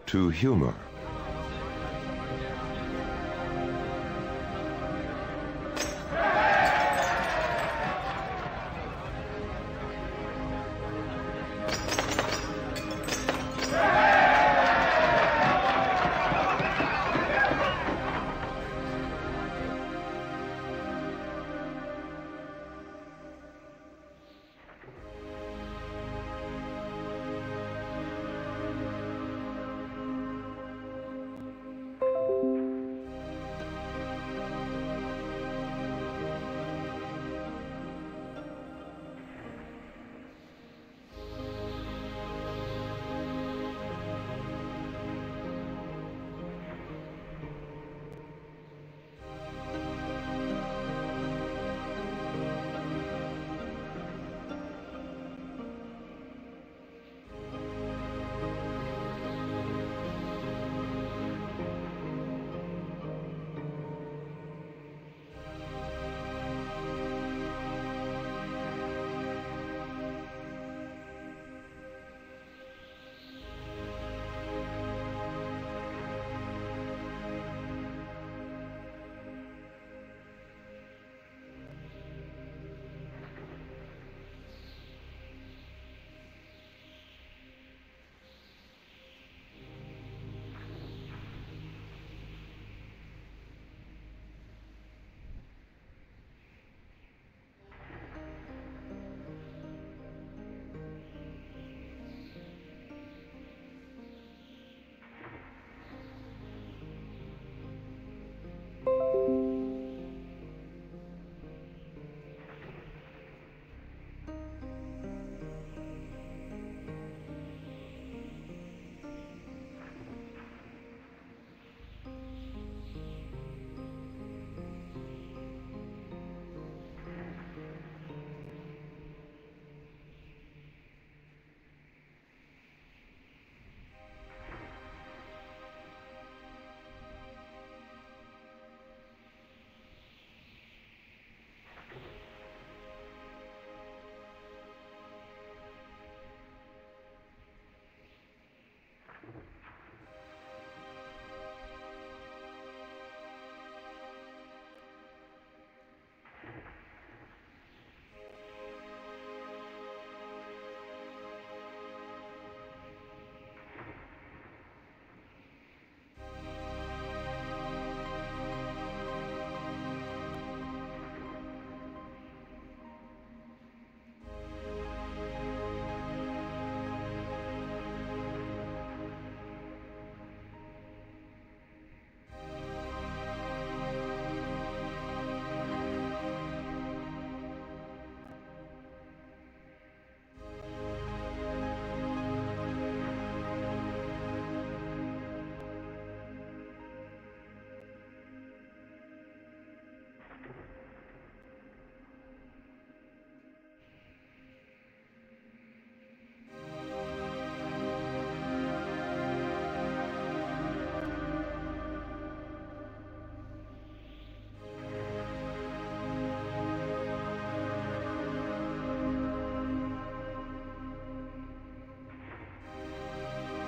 to humor.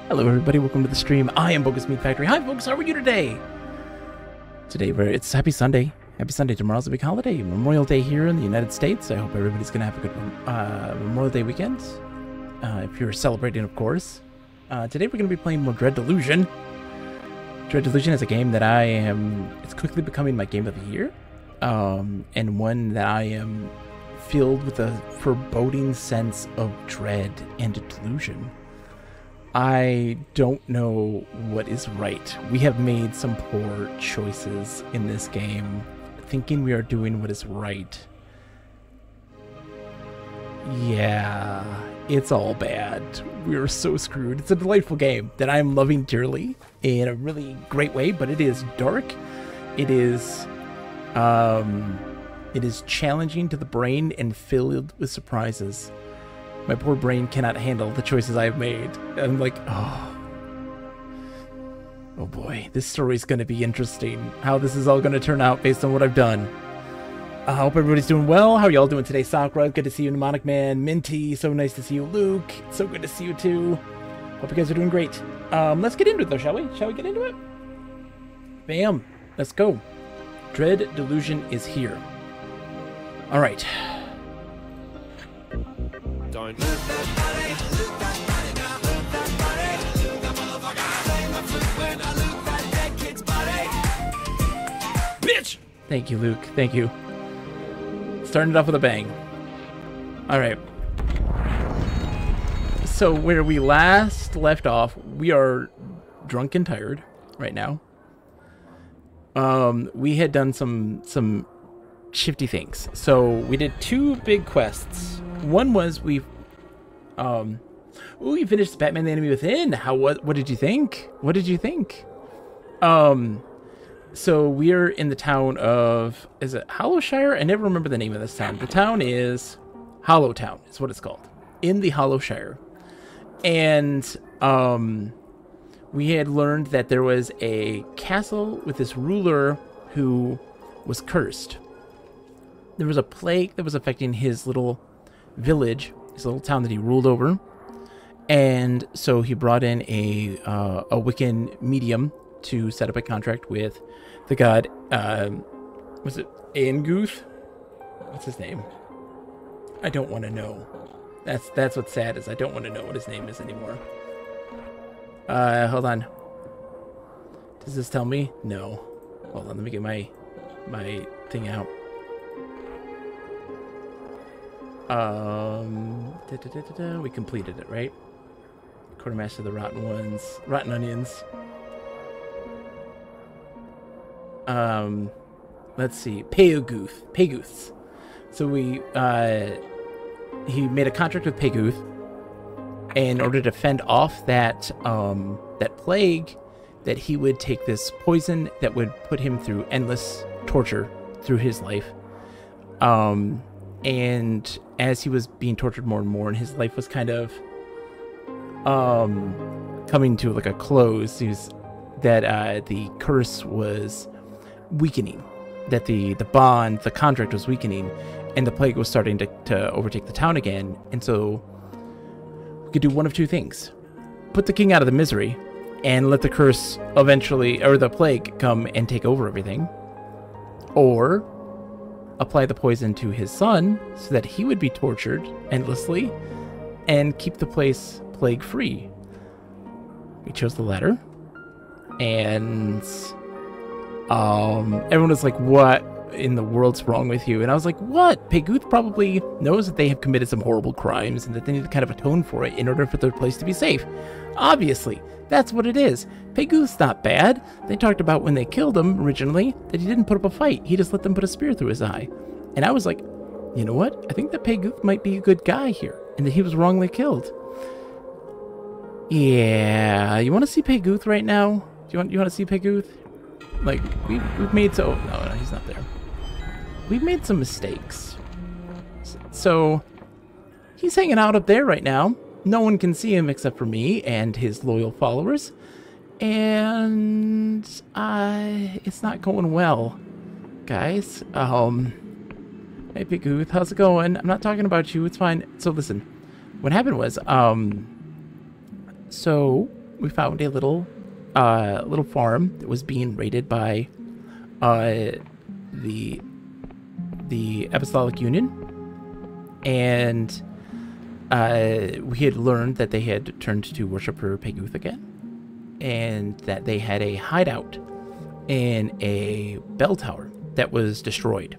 Hello everybody, welcome to the stream. I am Bogus Meat Factory. Hi folks, how are you today? It's Happy Sunday. Happy Sunday. Tomorrow's a big holiday, Memorial Day here in the United States. I hope everybody's gonna have a good Memorial Day weekend. If you're celebrating, of course. Today we're gonna be playing more Delusion. Delusion is a game that it's quickly becoming my game of the year. And one that I am filled with a foreboding sense of dread and delusion. I don't know what is right. We have made some poor choices in this game, thinking we are doing what is right. Yeah, it's all bad. We are so screwed. It's a delightful game that I am loving dearly in a really great way, but it is dark. It is challenging to the brain and filled with surprises. My poor brain cannot handle the choices I have made. I'm like, oh boy, this story's going to be interesting. How this is all going to turn out based on what I've done. I hope everybody's doing well. How are y'all doing today? Sakura, good to see you. Mnemonic Man, Minty, so nice to see you. Luke, so good to see you too. Hope you guys are doing great. Let's get into it, though, shall we? Shall we get into it? Bam. Let's go. Dread Delusion is here. All right. Don't. Bitch! Thank you, Luke. Thank you. Starting it off with a bang. All right. So where we last left off, we are drunk and tired right now. We had done some shifty things. So we did 2 big quests. One was we finished Batman the Enemy Within. What did you think? What did you think? So we're in the town of, is it Hollowshire? I never remember the name of this town. The town is Hollowtown, is what it's called, in the Hollowshire. And we had learned that there was a castle with this ruler who was cursed. There was a plague that was affecting his little village, his little town that he ruled over. And so he brought in a Wiccan medium to set up a contract with the god, was it Anguth? What's his name? I don't want to know. That's what's sad, is I don't want to know what his name is anymore. Hold on. Does this tell me? No. Hold on, let me get my thing out. We completed it, right? Quartermaster of the Rotten Onions. Let's see, Paguths. So he made a contract with Paguth in order to fend off that plague, that he would take this poison that would put him through endless torture through his life. And as he was being tortured more and more, and his life was kind of coming to like a close, the curse was weakening, that the contract was weakening, and the plague was starting to overtake the town again. And so we could do one of 2 things: put the king out of the misery and let the curse eventually, or the plague, come and take over everything, or apply the poison to his son so that he would be tortured endlessly and keep the place plague free. We chose the latter, and everyone was like, what in the world's wrong with you? And I was like, what? Paguth probably knows that they have committed some horrible crimes and that they need to kind of atone for it in order for their place to be safe. Obviously, that's what it is. Paguth's not bad. They talked about when they killed him originally that he didn't put up a fight. He just let them put a spear through his eye. And I was like, you know what? I think that Paguth might be a good guy here, and that he was wrongly killed. Yeah, you want to see Paguth right now? Do you want to see Paguth? Like, we've made no, he's not there. We've made some mistakes. So he's hanging out up there right now. No one can see him except for me and his loyal followers. And it's not going well, guys. Hey Paguth, how's it going? I'm not talking about you, it's fine. So listen, what happened was, so we found a little farm that was being raided by the Apostolic Union, and we had learned that they had turned to worship for Paguth again, and that they had a hideout in a bell tower that was destroyed.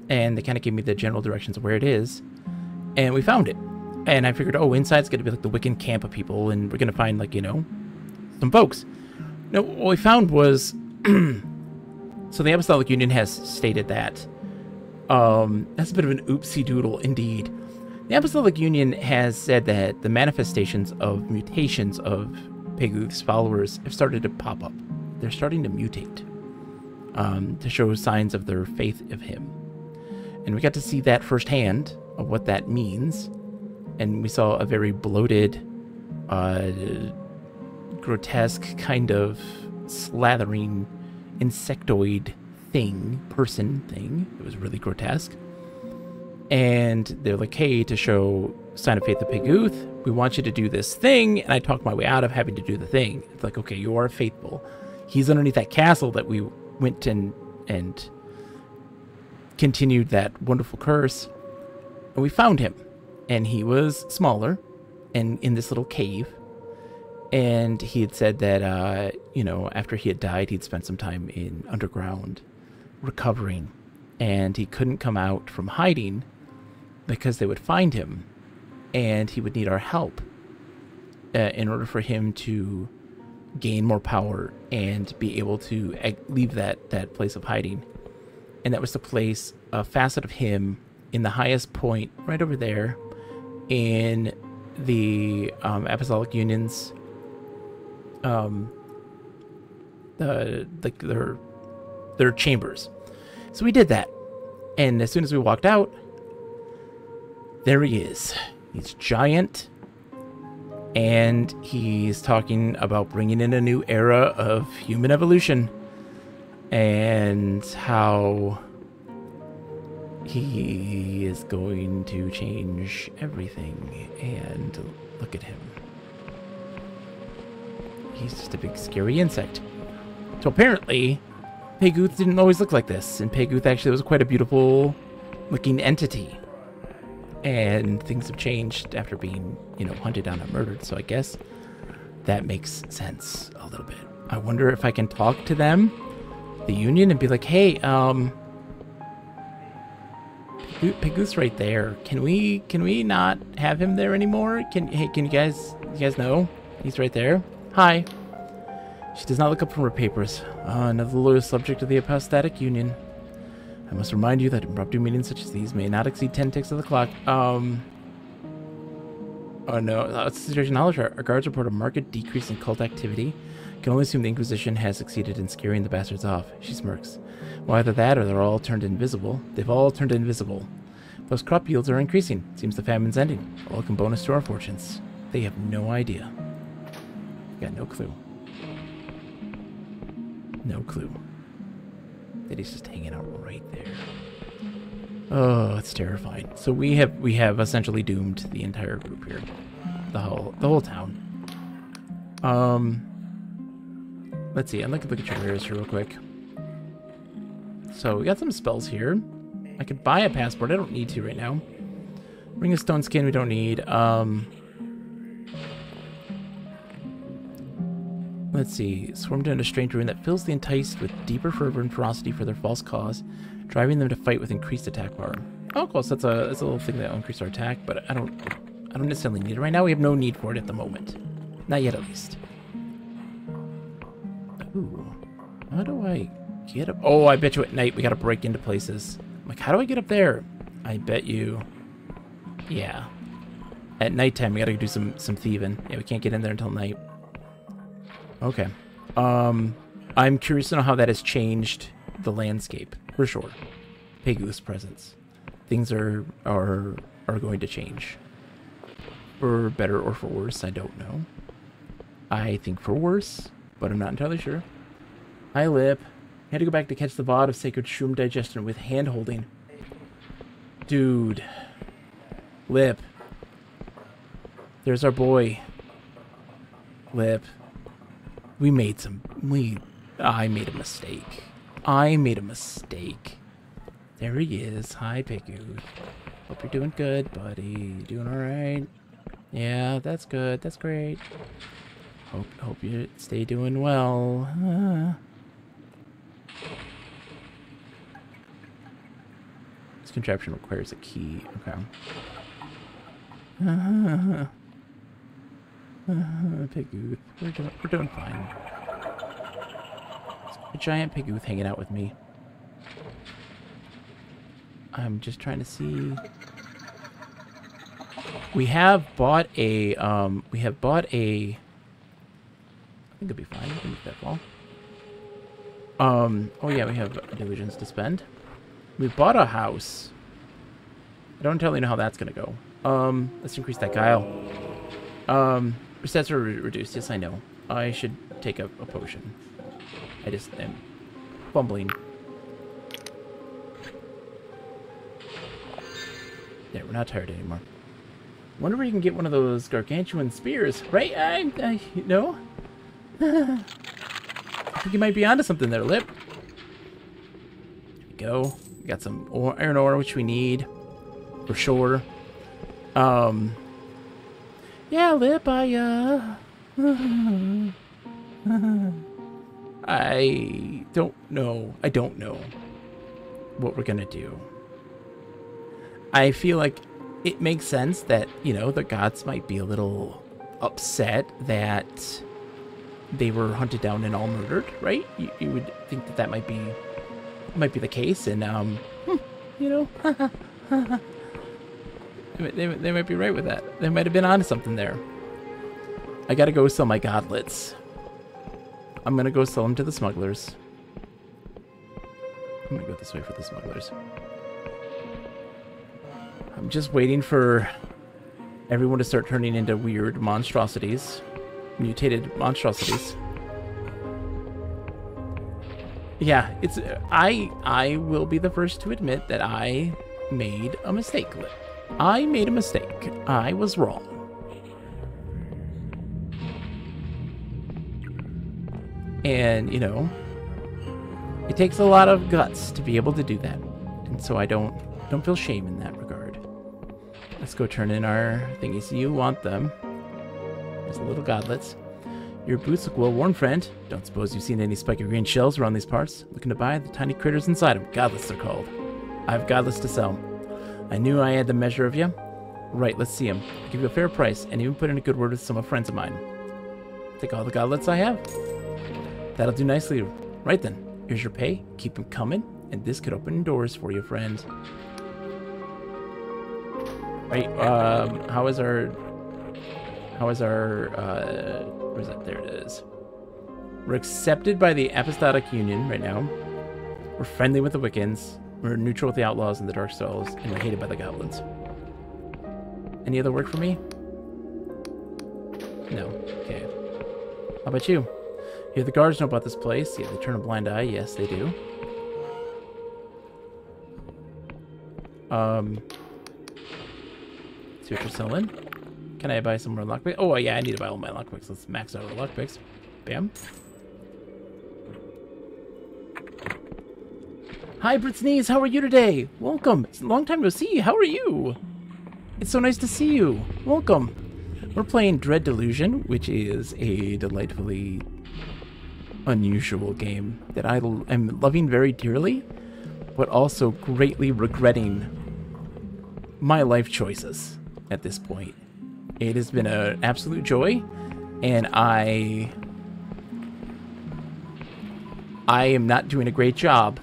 And they kind of gave me the general directions of where it is, and we found it. And I figured, oh, inside's going to be like the Wiccan camp of people, and we're going to find, like, you know, some folks. No, what we found was, so the Apostolic Union has stated that, that's a bit of an oopsie doodle indeed. The Apostolic Union has said that the manifestations of mutations of Paguth's followers have started to pop up. They're starting to mutate, to show signs of their faith of him. And we got to see that firsthand of what that means. And we saw a very bloated, grotesque kind of slathering insectoid person thing. It was really grotesque. And they're like, hey, to show sign of faith of Paguth, we want you to do this thing, and I talked my way out of having to do the thing. It's like, okay, you are faithful. He's underneath that castle that we went and continued that wonderful curse, and we found him, and he was smaller and in this little cave, and he had said that you know, after he had died, he'd spent some time in underground recovering, and he couldn't come out from hiding because they would find him, and he would need our help in order for him to gain more power and be able to leave that place of hiding. And that was to place a facet of him in the highest point right over there in the Apostolic Union's their chambers. So we did that, and as soon as we walked out, there he is. He's giant, and he's talking about bringing in a new era of human evolution and how he is going to change everything. And look at him. He's just a big scary insect. So apparently Peguth didn't always look like this, and Peguth actually was quite a beautiful looking entity. And things have changed after being, you know, hunted down and murdered. So I guess that makes sense a little bit. I wonder if I can talk to them, the Union, and be like, hey, Peguth's right there. Can we not have him there anymore? Can you guys know? He's right there. Hi. She does not look up from her papers. Another loyal subject of the Apostatic Union. I must remind you that impromptu meetings such as these may not exceed 10 ticks of the clock. Oh no, situation knowledge. Our guards report a marked decrease in cult activity. Can only assume the Inquisition has succeeded in scaring the bastards off. She smirks. Well, either that or they're all turned invisible. They've all turned invisible. Those crop yields are increasing. Seems the famine's ending. A welcome bonus to our fortunes. They have no idea. Got no clue. No clue. That he's just hanging out right there. Oh, it's terrifying. So we have essentially doomed the entire group here. The whole town. Let's see. I'd like to look at your wares here real quick. So we got some spells here. I could buy a passport. I don't need to right now. Ring of Stone Skin we don't need. Let's see. Swarmed into a strange ruin that fills the enticed with deeper fervor and ferocity for their false cause, driving them to fight with increased attack power. Oh, cool. So that's a little thing that will increase our attack, but I don't necessarily need it right now. We have no need for it at the moment. Not yet, at least. Ooh. How do I get up? Oh, I bet you at night we gotta break into places. I'm like, how do I get up there? I bet you. Yeah. At nighttime, we gotta do some thieving. Yeah, we can't get in there until night. Okay. I'm curious to know how that has changed the landscape, for sure. Peguth's presence. Things are going to change. For better or for worse, I don't know. I think for worse, but I'm not entirely sure. Hi, Lip. Had to go back to catch the VOD of Sacred Shroom Digestion with hand-holding. Dude. Lip. There's our boy. Lip. I made a mistake. I made a mistake. There he is. Hi, Peguth. Hope you're doing good, buddy. You doing alright? Yeah, that's good. That's great. Hope you stay doing well. This contraption requires a key. Okay. Peguth. We're doing fine. A giant Peguth hanging out with me. I'm just trying to see. We have bought a. I think it'll be fine. We can make that fall. Oh yeah, we have Delusions to spend. We bought a house. I don't entirely know how that's gonna go. Let's increase that guile. Stats are reduced. Yes, I know. I should take a potion. I just am fumbling. There, we're not tired anymore. Wonder where you can get one of those gargantuan spears, right? No? I think you might be onto something there, Lip. There we go. We got some iron ore, which we need. For sure. Yeah, Lip, I don't know. I don't know what we're gonna do. I feel like it makes sense that, you know, the gods might be a little upset that they were hunted down and all murdered, right? You would think that might be the case, and you know, they might be right with that. They might have been onto something there. I gotta go sell my godlets. I'm gonna go sell them to the smugglers. I'm gonna go this way for the smugglers. I'm just waiting for everyone to start turning into weird monstrosities. Mutated monstrosities. Yeah, it's... I will be the first to admit that I made a mistake. I made a mistake. I was wrong. And, you know, it takes a lot of guts to be able to do that. And so I don't feel shame in that regard. Let's go turn in our thingies. So you want them. There's the little godlets. Your boots look well worn, friend. Don't suppose you've seen any spiky green shells around these parts? Looking to buy the tiny critters inside them. Godlets they're called. I have godlets to sell. I knew I had the measure of you. Right, let's see them. I'll give you a fair price, and even put in a good word with some friends of mine. Take all the godlets I have. That'll do nicely. Right then, here's your pay. Keep them coming, and this could open doors for you, friend. Right, how is our, where's that? There it is. We're accepted by the Apostolic Union right now. We're friendly with the Wiccans. We're neutral with the Outlaws and the Dark Souls, and we're hated by the Goblins. Any other work for me? No. Okay. How about you? Yeah, the guards know about this place. Yeah, they turn a blind eye. Yes, they do. See what you're selling. Can I buy some more lockpicks? Oh, yeah, I need to buy all my lockpicks. Let's max out our lockpicks. Bam. Hi, Brittany's. How are you today? Welcome. It's a long time no see. How are you? It's so nice to see you. Welcome. We're playing Dread Delusion, which is a delightfully unusual game that I am loving very dearly, but also greatly regretting my life choices at this point. It has been an absolute joy, and I am not doing a great job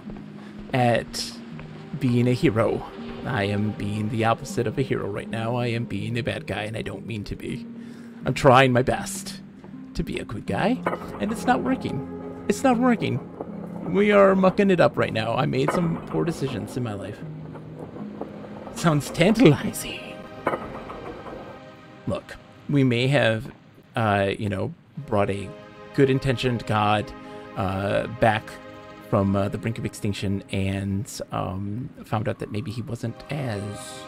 at being a hero. I am being the opposite of a hero right now. I am being a bad guy, and I don't mean to be. I'm trying my best to be a good guy, and it's not working. It's not working. We are mucking it up right now. I made some poor decisions in my life. It sounds tantalizing. Look, we may have, you know, brought a good-intentioned god back from the brink of extinction, and found out that maybe he wasn't as...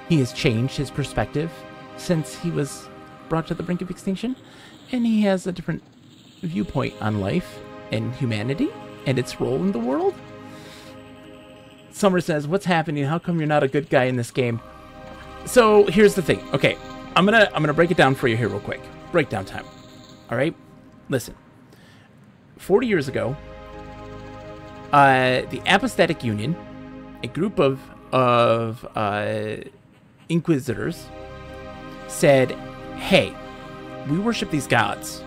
He has changed his perspective since he was brought to the brink of extinction, and he has a different viewpoint on life and humanity and its role in the world. Summer says, what's happening? How come you're not a good guy in this game? So here's the thing. Okay, I'm gonna break it down for you here real quick. Breakdown time. All right, listen. 40 years ago, the Apostolic Union, a group of inquisitors, said, hey, we worship these gods.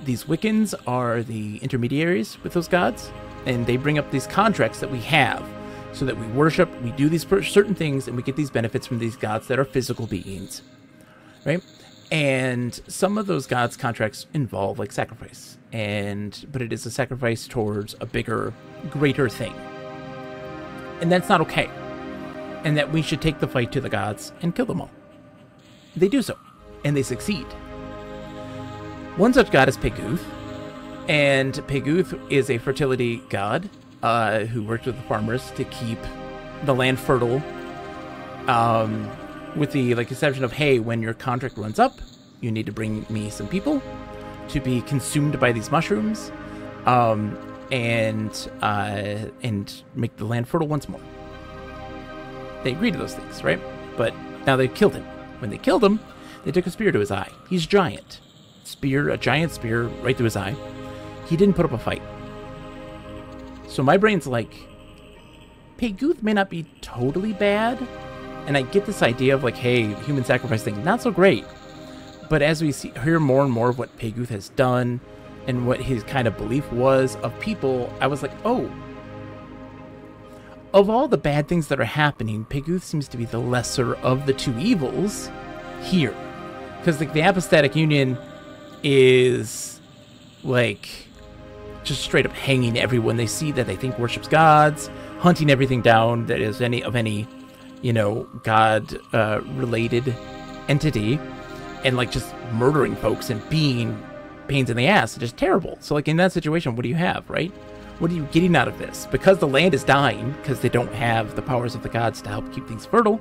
These Wiccans are the intermediaries with those gods, and they bring up these contracts that we have so that we worship, we do these certain things, and we get these benefits from these gods that are physical beings, right? And some of those gods' contracts involve like sacrifice, but it is a sacrifice towards a bigger, greater thing. And that's not okay. And that we should take the fight to the gods and kill them all. They do so, and they succeed. One such god is Peguth, and Peguth is a fertility god who worked with the farmers to keep the land fertile, with the exception of, hey, when your contract runs up, you need to bring me some people to be consumed by these mushrooms, and make the land fertile once more. They agreed to those things, right? But now they've killed him. When they killed him, they took a spear to his eye. He's giant. A giant spear right through his eye. He didn't put up a fight. So my brain's like, Peguth may not be totally bad. And I get this idea of hey, human sacrifice thing, not so great. But as we hear more and more of what Peguth has done and what his kind of belief was of people, I was like, oh, of all the bad things that are happening, Peguth seems to be the lesser of the two evils here. Because the Apostatic Union is just straight up hanging everyone they see that they think worships gods, hunting everything down that is any god related entity, and just murdering folks and being pains in the ass. Just terrible. So in that situation, what do you have, right? What are you getting out of this? Because the land is dying, because they don't have the powers of the gods to help keep things fertile.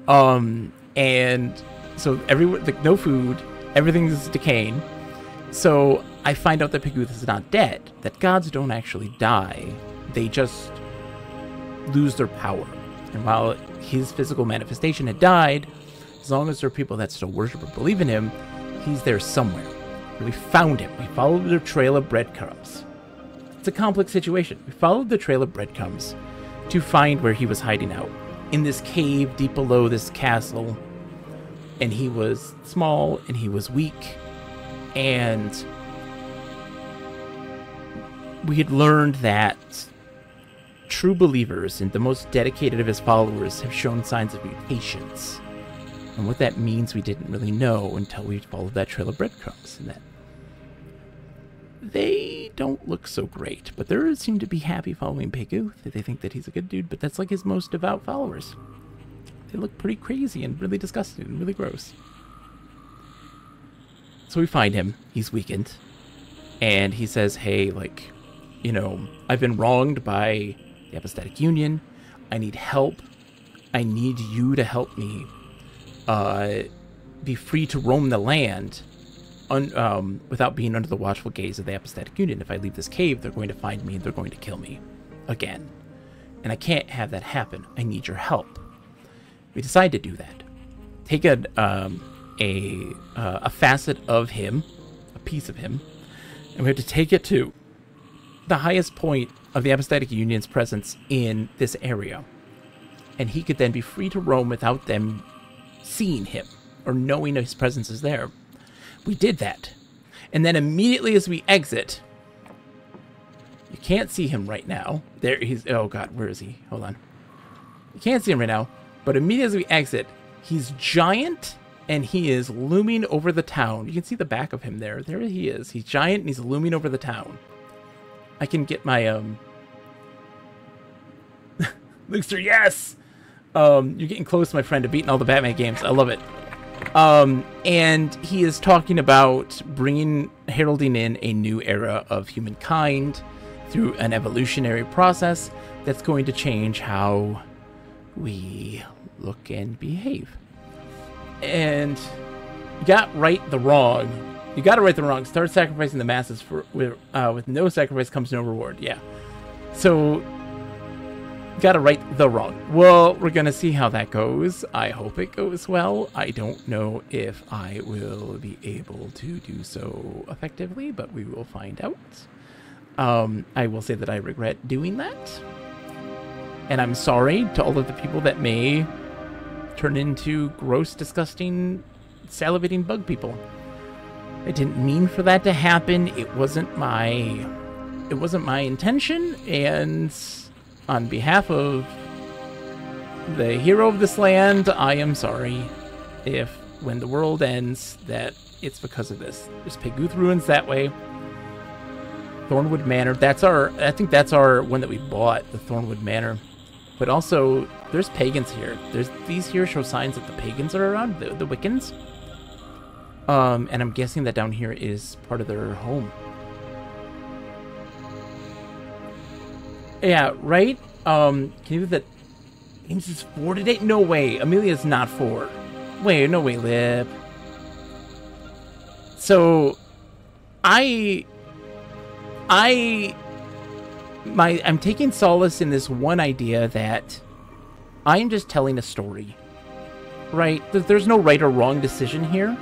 And so no food, everything's decaying. So I find out that Peguth is not dead, that gods don't actually die. They just lose their power. And while his physical manifestation had died, as long as there are people that still worship or believe in him, he's there somewhere. And we found him. We followed the trail of breadcrumbs. It's a complex situation. We followed the trail of breadcrumbs to find where he was hiding out. In this cave deep below this castle. And he was small and he was weak. And we had learned that true believers and the most dedicated of his followers have shown signs of mutations. And what that means we didn't really know until we followed that trail of breadcrumbs. And that they don't look so great, but they seem to be happy following Peguth. They think that he's a good dude, but that's his most devout followers. They look pretty crazy and really disgusting and really gross. So we find him. He's weakened. And he says, hey, I've been wronged by the Apostatic Union. I need help. I need you to help me be free to roam the land without being under the watchful gaze of the Apostatic Union. If I leave this cave, they're going to find me and they're going to kill me again. And I can't have that happen. I need your help. We decide to do that. Take a facet of him, a piece of him, and we have to take it to the highest point of the Apostatic Union's presence in this area. And he could then be free to roam without them seeing him or knowing his presence is there. We did that. And then immediately as we exit, you can't see him right now. There he's, oh God, where is he? Hold on. You can't see him right now, but immediately as we exit, he's giant and he is looming over the town. You can see the back of him there. There he is. He's giant and he's looming over the town. I can get my, Luxor, yes! You're getting close, my friend, to beating all the Batman games. I love it. And he is talking about heralding in a new era of humankind through an evolutionary process that's going to change how we look and behave. And you got right the wrong. You got to right the wrong. Start sacrificing the masses with no sacrifice comes no reward. Yeah. So got to right the wrong. Well, we're going to see how that goes. I hope it goes well. I don't know if I will be able to do so effectively, but we will find out. I will say that I regret doing that. And I'm sorry to all of the people that may turn into gross, disgusting, salivating bug people. I didn't mean for that to happen. It wasn't my intention, and on behalf of the hero of this land, I am sorry if, when the world ends, that it's because of this. There's Peguth ruins that way. Thornwood Manor, I think that's our one that we bought, the Thornwood Manor. But also, there's pagans here. These here show signs that the pagans are around, the Wiccans. And I'm guessing that down here is part of their home. Yeah, right? Can you believe that Ames is 4 today? No way. Amelia's not 4. Wait, no way, Lip. So, I'm taking solace in this one idea that I am just telling a story, right? There's no right or wrong decision here.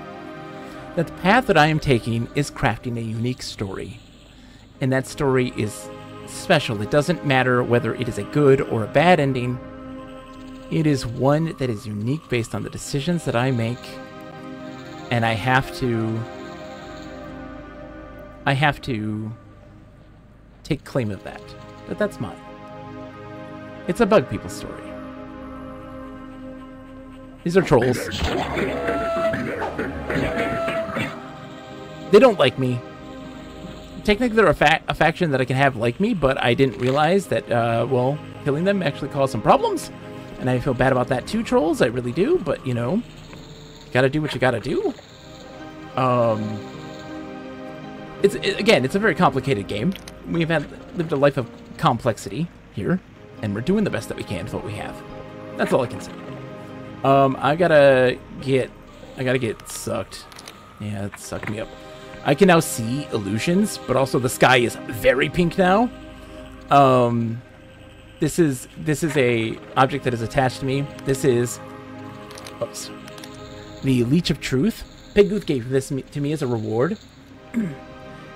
That the path that I am taking is crafting a unique story. And that story is special. It doesn't matter whether it is a good or a bad ending. It is one that is unique based on the decisions that I make. And I have to take claim of that. But that's mine. It's a Bug People story. These are trolls. They don't like me. Technically, they're a faction that I can have like me, but I didn't realize that, well, killing them actually caused some problems. And I feel bad about that too, trolls. I really do, but, you know, you gotta do what you gotta do. Again, it's a very complicated game. We've lived a life of complexity here, and we're doing the best that we can with what we have. That's all I can say. I gotta get sucked. Yeah, it sucked me up. I can now see illusions, but also the sky is very pink now. This is a object that is attached to me. This is, oops, the Leech of Truth. Piggoot gave this to me as a reward.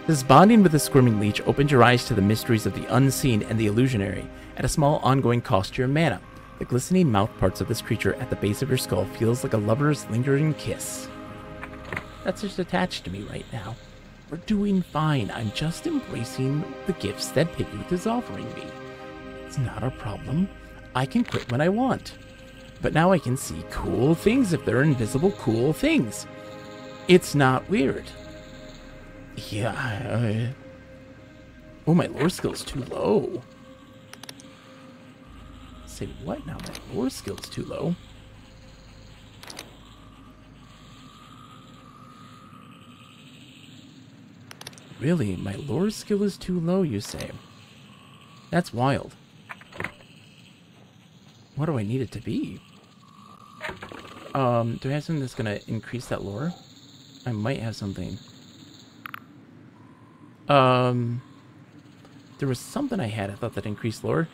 This bonding with the squirming leech opens your eyes to the mysteries of the unseen and the illusionary at a small ongoing cost to your mana. The glistening mouth parts of this creature at the base of your skull feels like a lover's lingering kiss. That's just attached to me right now. We're doing fine. I'm just embracing the gifts that Piggoot is offering me. It's not a problem. I can quit when I want. But now I can see cool things if they're invisible cool things. It's not weird. Yeah. Oh, my lore skill's too low. Say what now? My lore skill's too low. Really? My lore skill is too low, you say? That's wild. What do I need it to be? Do I have something that's gonna increase that lore? I might have something. There was something I had, I thought that increased lore.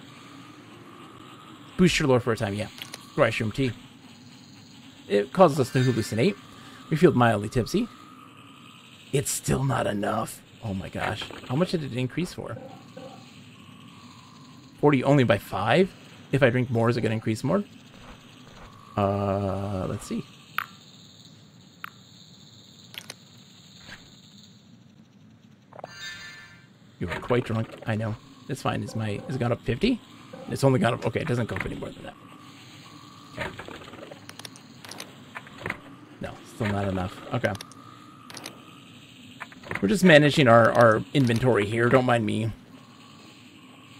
Boost your lore for a time, yeah. Rice-room tea. It causes us to hallucinate. We feel mildly tipsy. It's still not enough. Oh my gosh. How much did it increase for? 40 only by 5? If I drink more, is it going to increase more? Let's see. You are quite drunk. I know. It's fine. Has it gone up 50? It's only gone up. Okay, it doesn't go up any more than that. Okay. No, still not enough. Okay. We're just managing our inventory here. Don't mind me.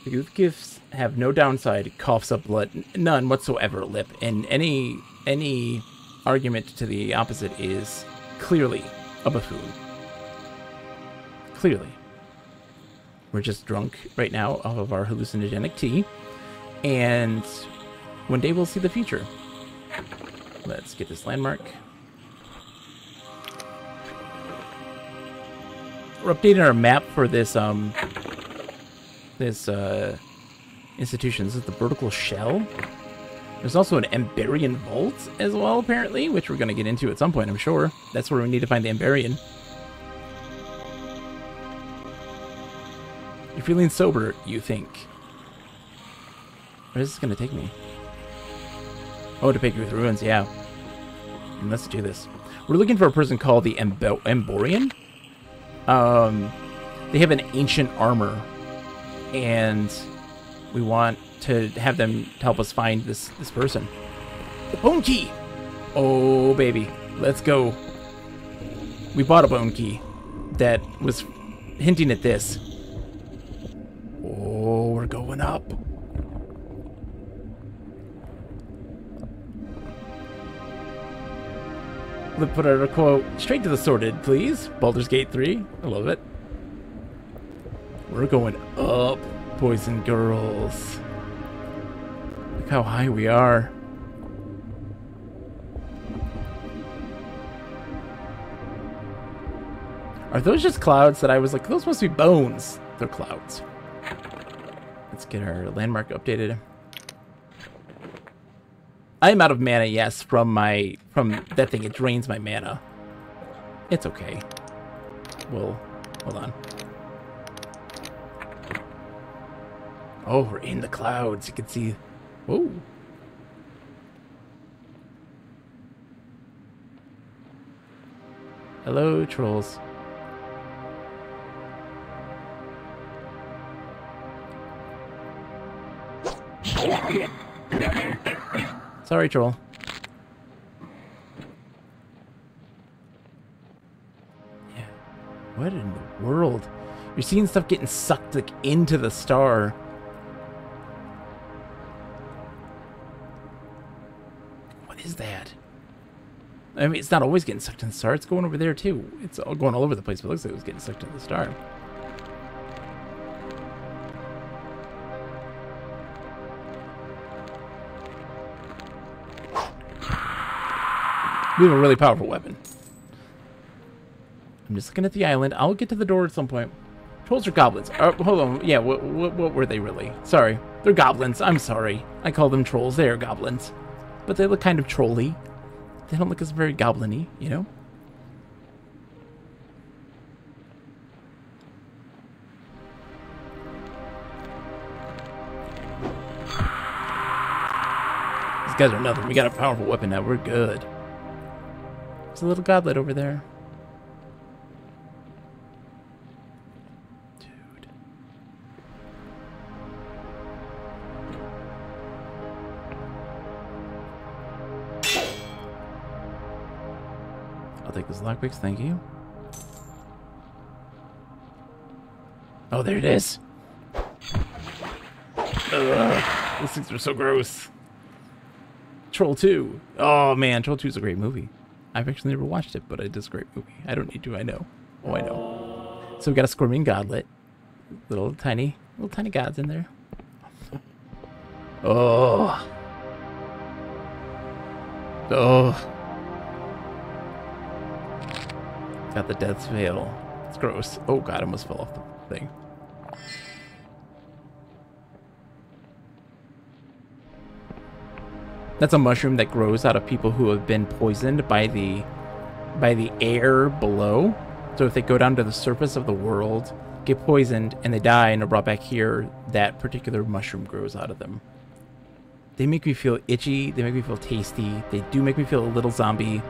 The gifts have no downside. Coughs up blood. None whatsoever, Lip. And any argument to the opposite is clearly a buffoon. Clearly. We're just drunk right now off of our hallucinogenic tea. And one day we'll see the future. Let's get this landmark. We're updating our map for this institution. This is the vertical shell. There's also an Emberian vault as well, apparently, which we're going to get into at some point, I'm sure. That's where we need to find the Emberian. You're feeling sober, you think. Where is this going to take me? Oh, to Piggoot Ruins, yeah. Let's do this. We're looking for a person called the Emberian. They have an ancient armor, and we want to have them help us find this person. The bone key! Oh, baby. Let's go. We bought a bone key that was hinting at this. Oh, we're going up. Let's put out a quote. Straight to the sorted, please. Baldur's Gate 3. I love it. We're going up, boys and girls. Look how high we are. Are those just clouds that I was like, those must be bones? They're clouds. Let's get our landmark updated. I am out of mana, yes, from that thing. It drains my mana. It's okay. Well, hold on. Oh, we're in the clouds. You can see. Whoa. Hello, trolls. Sorry, troll. Yeah. What in the world? You're seeing stuff getting sucked like into the star. What is that? I mean, it's not always getting sucked in the star. It's going over there too. It's all going all over the place, but it looks like it was getting sucked into the star. We have a really powerful weapon. I'm just looking at the island. I'll get to the door at some point. Trolls or goblins? Hold on. Yeah, what were they really? Sorry. They're goblins. I'm sorry. I call them trolls. They are goblins. But they look kind of trolly. They don't look as very goblin-y, you know? These guys are nothing. We got a powerful weapon now. We're good. There's a little goblet over there. Dude. I'll take those lockpicks, thank you. Oh, there it is. Ugh, these things are so gross. Troll 2. Oh man, Troll 2 is a great movie. I've actually never watched it, but it is a great movie. I don't need to, I know. Oh, I know. So we got a Scorpion Godlet. Little tiny gods in there. Oh. Oh. Got the Death's Veil. It's gross. Oh god, I almost fell off the thing. That's a mushroom that grows out of people who have been poisoned by the air below. So if they go down to the surface of the world, get poisoned, and they die and are brought back here, that particular mushroom grows out of them. They make me feel itchy. They make me feel tasty. They do make me feel a little zombie.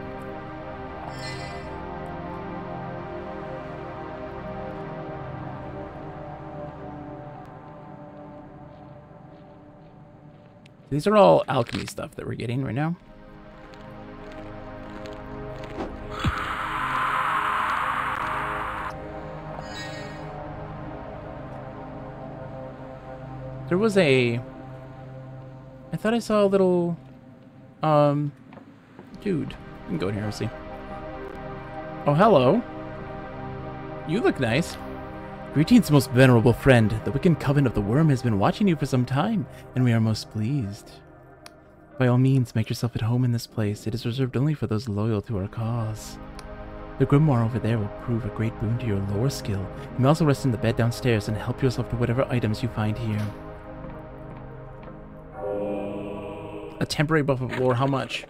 These are all alchemy stuff that we're getting right now. There was a... I thought I saw a little... Dude. We can go in here and see. Oh, hello. You look nice. Greetings, most venerable friend. The wicked coven of the worm has been watching you for some time, and we are most pleased. By all means, make yourself at home in this place. It is reserved only for those loyal to our cause. The grimoire over there will prove a great boon to your lore skill. You may also rest in the bed downstairs and help yourself to whatever items you find here. A temporary buff of lore, how much?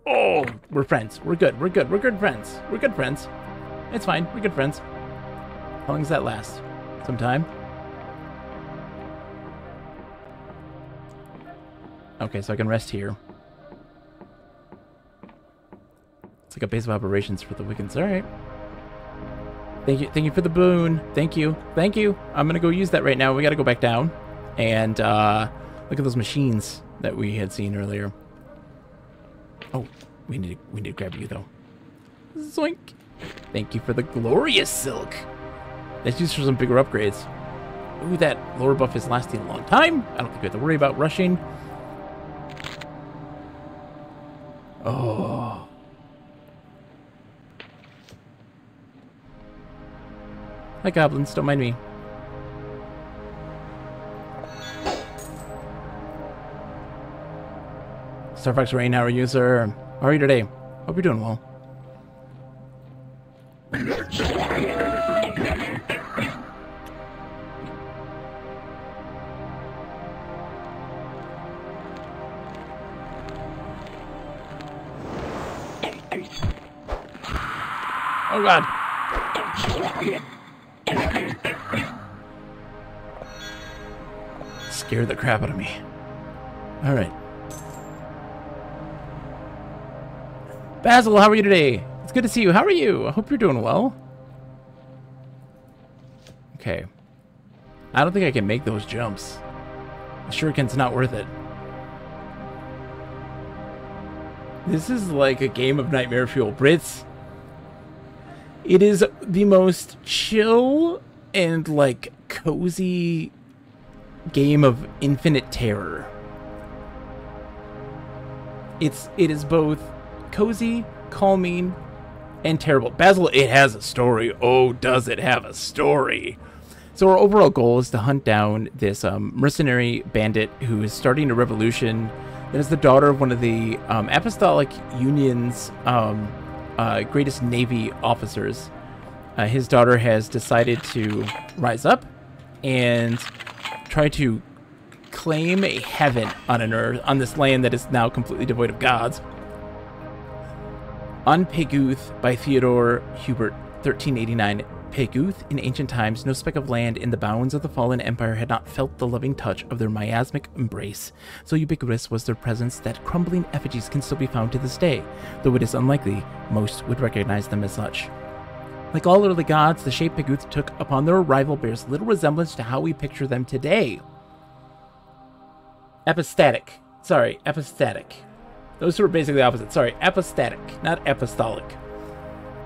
Oh, we're friends. We're good. We're good. We're good friends. We're good friends. It's fine. We're good friends. How long does that last? Some time? Okay, so I can rest here. It's like a base of operations for the Wiccans. Alright. Thank you for the boon. Thank you. Thank you. I'm gonna go use that right now. We gotta go back down. And look at those machines that we had seen earlier. Oh, we need to grab you though. Zoink. Thank you for the glorious silk. That's used for some bigger upgrades. Ooh, that lore buff is lasting a long time. I don't think we have to worry about rushing. Oh. Hi, goblins. Don't mind me. Starbucks Rain, how are you, sir? How are you today? Hope you're doing well. Oh god. Scared the crap out of me. Alright. Basil, how are you today? It's good to see you. How are you? I hope you're doing well. Okay. I don't think I can make those jumps. The shuriken's not worth it. This is like a game of Nightmare Fuel. Brits. It is the most chill and like cozy game of infinite terror. It is both cozy, calming, and terrible. Basil, it has a story. Oh, does it have a story? So our overall goal is to hunt down this mercenary bandit who is starting a revolution that is the daughter of one of the Apostolic Union's greatest Navy officers. His daughter has decided to rise up and try to claim a heaven on an earth, on this land that is now completely devoid of gods. On Peguth by Theodore Hubert, 1389. Peguth, in ancient times, no speck of land in the bounds of the fallen empire had not felt the loving touch of their miasmic embrace. So ubiquitous was their presence that crumbling effigies can still be found to this day, though it is unlikely most would recognize them as such. Like all early gods, the shape Peguth took upon their arrival bears little resemblance to how we picture them today. Epistatic. Sorry, epistatic. Those two are basically the opposite. Sorry, epistatic, not apostolic.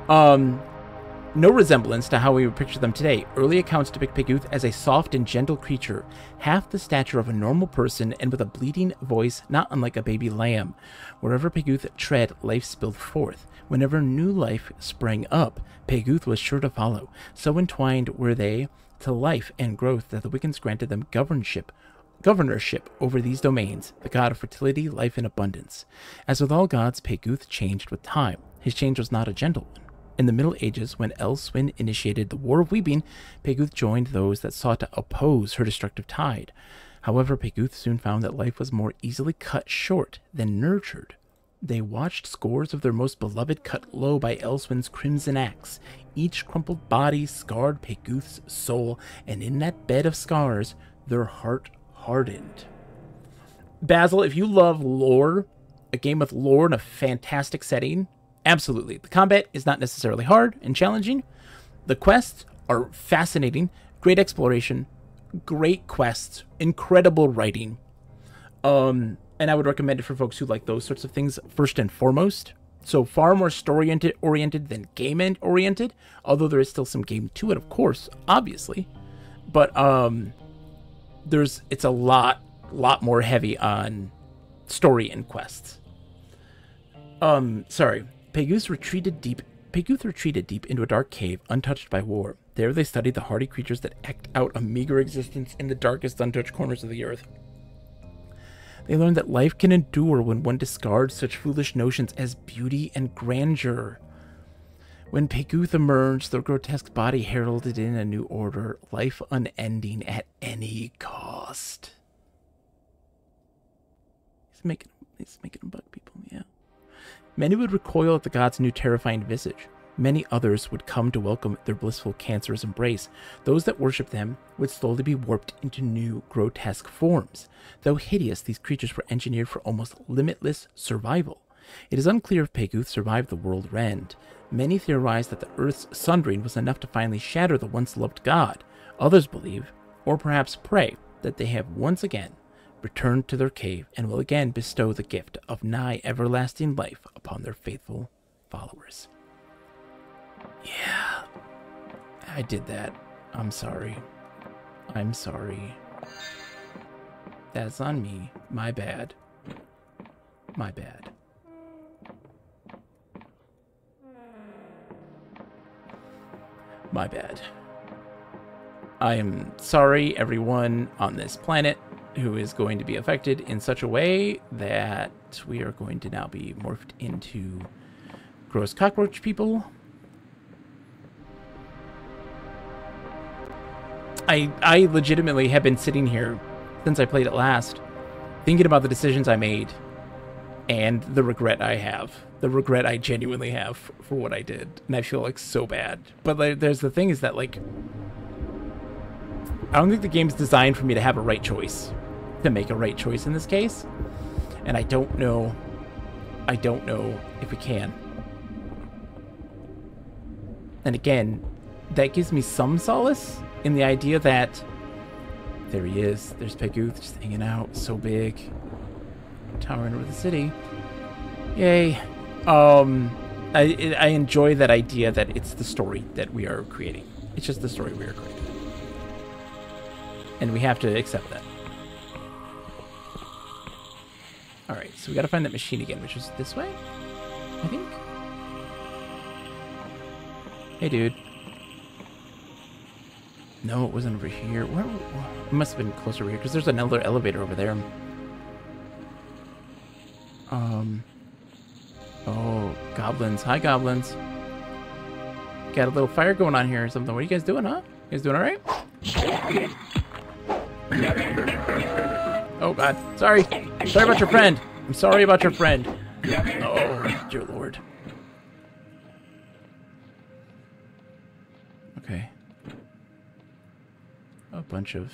No resemblance to how we would picture them today. Early accounts depict Peguth as a soft and gentle creature, half the stature of a normal person and with a bleating voice not unlike a baby lamb. Wherever Peguth tread, life spilled forth. Whenever new life sprang up, Peguth was sure to follow. So entwined were they to life and growth that the Wiccans granted them governorship over these domains, the god of fertility, life, and abundance. As with all gods, Peguth changed with time. His change was not a gentle one. In the Middle Ages, when Elswin initiated the War of Weeping, Peguth joined those that sought to oppose her destructive tide. However, Peguth soon found that life was more easily cut short than nurtured. They watched scores of their most beloved cut low by Elswin's crimson axe. Each crumpled body scarred Peguth's soul, and in that bed of scars, their heart hardened. Basil, if you love lore, a game with lore in a fantastic setting, absolutely. The combat is not necessarily hard and challenging. The quests are fascinating. Great exploration. Great quests. Incredible writing. And I would recommend it for folks who like those sorts of things first and foremost. So far more story-oriented than game-oriented. Although there is still some game to it, of course, obviously. But it's a lot more heavy on story and quests. Sorry. Peguth retreated deep into a dark cave, untouched by war. There they studied the hardy creatures that act out a meager existence in the darkest, untouched corners of the earth. They learned that life can endure when one discards such foolish notions as beauty and grandeur. When Peguth emerged, the grotesque body heralded in a new order, life unending at any cost. He's making them bug people, yeah. Many would recoil at the god's new terrifying visage. Many others would come to welcome their blissful, cancerous embrace. Those that worshipped them would slowly be warped into new, grotesque forms. Though hideous, these creatures were engineered for almost limitless survival. It is unclear if Peguth survived the world rend. Many theorize that the Earth's sundering was enough to finally shatter the once-loved god. Others believe, or perhaps pray, that they have once again returned to their cave and will again bestow the gift of nigh everlasting life upon their faithful followers. Yeah, I did that. I'm sorry. I'm sorry. That's on me. My bad. My bad. My bad. I am sorry, everyone on this planet who is going to be affected in such a way that but we are going to now be morphed into gross cockroach people. I legitimately have been sitting here since I played it last, thinking about the decisions I made and the regret I have. The regret I genuinely have for what I did. And I feel like so bad. But like, there's the thing is that like, I don't think the game's designed for me to have a right choice. To make a right choice in this case. And I don't know if we can. And again, that gives me some solace in the idea that there he is. There's Peguth just hanging out, so big, towering over the city. Yay! I enjoy that idea that it's the story that we are creating. It's just the story we are creating, and we have to accept that. All right, so we got to find that machine again, which is this way, I think. Hey, dude. No, it wasn't over here. Where? It must have been closer over here, because there's another elevator over there. Oh, goblins. Hi, goblins. Got a little fire going on here or something. What are you guys doing, huh? You guys doing all right? Oh, God. Sorry. Sorry about your friend. I'm sorry about your friend. Oh, dear Lord. Okay. A bunch of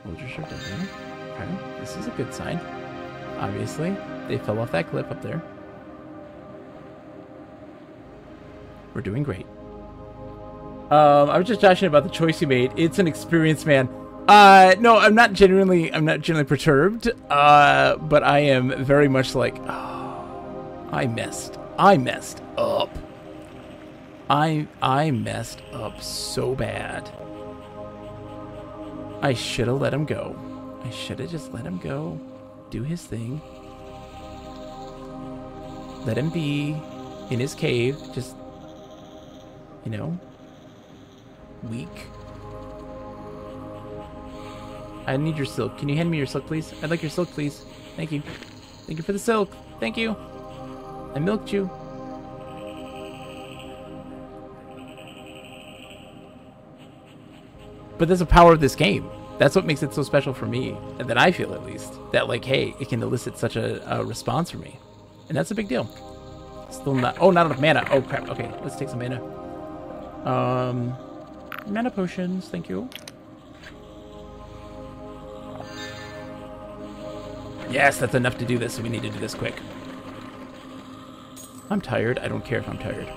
soldiers are dead there. Okay, this is a good sign. Obviously, they fell off that cliff up there. We're doing great. I was just joshing about the choice you made. It's an experience, man. No, I'm not genuinely perturbed. But I am very much like, oh, I messed up. I messed up so bad. I should have let him go. I should have just let him go. Do his thing. Let him be in his cave. Just, you know, weak. I need your silk. Can you hand me your silk, please? I'd like your silk, please. Thank you. Thank you for the silk. Thank you. I milked you. But there's a power of this game. That's what makes it so special for me, and that I feel at least. That like, hey, it can elicit such a response from me. And that's a big deal. Still not, oh, not enough mana. Oh, crap. Okay, let's take some mana. Mana potions, thank you. Yes, that's enough to do this, so we need to do this quick. I'm tired. I don't care if I'm tired.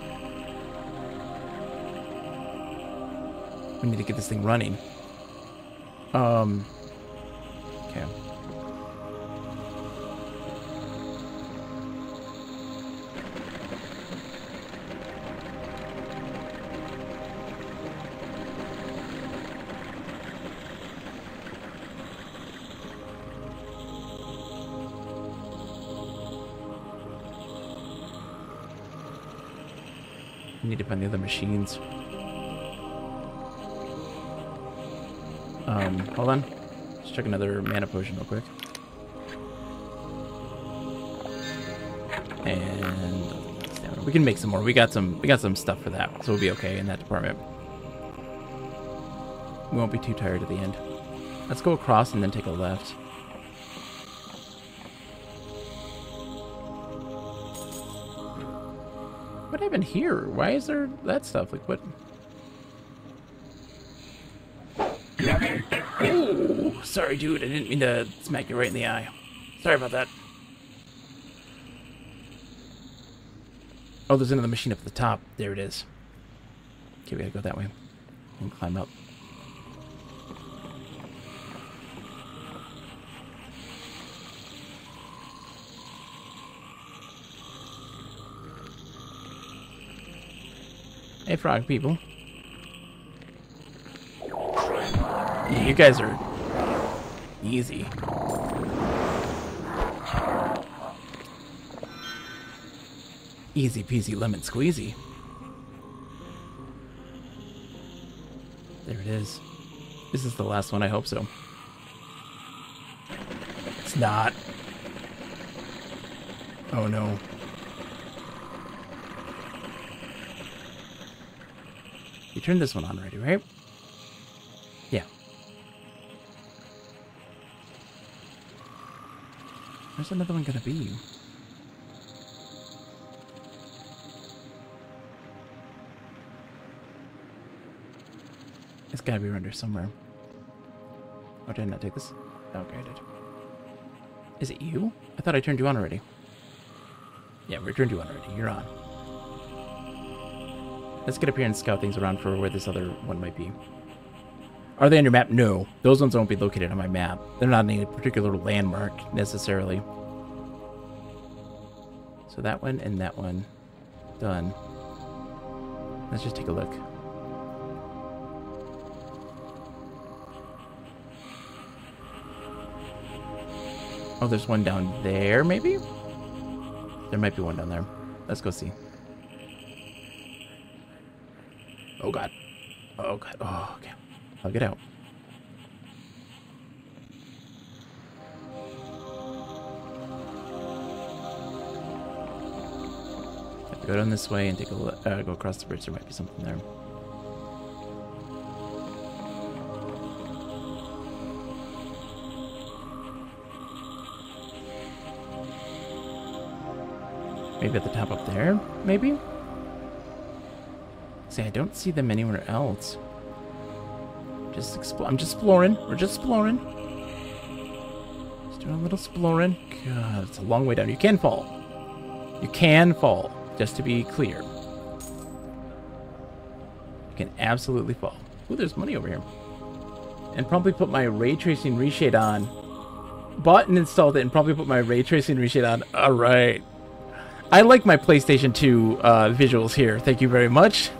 We need to get this thing running. Okay. We need to find the other machines. Hold on. Let's check another mana potion real quick. And we can make some more. We got some stuff for that, so we'll be okay in that department. We won't be too tired at the end. Let's go across and then take a left. What happened here? Why is there that stuff? Like what? Oh, sorry, dude. I didn't mean to smack you right in the eye. Sorry about that. Oh, there's another machine up at the top. There it is. Okay, we gotta go that way. And climb up. Hey, frog people. You guys are easy. Easy peasy lemon squeezy. There it is. This is the last one, I hope so. It's not. Oh no. You turned this one on already, right? Yeah. Where's another one gonna be? It's gotta be around here somewhere. Oh, did I not take this? Okay, I did. Is it you? I thought I turned you on already. Yeah, we turned you on already. You're on. Let's get up here and scout things around for where this other one might be. Are they on your map? No. Those ones won't be located on my map. They're not any particular landmark, necessarily. So that one and that one. Done. Let's just take a look. Oh, there's one down there, maybe? There might be one down there. Let's go see. Oh, God. Oh, God. Oh, okay. I'll get out. Have to go down this way and take a look. Go across the bridge. There might be something there. Maybe at the top up there, maybe? See, I don't see them anywhere else. I'm just exploring. We're just exploring. Just doing a little exploring. God, it's a long way down. You can fall. You can fall, just to be clear. You can absolutely fall. Ooh, there's money over here. And probably put my ray tracing reshade on. Bought and installed it and probably put my ray tracing reshade on. All right. I like my PlayStation 2 visuals here. Thank you very much.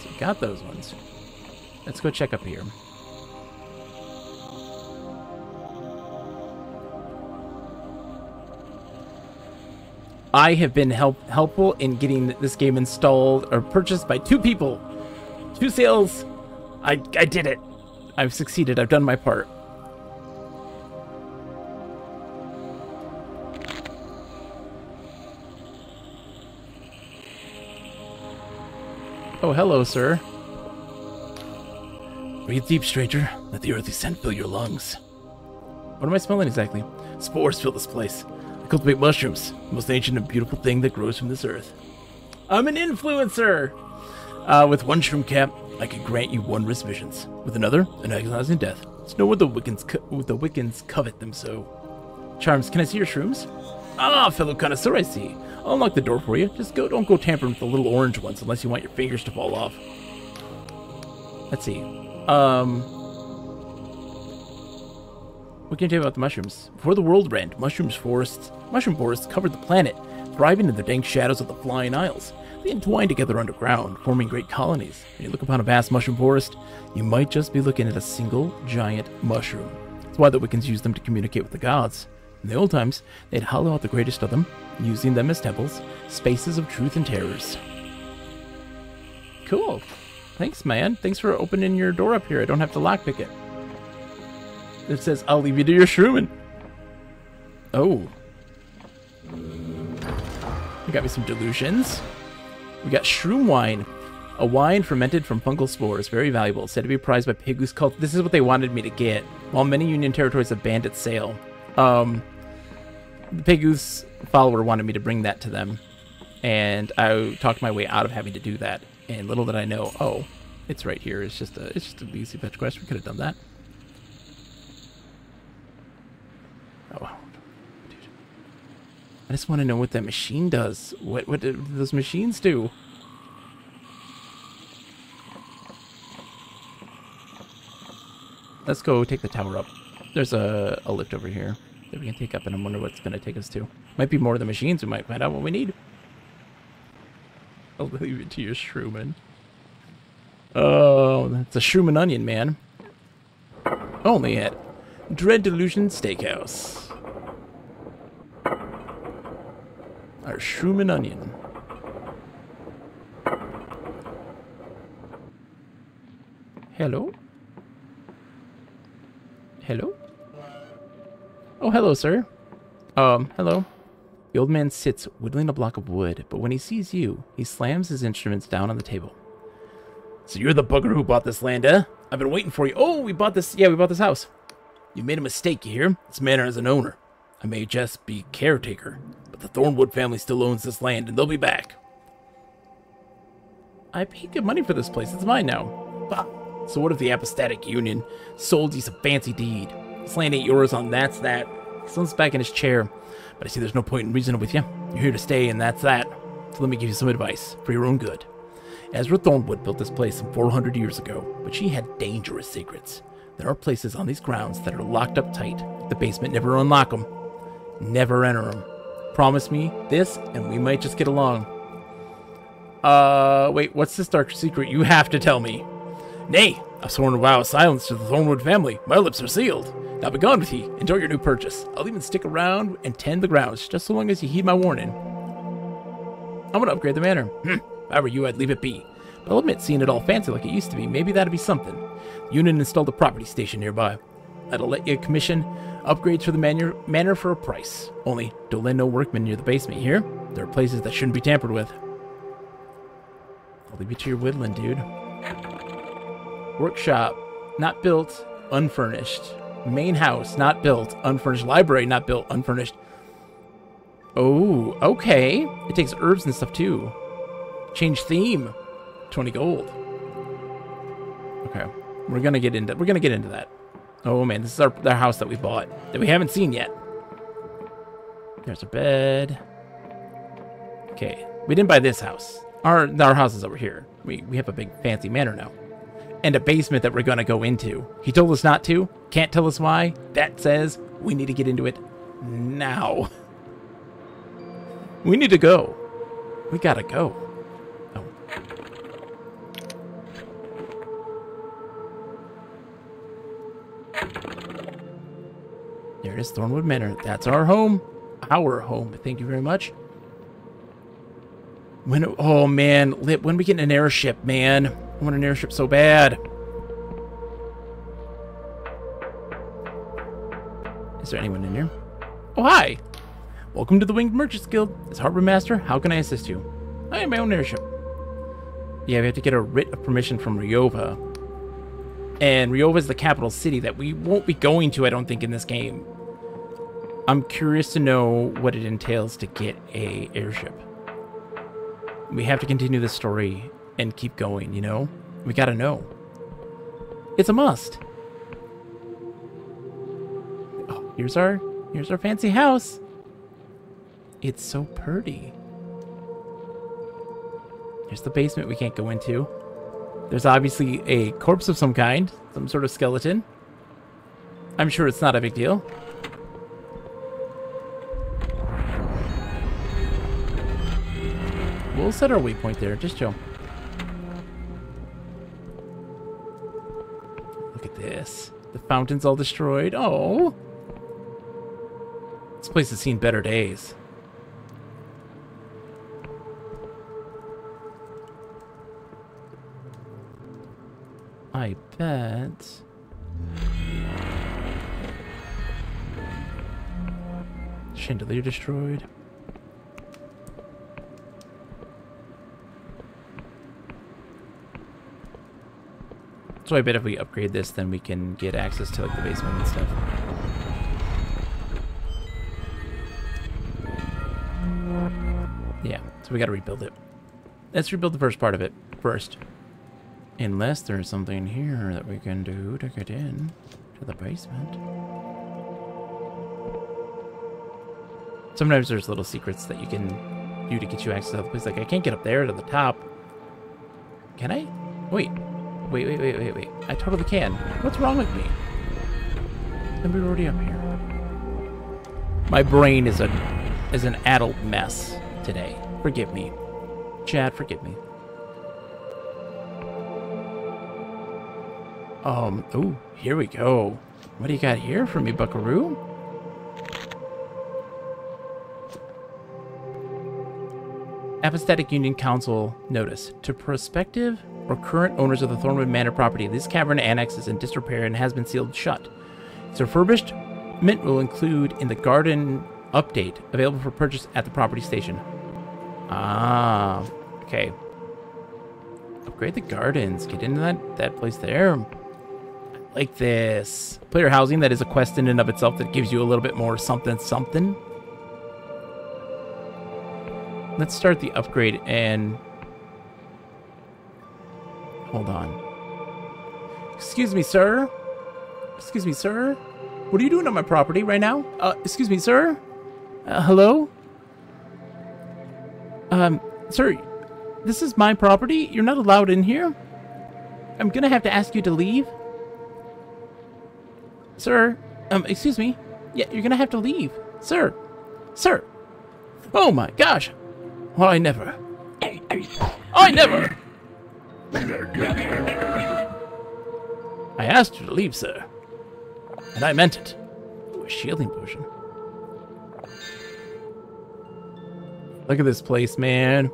So got those ones. Let's go check up here. I have been helpful in getting this game installed or purchased by 2 people. 2 sales. I did it. I've succeeded. I've done my part. Oh, hello, sir. Breathe deep, stranger. Let the earthly scent fill your lungs. What am I smelling exactly? Spores fill this place. I cultivate mushrooms, the most ancient and beautiful thing that grows from this earth. I'm an influencer! With 1 shroom cap, I can grant you wondrous visions. With another, an agonizing death. It's no wonder the Wiccans covet them so. Charms, can I see your shrooms? Ah, fellow connoisseur, I see. I'll unlock the door for you. Just don't go tampering with the little orange ones unless you want your fingers to fall off. Let's see. What can you tell me about the mushrooms? Before the world ran, mushroom forests covered the planet, thriving in the dank shadows of the Flying Isles. They entwine together underground, forming great colonies. When you look upon a vast mushroom forest, you might just be looking at a single giant mushroom. That's why the Wiccans used them to communicate with the gods. In the old times, they'd hollow out the greatest of them, using them as temples, spaces of truth and terrors. Cool. Thanks, man. Thanks for opening your door up here. I don't have to lockpick it. It says, I'll leave you to your shrooming. Oh. We got me some delusions. We got shroom wine. A wine fermented from fungal spores. Very valuable. Said to be prized by Pegoose cult. This is what they wanted me to get. While many Union territories have banned its sale. The Pegoose follower wanted me to bring that to them. And I talked my way out of having to do that. And little did I know, oh, it's right here. It's just a easy fetch quest. We could have done that. Oh, dude. I just want to know what that machine does. What do those machines do? Let's go take the tower up. There's a lift over here that we can take up, and I wonder what it's going to take us to. Might be more of the machines. We might find out what we need. I'll leave it to your shroomin'. Oh, that's a shroomin' onion, man. Only at Dread Delusion Steakhouse. Our shroomin' onion. Hello? Hello? Oh, hello, sir. Hello. The old man sits whittling a block of wood, but when he sees you, he slams his instruments down on the table. So you're the bugger who bought this land, eh? I've been waiting for you. Oh, we bought this house. You made a mistake, you hear? This manor has an owner. I may just be caretaker, but the Thornwood family still owns this land, and they'll be back. I paid good money for this place. It's mine now. Bah. So what if the Apostatic Union sold you some fancy deed? This land ain't yours on that's that. He slumps back in his chair. But I see there's no point in reasoning with you. You're here to stay, and that's that. So let me give you some advice, for your own good. Ezra Thornwood built this place some 400 years ago, but she had dangerous secrets. There are places on these grounds that are locked up tight. The basement, never unlock them. Never enter them. Promise me this, and we might just get along. Wait, what's this dark secret you have to tell me? Nay, I've sworn a vow of silence to the Thornwood family. My lips are sealed. Now be gone with ye. Enjoy your new purchase. I'll even stick around and tend the grounds, just so long as you heed my warning. I'm gonna upgrade the manor. If I were you, I'd leave it be. But I'll admit, seeing it all fancy like it used to be, maybe that'd be something. The Union installed a property station nearby. That'll let you commission upgrades for the manor for a price. Only, don't let no workmen near the basement, here? There are places that shouldn't be tampered with. I'll leave you to your whittling, dude. Workshop, not built, unfurnished. Main house, not built, unfurnished. Library, not built, unfurnished. Oh, okay. It takes herbs and stuff too. Change theme. 20 gold. Okay. We're gonna get into that. Oh man, this is our house that we bought that we haven't seen yet. There's our bed. Okay. We didn't buy this house. Our house is over here. We have a big fancy manor now. And a basement that we're gonna go into. He told us not to. Can't tell us why. That says we need to get into it now. We need to go. We gotta go. Oh. There it is, Thornwood Manor. That's our home. Our home. Thank you very much. Oh man, Lip, when we get an airship, man. I want an airship so bad. Is there anyone in here? Oh, hi. Welcome to the Winged Merchants Guild. As Harbor Master, how can I assist you? I have my own airship. Yeah, we have to get a writ of permission from Ryova. And Ryova is the capital city that we won't be going to, I don't think, in this game. I'm curious to know what it entails to get a airship. We have to continue the story and keep going, you know? We gotta know. It's a must. Oh, here's our fancy house. It's so pretty. Here's the basement we can't go into. There's obviously a corpse of some kind, some sort of skeleton. I'm sure it's not a big deal. We'll set our waypoint there, just chill. Look at this. The fountain's all destroyed. Oh. This place has seen better days. I bet. Chandelier destroyed. So I bet if we upgrade this, then we can get access to like the basement and stuff. Yeah, so we gotta rebuild it. Let's rebuild the first part of it first. Unless there's something here that we can do to get in to the basement. Sometimes there's little secrets that you can do to get you access to the place. Like I can't get up there to the top. Can I? Wait. Wait. I totally can. What's wrong with me? And we're already up here. My brain is an adult mess today. Forgive me. Chad, forgive me. Oh, here we go. What do you got here for me, buckaroo? Apostatic Union Council notice. To prospective or current owners of the Thornwood Manor property. This cavern annex is in disrepair and has been sealed shut. Its refurbishment will include in the garden update available for purchase at the property station. Ah, okay. Upgrade the gardens. Get into that place there. I like this. Player housing, that is a quest in and of itself that gives you a little bit more something something. Let's start the upgrade and... Hold on. Excuse me, sir. Excuse me, sir. What are you doing on my property right now? Excuse me, sir? Hello? Sir, this is my property. You're not allowed in here. I'm gonna have to ask you to leave. Sir, excuse me. Yeah, you're gonna have to leave. Sir. Sir. Oh my gosh. Well, I never. I never. I asked you to leave, sir. And I meant it. Ooh, a shielding potion. Look at this place, man.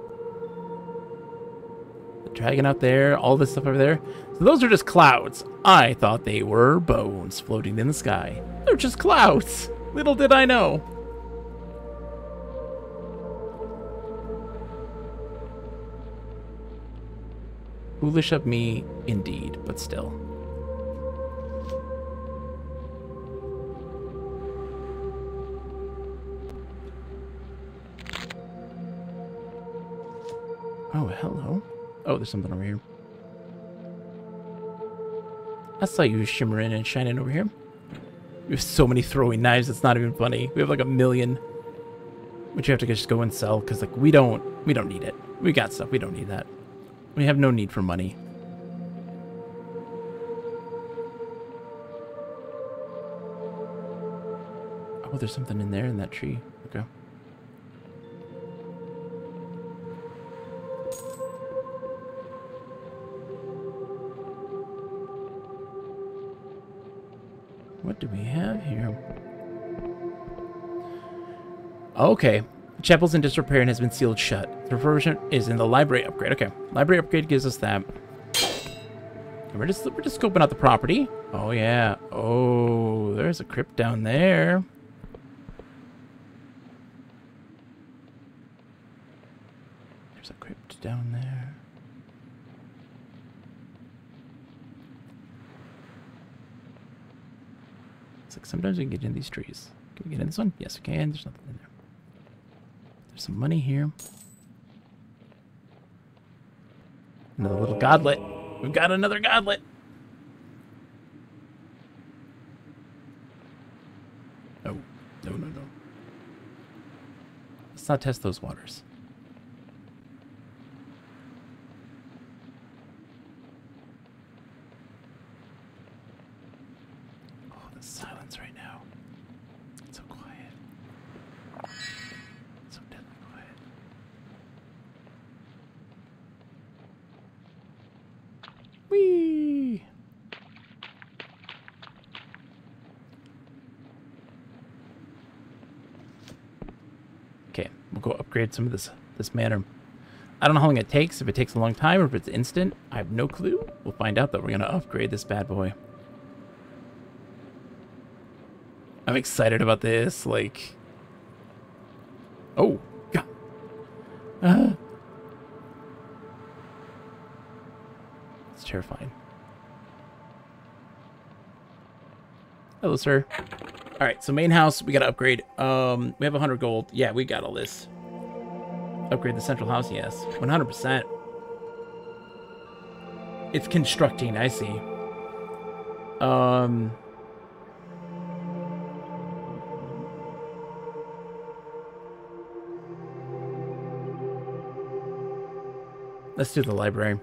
The dragon out there, all this stuff over there. So those are just clouds. I thought they were bones floating in the sky. They're just clouds. Little did I know. Foolish of me, indeed, but still. Oh, hello. Oh, there's something over here. I saw you shimmering and shining over here. We have so many throwing knives, it's not even funny. We have like 1,000,000. Which you have to just go and sell, because like we don't need it. We got stuff, we don't need that. We have no need for money. Oh, there's something in there in that tree. Okay. What do we have here? Okay. Chapel's in disrepair and has been sealed shut. The refurbishment is in the library upgrade. Okay. Library upgrade gives us that. And we're just scoping out the property. Oh, yeah. Oh, there's a crypt down there. There's a crypt down there. It's like sometimes we can get in these trees. Can we get in this one? Yes, we can. There's nothing in there. There's some money here. Another little godlet. We've got another godlet. Oh, no, no, no. Let's not test those waters. Oh, the silence right now. It's so quiet. So deadly quiet. Whee! Okay, we'll go upgrade some of this manor. I don't know how long it takes, if it takes a long time or if it's instant. I have no clue. We'll find out, though. We're going to upgrade this bad boy. I'm excited about this, like... Oh, God. It's terrifying. Hello, sir. Alright, so main house, we gotta upgrade. We have 100 gold. Yeah, we got all this. Upgrade the central house, yes. 100%. It's constructing, I see. Let's do the library.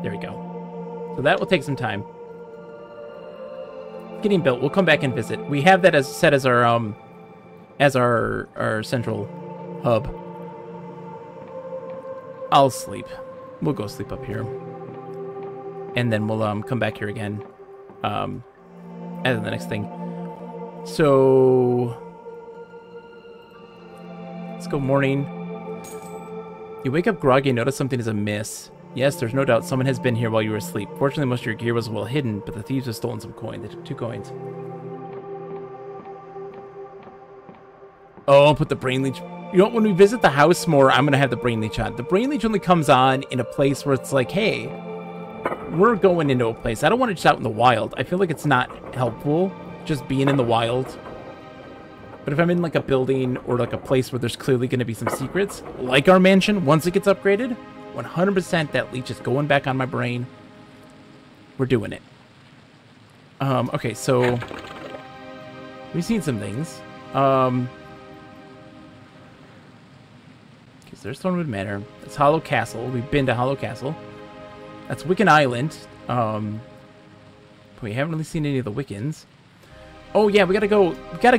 There we go. So that will take some time. Getting built. We'll come back and visit. We have that as set as our central hub. I'll sleep. We'll go sleep up here. And then we'll come back here again. As the next thing. So let's go morning. You wake up groggy and notice something is amiss. Yes, there's no doubt someone has been here while you were asleep. Fortunately, most of your gear was well hidden, but the thieves have stolen some coin. They took 2 coins. Oh, I'll put the brain leech. You know, when we visit the house more, I'm going to have the brain leech on. The brain leech only comes on in a place where it's like, hey, we're going into a place. I don't want to just out in the wild. I feel like it's not helpful just being in the wild. But if I'm in like a building or like a place where there's clearly going to be some secrets, like our mansion, once it gets upgraded, 100% that leech is going back on my brain. We're doing it. Okay, so we've seen some things. There's Thornwood Manor. It's Hollow Castle. We've been to Hollow Castle. That's Wiccan Island. We haven't really seen any of the Wiccans. Oh yeah, we gotta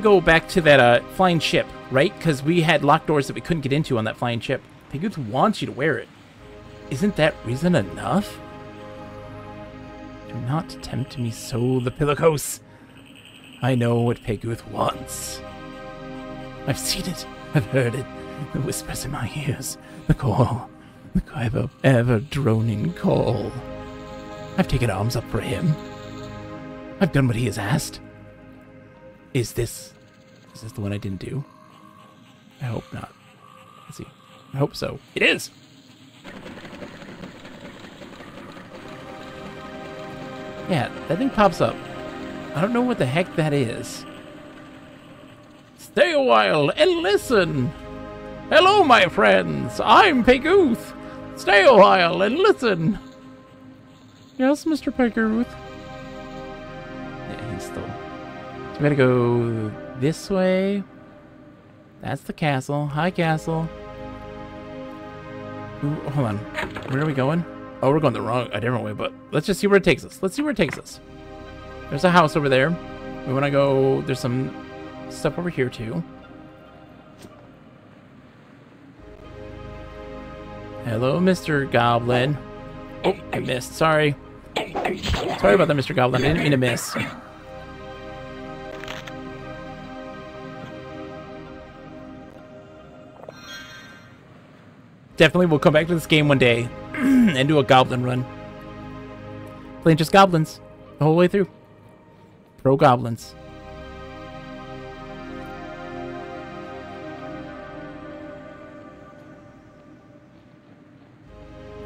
go back to that flying ship, right? Because we had locked doors that we couldn't get into on that flying ship. Peguth wants you to wear it. Isn't that reason enough? Do not tempt me so, the Pillicos. I know what Peguth wants. I've seen it. I've heard it. The whispers in my ears. The call. The ever-droning call. I've taken arms up for him. I've done what he has asked. Is this the one I didn't do? I hope not. Let's see. I hope so. It is! Yeah, that thing pops up. I don't know what the heck that is. Stay a while and listen! Hello, my friends! I'm Peguth! Stay a while and listen! Yes, Mr. Peguth. Yeah, he's still... So we gotta go this way. That's the castle. Hi, castle. Ooh, hold on. Where are we going? Oh, we're going a different way, but let's just see where it takes us. Let's see where it takes us. There's a house over there. We want to go... There's some stuff over here, too. Hello, Mr. Goblin. Oh, I missed. Sorry. Sorry about that, Mr. Goblin. I didn't mean to miss. Definitely we'll come back to this game one day and do a goblin run. Playing just goblins the whole way through. Pro goblins.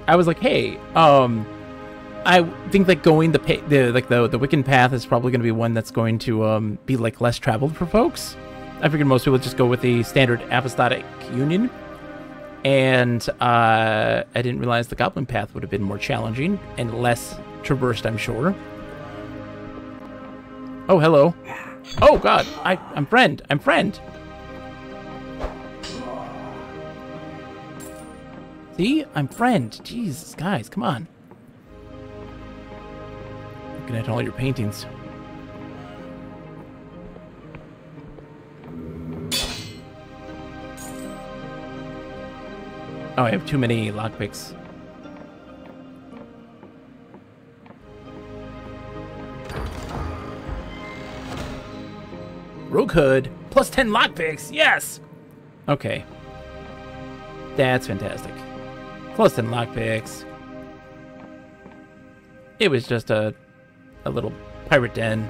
I was like, hey, I think that going the Wiccan path is probably going to be one that's going to be like less traveled for folks. I figured most people would just go with the standard apostolic union. And I didn't realize the goblin path would have been more challenging and less traversed, I'm sure. Oh, hello. Oh, God. I'm friend. I'm friend. See? I'm friend. Jesus, guys, come on. Looking at all your paintings. Oh, I have too many lockpicks. Rogue Hood, plus 10 lockpicks, yes! Okay. That's fantastic. Plus 10 lockpicks. It was just a little pirate den.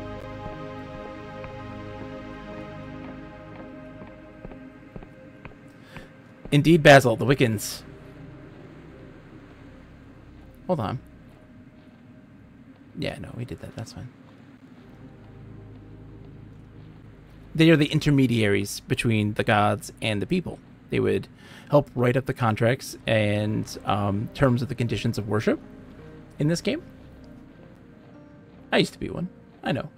Indeed, Basil, the Wiccans. Hold on. Yeah, no, we did that. That's fine. They are the intermediaries between the gods and the people. They would help write up the contracts and terms of the conditions of worship in this game. I used to be one. I know.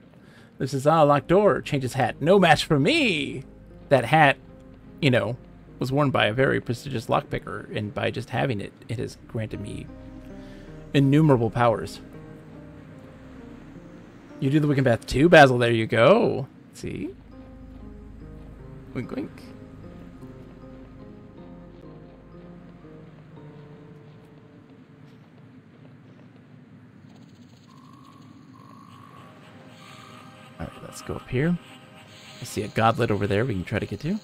This is locked door. Changes hat. No match for me. That hat, you know, was worn by a very prestigious lockpicker, and by just having it, it has granted me innumerable powers. You do the Wiccan Path too, Basil. There you go. See? Wink, wink. Alright, let's go up here. I see a goblet over there we can try to get to.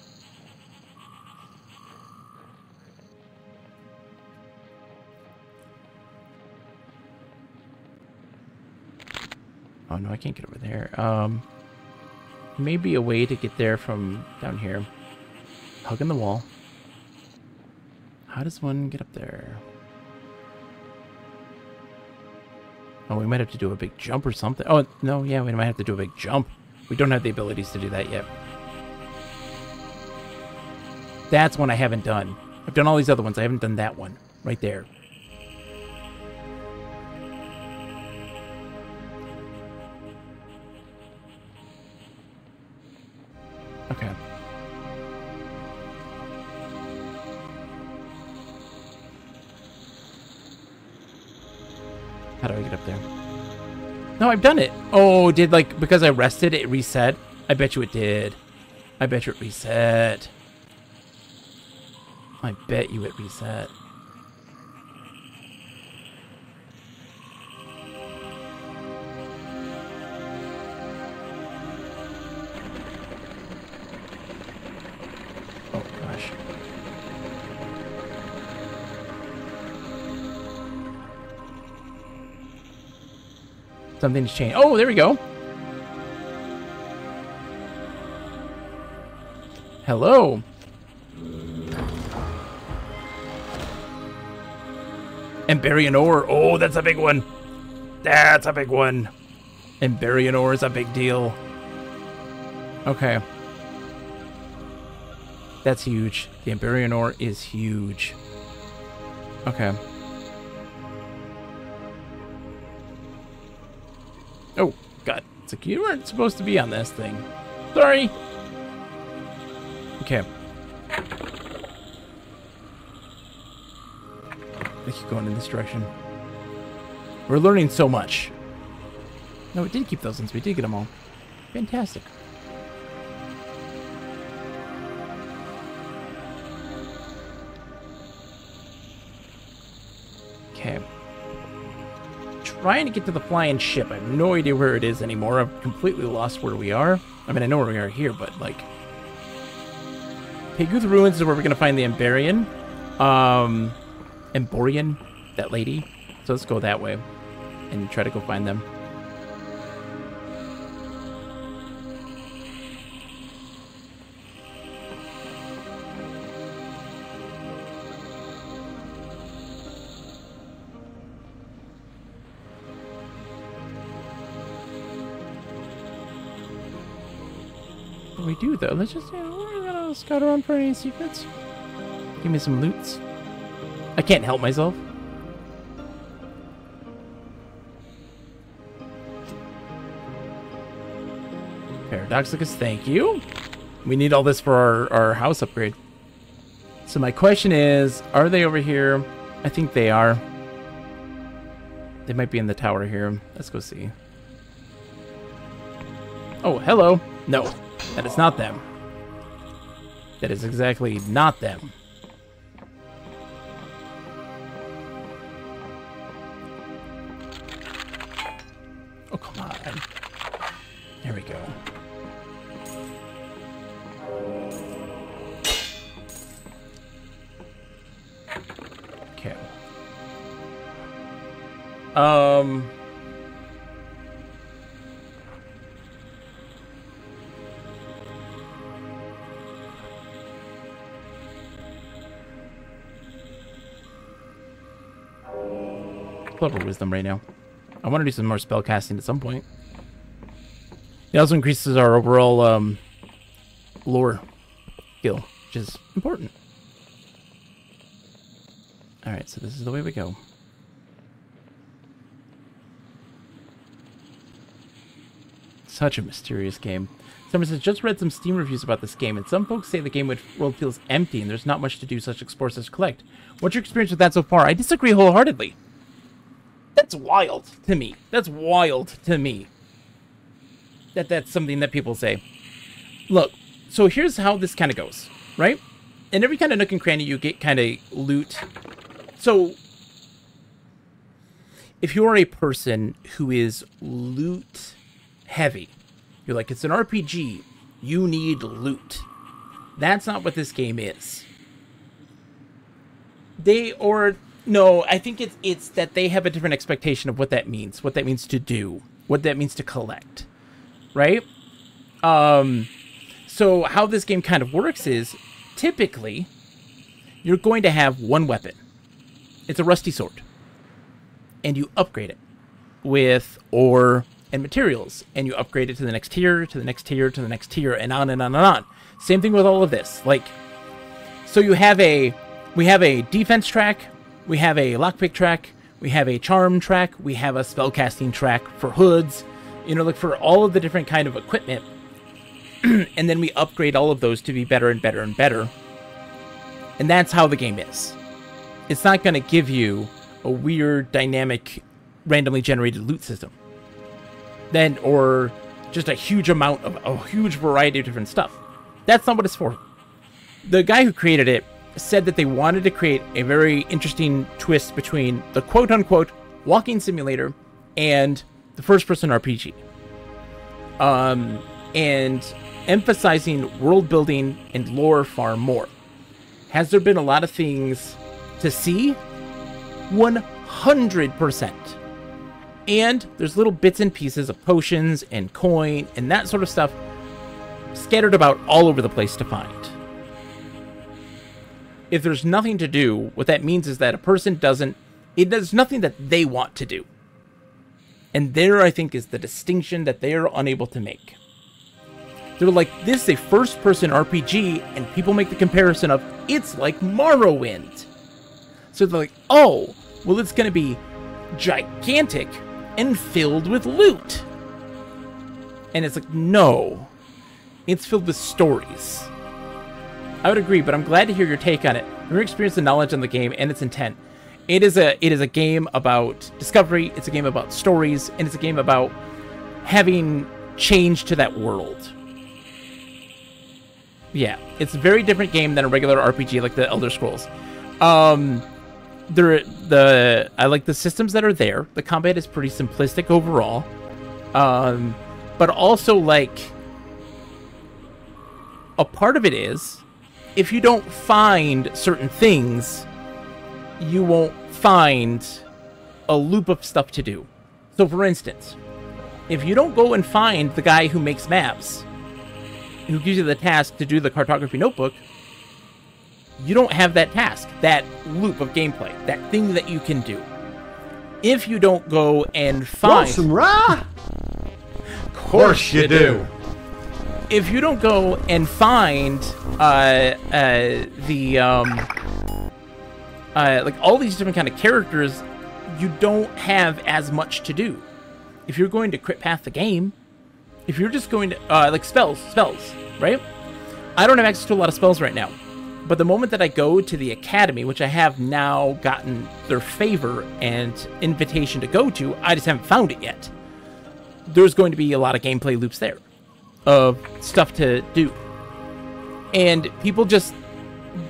Oh, no, I can't get over there. Maybe a way to get there from down here. Hugging the wall. How does one get up there? Oh, we might have to do a big jump or something. Oh, no, yeah, we might have to do a big jump. We don't have the abilities to do that yet. That's one I haven't done. I've done all these other ones. I haven't done that one. Right there. Okay. How do I get up there? No, I've done it. Oh, did, like, because I rested, it reset? I bet you it did. I bet you it reset. I bet you it reset. Oh, gosh. Something's changed. Oh, there we go. Hello. And bury an ore. Oh, that's a big one. That's a big one. And bury an ore is a big deal. Okay. That's huge. The Emberian ore is huge. Okay. Oh, God. It's like you weren't supposed to be on this thing. Sorry. Okay. I keep going in this direction. We're learning so much. No, it did keep those ones. We did get them all. Fantastic. Okay. Trying to get to the flying ship. I have no idea where it is anymore. I've completely lost where we are. I mean, I know where we are here, but, like... Peguth Ruins is where we're going to find the Emberian. Emborian, that lady. So let's go that way and try to go find them. What do we do though? Let's just, you know, we're gonna scout around for any secrets. Give me some loots. I can't help myself. Paradoxicus, thank you. We need all this for our house upgrade. So my question is, are they over here? I think they are. They might be in the tower here. Let's go see. Oh, hello. No, that is not them. That is exactly not them. Oh, come on. There we go. Okay. Clever wisdom right now. I want to do some more spell casting at some point. It also increases our overall lore skill, which is important. Alright, so this is the way we go. Such a mysterious game. Someone says, just read some Steam reviews about this game, and some folks say the game world feels empty and there's not much to do such explore as collect. What's your experience with that so far? I disagree wholeheartedly. That's wild to me. That's wild to me. That's something that people say. Look, so here's how this kind of goes, right? In every kind of nook and cranny, you get kind of loot. So, if you're a person who is loot heavy, you're like, it's an RPG, you need loot. That's not what this game is. No, I think it's that they have a different expectation of what that means to do. what that means to collect, right? So how this game kind of works is, typically, you're going to have one weapon. It's a rusty sword. And you upgrade it with ore and materials. And you upgrade it to the next tier, to the next tier, to the next tier, and on and on and on. Same thing with all of this. Like, so we have a defense track, we have a lockpick track, we have a charm track, we have a spellcasting track for hoods, you know, like for all of the different kind of equipment. And then we upgrade all of those to be better and better and better. And that's how the game is. It's not going to give you a weird, dynamic, randomly generated loot system. Then, or just a huge amount of a huge variety of different stuff. That's not what it's for. The guy who created it said that they wanted to create a very interesting twist between the quote-unquote walking simulator and the first-person RPG. And emphasizing world building and lore far more. Has there been a lot of things to see? 100%. And there's little bits and pieces of potions and coin and that sort of stuff scattered about all over the place to find. If there's nothing to do, what that means is that a person does nothing that they want to do. And there, I think, is the distinction that they are unable to make. They're like, this is a first-person RPG, and people make the comparison of, it's like Morrowind. So they're like, oh, well, it's going to be gigantic and filled with loot. And it's like, no, it's filled with stories. I would agree, but I'm glad to hear your take on it, your experience and knowledge on the game and its intent. It is a game about discovery, it's a game about stories, and it's a game about having change to that world. Yeah, it's a very different game than a regular RPG like the Elder Scrolls. I like the systems that are there. The combat is pretty simplistic overall. But also, like, a part of it is, if you don't find certain things, you won't find a loop of stuff to do. So, for instance, if you don't go and find the guy who makes maps, who gives you the task to do the cartography notebook, you don't have that task, that loop of gameplay, that thing that you can do. If you don't go and find... Want some raw? Of course you do. If you don't go and find like all these different kind of characters, you don't have as much to do. If you're going to crit path the game, if you're just going to like spells, right? I don't have access to a lot of spells right now, but the moment that I go to the academy, which I have now gotten their favor and invitation to go to, I just haven't found it yet. There's going to be a lot of gameplay loops there of stuff to do. And people just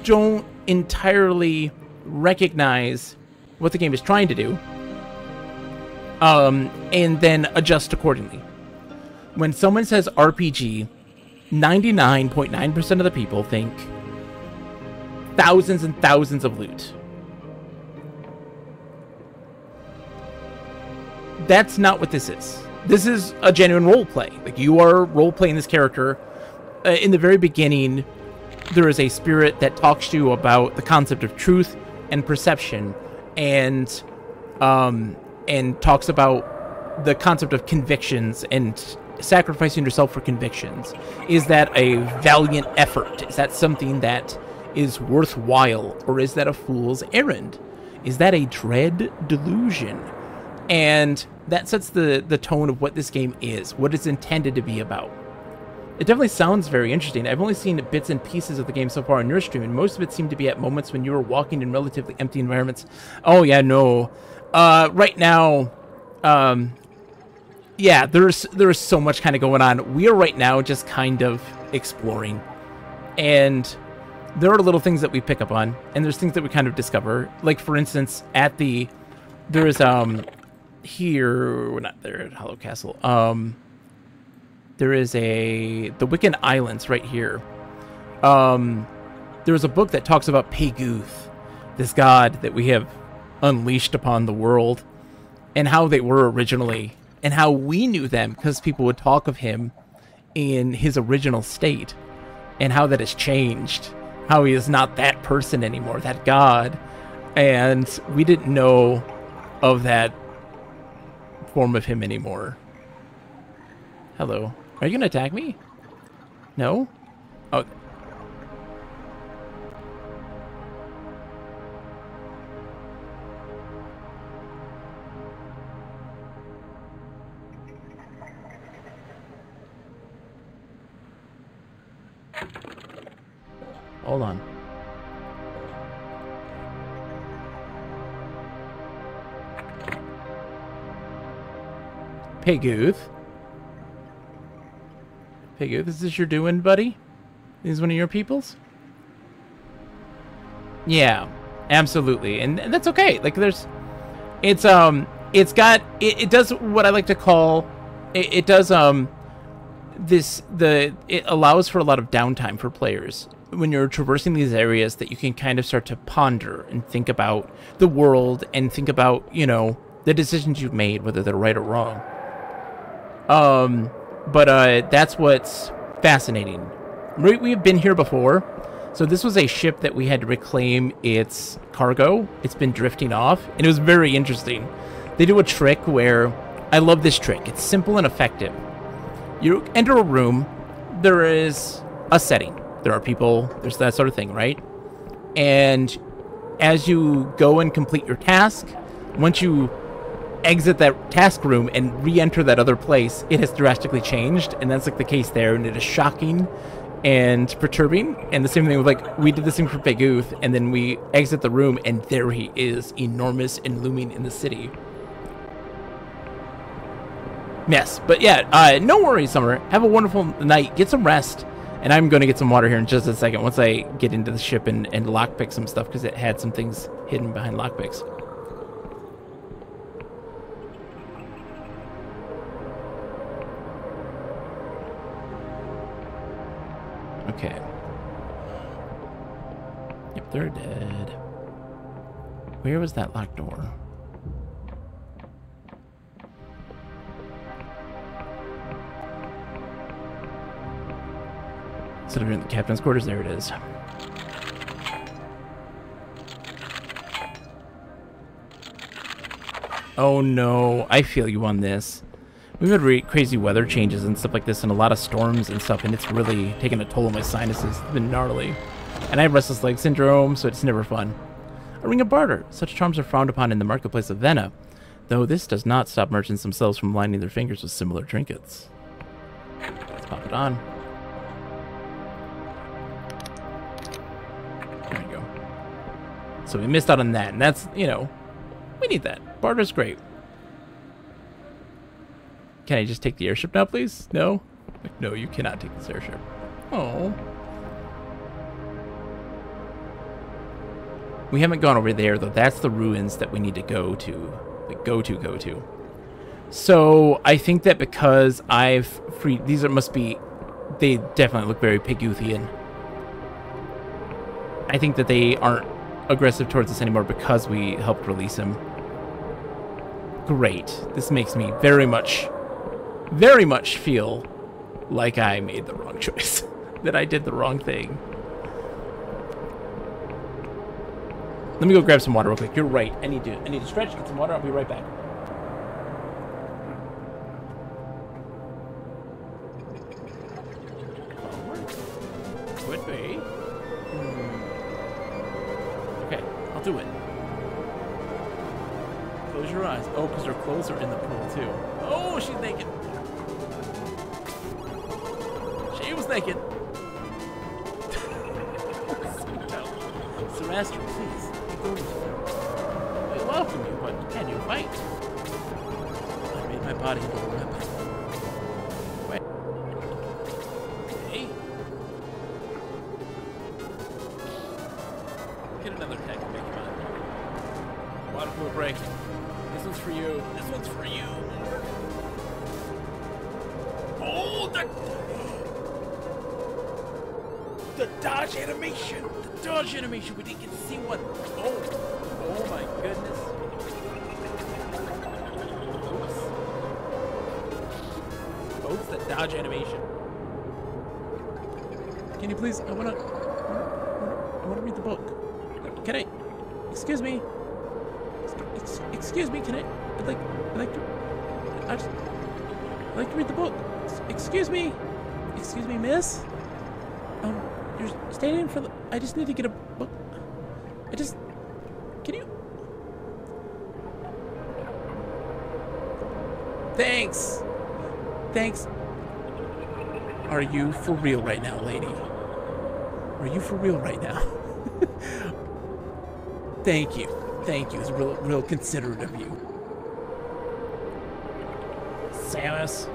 don't entirely recognize what the game is trying to do, and then adjust accordingly. When someone says RPG, 99.9% of the people think thousands and thousands of loot. That's not what this is. This is a genuine role play. Like, you are role playing this character. In the very beginning, there is a spirit that talks to you about the concept of truth and perception, and talks about the concept of convictions and sacrificing yourself for convictions. Is that a valiant effort? Is that something that is worthwhile, or is that a fool's errand? Is that a dread delusion? And that sets the tone of what this game is, what it's intended to be about. It definitely sounds very interesting. I've only seen bits and pieces of the game so far on your stream, and most of it seemed to be at moments when you were walking in relatively empty environments. Oh yeah, no. Right now, yeah, there's so much kind of going on. We are right now just kind of exploring, and there are little things that we pick up on, and there's things that we kind of discover. Like, for instance, there's here, we're not there at Hollow Castle. There is the Wiccan Islands right here. There's a book that talks about Peguth, this god that we have unleashed upon the world, and how they were originally, and how we knew them because people would talk of him in his original state, and how that has changed, how he is not that person anymore, that god, and we didn't know of that form of him anymore. Hello. Are you gonna attack me? No? Oh. Hold on. Pigooth. Pigooth, is this your doing, buddy? Is one of your peoples? Yeah, absolutely. And that's okay. Like, there's... It does what I like to call... It allows for a lot of downtime for players when you're traversing these areas, that you can kind of start to ponder and think about the world and think about, you know, the decisions you've made, whether they're right or wrong. But that's what's fascinating. We've been here before. So this was a ship that we had to reclaim its cargo. It's been drifting off, and it was very interesting. They do a trick where, I love this trick. It's simple and effective. You enter a room, there is a setting. There are people, there's that sort of thing, right? And as you go and complete your task, once you exit that task room and re-enter that other place, it has drastically changed, and that's like the case there, and it is shocking and perturbing. And the same thing with, like, we did this thing for Pigooth, and then we exit the room, and there he is, enormous and looming in the city. Yes, but yeah, no worries, Summer. Have a wonderful night. Get some rest. And I'm going to get some water here in just a second once I get into the ship and lockpick some stuff, because it had some things hidden behind lockpicks. Okay. Yep, they're dead. Where was that locked door? Instead of in the captain's quarters, there it is. Oh no, I feel you on this. We've had crazy weather changes and stuff like this, and a lot of storms and stuff, and it's really taken a toll on my sinuses. It's been gnarly. And I have restless leg syndrome, so it's never fun. A ring of barter. Such charms are frowned upon in the marketplace of Vienna, though this does not stop merchants themselves from lining their fingers with similar trinkets. Let's pop it on. There you go. So we missed out on that, and that's, you know, we need that. Barter's great. Can I just take the airship now, please? No? No, you cannot take this airship. Oh. We haven't gone over there, though. That's the ruins that we need to go to. Like, go to. So, I think that because I've freed... These must be... They definitely look very Pigoothian. I think that they aren't aggressive towards us anymore because we helped release him. Great. This makes me very much feel like I made the wrong choice. That I did the wrong thing. Let me go grab some water real quick. You're right. I need to stretch, get some water. I'll be right back. Could be. Okay, I'll do it. Close your eyes. Oh, because her clothes are in the pool too. Oh, she's naked. She was naked. Sir Master, please. I welcome you, but can you fight? I made my body into a weapon. Wait. Hey. Get another tag and make him out. Water pool break. This one's for you. This one's for you. Oh, the dodge animation. The dodge animation. We didn't get to see one. Oh my goodness. Oops. dodge animation. Can you please? I wanna read the book. Can I? Excuse me. Excuse me. Can I? I'd like to. I'd like to read the book. Excuse me. Excuse me, miss. You're standing for the. I just need to get a book. Can you? Thanks. Thanks. Are you for real right now, lady? Are you for real right now? Thank you. Thank you. It's real considerate of you. Samus.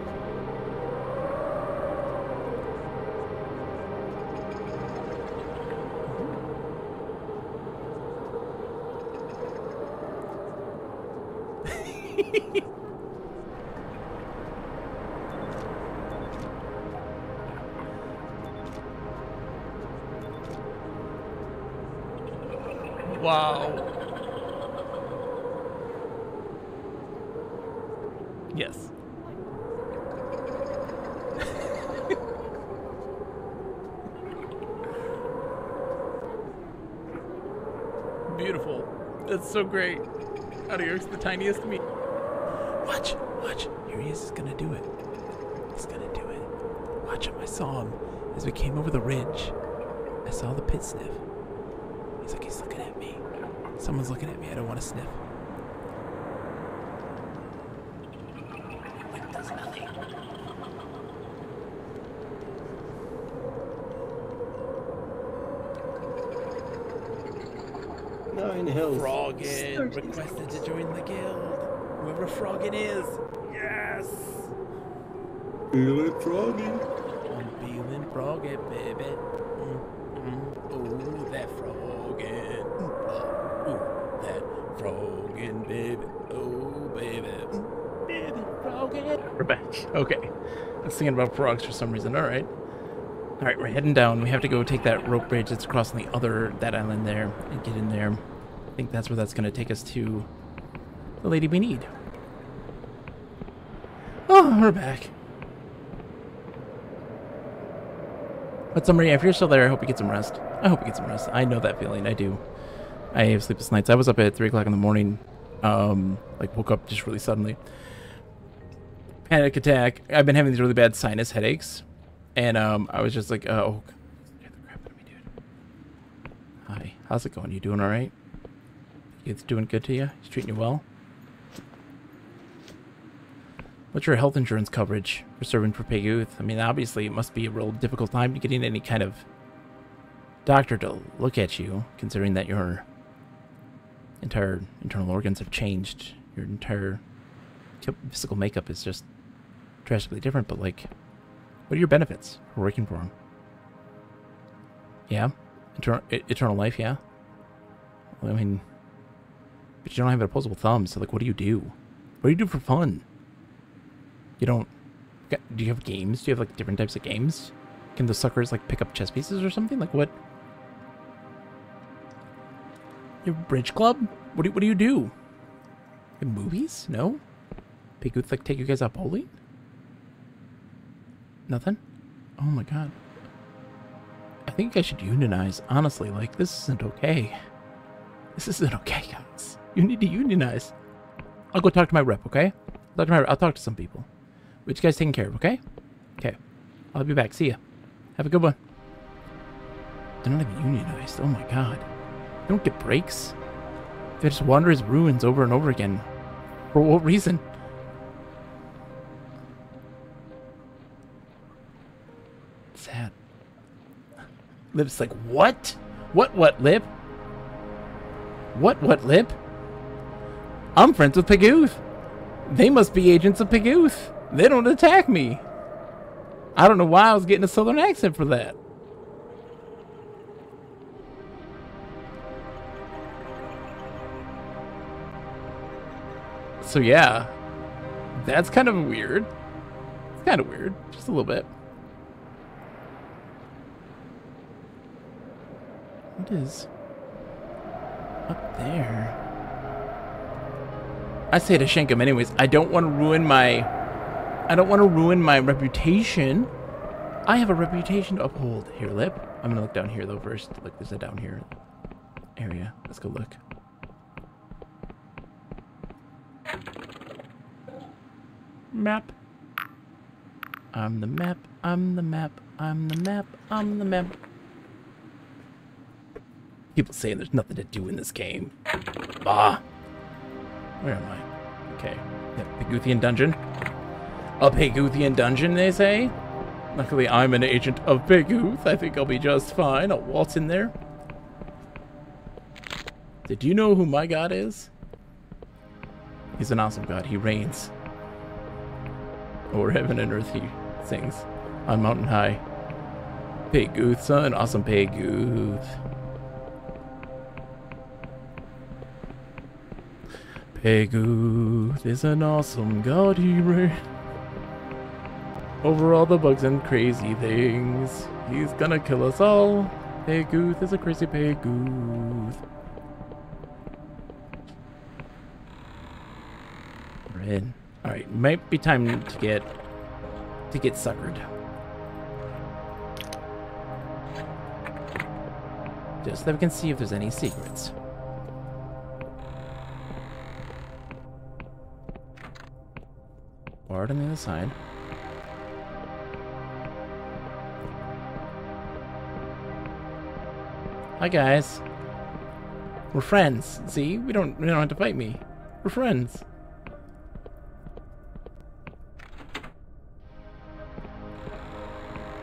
Wow. Yes. Beautiful. That's so great. Out of York's the tiniest meat. Watch. Here he is. He's gonna do it. He's gonna do it. Watch him. I saw him as we came over the ridge. I saw the pit sniff. He's like, he's looking at me. Someone's looking at me. I don't want to sniff. It does nothing. Nine health. Froggin requested to join the guild. Whoever Froggin is. Yes. Feeling froggy. I'm feeling froggy, baby. Oh, that Froggin. Oh, that Froggin, baby. Oh, baby. Baby Froggin. We're back. Okay. I was thinking about frogs for some reason. Alright. Alright, we're heading down. We have to go take that rope bridge that's crossing that island there and get in there. I think that's where that's going to take us to the lady we need. Oh, we're back. But Maria, if you're still there, I hope you get some rest. I hope you get some rest. I know that feeling. I do. I have sleepless nights. I was up at 3 o'clock in the morning. Like woke up just really suddenly. Panic attack. I've been having these really bad sinus headaches. And I was just like, oh, scared the crap out of me, dude. Hi, how's it going? You doing all right? It's doing good to you? He's treating you well? What's your health insurance coverage for serving for Pig Youth? I mean, obviously, it must be a real difficult time to getting any kind of doctor to look at you, considering that your entire internal organs have changed. Your entire physical makeup is just drastically different, but like, what are your benefits for working for him? Yeah? Eternal life, yeah? Well, I mean, but you don't have an opposable thumb, so like, what do you do? What do you do for fun? You don't... Do you have games? Do you have like different types of games? Can the suckers like pick up chess pieces or something? Like what? You have a bridge club? What do you do? You have movies? No? Pig Youth like take you guys out bowling? Nothing? Oh my god. I think I should unionize. Honestly, like, this isn't okay. This isn't okay, guys. You need to unionize. I'll go talk to my rep, okay? I'll talk to some people. Which you guys taking care of, okay? Okay. I'll be back. See ya. Have a good one. They're not even unionized. Oh my god. They don't get breaks. They just wander as ruins over and over again. For what reason? Sad. Lip's like, what? What, Lip? What, Lip? I'm friends with Pig Youth. They must be agents of Pig Youth. They don't attack me. I don't know why I was getting a southern accent for that. So yeah, that's kind of weird. It's kind of weird, just a little bit. What is up there? I say to shank him anyways. I don't want to ruin my I don't want to ruin my reputation. I have a reputation to uphold. Here, Lip. I'm gonna look down here though first. Look, there's a down here area. Let's go look. Map. I'm the map. I'm the map. I'm the map. I'm the map. People saying there's nothing to do in this game. Bah. Where am I? Okay. Yep, Piguthian dungeon. A Piguthian dungeon, they say? Luckily, I'm an agent of Piguth. I think I'll be just fine. I'll waltz in there. Did you know who my god is? He's an awesome god. He reigns. Over heaven and earth he sings. On mountain high. Piguth, son. Awesome Piguth. Piguth is an awesome god. He reigns over all the bugs and crazy things. He's gonna kill us all. Piguth is a crazy Piguth. We're in. Alright, might be time to get suckered. Just so that we can see if there's any secrets. Guard on the other side. Hi guys. We're friends. See? We don't have to fight me. We're friends.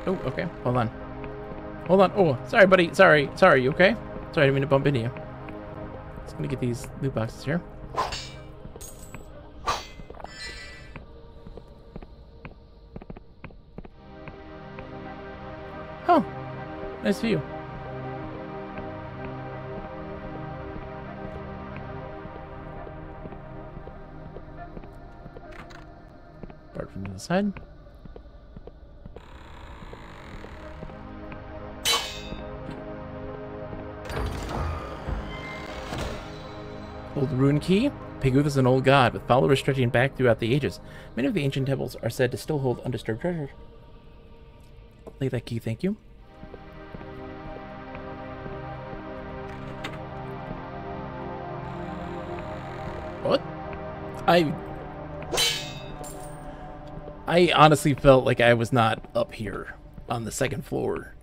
Oh, okay. Hold on. Hold on. Oh, sorry, buddy. Sorry. Sorry, you okay? Sorry, I didn't mean to bump into you. Just gonna get these loot boxes here. Oh, nice view. Start from the other side. Old rune key. Piguth is an old god with followers stretching back throughout the ages. Many of the ancient temples are said to still hold undisturbed treasure. Take that key, thank you. What? I honestly felt like I was not up here on the second floor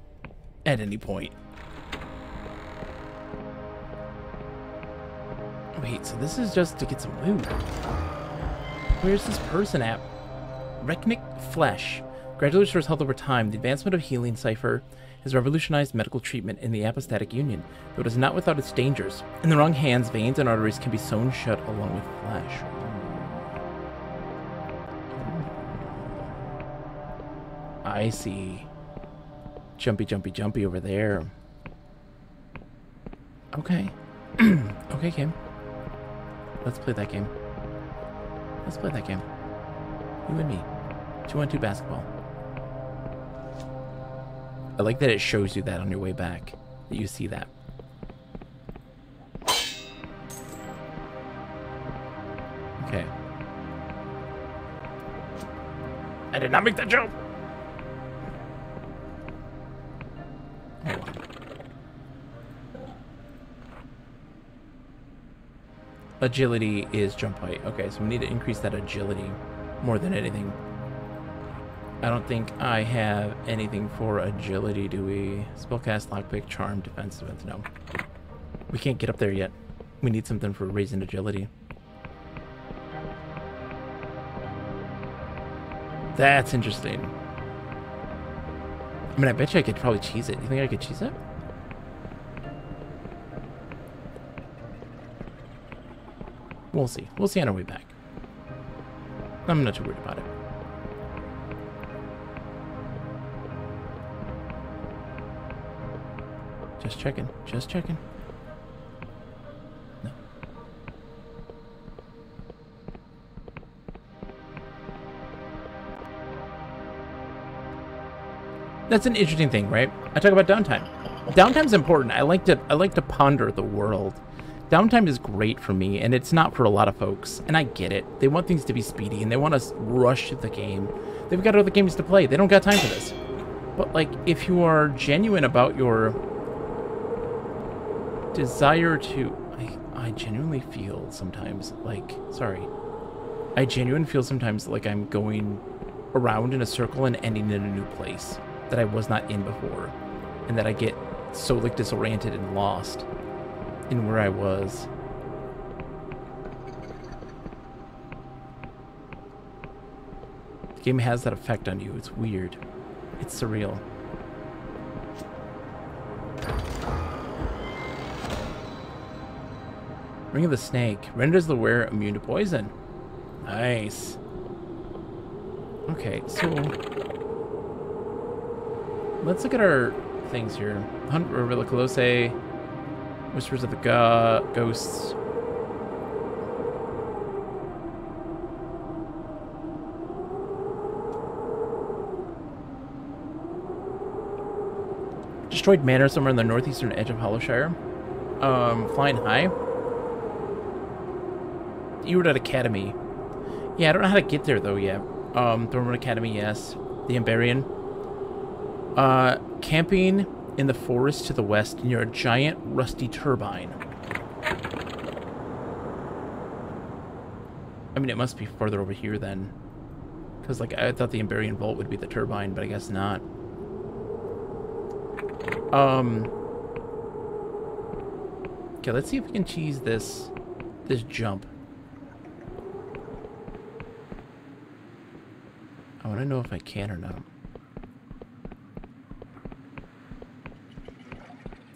at any point. Wait, so this is just to get some loot. Where's this person at? Reknik Flesh. Gradually restores health over time. The advancement of healing cipher has revolutionized medical treatment in the apostatic union, though it is not without its dangers. In the wrong hands, veins and arteries can be sewn shut along with flesh. I see. Jumpy, jumpy, jumpy over there. Okay. Okay, game. Let's play that game. Let's play that game. You and me. 2-on-2 basketball. I like that it shows you that on your way back. That you see that. Okay. I did not make that jump! Hold on. Agility is jump height. Okay, so we need to increase that agility more than anything. I don't think I have anything for agility, do we? Spellcast, lockpick, charm, defense, defense. No. We can't get up there yet. We need something for raising agility. That's interesting. I mean, I bet you I could probably cheese it. You think I could cheese it? We'll see. We'll see on our way back. I'm not too worried about it. Just checking. Just checking. No. That's an interesting thing, right? I talk about downtime. Downtime's important. I like to ponder the world. downtime is great for me, and it's not for a lot of folks, and I get it. They want things to be speedy, and they want to rush the game. They've got other games to play. They don't got time for this. But, like, if you are genuine about your desire to... I genuinely feel sometimes like... Sorry. I genuinely feel sometimes like I'm going around in a circle and ending in a new place that I was not in before. And that I get so, like, disoriented and lost in where I was. The game has that effect on you. It's weird. It's surreal. Ring of the Snake. Renders the wearer immune to poison. Nice. Okay, so... let's look at our things here. Hunt River the Colossae. Whispers of the Ghosts. Destroyed manor somewhere in the northeastern edge of Hollowshire. Flying high. Ewerwood Academy. Yeah, I don't know how to get there though yet. Thornwood Academy, yes. The Ambarian. Camping in the forest to the west near a giant rusty turbine. I mean, it must be further over here then. Because, like, I thought the Ambarian Vault would be the turbine, but I guess not. Okay, let's see if we can cheese this jump. I want to know if I can or not.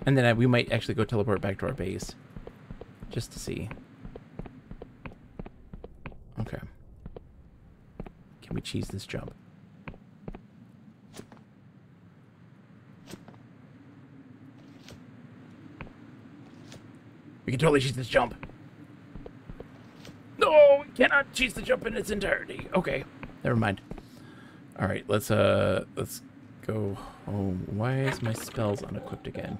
And then we might actually go teleport back to our base. Just to see. Okay. Can we cheese this jump? We can totally cheese this jump. No, we cannot cheese the jump in its entirety. Okay, never mind. All right, let's go home. Why is my spells unequipped again?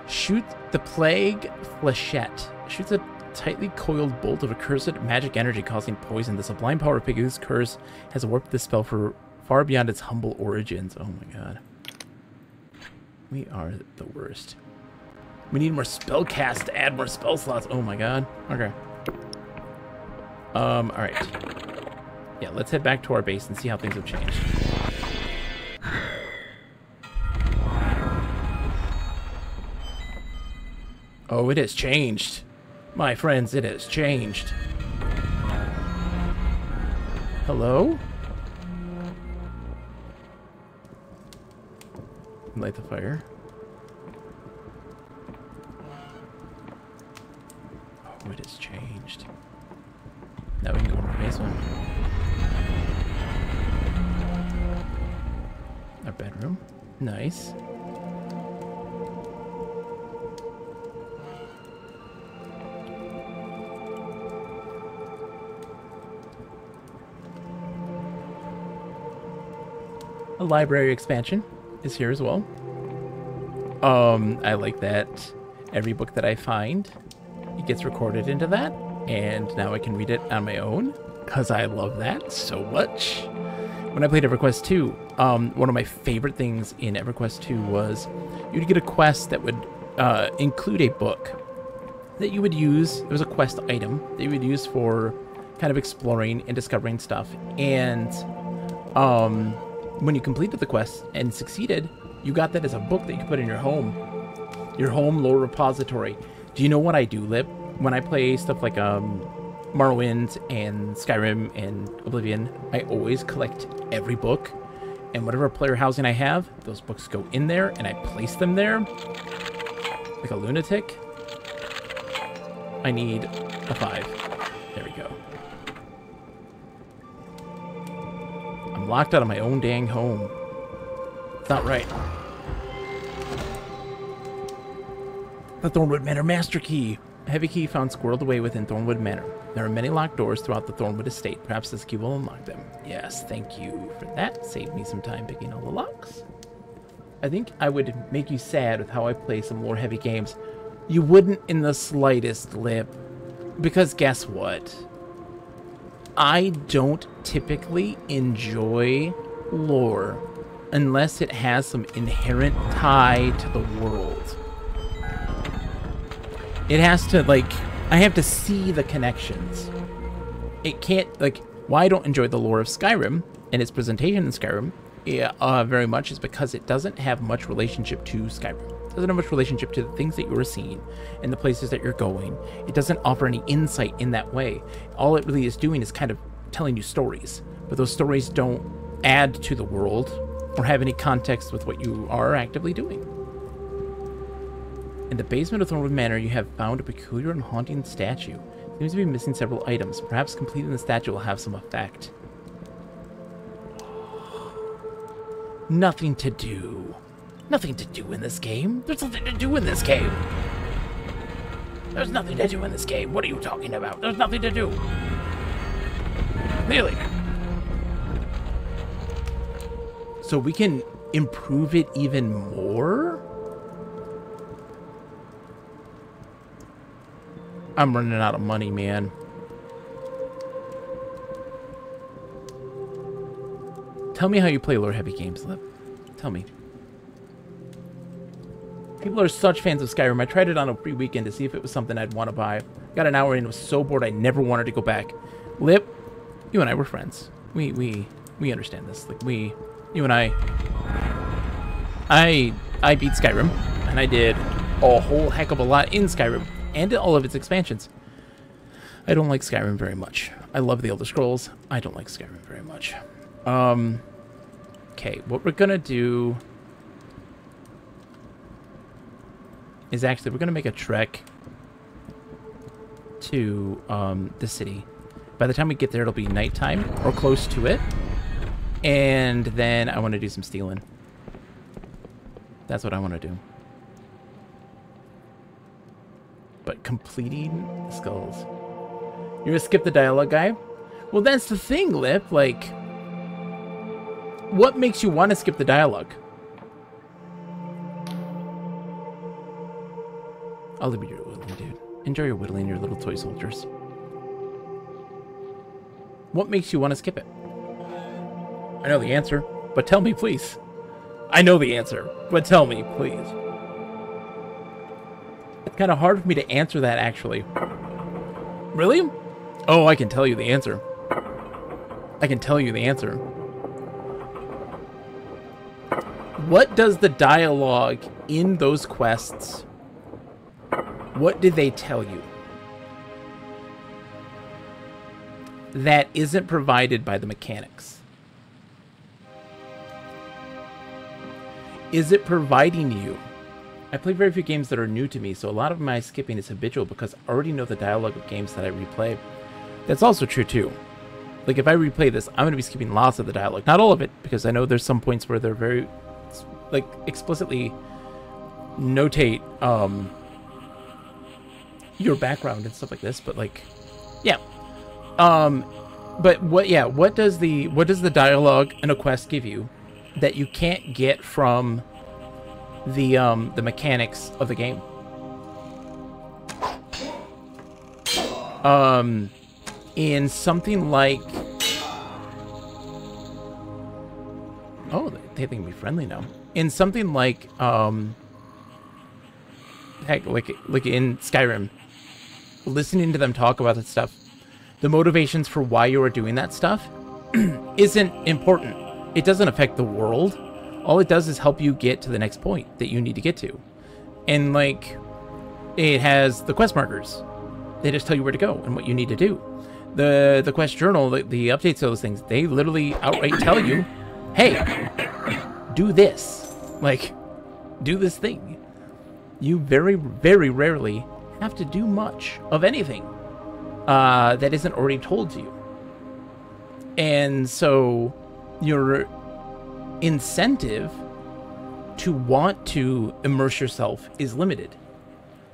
Shoot the Plague Flechette. Shoots a tightly coiled bolt of accursed magic energy causing poison. The sublime power of Pigu's curse has warped this spell for far beyond its humble origins. Oh my god. We are the worst. We need more spell cast to add more spell slots. Oh my god. Okay. Alright. Yeah, let's head back to our base and see how things have changed. Oh, it has changed. My friends, it has changed. Hello? Light the fire. Oh, it has changed. Now we can go to our basement. Our bedroom. Nice. A library expansion is here as well. I like that every book that I find, it gets recorded into that, and now I can read it on my own, because I love that so much. When I played EverQuest 2, one of my favorite things in EverQuest 2 was you'd get a quest that would include a book that you would use. It was a quest item that you would use for kind of exploring and discovering stuff, and when you completed the quest and succeeded, you got that as a book that you could put in your home lore repository. Do you know what I do, Lip? When I play stuff like Morrowind and Skyrim and Oblivion, I always collect every book, and whatever player housing I have, those books go in there, and I place them there like a lunatic. I need a 5. There we go. I'm locked out of my own dang home. It's not right. The Thornwood Manor Master Key. Heavy key found squirreled away within Thornwood Manor. There are many locked doors throughout the Thornwood estate. Perhaps this key will unlock them. Yes, thank you for that. Saved me some time picking all the locks. I think I would make you sad with how I play some lore heavy games. You wouldn't in the slightest, Lip. Because guess what? I don't typically enjoy lore unless it has some inherent tie to the world. It has to, like, I have to see the connections. It can't, like, why I don't enjoy the lore of Skyrim and its presentation in Skyrim very much is because it doesn't have much relationship to Skyrim. It doesn't have much relationship to the things that you're seeing and the places that you're going. It doesn't offer any insight in that way. All it really is doing is kind of telling you stories, but those stories don't add to the world or have any context with what you are actively doing. In the basement of Thornwood Manor, you have found a peculiar and haunting statue. It seems to be missing several items. Perhaps completing the statue will have some effect. Nothing to do. Nothing to do in this game. There's nothing to do in this game. There's nothing to do in this game. What are you talking about? There's nothing to do. Really? So we can improve it even more? I'm running out of money, man. Tell me how you play lore-heavy games, Lip. Tell me. People are such fans of Skyrim. I tried it on a free weekend to see if it was something I'd want to buy. Got an hour in and was so bored I never wanted to go back. Lip, you and I were friends. We understand this. Like, you and I beat Skyrim, and I did a whole heck of a lot in Skyrim, and all of its expansions. I don't like Skyrim very much. I love the Elder Scrolls. I don't like Skyrim very much. Okay, what we're gonna do is actually we're gonna make a trek to the city. By the time we get there, it'll be nighttime or close to it, and then I want to do some stealing. That's what I want to do. But completing the skulls. You're gonna skip the dialogue guy? Well, that's the thing, Lip. Like, what makes you want to skip the dialogue? I'll leave you your whittling, dude. Enjoy your whittling, your little toy soldiers. What makes you want to skip it? I know the answer, but tell me, please. I know the answer, but tell me, please. It's kind of hard for me to answer that, actually. Really? Oh, I can tell you the answer. I can tell you the answer. What does the dialogue in those quests, what did they tell you that isn't provided by the mechanics? Is it providing you? I play very few games that are new to me, so a lot of my skipping is habitual because I already know the dialogue of games that I replay. That's also true too. Like, if I replay this, I'm going to be skipping lots of the dialogue. Not all of it, because I know there's some points where they're very, like, explicitly notate your background and stuff like this, but, like, yeah. But what does the dialogue in a quest give you that you can't get from the mechanics of the game? In something like, oh, they think me friendly now. In something like, heck, like in Skyrim, listening to them talk about that stuff, the motivations for why you are doing that stuff isn't important. It doesn't affect the world. All it does is help you get to the next point that you need to get to. And, like, it has the quest markers. They just tell you where to go and what you need to do. The quest journal, the updates to those things, they literally outright tell you, hey, do this. Like, do this thing. You very, very rarely have to do much of anything that isn't already told to you. And so your incentive to want to immerse yourself is limited.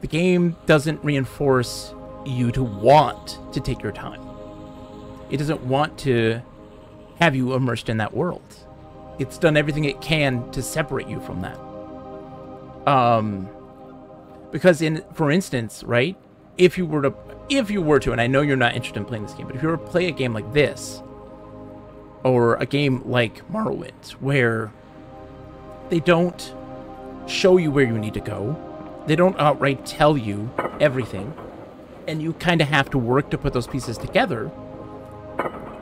The game doesn't reinforce you to want to take your time. It doesn't want to have you immersed in that world. It's done everything it can to separate you from that. Because for instance, right, if you were to, and I know you're not interested in playing this game, but if you were to play a game like this, or a game like Morrowind, where they don't show you where you need to go, they don't outright tell you everything, and you kind of have to work to put those pieces together,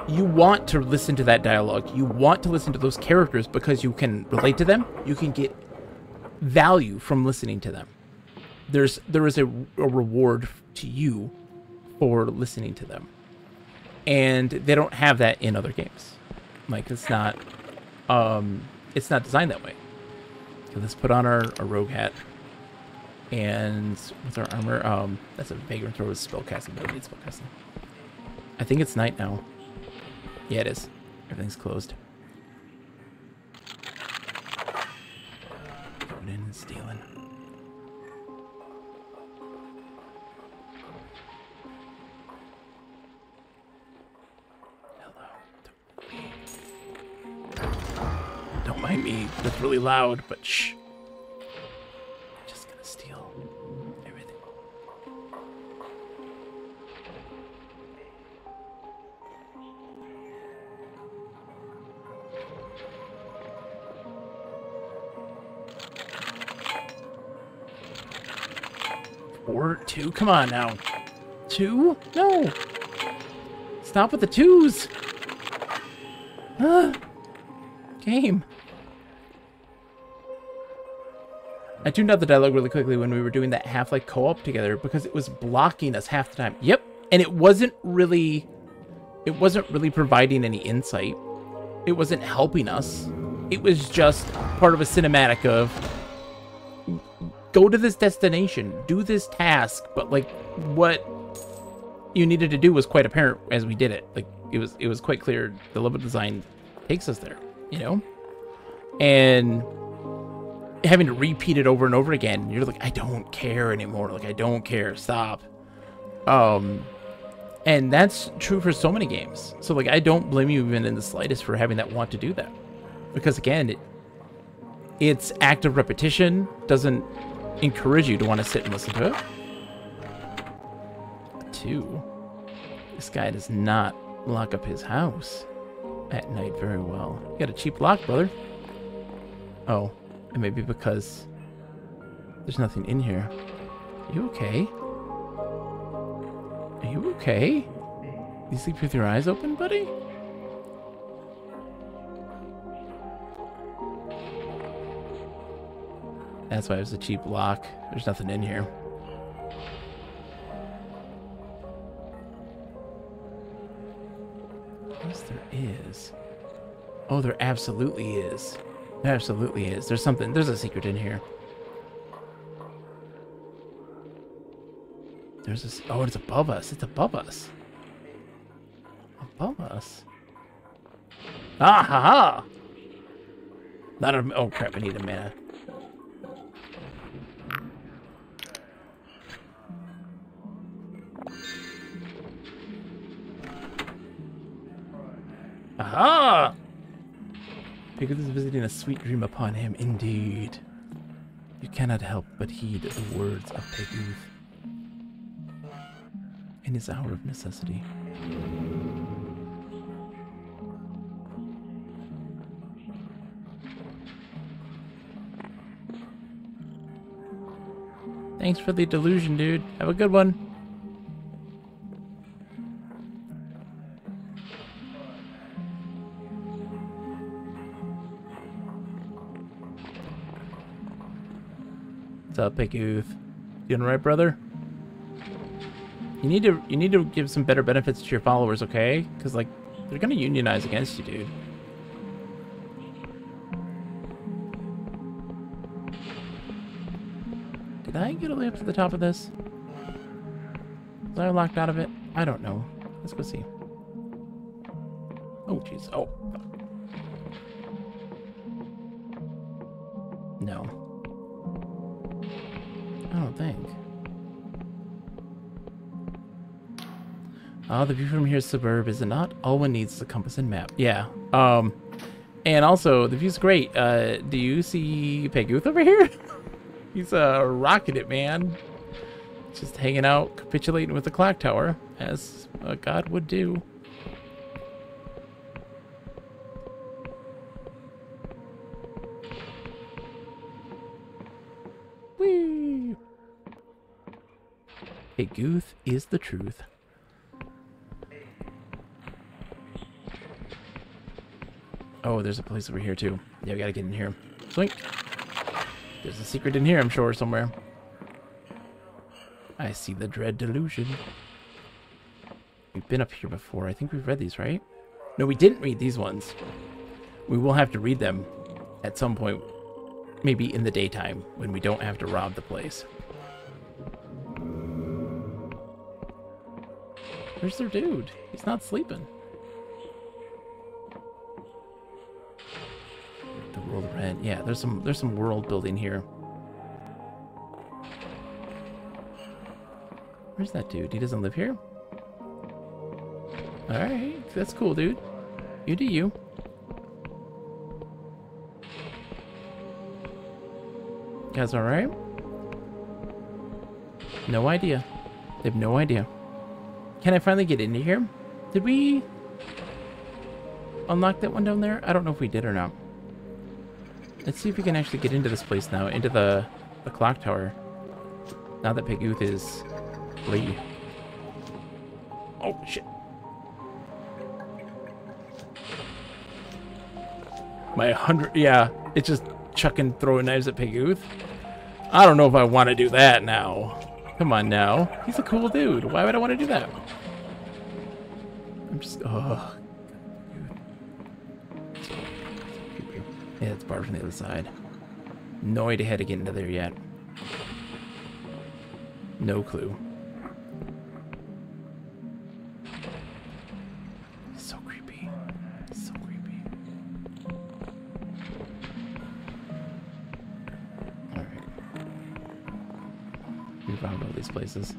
you want to listen to that dialogue. You want to listen to those characters because you can relate to them. You can get value from listening to them. There is a reward to you for listening to them. And they don't have that in other games. Like, it's not designed that way. Okay, let's put on our rogue hat. And with our armor, that's a vagrant throw with spellcasting, but we need spellcasting. I think it's night now. Yeah, it is. Everything's closed. Going in and stealing. Don't mind me. That's really loud, but shh. Just gonna steal everything. Or 2? Come on now. 2? No. Stop with the 2s. Game. I tuned out the dialogue really quickly when we were doing that Half-Life co-op together because it was blocking us half the time. Yep. And it wasn't really providing any insight. It wasn't helping us. It was just part of a cinematic of go to this destination, do this task, but like what you needed to do was quite apparent as we did it. Like it was quite clear the level design takes us there, you know? And having to repeat it over and over again, you're like, I don't care anymore. Like, I don't care. Stop. And that's true for so many games. So, like, I don't blame you even in the slightest for having that want to do that. Because, again, its active repetition doesn't encourage you to want to sit and listen to it. 2. This guy does not lock up his house at night very well. You got a cheap lock, brother. Oh, and maybe because there's nothing in here. Are you okay? Are you okay? You sleep with your eyes open, buddy? That's why it was a cheap lock. There's nothing in here. Yes, there is. Oh, there absolutely is. There absolutely is. There's something. There's a secret in here. There's this. Oh, it's above us. It's above us. Above us. Ah, ha, ha. Not a. Oh, crap. I need a mana. Aha! Because is visiting a sweet dream upon him, indeed. You cannot help but heed the words of Peguth in his hour of necessity. Thanks for the delusion, dude. Have a good one. What's up, Peguth? Doing right, brother? You need to give some better benefits to your followers, okay? Because like they're gonna unionize against you, dude. Did I get all the way up to the top of this? Was I locked out of it? I don't know. Let's go see. Oh, jeez. Oh. No. I don't think. Oh, the view from here is superb, is it not? All one needs is a compass and map. Yeah. And also, the view's great. Do you see Peguth over here? He's rocking it, man. Just hanging out, capitulating with the clock tower, as a god would do. Whee! Peguth is the truth. Oh, there's a place over here, too. Yeah, we gotta get in here. Swink! There's a secret in here, I'm sure, somewhere. I see the dread delusion. We've been up here before. I think we've read these, right? No, we didn't read these ones. We will have to read them at some point. Maybe in the daytime, when we don't have to rob the place. Where's their dude? He's not sleeping. The world of red. Yeah, there's some world building here. Where's that dude? He doesn't live here? Alright, that's cool, dude. You do you. Guys alright? No idea. They have no idea. Can I finally get into here? Did we unlock that one down there? I don't know if we did or not. Let's see if we can actually get into this place now, into the clock tower. Now that Peguth is free. Oh, shit. My 100, yeah, it's just chucking, throwing knives at Peguth. I don't know if I want to do that now. Come on now. He's a cool dude. Why would I want to do that? I'm just, oh. Yeah, it's barred from the other side. No idea how to get into there yet. No clue. So creepy. So creepy. Alright. We found all these places.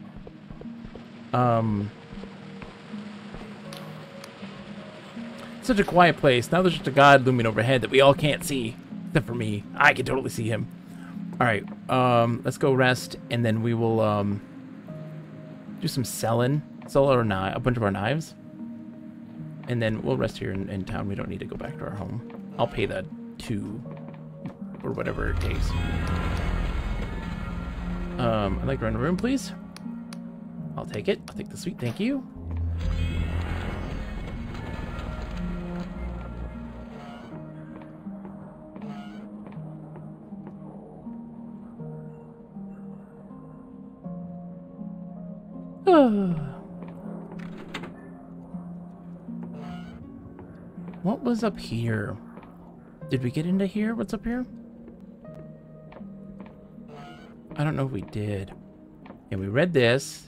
Such a quiet place. Now there's just a god looming overhead that we all can't see. Except for me. I can totally see him. Alright, let's go rest, and then we will, do some selling. Sell our a bunch of our knives. And then we'll rest here in town. We don't need to go back to our home. I'll pay the 2 or whatever it takes. I'd like to rent a room, please. I'll take it. I'll take the suite, thank you. What was up here? Did we get into here? What's up here? I don't know if we did. Yeah, we read this.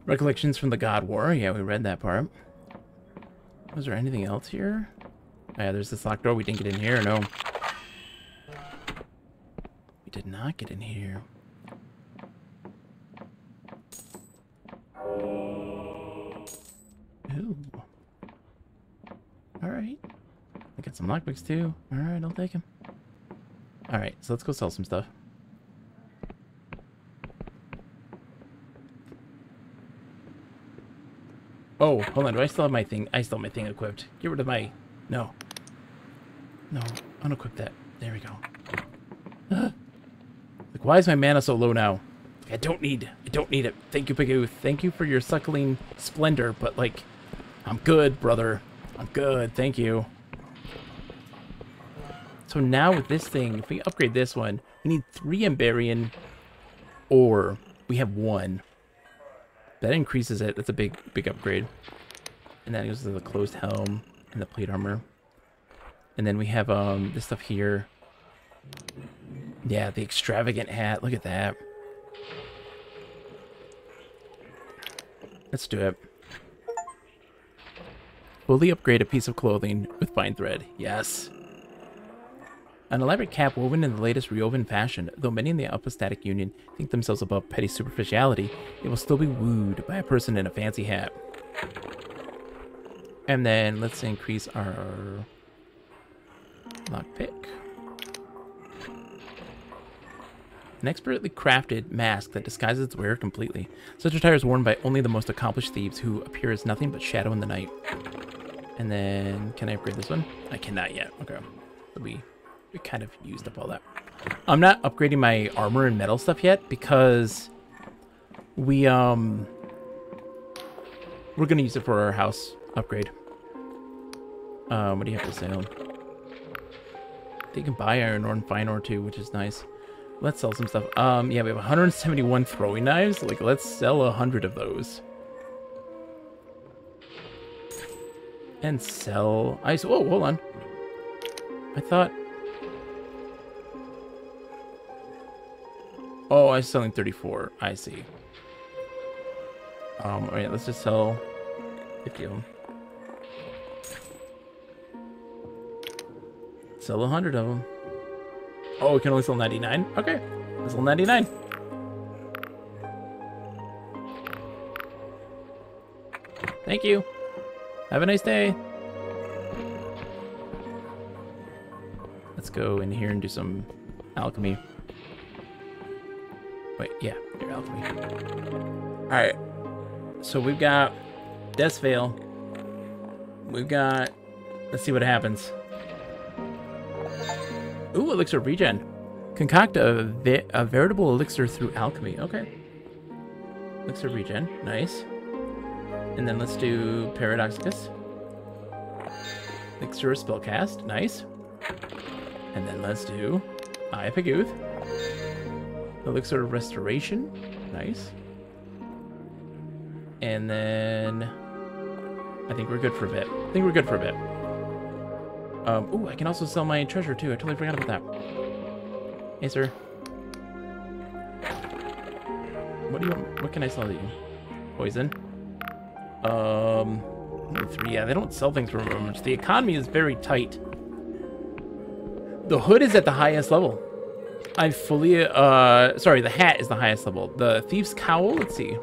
Recollections from the God War. Yeah, we read that part. Was there anything else here? Yeah, there's this locked door. We didn't get in here, no. We did not get in here. Ooh. Alright. I got some lockpicks too. Alright, I'll take them. Alright, so let's go sell some stuff. Oh, hold on. Do I still have my thing? I still have my thing equipped. Get rid of my... No. No. Unequip that. There we go. Like, why is my mana so low now? I don't need it. Thank you, Peguth. Thank you for your suckling splendor, but, like, I'm good, brother. I'm good. Thank you. So now with this thing, if we upgrade this one, we need 3 Emberian, or we have 1. That increases it. That's a big upgrade. And that goes to the closed helm and the plate armor. And then we have this stuff here. Yeah, the extravagant hat. Look at that. Let's do it. Fully upgrade a piece of clothing with fine thread. Yes. An elaborate cap woven in the latest reopened fashion. Though many in the Apostatic Union think themselves above petty superficiality, it will still be wooed by a person in a fancy hat. And then let's increase our lockpick. An expertly crafted mask that disguises its wearer completely. Such attire is worn by only the most accomplished thieves who appear as nothing but shadow in the night. And then, can I upgrade this one? I cannot yet. Okay. We kind of used up all that. I'm not upgrading my armor and metal stuff yet because we're gonna use it for our house upgrade. What do you have to sell? They can buy iron ore and fine ore too, which is nice. Let's sell some stuff. Yeah, we have 171 throwing knives. Like, let's sell 100 of those. And sell ice. Whoa, hold on. I thought... Oh, I was selling 34. I see. Alright, let's just sell 50 of them. Sell 100 of them. Oh, we can only sell 99? Okay. Let's sell 99. Thank you. Have a nice day. Let's go in here and do some alchemy. Wait, yeah, your alchemy. Alright. So we've got Death's Veil. We've got... Let's see what happens. Ooh, elixir regen. Concoct a veritable elixir through alchemy. Okay. Elixir regen. Nice. And then let's do Paradoxicus. Elixir spellcast. Nice. And then let's do Eye of Paguth. Elixir restoration. Nice. And then I think we're good for a bit. Ooh, I can also sell my treasure too. I totally forgot about that. Hey, sir. What do you want? What can I sell to you? Poison. 3. Yeah, they don't sell things for much. The economy is very tight. The hood is at the highest level. I fully, sorry, the hat is the highest level. The thief's cowl, let's see.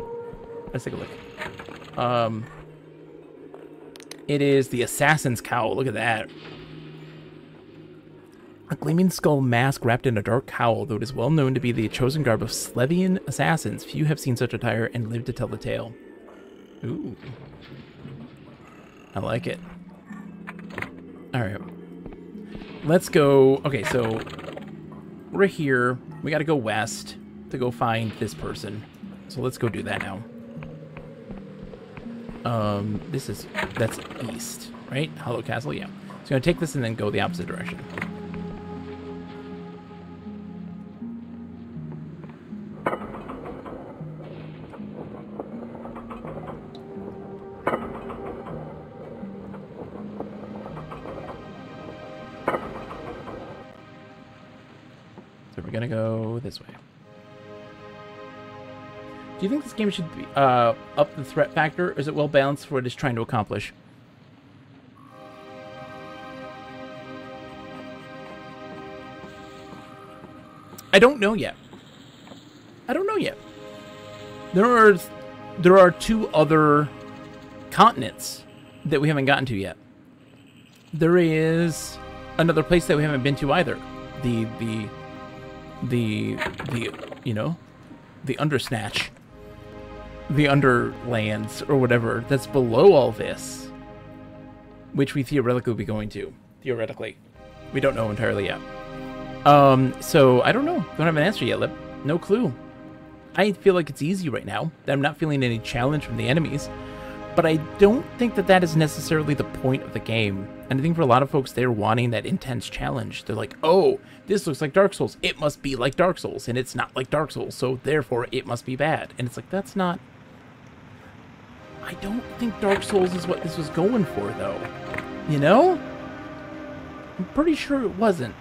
Let's take a look. It is the assassin's cowl. Look at that. A gleaming skull mask wrapped in a dark cowl, though it is well known to be the chosen garb of Slevian assassins. Few have seen such attire and lived to tell the tale. Ooh. I like it. Alright. Let's go. Okay, so we're here. We gotta go west to go find this person. So let's go do that now. That's east, right? Hollow Castle, yeah. So I'm gonna take this and then go the opposite direction. So we're gonna go this way. Do you think this game should be, up the threat factor, or is it well balanced for what it's trying to accomplish? I don't know yet. There are 2 other continents that we haven't gotten to yet. There is another place that we haven't been to either. The you know, the Undersnatch. The Underlands, or whatever, that's below all this. Which we theoretically will be going to. Theoretically. We don't know entirely yet. So, I don't know. Don't have an answer yet, Lip. No clue. I feel like it's easy right now. I'm not feeling any challenge from the enemies. But I don't think that that is necessarily the point of the game. And I think for a lot of folks, they're wanting that intense challenge. They're like, oh, this looks like Dark Souls. It must be like Dark Souls. And it's not like Dark Souls. So, therefore, it must be bad. And it's like, that's not... I don't think Dark Souls is what this was going for, though. You know? I'm pretty sure it wasn't.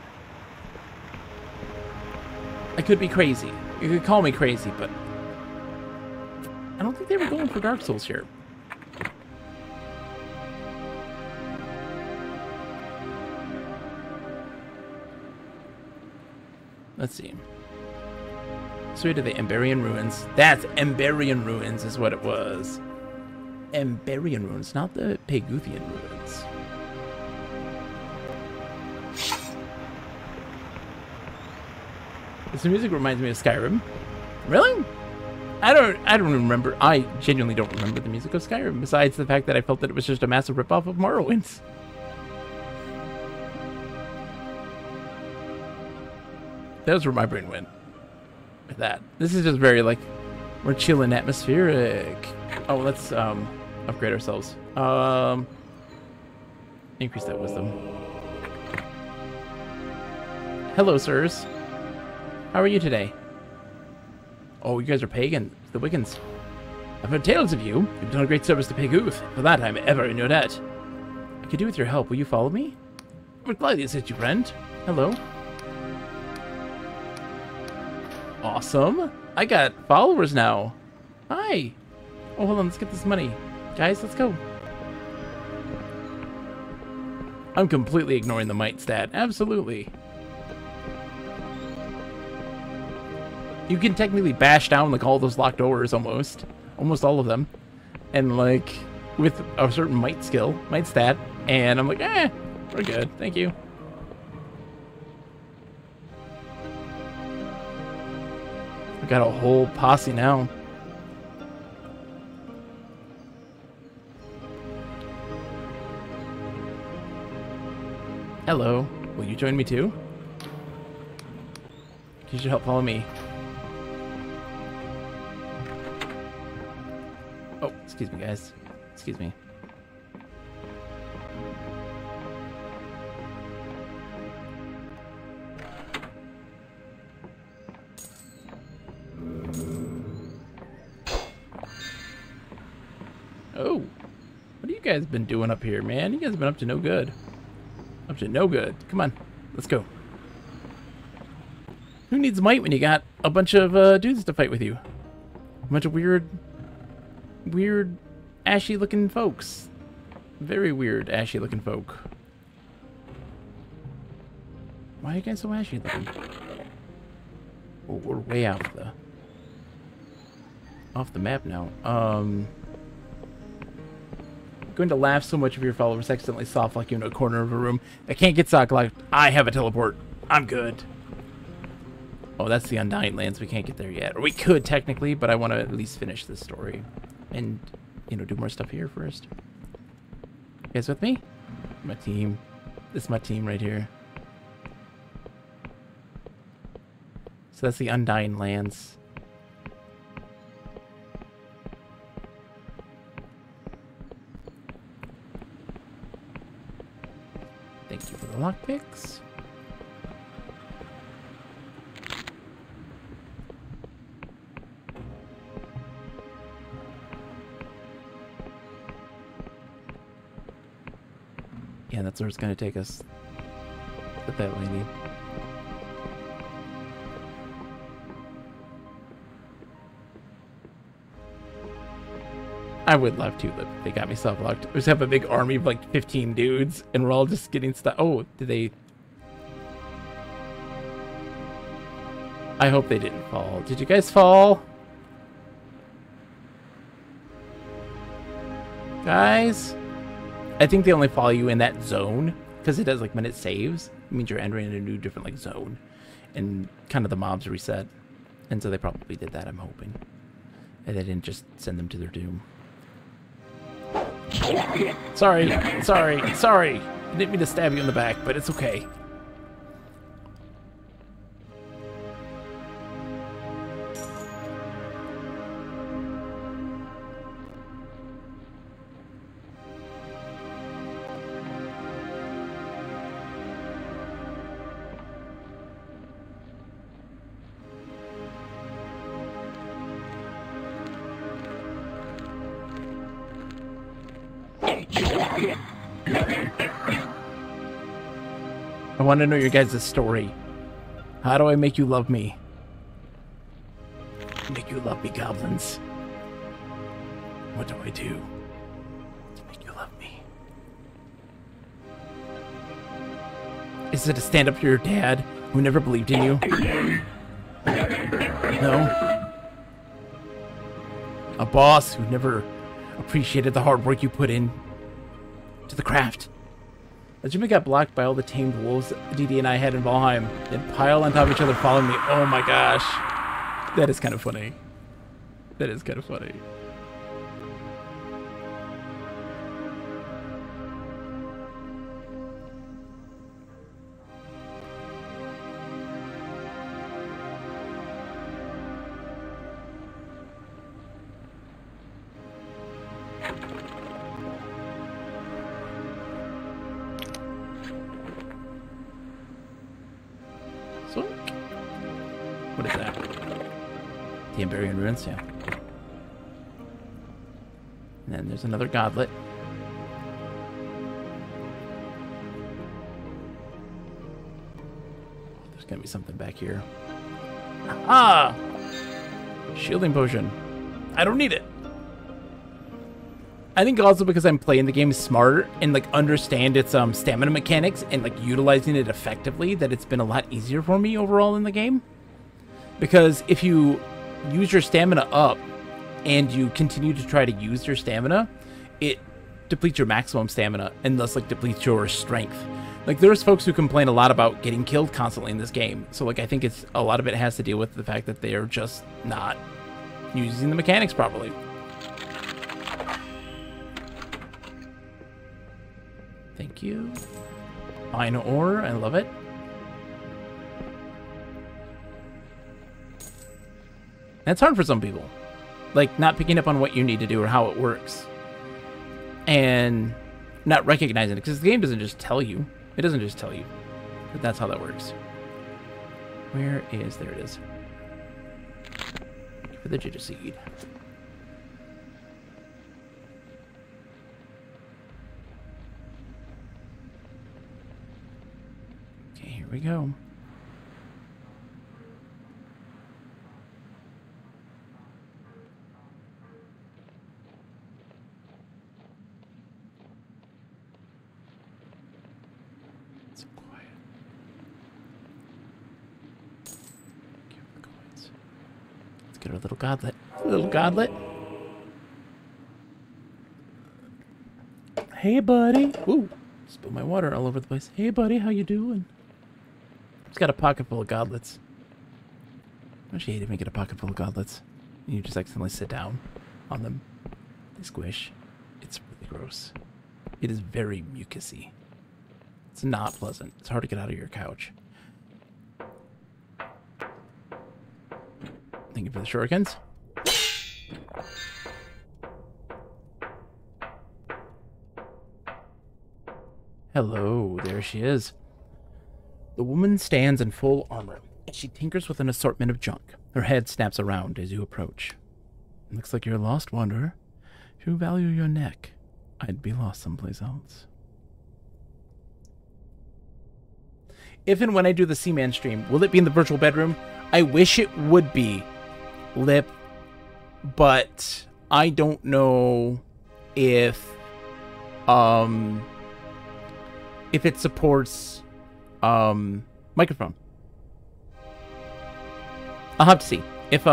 I could be crazy. You could call me crazy, but... I don't think they were going for Dark Souls here. Let's see. So to the Emberian Ruins. That's Emberian Ruins is what it was. Emberian Ruins, not the Peguthian Ruins. This music reminds me of Skyrim. Really? I don't remember. I genuinely don't remember the music of Skyrim, besides the fact that I felt that it was just a massive ripoff of Morrowind's. That was where my brain went with that. This is just very, like, we're chilling, atmospheric. Oh, let's upgrade ourselves. Increase that wisdom. Hello, sirs. How are you today? Oh, you guys are pagan. The Wiccans. I've heard tales of you. You've done a great service to Peguth. For that, I'm ever in your debt. I could do with your help. Will you follow me? I would gladly assist you, friend. Hello. Awesome. I got followers now. Hi. Oh, hold on. Let's get this money. Guys, let's go. I'm completely ignoring the might stat. Absolutely. You can technically bash down, like, all those locked doors almost. Almost all of them. And, like, with a certain might skill, might stat. And I'm like, we're good. Thank you. We got a whole posse now. Hello. Will you join me too? You should help follow me. Oh, excuse me, guys. Excuse me. Oh, what have you guys been doing up here, man? You guys have been up to no good. Up to no good. Come on, let's go. Who needs might when you got a bunch of dudes to fight with you? A bunch of weird, ashy-looking folks. Very weird, ashy-looking folk. Why are you guys so ashy-looking? Oh, we're way off the map now. Going to laugh so much if your followers accidentally soft lock you in a corner of a room. I can't get soft locked. I have a teleport. I'm good. Oh, that's the Undying Lands. We can't get there yet. Or we could, technically, but I want to at least finish this story. And, you know, do more stuff here first. You guys with me? My team. This is my team right here. So that's the Undying Lands. Thank you for the lockpicks. Yeah, that's where it's going to take us. With that lady. I would love to, but they got me soft-locked. We just have a big army of like 15 dudes, and we're all just getting stuff. Oh, did they... I hope they didn't fall. Did you guys fall? Guys? I think they only follow you in that zone, because it does, like, when it saves, it means you're entering a new different, like, zone. And kind of the mobs reset. And so they probably did that, I'm hoping. And they didn't just send them to their doom. Sorry. I didn't mean to stab you in the back, but it's okay. I want to know your guys' story. How do I make you love me? Make you love me, goblins. What do I do to make you love me? Is it to stand up to your dad Who never believed in you? No. A boss who never appreciated the hard work you put in to the craft. As Jimmy got blocked by all the tamed wolves DD and I had in Valheim, they'd pile on top of each other following me. Oh my gosh. That is kind of funny. That is kind of funny. What is that? The Emberian Ruins, yeah. And then there's another goblet. Oh, there's gonna be something back here. Ah! Shielding potion. I don't need it. I think also because I'm playing the game smarter and like understand its stamina mechanics and like utilizing it effectively, that it's been a lot easier for me overall in the game. Because if you use your stamina up and you continue to try to use your stamina, it depletes your maximum stamina and thus like depletes your strength. Like there's folks who complain a lot about getting killed constantly in this game. So like I think it's a lot of it has to deal with the fact that they are just not using the mechanics properly. Thank you. Fine ore, I love it. That's hard for some people. Like, not picking up on what you need to do or how it works. And not recognizing it. Because the game doesn't just tell you. It doesn't just tell you. But that's how that works. Where is... There it is. For the Giga Seed. Okay, here we go. Get our little godlet. Little godlet. Hey, buddy. Ooh, spilled my water all over the place. Hey, buddy, how you doing? Just got a pocket full of godlets. Don't you hate it when you get a pocket full of godlets? And you just accidentally sit down on them. They squish. It's really gross. It is very mucusy. It's not pleasant. It's hard to get out of your couch. Thank you for the shurikens. Hello, there she is. The woman stands in full armor, and she tinkers with an assortment of junk. Her head snaps around as you approach. Looks like you're a lost wanderer. If you value your neck, I'd be lost someplace else. If and when I do the Seaman stream, will it be in the virtual bedroom? I wish it would be. Lip, but I don't know if it supports microphone. I'll have to see if we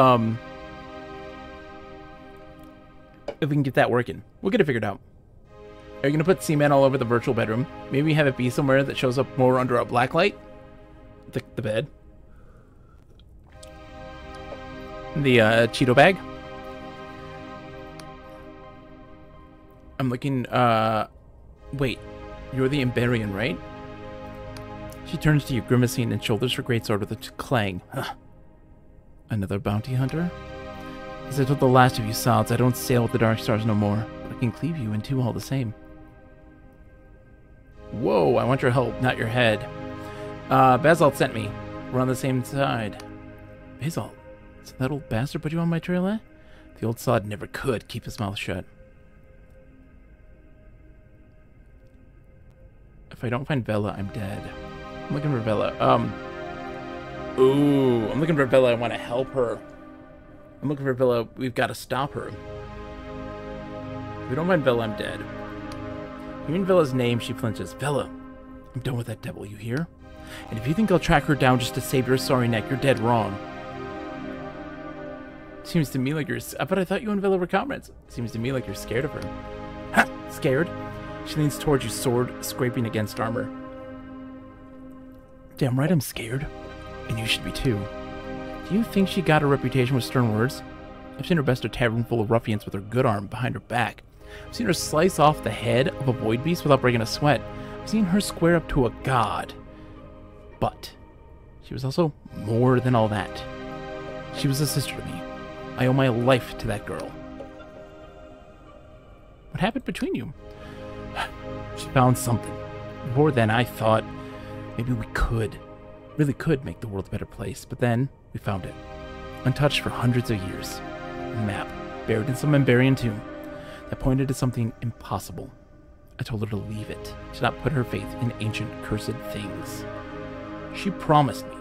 can get that working. We'll get it figured out. Are you gonna put Seaman all over the virtual bedroom? Maybe have it be somewhere that shows up more under a black light? The bed. The Cheeto bag. I'm looking, wait, you're the Emberian, right? She turns to you, grimacing, and shoulders her greatsword with a clang. Huh. Another bounty hunter? As I told the last of you sods, I don't sail with the dark stars no more, but I can cleave you in two all the same. Whoa, I want your help, not your head. Basalt sent me. We're on the same side. Basalt? So that old bastard put you on my trail, eh? The old sod never could keep his mouth shut. If I don't find Vela, I'm dead. I'm looking for Vela. Ooh, I'm looking for Vela. I want to help her. I'm looking for Vela. We've got to stop her. If we don't find Vela, I'm dead. Hearing Vela's name, she flinches. Vela, I'm done with that devil, you hear? And if you think I'll track her down just to save your sorry neck, you're dead wrong. Seems to me like you're... But I thought you and Villa were comrades. Seems to me like you're scared of her. Ha! Scared? She leans towards you, sword scraping against armor. Damn right I'm scared. And you should be too. Do you think she got a reputation with stern words? I've seen her best a tavern full of ruffians with her good arm behind her back. I've seen her slice off the head of a void beast without breaking a sweat. I've seen her square up to a god. But she was also more than all that. She was a sister to me. I owe my life to that girl. What happened between you? She found something. Before then, I thought maybe we really could make the world a better place. But then we found it, untouched for hundreds of years. A map buried in some Emberian tomb that pointed to something impossible. I told her to leave it, to not put her faith in ancient, cursed things. She promised me,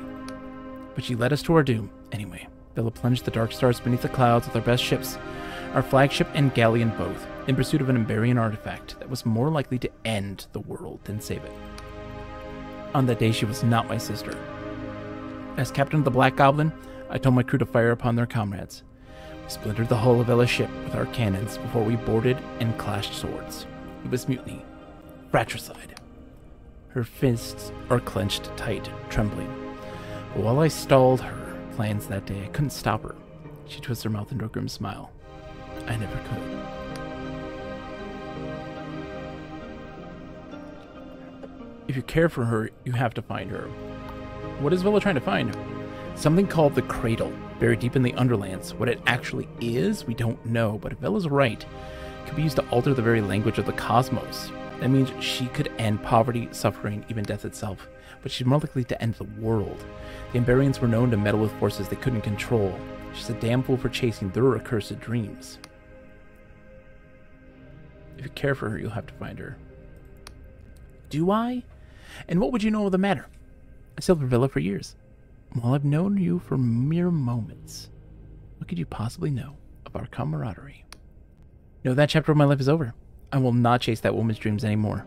but she led us to our doom. Anyway, Bella plunged the dark stars beneath the clouds with our best ships, our flagship and galleon both, in pursuit of an Emberian artifact that was more likely to end the world than save it. On that day, she was not my sister. As captain of the Black Goblin, I told my crew to fire upon their comrades. We splintered the hull of Bella's ship with our cannons before we boarded and clashed swords. It was mutiny. Fratricide. Her fists are clenched tight, trembling. But while I stalled her plans that day, I couldn't stop her. She twisted her mouth into a grim smile. I never could. If you care for her, you have to find her. What is Villa trying to find? Something called the Cradle, buried deep in the Underlands. What it actually is, we don't know, but if Villa's right, it could be used to alter the very language of the cosmos. That means she could end poverty, suffering, even death itself, but she's more likely to end the world. The Emberians were known to meddle with forces they couldn't control. She's a damn fool for chasing their accursed dreams. If you care for her, you'll have to find her. Do I? And what would you know of the matter? I sailed for Villa for years. While I've known you for mere moments, what could you possibly know of our camaraderie? No, that chapter of my life is over. I will not chase that woman's dreams anymore.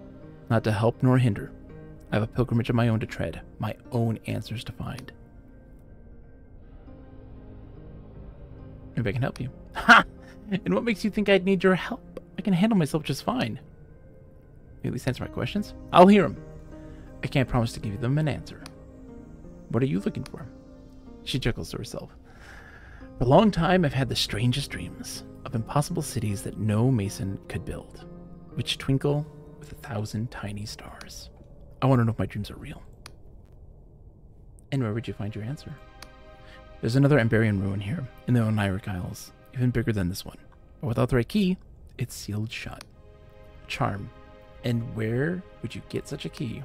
Not to help nor hinder. I have a pilgrimage of my own to tread, my own answers to find. Maybe I can help you. Ha! And what makes you think I'd need your help? I can handle myself just fine. At least answer my questions. I'll hear them. I can't promise to give them an answer. What are you looking for? She chuckles to herself. For a long time, I've had the strangest dreams of impossible cities that no mason could build, which twinkle with 1,000 tiny stars. I want to know if my dreams are real. And where would you find your answer? There's another Emberian ruin here, in the Oniric Isles, even bigger than this one. But without the right key, it's sealed shut. Charm. And where would you get such a key?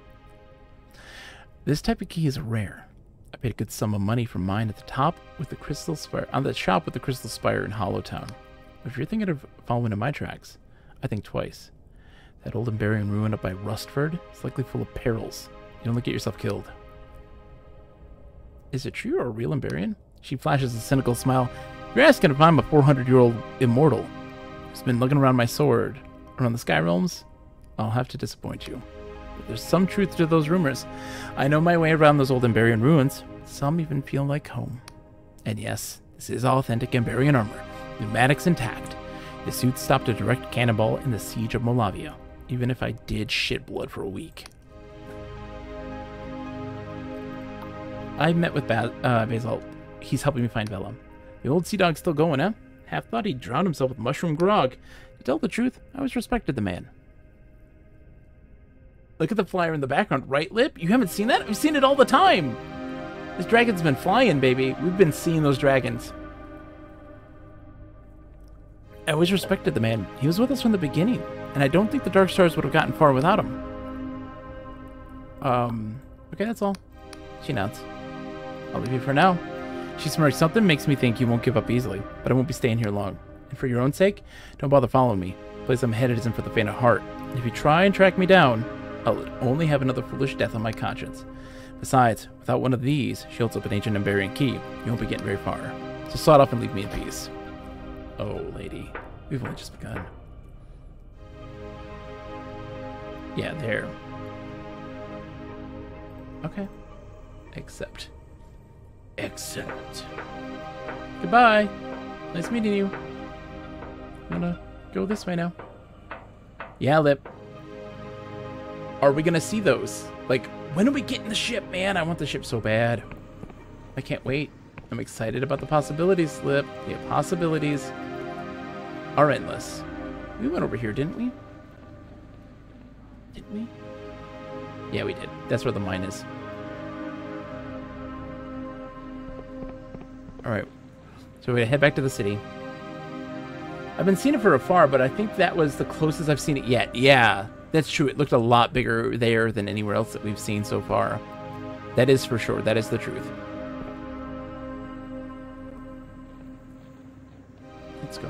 This type of key is rare. I paid a good sum of money for mine at the top with the crystal spire, on the shop with the crystal spire in Hollowtown. But if you're thinking of following in my tracks, I think twice. That old Emberian ruin up by Rustford is likely full of perils. You don't get yourself killed. Is it true you're a real Emberian? She flashes a cynical smile. You're asking if I'm a 400-year-old immortal who's been looking around my sword around the Sky Realms? I'll have to disappoint you. But there's some truth to those rumors. I know my way around those old Emberian ruins. Some even feel like home. And yes, this is authentic Emberian armor. Pneumatics intact. The suit stopped a direct cannonball in the siege of Molavia, even if I did shit blood for a week. I met with Basil. He's helping me find Vella. The old sea dog's still going, huh? Half thought he drowned himself with mushroom grog. To tell the truth, I always respected the man. Look at the flyer in the background, right, Lip? You haven't seen that? I've seen it all the time. This dragon's been flying, baby. We've been seeing those dragons. I always respected the man. He was with us from the beginning, and I don't think the Dark Stars would have gotten far without him. Okay, that's all. She nods. I'll leave you for now. She smirks. Something makes me think you won't give up easily, but I won't be staying here long. And for your own sake, don't bother following me. The place I'm headed isn't for the faint of heart. And if you try and track me down, I'll only have another foolish death on my conscience. Besides, without one of these, she holds up an ancient Emberian key. You won't be getting very far. So saw it off and leave me in peace. Oh, lady. We've only just begun. Yeah, there. Okay. Accept. Accept. Goodbye. Nice meeting you. I'm gonna go this way now. Yeah, Lip. Are we gonna see those? Like, when are we getting the ship, man? I want the ship so bad. I can't wait. I'm excited about the possibilities, Lip. The possibilities are endless. We went over here, didn't we? Didn't we? Yeah, we did. That's where the mine is. Alright. So we're gonna head back to the city. I've been seeing it from afar, but I think that was the closest I've seen it yet. Yeah, that's true. It looked a lot bigger there than anywhere else that we've seen so far. That is for sure. That is the truth. Let's go.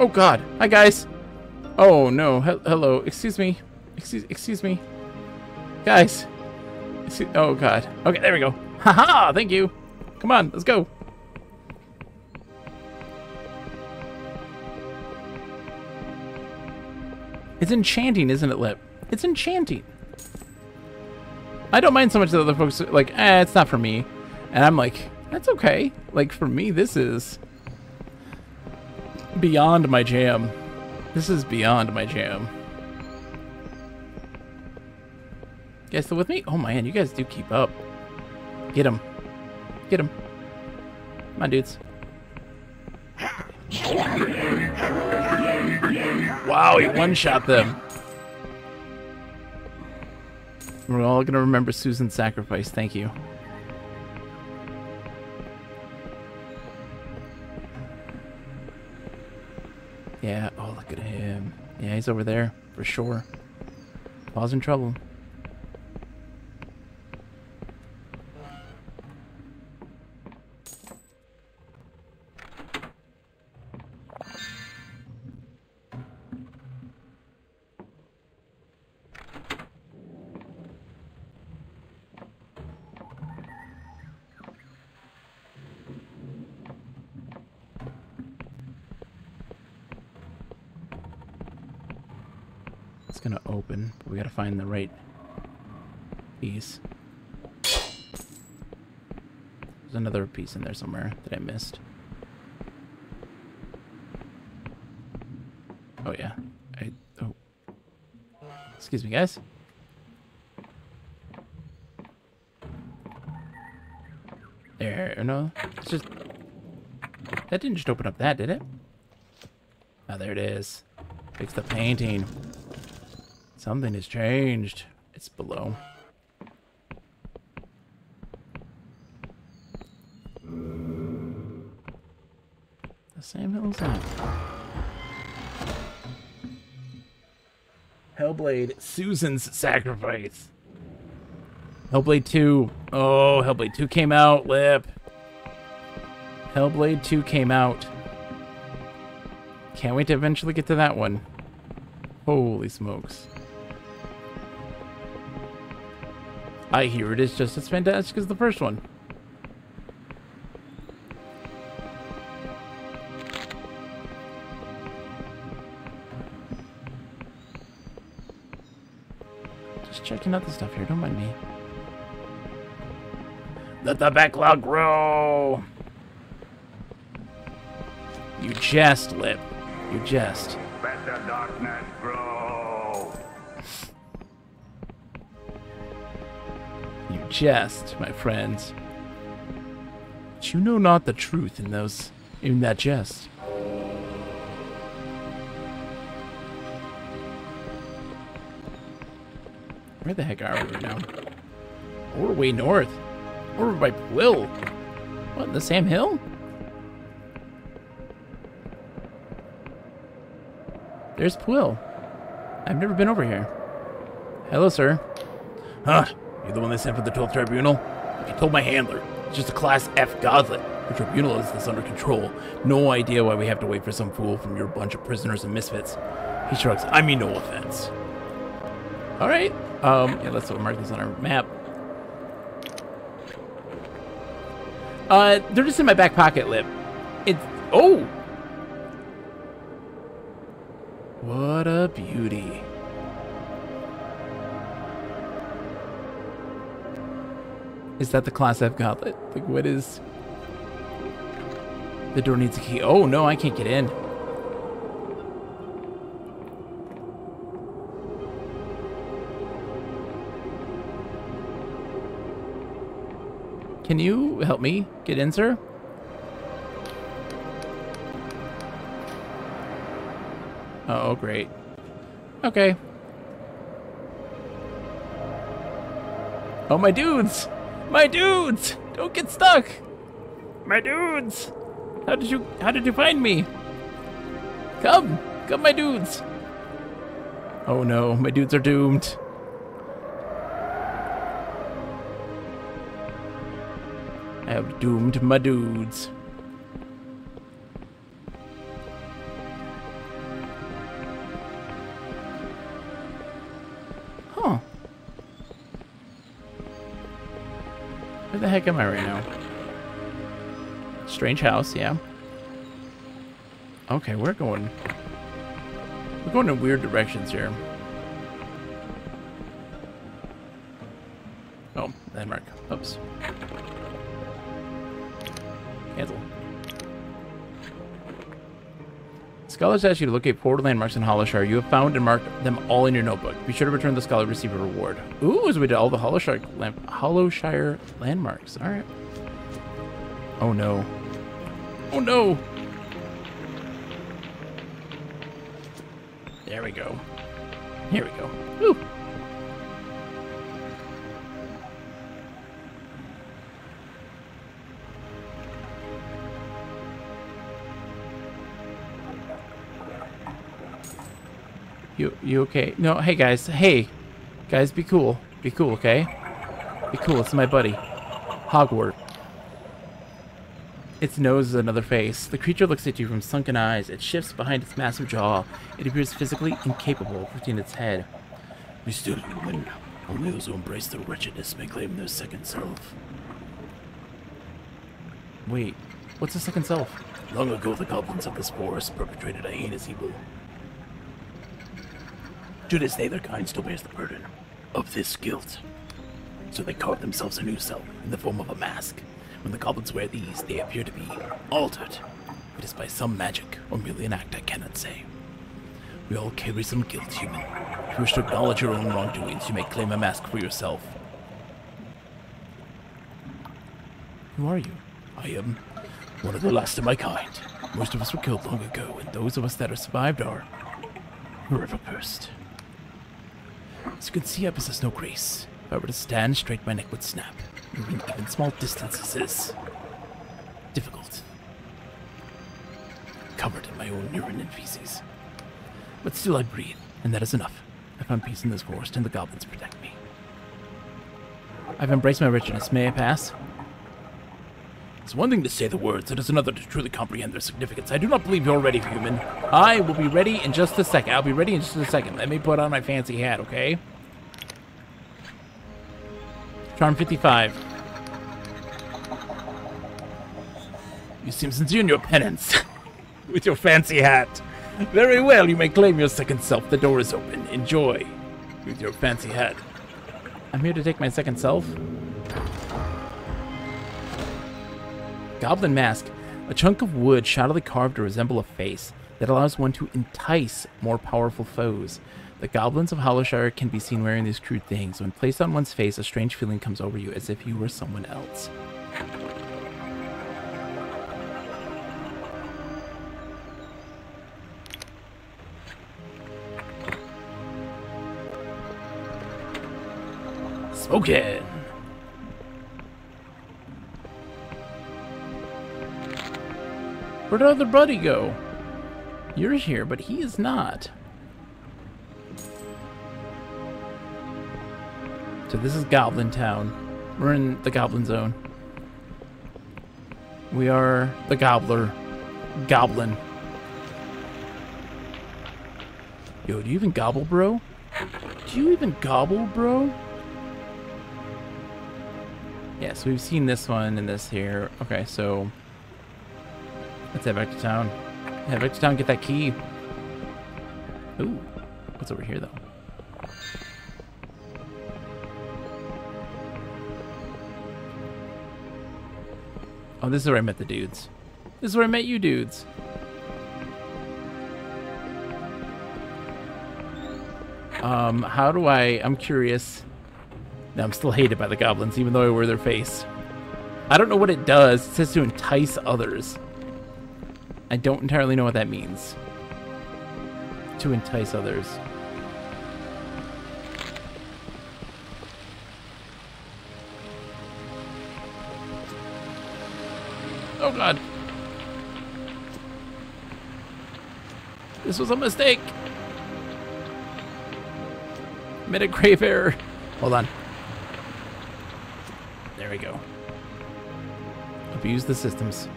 Oh God! Hi guys. Oh no! Hello. Excuse me. Excuse me. Guys. Oh God. Okay, there we go. Haha! Thank you. Come on, let's go. It's enchanting, isn't it, Lip? It's enchanting. I don't mind so much that other folks are like, it's not for me, and I'm like, that's okay. Like for me, this is beyond my jam. This is beyond my jam. You guys still with me? Oh man, you guys do keep up. Get him. Get him. Come on, dudes. Wow, he one-shot them. We're all gonna remember Susan's sacrifice. Thank you. Yeah, oh, look at him. Yeah, he's over there, for sure. Paul's in trouble. It's gonna open, but we gotta find the right piece. There's another piece in there somewhere that I missed. Oh yeah. Oh. Excuse me, guys. There, no. It's just... That didn't just open up that, did it? Oh, there it is. Fix the painting. Something has changed. It's below. The same hill as that. Hellblade, Susan's sacrifice. Hellblade 2. Oh, Hellblade 2 came out, Lip. Hellblade 2 came out. Can't wait to eventually get to that one. Holy smokes. I hear it is just as fantastic as the first one. Just checking out the stuff here, don't mind me. Let the backlog grow! You jest, Lip. You jest. Let the darkness grow! You jest, my friends. But you know not the truth in that jest. Where the heck are we right now? We're way north. We're by Quill. What, in the same hill? There's Quill. I've never been over here. Hello, sir. Huh? You're the one they sent for the 12th Tribunal? I told my handler. It's just a Class F godlet. The Tribunal is this under control. No idea why we have to wait for some fool from your bunch of prisoners and misfits. He shrugs. I mean no offense. Alright. Yeah, let's mark this on our map. They're just in my back pocket, Lip. Oh! What a beauty. Is that the Class F gauntlet? Like, what is... The door needs a key. Oh, no, I can't get in. Can you help me get in, sir? Oh, great. Okay. Oh, my dudes! My dudes! Don't get stuck! My dudes! How did you find me? Come! Come, my dudes! Oh no, my dudes are doomed. I have doomed my dudes. Huh. Where the heck am I right now? Strange house, yeah. Okay, we're going in weird directions here. Oh, landmark. Oops. Cancel. Scholars ask you to locate 4 landmarks in Hollowshire. You have found and marked them all in your notebook. Be sure to return the scholar to receive a reward. Ooh, as we did all the Hollowshire landmarks. All right. Oh no. Oh no. There we go. Here we go. Woo. You okay? No, hey guys. Hey. Guys, be cool. Be cool, okay? Be cool. It's my buddy. Hogwarts. Its nose is another face. The creature looks at you from sunken eyes. It shifts behind its massive jaw. It appears physically incapable of lifting its head. We still human. Only those who embrace their wretchedness may claim their second self. Wait, what's the second self? Long ago, the goblins of this forest perpetrated a heinous evil. To this day, their kind still bears the burden of this guilt. So they carved themselves a new self in the form of a mask. When the goblins wear these, they appear to be altered. It is by some magic, or merely an act I cannot say. We all carry some guilt, human. If you wish to acknowledge your own wrongdoings, you may claim a mask for yourself. Who are you? I am one of the last of my kind. Most of us were killed long ago, and those of us that are survived are forever cursed. As you can see, I possess no grace. If I were to stand straight, my neck would snap. Moving even small distances is difficult. Covered in my own urine and feces. But still I breathe, and that is enough. I found peace in this forest, and the goblins protect me. I've embraced my wretchedness. May I pass? It's one thing to say the words, it is another to truly comprehend their significance. I do not believe you're ready, human. I will be ready in just a second. I'll be ready in just a second. Let me put on my fancy hat, okay? Charm 55. You seem sincere in your penance. With your fancy hat. Very well, you may claim your second self. The door is open. Enjoy. With your fancy hat. I'm here to take my second self. Goblin mask. A chunk of wood shoddily carved to resemble a face that allows one to entice more powerful foes. The goblins of Hollowshire can be seen wearing these crude things. When placed on one's face, a strange feeling comes over you as if you were someone else. Spoken! Where'd our other buddy go? You're here, but he is not. So this is Goblin Town. We're in the Goblin Zone. We are the Gobbler. Goblin. Yo, do you even gobble, bro? Did you even gobble, bro? Yeah, so we've seen this one and this here. Okay, so let's head back to town. Head back to town, get that key. Ooh, what's over here, though? Oh, this is where I met the dudes. This is where I met you dudes. How do I'm curious. No, I'm still hated by the goblins, even though I wear their face. I don't know what it does. It says to entice others. I don't entirely know what that means. To entice others. Oh god. This was a mistake. Made a grave error. Hold on. There we go. Abuse the systems.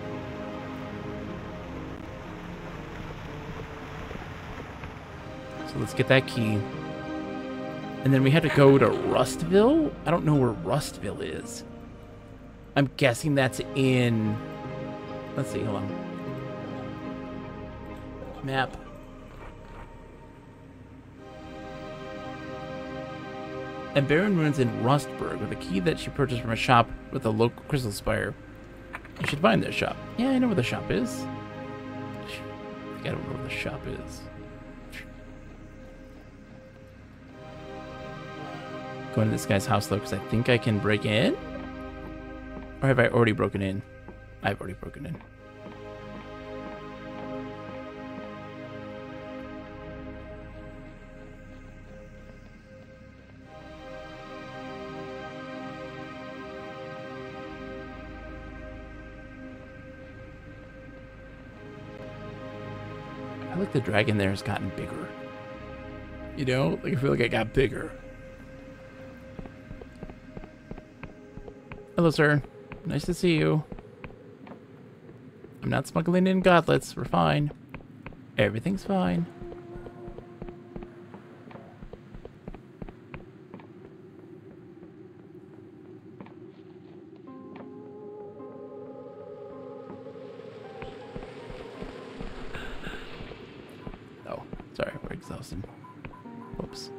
So let's get that key. And then we had to go to Rustville? I don't know where Rustville is. I'm guessing that's in... Let's see, hold on. Map. And Baron Ruins in Rustburg with a key that she purchased from a shop with a local crystal spire. You should find this shop. Yeah, I know where the shop is. I don't know where the shop is. Go into this guy's house though, because I think I can break in. Or have I already broken in? I've already broken in. I like the dragon there has gotten bigger. You know, like I feel like I got bigger. Hello, sir. Nice to see you. I'm not smuggling in gauntlets. We're fine. Everything's fine. Oh, sorry. We're exhausted. Whoops.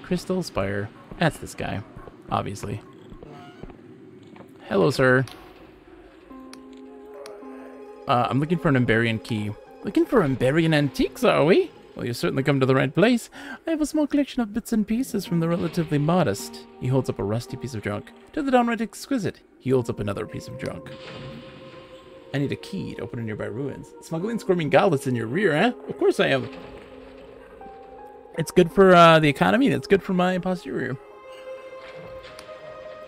Crystal Spire. That's this guy. Obviously. Hello, sir. I'm looking for an Emberian key. Looking for Emberian antiques, are we? Well, you've certainly come to the right place. I have a small collection of bits and pieces from the relatively modest. He holds up a rusty piece of junk. To the downright exquisite. He holds up another piece of junk. I need a key to open a nearby ruins. Smuggling squirming goblets in your rear, eh? Of course I am. It's good for the economy, and it's good for my posterior.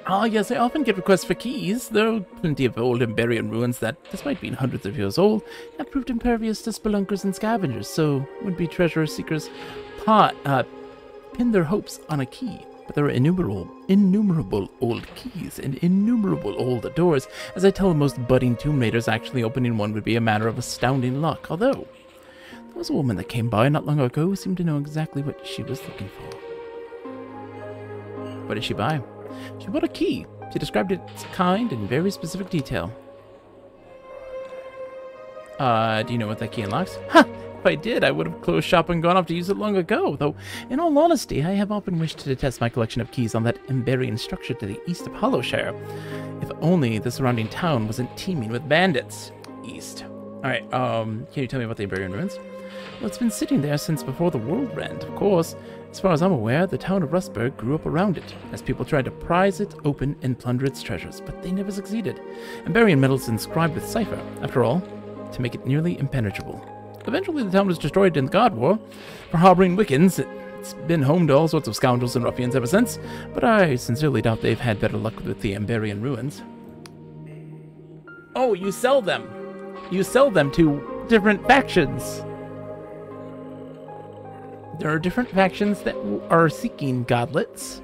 Ah, yes, I often get requests for keys. There are plenty of old Emberian ruins that, despite being hundreds of years old, have proved impervious to spelunkers and scavengers, so would-be treasure seekers pin their hopes on a key. But there are innumerable old keys and innumerable old doors. As I tell most budding tomb raiders, actually opening one would be a matter of astounding luck, although there was a woman that came by not long ago who seemed to know exactly what she was looking for. What did she buy? She bought a key. She described its kind in very specific detail. Do you know what that key unlocks? Ha! If I did, I would have closed shop and gone off to use it long ago, though, in all honesty, I have often wished to test my collection of keys on that Emberian structure to the east of Hollowshire. If only the surrounding town wasn't teeming with bandits. East. Alright, can you tell me about the Emberian ruins? Well, it's been sitting there since before the world rent, of course. As far as I'm aware, the town of Rustburg grew up around it, as people tried to prise it open and plunder its treasures, but they never succeeded. Emberian metals inscribed with cipher, after all, to make it nearly impenetrable. Eventually, the town was destroyed in the God War. For harboring Wiccans, it's been home to all sorts of scoundrels and ruffians ever since, but I sincerely doubt they've had better luck with the Emberian ruins. Oh, you sell them! You sell them to different factions! There are different factions that are seeking godlets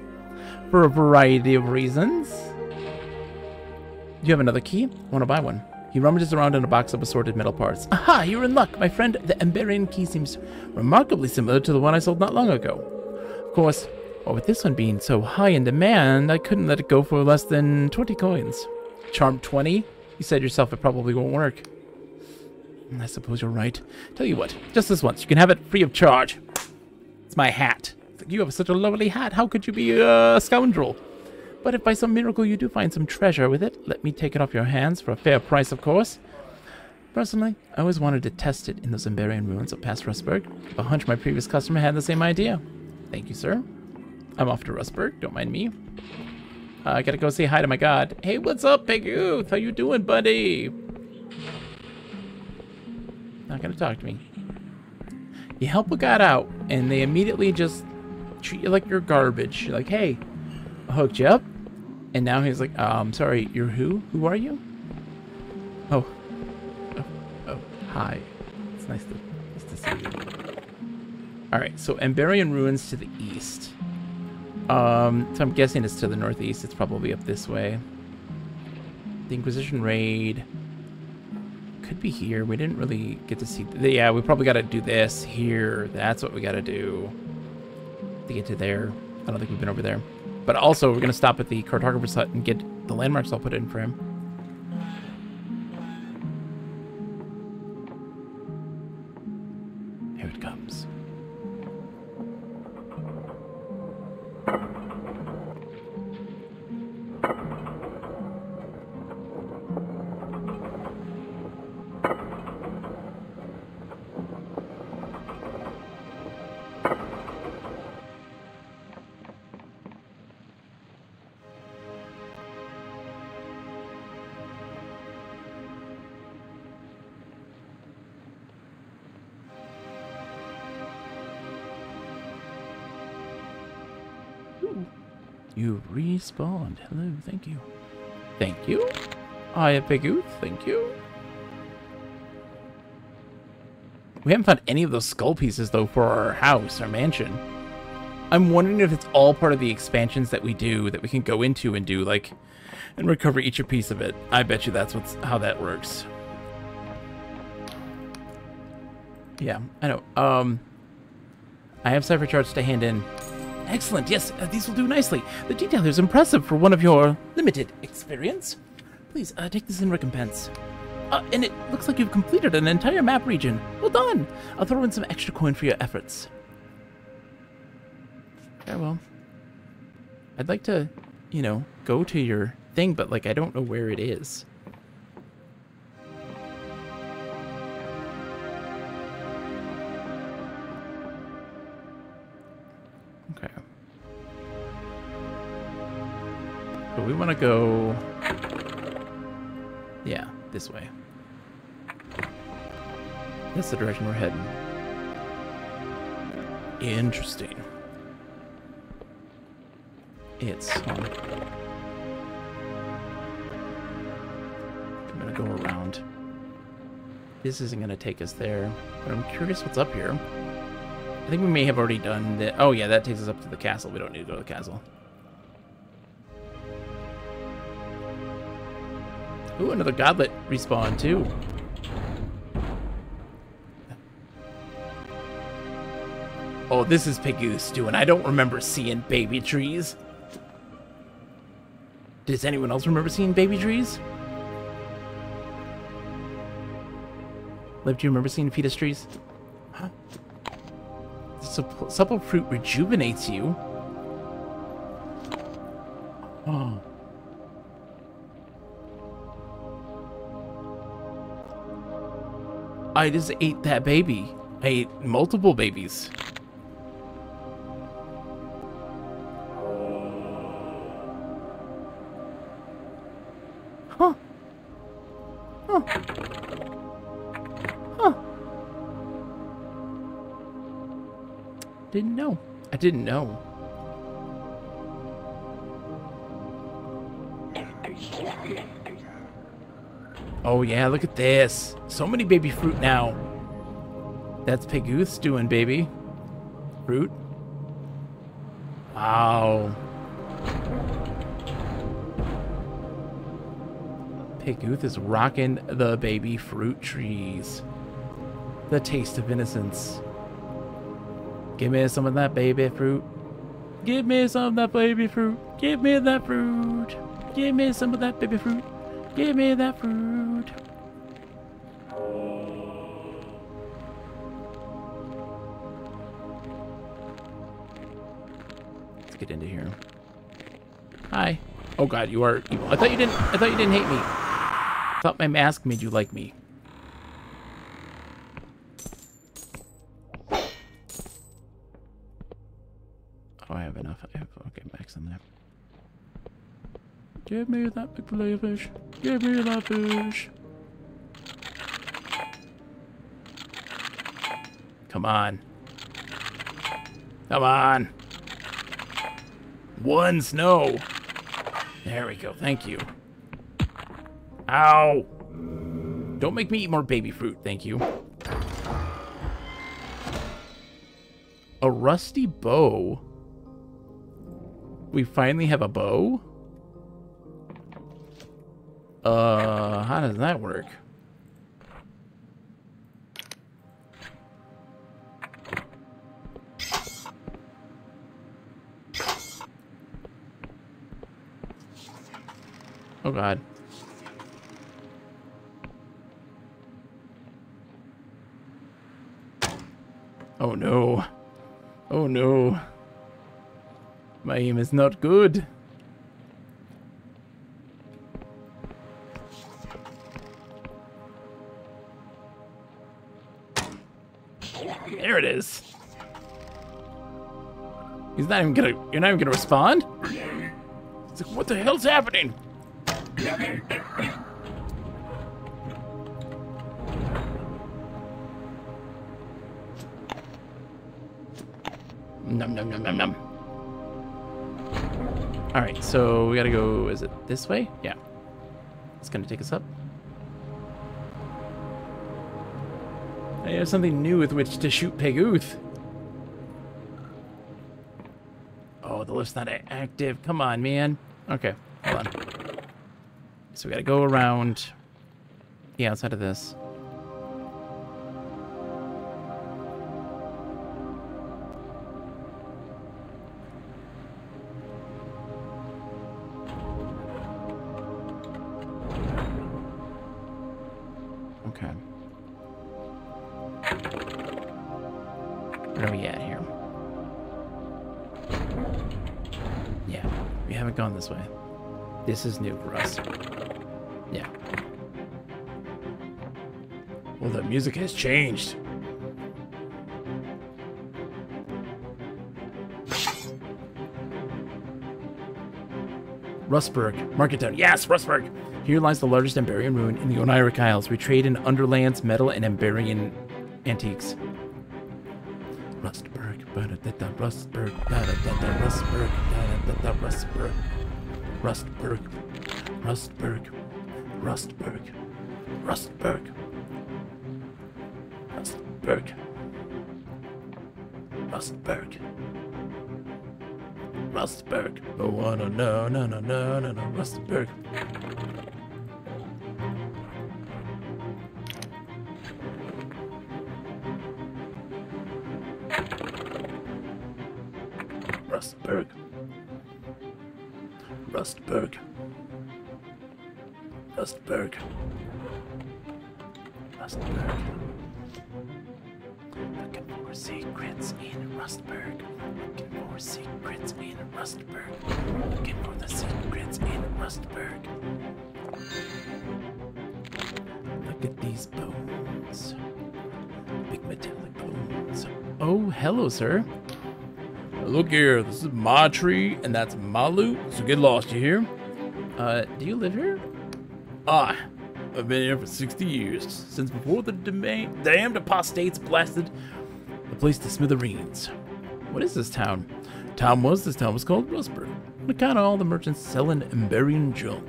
for a variety of reasons. Do you have another key? I want to buy one. He rummages around in a box of assorted metal parts. Aha, you're in luck, my friend. The Emberian key seems remarkably similar to the one I sold not long ago. Of course, well, with this one being so high in demand, I couldn't let it go for less than 20 coins. Charm 20? You said yourself it probably won't work. I suppose you're right. Tell you what, just this once, you can have it free of charge. It's my hat. You have such a lovely hat. How could you be a scoundrel? But if by some miracle you do find some treasure with it, let me take it off your hands for a fair price, of course. Personally, I always wanted to test it in those Emberian ruins up past Rustburg. A hunch my previous customer had the same idea. Thank you, sir. I'm off to Rustburg. Don't mind me. I gotta go say hi to my god. Hey, what's up, Big Youth? How you doing, buddy? Not gonna talk to me. You help a god out, and they immediately just treat you like you're garbage. You're like, hey, I hooked you up. And now he's like, I'm sorry, you're who? Who are you? Oh, hi. It's nice to see you. Alright, so Emberian ruins to the east. So I'm guessing it's to the northeast. It's probably up this way. The Inquisition raid could be here. We didn't really get to see. Yeah, we probably got to do this here. That's what we got to do to get to there. I don't think we've been over there. But also, we're going to stop at the cartographer's hut and get the landmarks all put in for him. Here it comes. You respawned. Hello, thank you. Thank you. I am Big Youth, thank you. We haven't found any of those skull pieces, though, for our house, our mansion. I'm wondering if it's all part of the expansions that we do, that we can go into and do, like, and recover each piece of it. I bet you that's how that works. Yeah, I know. I have cipher charts to hand in. Excellent, yes, these will do nicely. The detail here is impressive for one of your limited experience. Please, take this in recompense. And it looks like you've completed an entire map region. Well done! I'll throw in some extra coin for your efforts. Yeah, well, I'd like to, you know, go to your thing, but, like, I don't know where it is. Okay. So we want to go... Yeah, this way. That's the direction we're heading. Interesting. It's... I'm gonna go around. This isn't gonna take us there, but I'm curious what's up here. I think we may have already done that. Oh yeah, that takes us up to the castle. We don't need to go to the castle. Ooh, another goblet respawn too. Oh, this is Piggoose stew, and I don't remember seeing baby trees. Does anyone else remember seeing baby trees? Liv, do you remember seeing fetus trees? Huh? Supple fruit rejuvenates you. Oh. I just ate that baby. I ate multiple babies. Huh. Huh. Huh. Didn't know. I didn't know. Oh yeah, look at this. So many baby fruit now. That's Piggoose doing, baby. Fruit. Wow. Pigooth is rocking the baby fruit trees. The taste of innocence. Give me some of that baby fruit. Give me some of that baby fruit. Give me that fruit. Give me some of that baby fruit. Give me that fruit. Let's get into here. Hi. Oh god, you are evil. I thought you didn't hate me. I thought my mask made you like me. Oh, I have enough. I have okay, max on that. Give me that big fillet of fish. Give me that fish. Come on. Come on. One snow. There we go. Thank you. Ow. Don't make me eat more baby fruit. Thank you. A rusty bow. We finally have a bow? How does that work? Oh god. Oh no. Oh no. My aim is not good. There it is. He's not even gonna, you're not even gonna respond? It's like, what the hell's happening? Num num num num num. Alright, so we gotta go, is it this way? Yeah. It's gonna take us up. I have something new with which to shoot Pigooth. Oh, the lift's not active. Come on, man. Okay, hold on. So we gotta go around the outside of this. Okay. Where are we at here? Yeah, we haven't gone this way. This is new for us. Yeah. Well, the music has changed. Rustburg, Market Town. Yes, Rustburg! Here lies the largest Amberian ruin in the Oniric Isles. We trade in Underlands, metal, and Amberian antiques. Rustburg, Rustburg, Rustburg, Rustburg, Rustburg, Rustburg, Rustburg, Rustburg, Rustburg, Rustburg, Rustburg, Rustburg. Oh, no, no, no, no, no, no, no, Rustburg. Rustburg. Rustburg. Rustburg. Rustburg. Looking for secrets in Rustburg. Looking for secrets in Rustburg. Looking for the secrets in Rustburg. Look at these bones. Big metallic bones. Oh, hello, sir. Look here, this is my tree, and that's my loot, so get lost, you hear? Do you live here? Ah, I've been here for 60 years, since before the damned apostates blasted the place to smithereens. What is this town? This town was called Rustburg. We kind of all the merchants selling Amberian junk.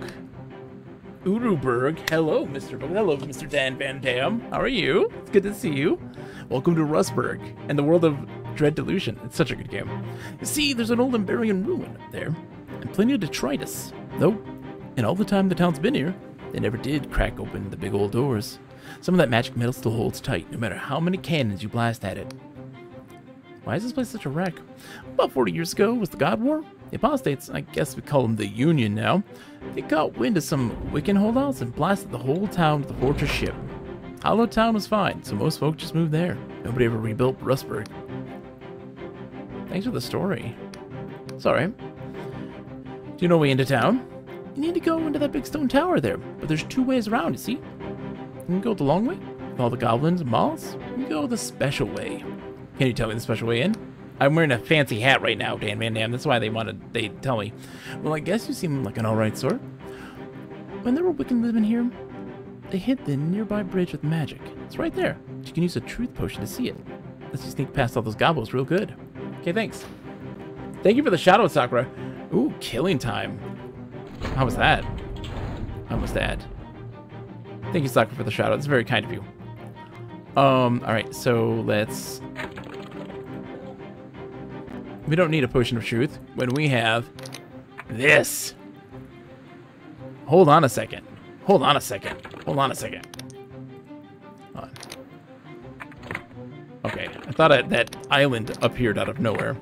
Uruburg, hello, Mr. Hello, Mr. Dan Van Dam. How are you? It's good to see you. Welcome to Rustburg and the world of Dread Delusion. It's such a good game. You see, there's an old Amberian ruin up there, and plenty of detritus. Though, in all the time the town's been here, They never did crack open the big old doors. Some of that magic metal still holds tight, no matter how many cannons you blast at it. Why is this place such a wreck? About 40 years ago was the God War. The apostates, I guess we call them the Union now, they caught wind of some Wiccan holdouts and blasted the whole town with the fortress ship. Hollow Town was fine, so most folk just moved there. Nobody ever rebuilt Rustburg. Thanks for the story. It's alright. Do you know way into town? You need to go into that big stone tower there, but there's 2 ways around, you see? You can go the long way, with all the goblins and malls. You can go the special way. Can you tell me the special way in? I'm wearing a fancy hat right now, Dan Van Dam. That's why they tell me. Well, I guess you seem like an alright sort. When there were Wiccan living here, they hit the nearby bridge with magic. It's right there. You can use a truth potion to see it. Lets you sneak past all those gobbles real good. Okay, thanks. Thank you for the shout-out, Sakura. Ooh, killing time. How was that? How was that? Thank you, Sakura, for the shout-out. It's very kind of you. Alright, so let's... We don't need a potion of truth when we have this. Hold on a second. Hold on a second. Hold on a second. Hold on. Okay, I thought that island appeared out of nowhere.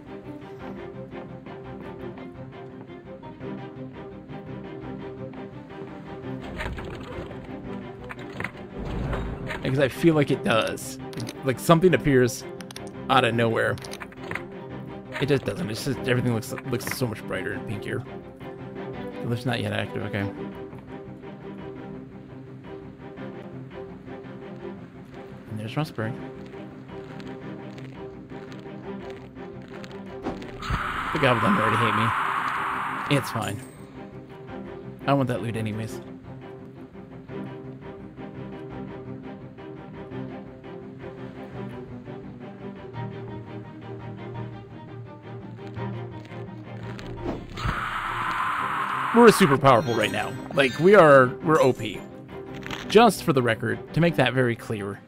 Because I feel like it does. Like something appears out of nowhere. It just doesn't. It's just everything looks so much brighter and pinkier. The lift's not yet active. Okay. And there's Rustburg. The goblin already hate me. It's fine. I want that loot anyways. We're super powerful right now. Like, we're OP. Just for the record, to make that very clear,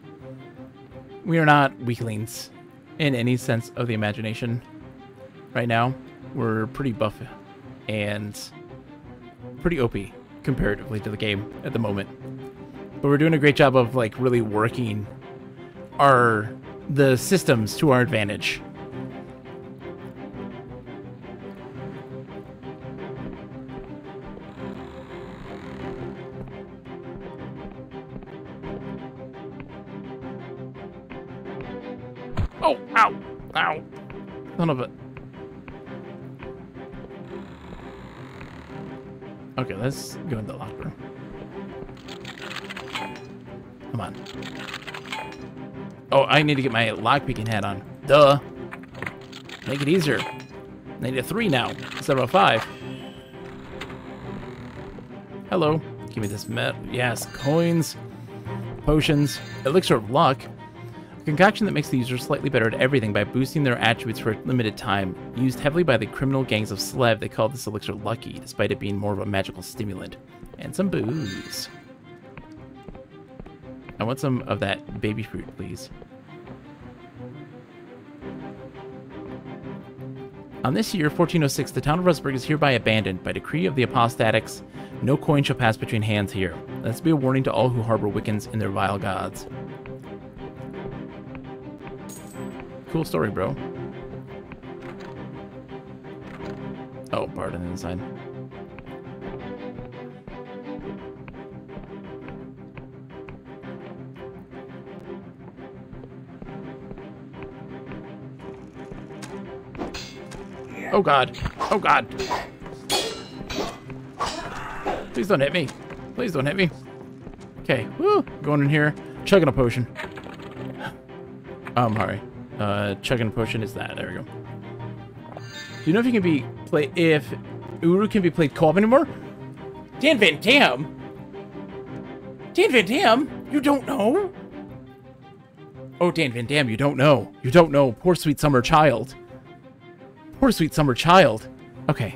we are not weaklings in any sense of the imagination. Right now, we're pretty buff and pretty OP comparatively to the game at the moment. But we're doing a great job of, like, really working the systems to our advantage. Oh, ow, ow. Son of a... Okay, let's go in the locker room. Come on. Oh, I need to get my lockpicking hat on. Duh. Make it easier. I need a 3 now, instead of a 5. Hello. Give me this metal. Yes, coins, potions, elixir of luck. A concoction that makes the user slightly better at everything by boosting their attributes for a limited time. Used heavily by the criminal gangs of Slev, they call this elixir lucky, despite it being more of a magical stimulant. And some booze. I want some of that baby fruit, please. On this year, 1406, the town of Rustburg is hereby abandoned by decree of the apostatics. No coin shall pass between hands here. Let this be a warning to all who harbor Wiccans in their vile gods. Cool story, bro. Oh, pardon, inside. Oh god. Oh god. Please don't hit me. Please don't hit me. Okay. Woo. Going in here. Chugging a potion. Alright. Chugging a potion is that. There we go. Do you know if you can be if Uru can be played co-op anymore? Dan Van Dam? Dan Van Dam? You don't know? Oh, Dan Van Dam, you don't know. You don't know. Poor sweet summer child. Poor sweet summer child. Okay.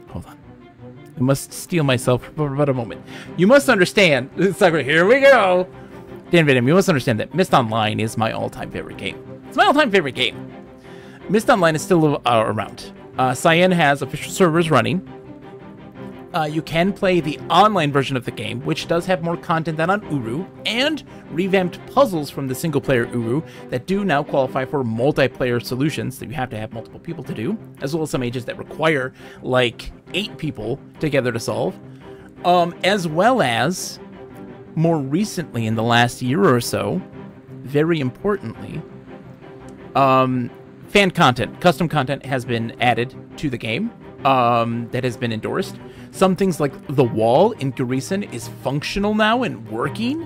Hold on. I must steel myself for about a moment. You must understand. Here we go. Dan Van Dam, you must understand that Mist Online is my all-time favorite game. It's my all-time favorite game. Mist Online is still around. Cyan has official servers running. You can play the online version of the game, which does have more content than on Uru, and revamped puzzles from the single-player Uru that do now qualify for multiplayer solutions that you have to have multiple people to do, as well as some ages that require, like, 8 people together to solve, as well as, more recently in the last year or so, very importantly, fan content, custom content has been added to the game that has been endorsed. Some things like the wall in Garrison is functional now and working.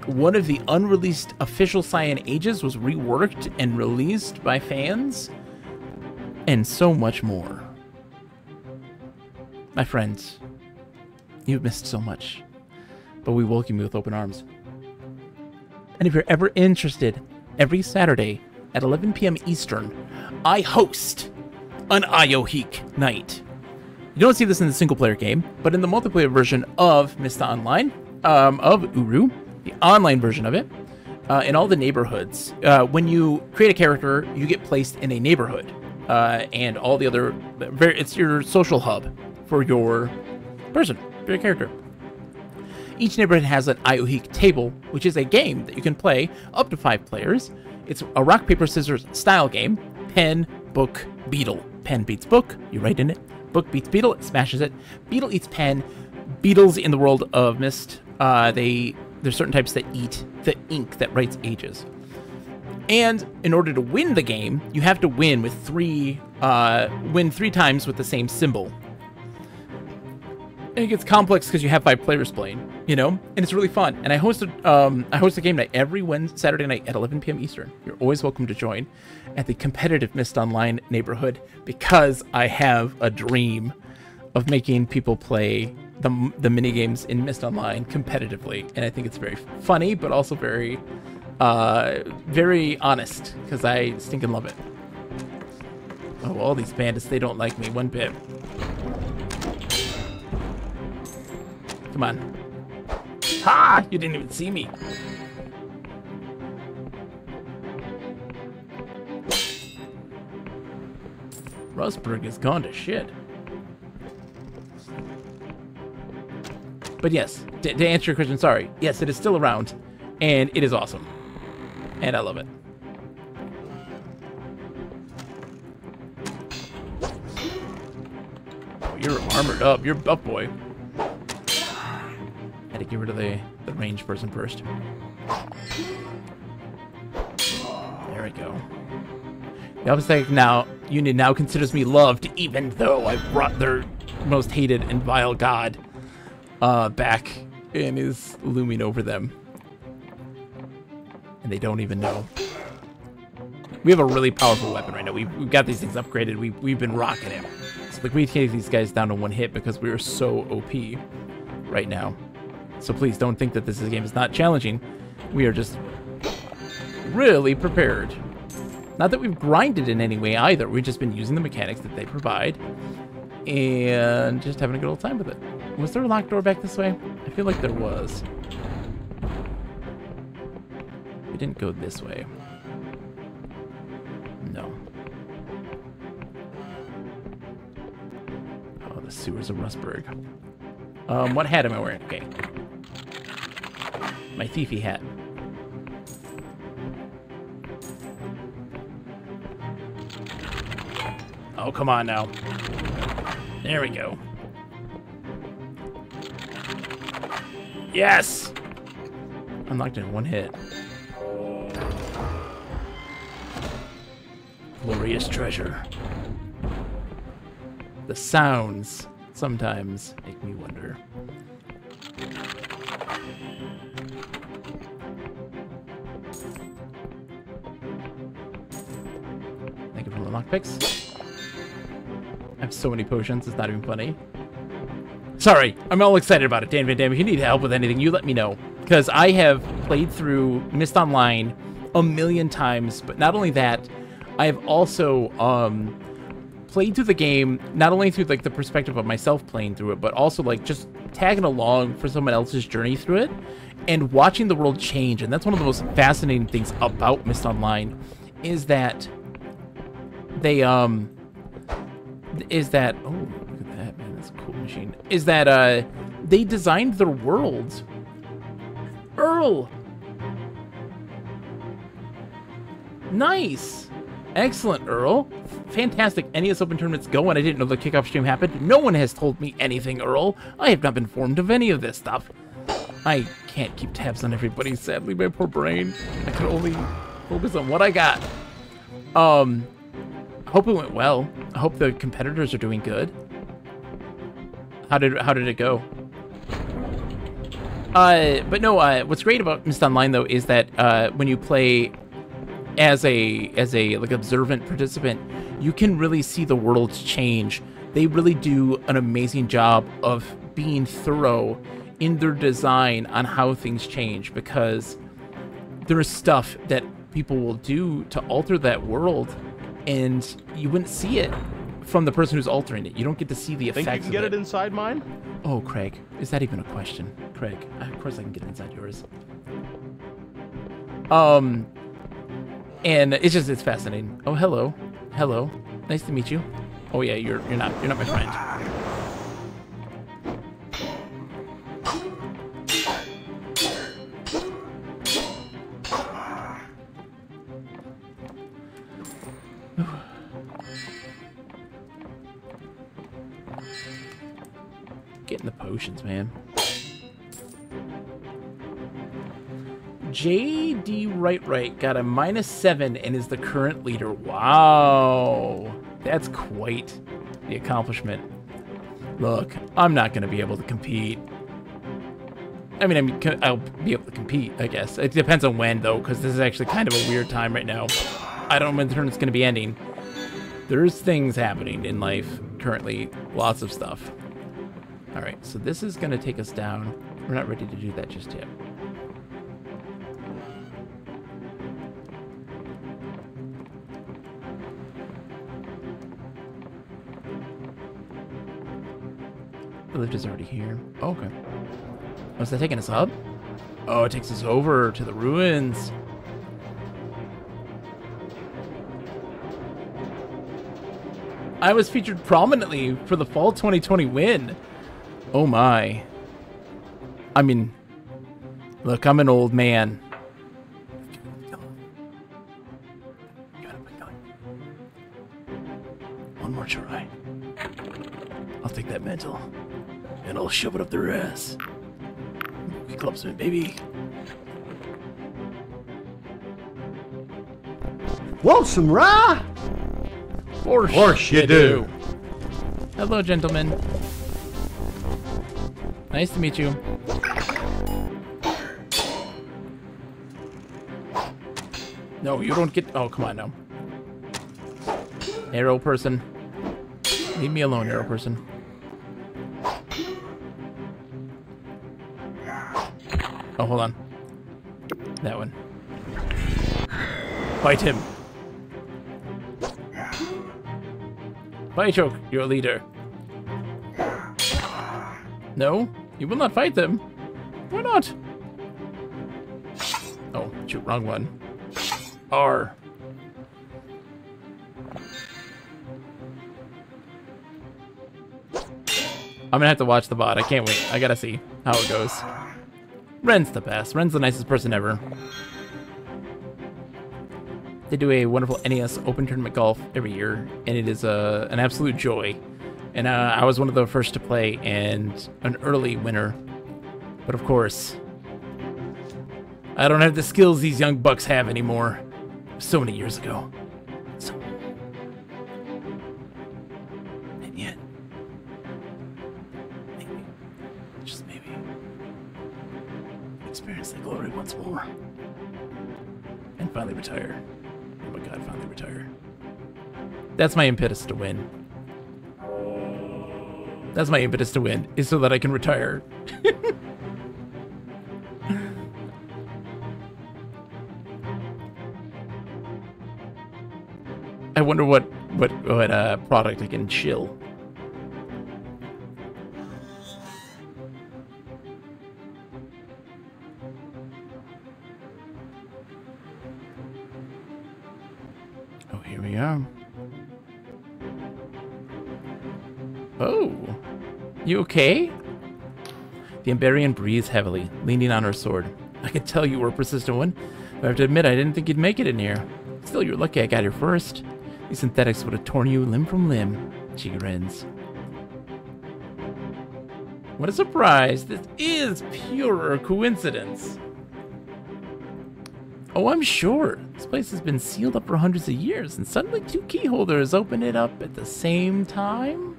One of the unreleased official Cyan Ages was reworked and released by fans. And so much more. My friends, you've missed so much, but we welcome you with open arms. And if you're ever interested, every Saturday at 11 p.m. Eastern, I host an IO-Heek night. You don't see this in the single-player game, but in the multiplayer version of Mista Online, of Uru, the online version of it, in all the neighborhoods, when you create a character, you get placed in a neighborhood, and all the other, it's your social hub for your person, for your character. Each neighborhood has an IO-Heek table, which is a game that you can play up to 5 players. It's a rock, paper, scissors style game. Pen, book, beetle. Pen beats book, you write in it. Book beats beetle, it smashes it. Beetle eats pen. Beetles in the world of Myst, there's certain types that eat the ink that writes ages. And in order to win the game, you have to win with win 3 times with the same symbol. And it gets complex because you have 5 players playing, you know? And it's really fun. And I host a game night every Saturday night at 11 p.m. Eastern. You're always welcome to join at the competitive Myst Online neighborhood, because I have a dream of making people play the minigames in Myst Online competitively. And I think it's very funny, but also very, very honest, because I stinking love it. Oh, all these bandits, they don't like me one bit. Come on. Ha! You didn't even see me. Rustberg has gone to shit. But yes, to answer your question, sorry. Yes, it is still around, and it is awesome. And I love it. Oh, you're armored up. You're buff boy. Had to get rid of the ranged person first. There we go. The Obstacle Union now considers me loved, even though I brought their most hated and vile god back and is looming over them. And they don't even know. We have a really powerful weapon right now. We've got these things upgraded. We've been rocking it. So like, we take these guys down to 1 hit because we are so OP right now. So please don't think that this game is not challenging. We are just really prepared. Not that we've grinded in any way either. We've just been using the mechanics that they provide and just having a good old time with it. Was there a locked door back this way? I feel like there was. We didn't go this way. No. Oh, the sewers of Rustberg. What hat am I wearing? Okay. My thiefy hat. Oh, come on now. There we go. Yes! Unlocked in 1 hit. Glorious treasure. The sounds sometimes make me wonder. Thank you for the lockpicks. I have so many potions, it's not even funny. Sorry, I'm all excited about it. Dan Van Dam, if you need help with anything, you let me know. Because I have played through Myst Online a million times, but not only that, I have also played through the game, not only through like the perspective of myself playing through it, but also like just tagging along for someone else's journey through it and watching the world change. And that's one of the most fascinating things about Myst Online is that they, oh, look at that, man, that's cool. machine, is that they designed their world. Earl! Nice! Excellent, Earl. Fantastic NES Open Tournament's going. I didn't know the kickoff stream happened. No one has told me anything, Earl. I have not been informed of any of this stuff. I can't keep tabs on everybody, sadly, my poor brain. I can only focus on what I got. I hope it went well. I hope the competitors are doing good. How did it go? But no, what's great about Mist Online though is that when you play as a like observant participant, you can really see the world change. They really do an amazing job of being thorough in their design on how things change, because there is stuff that people will do to alter that world, and you wouldn't see it from the person who's altering it. You don't get to see the effects. Think you can get it inside mine? Oh, Craig, is that even a question? Craig, of course I can get it inside yours. And it's fascinating. Oh, hello. Hello. Nice to meet you. Oh yeah, you're not my friend. Getting the potions, man. JD Right got a -7 and is the current leader. Wow. That's quite the accomplishment. Look, I'm not going to be able to compete. I mean, I'll be able to compete, I guess. It depends on when, though, because this is actually kind of a weird time right now. I don't know when the tournament's going to be ending. There's things happening in life currently. Lots of stuff. All right, so this is going to take us down. We're not ready to do that just yet. The lift is already here. Oh, okay. Oh, is that taking us up? Oh, it takes us over to the ruins. I was featured prominently for the fall 2020 win. Oh my. I mean, look, I'm an old man. One more try. I'll take that mantle, and I'll shove it up their ass. Clubsman, baby. Want some rye? Of course you do. Hello, gentlemen. Nice to meet you. No, you don't get... Oh, come on now. Arrow person. Leave me alone, arrow person. Oh, hold on. That one. Fight him. Fight Choke, your leader. No, you will not fight them. Why not? Oh, shoot, wrong one. R. I'm gonna have to watch the bot. I can't wait. I gotta see how it goes. Ren's the best. Ren's the nicest person ever. They do a wonderful NES Open Tournament Golf every year, and it is an absolute joy. And I was one of the first to play and an early winner. But of course, I don't have the skills these young bucks have anymore. So many years ago. So. And yet, maybe, just maybe, experience the glory once more. And finally retire. Oh my god, finally retire. That's my impetus to win. That's my impetus to win, is so that I can retire. I wonder what product I can chill. Oh, here we are. Oh, You okay? The Emberian breathes heavily, leaning on her sword. I could tell you were a persistent one, but I have to admit I didn't think you'd make it in here. Still, you're lucky I got here first. These synthetics would have torn you limb from limb. She grins. What a surprise! This is pure coincidence. Oh, I'm sure. This place has been sealed up for hundreds of years, and suddenly 2 key holders open it up at the same time?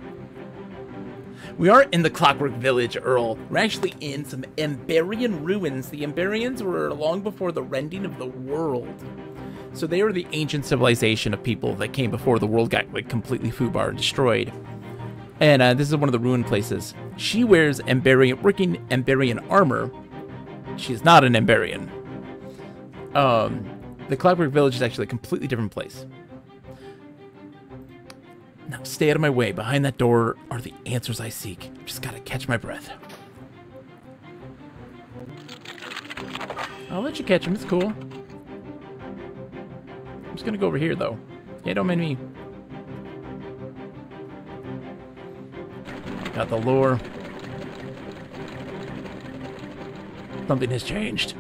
We are in the Clockwork Village, Earl. We're actually in some Emberian ruins. The Emberians were long before the rending of the world. So they are the ancient civilization of people that came before the world got like completely foobar and destroyed. And this is one of the ruined places. She wears working Emberian armor. She is not an Emberian. The Clockwork Village is actually a completely different place. Now stay out of my way. Behind that door are the answers I seek. Just gotta catch my breath. I'll let you catch him. It's cool. I'm just gonna go over here though. Yeah, don't mind me. Got the lure. Something has changed.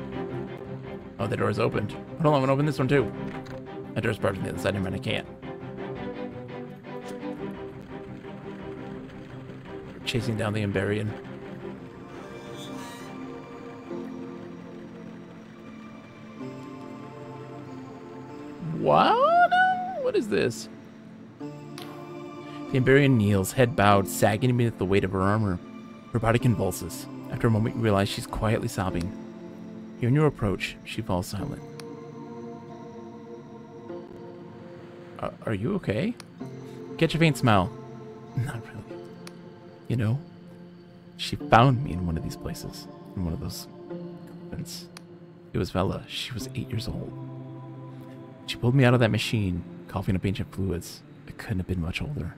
Oh, the door's opened. Hold on, I'm gonna open this one too. That door's part of the other side, and I can't. Chasing down the Emberian. What? What is this? The Emberian kneels, head bowed, sagging beneath the weight of her armor. Her body convulses. After a moment, you realize she's quietly sobbing. Hearing your approach, she falls silent. Are you okay? Catch a faint smile. Not really. You know, she found me in one of these places, in one of those ovens. It was Vela. She was 8 years old. She pulled me out of that machine, coughing up ancient fluids. I couldn't have been much older.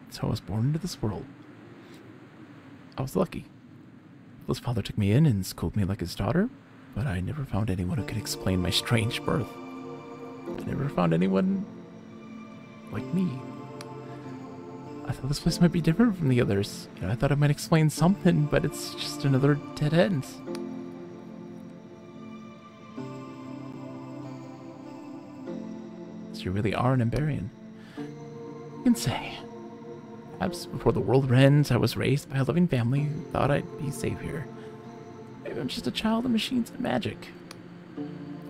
So I was born into this world. I was lucky. Vela's father took me in and schooled me like his daughter, but I never found anyone who could explain my strange birth. I never found anyone like me. I thought this place might be different from the others. You know, I thought it might explain something, but it's just another dead end. So you really are an Emberian. You can say. Perhaps before the world ends, I was raised by a loving family who thought I'd be safe here. Maybe I'm just a child of machines and magic.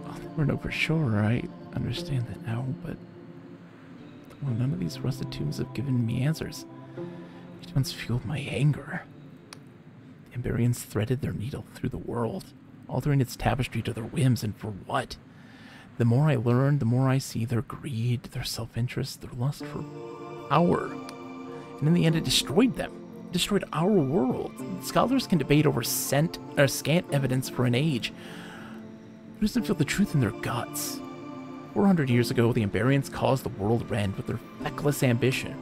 I'll never know for sure. I understand that now, but well, none of these rusted tombs have given me answers. Each one's fueled my anger. The Emberians threaded their needle through the world, altering its tapestry to their whims, and for what? The more I learn, the more I see their greed, their self-interest, their lust for power. And in the end, it destroyed them. It destroyed our world. Scholars can debate over scant evidence for an age. Who doesn't feel the truth in their guts? 400 years ago, the Emberians caused the world rend with their feckless ambition.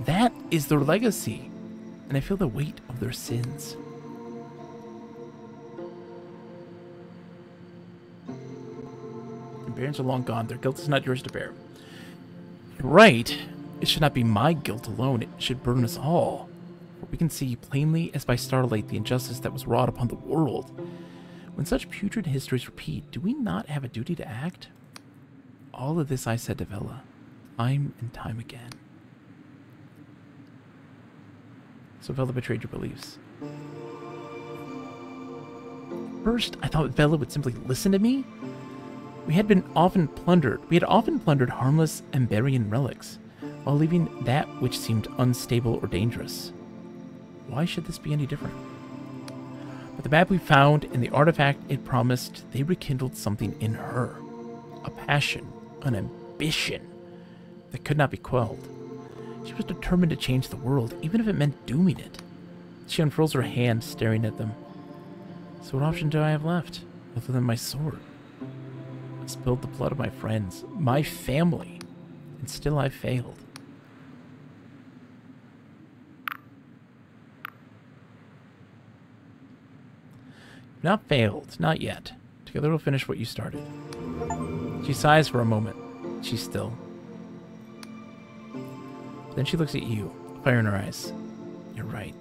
That is their legacy, and I feel the weight of their sins. The Emberians are long gone. Their guilt is not yours to bear. You're right. It should not be my guilt alone. It should burden us all. For we can see plainly as by starlight the injustice that was wrought upon the world. When such putrid histories repeat, do we not have a duty to act? All of this I said to Vela, time and time again. So Vela betrayed your beliefs. First, I thought Vela would simply listen to me. We had often plundered harmless Emberian relics, while leaving that which seemed unstable or dangerous. Why should this be any different? But the map we found and the artifact it promised, they rekindled something in her. A passion, an ambition that could not be quelled. She was determined to change the world, even if it meant dooming it. She unfurls her hand, staring at them. So what option do I have left, other than my sword? I spilled the blood of my friends, my family, and still I failed. Not failed, not yet. Together we'll finish what you started. She sighs for a moment. She's still. Then she looks at you, fire in her eyes. You're right.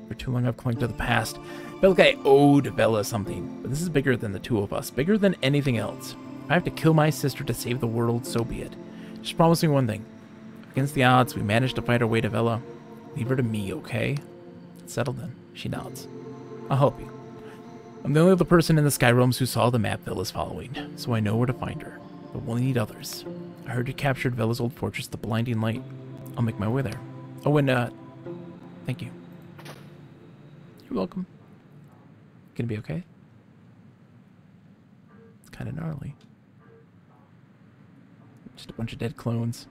For too long I've clung to the past. Felt like I owed Bella something. But this is bigger than the two of us. Bigger than anything else. If I have to kill my sister to save the world, so be it. Just promise me one thing. Against the odds, we managed to fight our way to Bella. Leave her to me, okay? Settled then. She nods. I'll help you. I'm the only other person in the Sky Realms who saw the map Bella's following, so I know where to find her. But we'll need others. I heard you captured Bella's old fortress, the Blinding Light. I'll make my way there. Oh, and, thank you. You're welcome. Gonna be okay? It's kind of gnarly. Just a bunch of dead clones.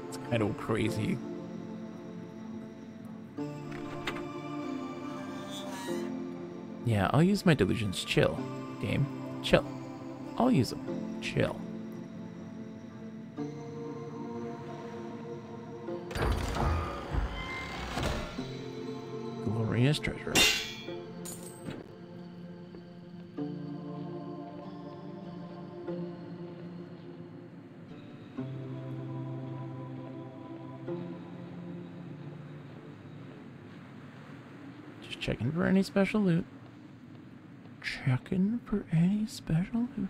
It's kind of crazy. Yeah, I'll use my delusions. Chill, game. Chill. I'll use them. Chill. Glorious treasure. Just checking for any special loot. Checking for any special loot.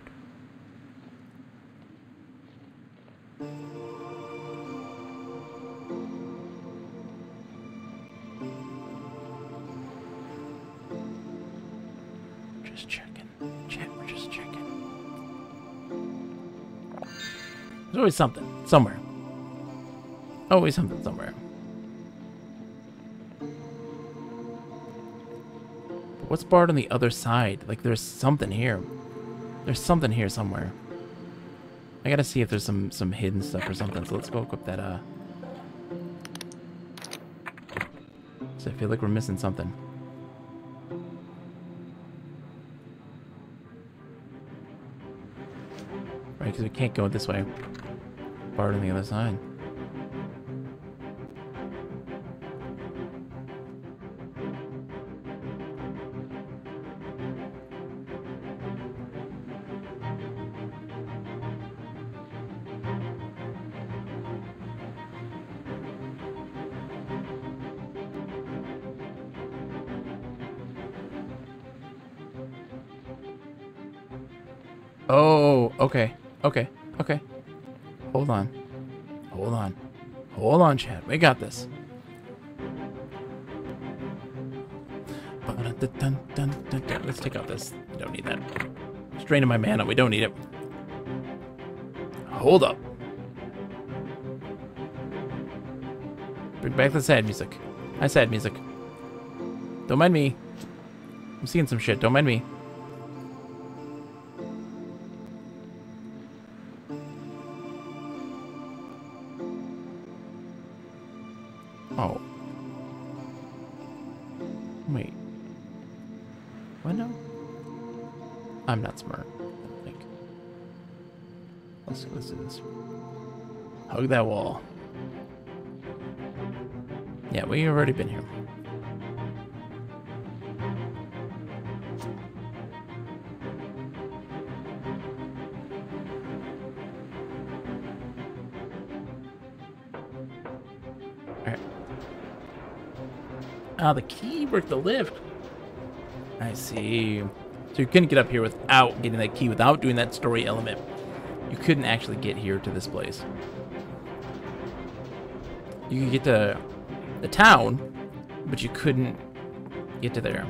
Just checking. Chat, we're just checking. There's always something. Somewhere. Always something somewhere. What's barred on the other side? Like, there's something here. There's something here somewhere. I gotta see if there's some hidden stuff or something. So let's go equip that, So I feel like we're missing something. Right, because we can't go this way. Barred on the other side. Oh, okay. Okay. Okay. Hold on. Hold on. Hold on, Chad. We got this. Let's take out this. We don't need that. It's draining my mana. We don't need it. Hold up. Bring back the sad music. Hi, sad music. Don't mind me. I'm seeing some shit. Don't mind me. Oh. Wait. What now? I'm not smart. I don't think. Let's do this. Hug that wall. Yeah, we've already been here. Ah, the key worked the lift. I see. So you couldn't get up here without getting that key, without doing that story element. You couldn't actually get here to this place. You could get to the town, but you couldn't get to there.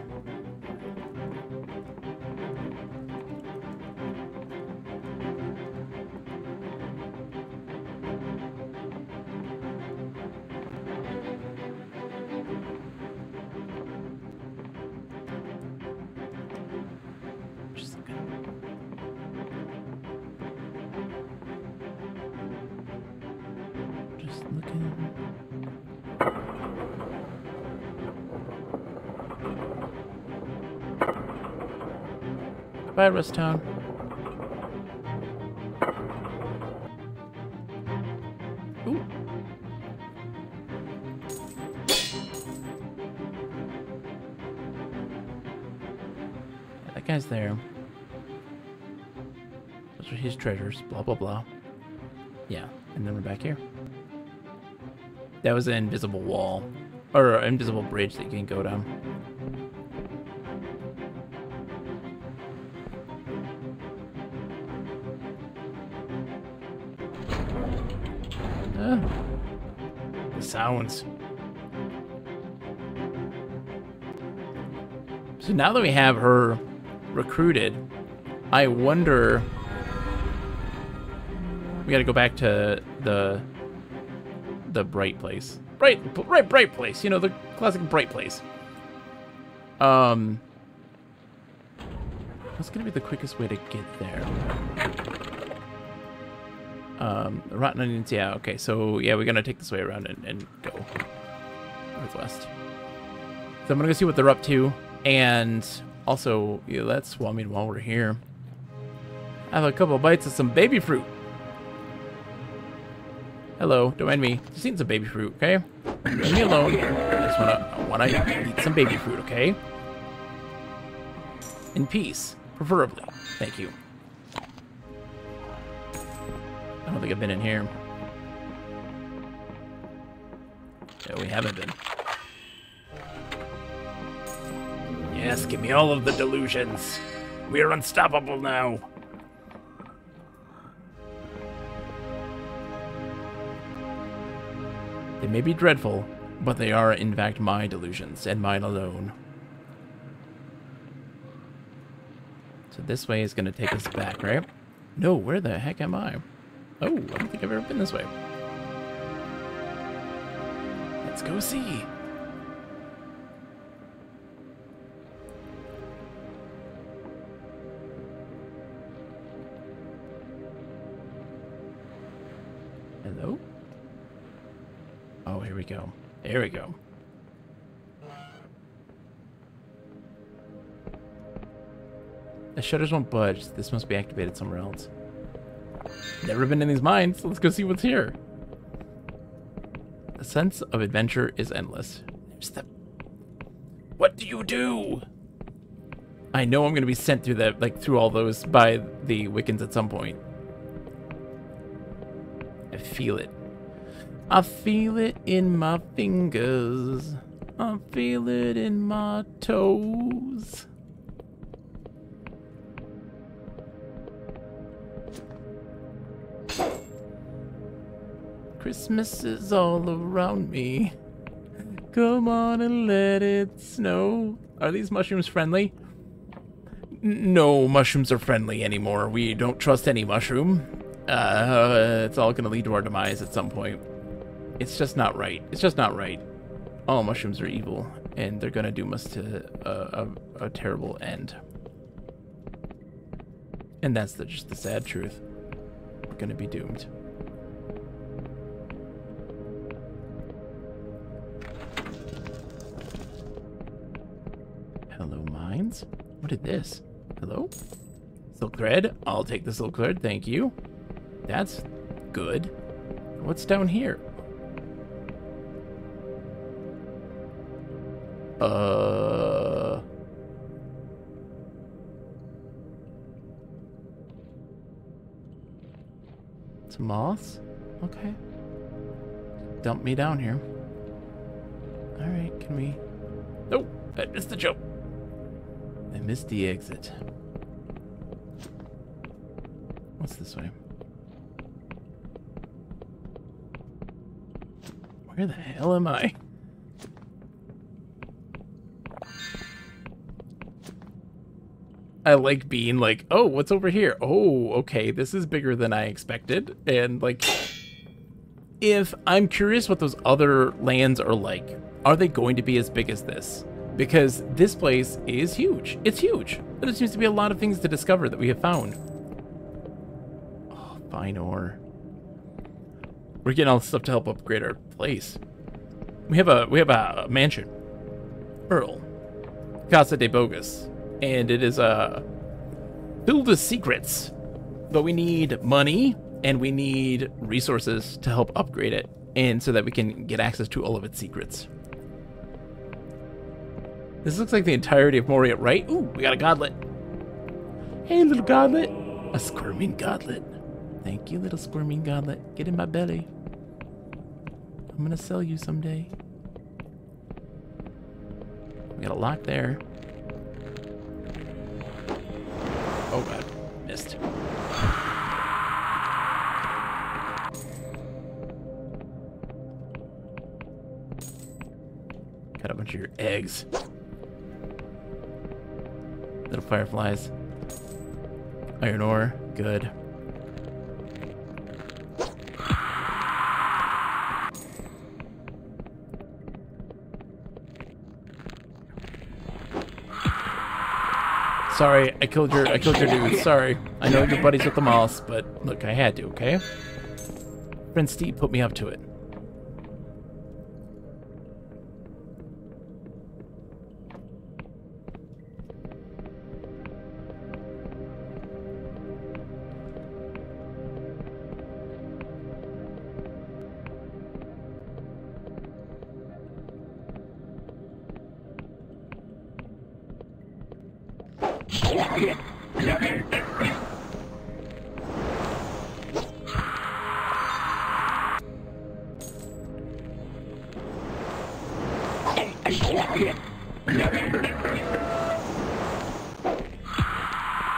Bye, Rest Town. Ooh. Yeah, that guy's there. Let's are his treasures, blah, blah, blah. Yeah, and then we're back here. That was an invisible wall, or an invisible bridge that you can go down. The sounds. So now that we have her recruited, I wonder... We gotta go back to the bright place. Bright place. You know, the classic bright place. What's gonna be the quickest way to get there? Rotten onions, yeah, okay. So, yeah, we're gonna take this way around and go northwest. So I'm gonna go see what they're up to. And also, yeah, I mean, while we're here, have a couple bites of some baby fruit. Hello, don't mind me. Just eating some baby fruit, okay? Leave me alone. I just wanna eat some baby fruit, okay? In peace, preferably. Thank you. I don't think I've been in here. No, we haven't been. Yes, give me all of the delusions. We're unstoppable now. They may be dreadful, but they are in fact my delusions, and mine alone. So this way is going to take us back, right? No, where the heck am I? Oh, I don't think I've ever been this way. Let's go see. Hello? Oh, here we go. There we go. The shutters won't budge. This must be activated somewhere else. Never been in these mines, so let's go see what's here. The sense of adventure is endless. What do you do? I know I'm gonna be sent through that, like through all those by the Wiccans at some point. I feel it. I feel it in my fingers. I feel it in my toes. Christmas is all around me. Come on and let it snow. Are these mushrooms friendly? No mushrooms are friendly anymore. We don't trust any mushroom. It's all gonna lead to our demise at some point. It's just not right. It's just not right. All mushrooms are evil, and they're gonna doom us to a terrible end. And that's just the sad truth. We're gonna be doomed. Hello, mines. What is this? Hello? Silk thread. I'll take the silk thread. Thank you. That's good. What's down here? Some moths? Okay. Dump me down here. Alright, can we... Nope, I missed the jump. I missed the exit. What's this way? Where the hell am I? I like being like, oh, what's over here? Oh, okay, this is bigger than I expected. And like, if I'm curious what those other lands are like, are they going to be as big as this? Because this place is huge. It's huge. There seems to be a lot of things to discover that we have found. Oh, fine ore. We're getting all this stuff to help upgrade our place. We have a mansion. Earl. Casa de Bogus. And it is filled with secrets. But we need money and we need resources to help upgrade it, and so that we can get access to all of its secrets. This looks like the entirety of Moria, right? Ooh, we got a godlet. Hey, little godlet. A squirming godlet. Thank you, little squirming godlet. Get in my belly. I'm gonna sell you someday. We got a lock there. Oh god, missed. Got a bunch of your eggs. Little fireflies. Iron ore, good. Sorry, I killed your dude. Sorry. I know you're buddies with the moss, but look, I had to, okay? Friend Steve put me up to it.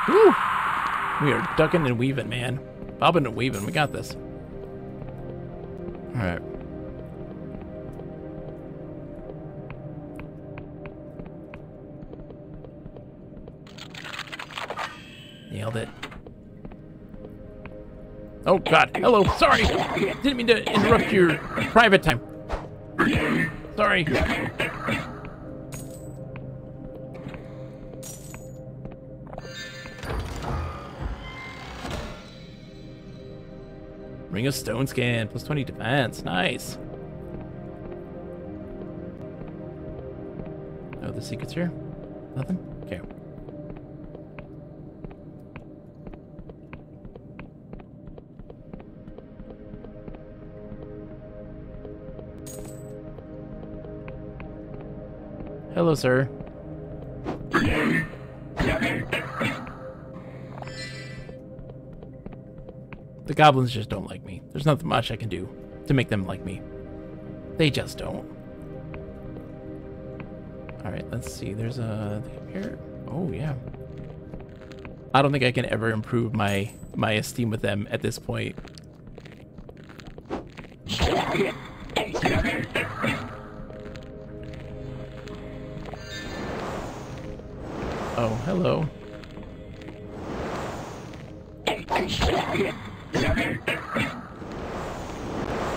Woo! We are ducking and weaving, man. Bobbing and weaving. We got this. All right. Nailed it. Oh, God. Hello. Sorry. Didn't mean to interrupt your private time. Sorry. Ring of Stone Scan, plus 20 defense. Nice. Oh, the secret's here? Nothing? Okay. Hello, sir. The goblins just don't like me. There's nothing much I can do to make them like me. They just don't. Alright, let's see. There's a thing up here. Oh, yeah. I don't think I can ever improve my esteem with them at this point. Oh, hello.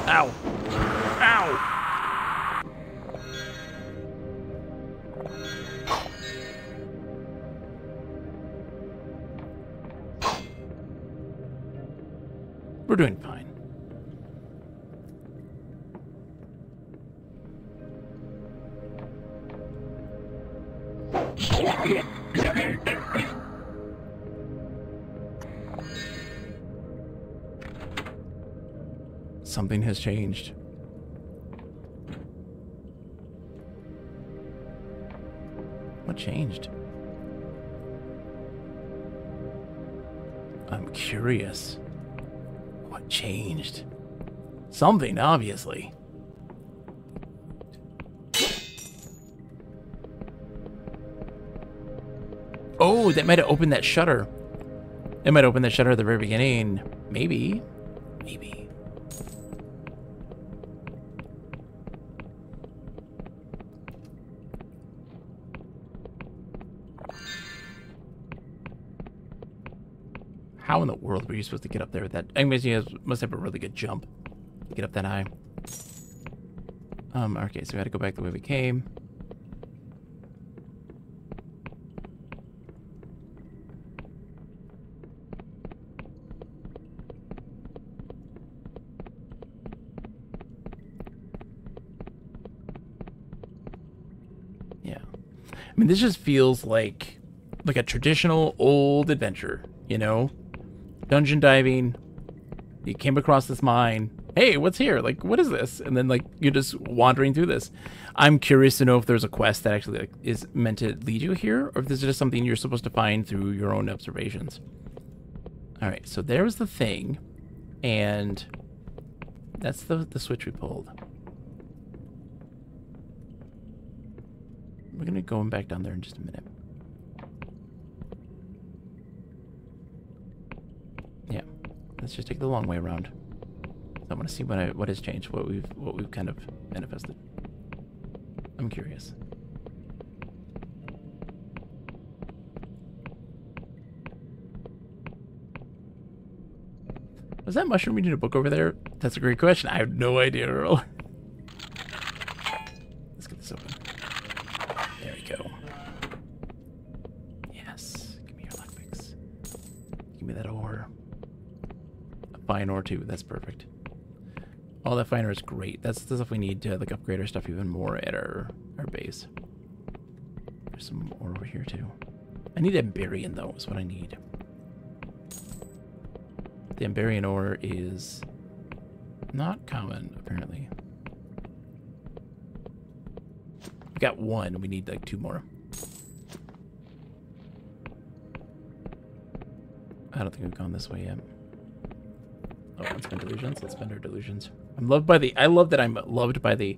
Ow. Ow. We're doing fine. Something has changed. What changed? I'm curious. What changed? Something, obviously. Oh, that might have opened that shutter. It might open that shutter at the very beginning. Maybe. Maybe. How in the world were you supposed to get up there with that? I mean, you guys must have a really good jump to get up that high. Okay, so we had to go back the way we came. Yeah. I mean, this just feels like a traditional old adventure, you know? Dungeon diving, you came across this mine. Hey, what's here? Like, what is this? And then, like, you're just wandering through this. I'm curious to know if there's a quest that actually like, is meant to lead you here, or if this is just something you're supposed to find through your own observations. Alright, so there was the thing. And that's the switch we pulled. We're gonna go back down there in just a minute. Yeah, let's just take the long way around. I want to see what has changed, what we've kind of manifested. I'm curious. Was that mushroom reading a book over there? That's a great question. I have no idea, Earl. Let's get this open. There we go. Yes. Give me your lockpicks. Give me that ore. A fine ore too. That's perfect. All that fine ore is great. That's the stuff we need to like upgrade our stuff even more at our base. There's some ore over here too. I need Amberian though, is what I need. The Amberian ore is not common, apparently. We got one. We need like 2 more. I don't think we've gone this way yet. Oh, let's spend delusions. Let's spend our delusions. I love that I'm loved by the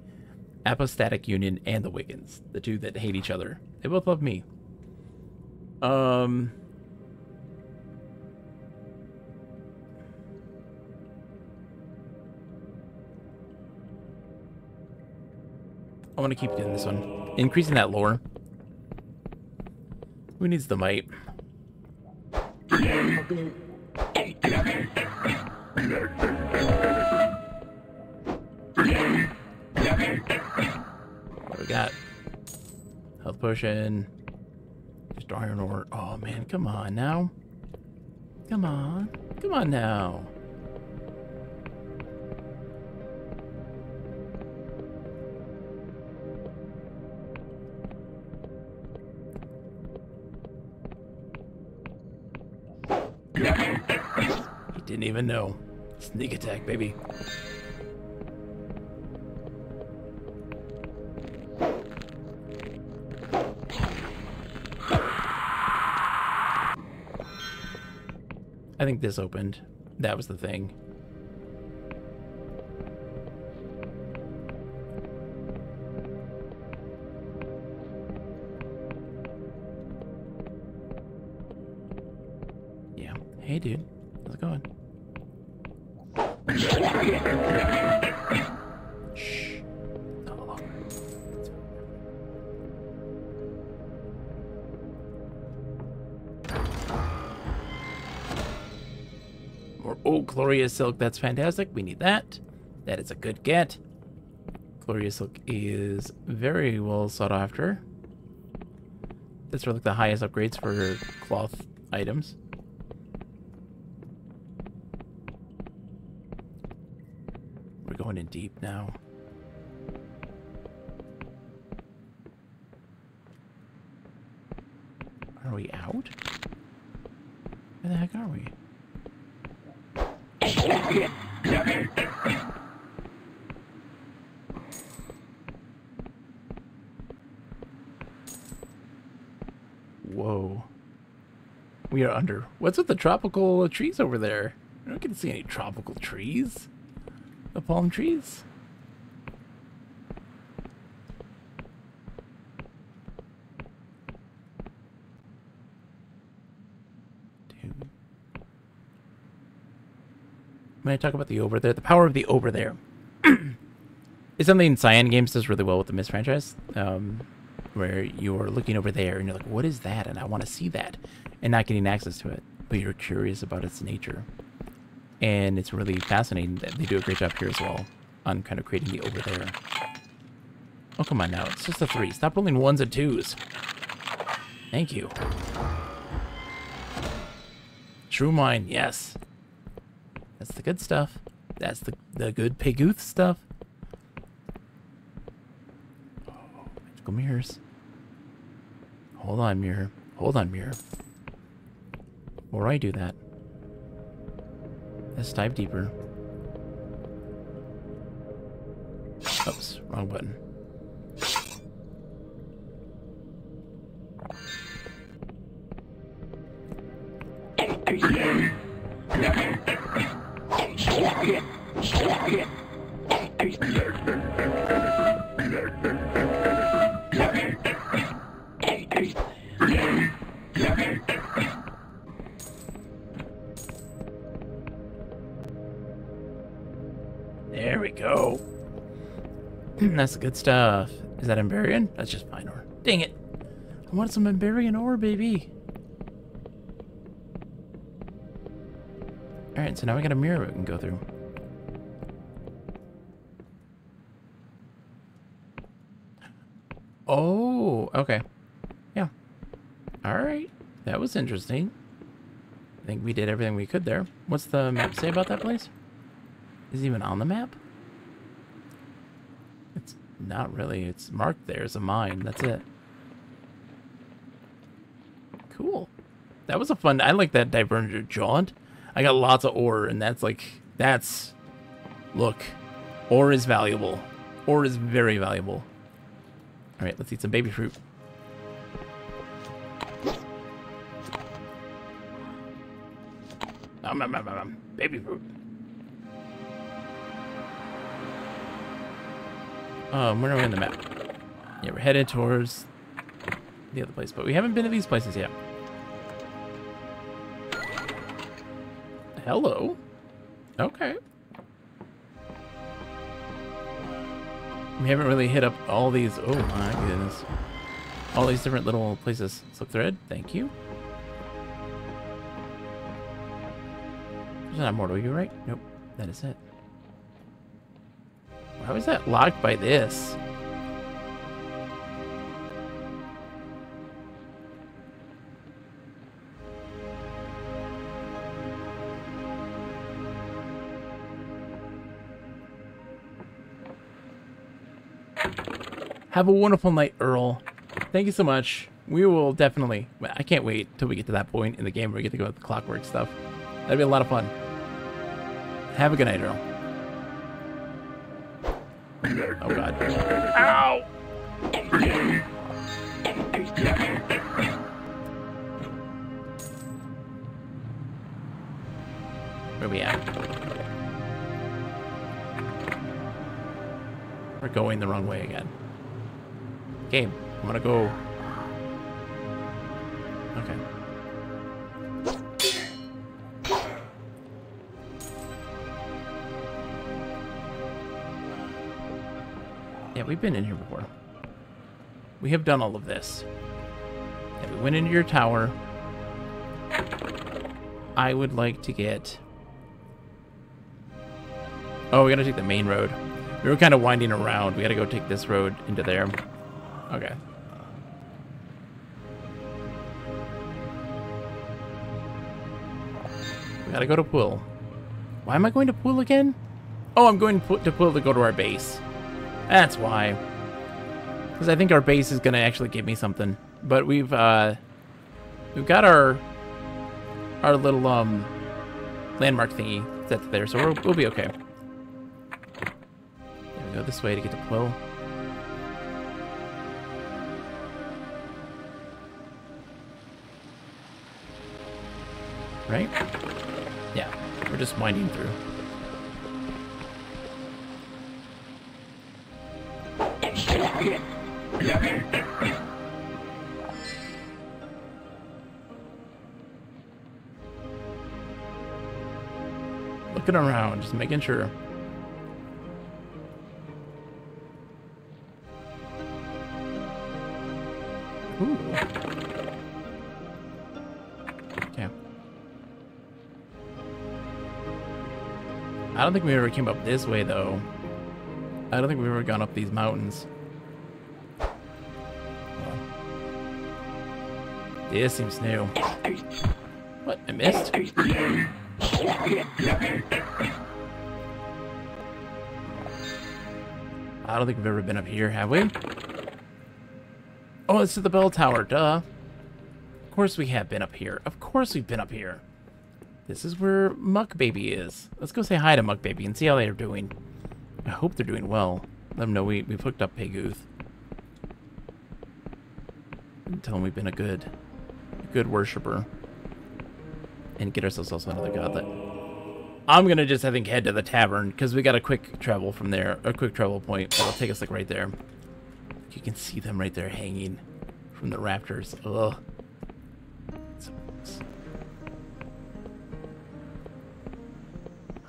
Apostatic Union and the Wiccans, the two that hate each other. They both love me. I want to keep doing this one. Increasing that lore. Who needs the might? What do we got? Health potion. Just iron ore. Oh man, come on now. Come on. Come on now. He didn't even know. Sneak attack, baby. I think this opened. That was the thing. Yeah. Hey, dude. How's it going? Shh. Oh. More Gloria Silk. That's fantastic. We need that. That is a good get. Gloria Silk is very well sought after. That's for like the highest upgrades for cloth items. We're going in deep now. Are we out? Where the heck are we? Whoa. We are under. What's with the tropical trees over there? I don't get to see any tropical trees. The palm trees. Dude. When I talk about the over there, the power of the over there is something Cyan Games does really well with the Myst franchise. Where you're looking over there and you're like, what is that? And I want to see that. And not getting access to it. But you're curious about its nature. And it's really fascinating that they do a great job here as well on kind of creating the over there. Oh, come on now. It's just a 3. Stop rolling 1s and 2s. Thank you. True mine, yes. That's the good stuff. That's the good Pigooth stuff. Oh, magical mirrors. Hold on, mirror. Hold on, mirror. Before I do that, let's dive deeper. Oops, wrong button. There we go. That's the good stuff. Is that Emberian? That's just fine ore. Dang it. I want some Emberian ore, baby. Alright, so now we got a mirror we can go through. Oh, okay. Yeah. Alright. That was interesting. I think we did everything we could there. What's the map say about that place? Is it even on the map? It's not really. It's marked there as a mine. That's it. Cool. That was a fun... I like that divergent jaunt. I got lots of ore, and that's like... That's... Look. Ore is valuable. Ore is very valuable. Alright, let's eat some baby fruit. Baby fruit. Where are we on the map? Yeah, we're headed towards the other place, but we haven't been to these places yet. Hello. Okay. We haven't really hit up all these... Oh my goodness. All these different little places. Silk thread, thank you. There's not more to you, right? Nope, that is it. How is that locked by this? Have a wonderful night, Earl. Thank you so much. We will definitely... I can't wait till we get to that point in the game where we get to go with the clockwork stuff. That'd be a lot of fun. Have a good night, Earl. Oh, God. Ow! Where we at? We're going the wrong way again. Game, I'm gonna go... Okay. Yeah, we've been in here before. We have done all of this. And we went into your tower. I would like to get... Oh, we gotta take the main road. We were kind of winding around. We gotta go take this road into there. Okay. We gotta go to Pool. Why am I going to Pool again? Oh, I'm going to Pool to go to our base. That's why. Because I think our base is gonna actually give me something. But we've got our little landmark thingy set there, so we'll be okay. There we go, this way to get to Pool. Right? Yeah, we're just winding through. Looking around, just making sure. Ooh. Okay. I don't think we ever came up this way, though. I don't think we've ever gone up these mountains. This seems new. What? I missed? I don't think we've ever been up here, have we? Oh, this is the bell tower, duh. Of course we have been up here. Of course we've been up here. This is where Muck Baby is. Let's go say hi to Muck Baby and see how they're doing. I hope they're doing well. Let them know we've hooked up Pegooth. Tell them we've been a good worshiper. and get ourselves also another goblet. I'm going to just, I think, head to the tavern, because we got a quick travel from there, a quick travel point that'll take us, like, right there. You can see them right there hanging from the rafters. Ugh.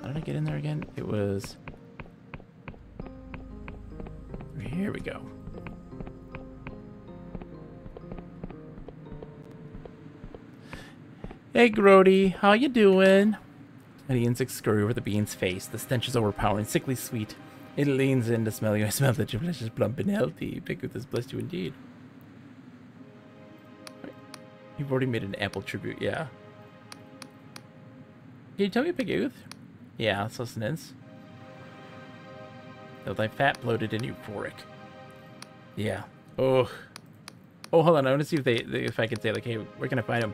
How did I get in there again? It was... Here we go. Hey, Grody, how you doing? And the insects scurry over the bean's face. The stench is overpowering, sickly sweet. It leans in to smell you. I smell that your flesh is plump and healthy. Pickuth has blessed you indeed. You've already made an ample tribute, yeah. Can you tell me, Pickuth? Yeah, sustenance. Though thy fat bloated and euphoric. Yeah. Oh. Oh, hold on. I want to see if I can say, like, hey, where can I find him?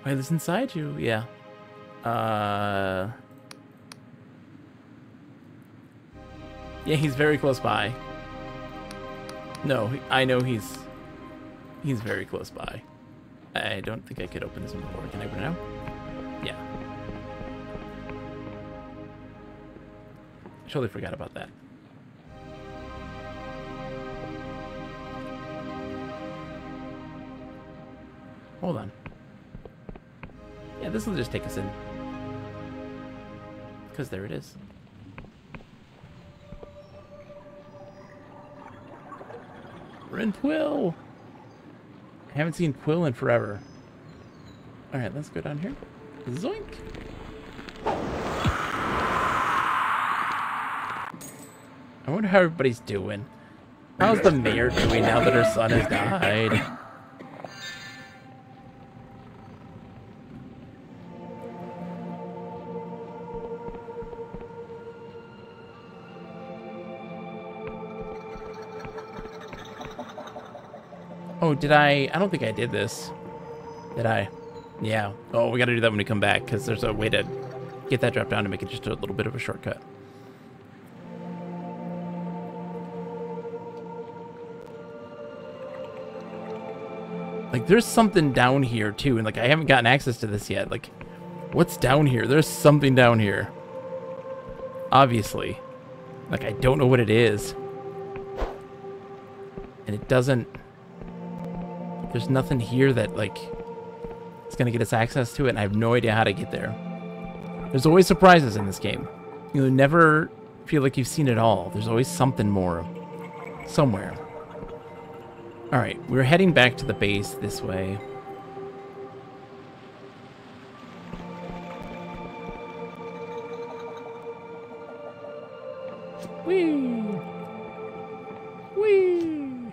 Why, this inside you? Yeah. Yeah, he's very close by. No, I know he's very close by. I don't think I could open this one before. Can I open it now? Yeah. I totally forgot about that. Hold on. Yeah, this will just take us in. Because there it is. We're in Quill! I haven't seen Quill in forever. Alright, let's go down here. Zoink! I wonder how everybody's doing. How's the mayor doing now that her son has died? Oh, did I don't think I did this. Did I? Yeah. Oh, we gotta do that when we come back, because there's a way to get that drop down to make it just a little bit of a shortcut. Like, there's something down here, too, and, like, I haven't gotten access to this yet. Like, what's down here? There's something down here. Obviously. Like, I don't know what it is. And it doesn't... There's nothing here that, like, it's going to get us access to it, and I have no idea how to get there. There's always surprises in this game. You'll never feel like you've seen it all. There's always something more. Somewhere. Alright, we're heading back to the base this way. Whee! Whee!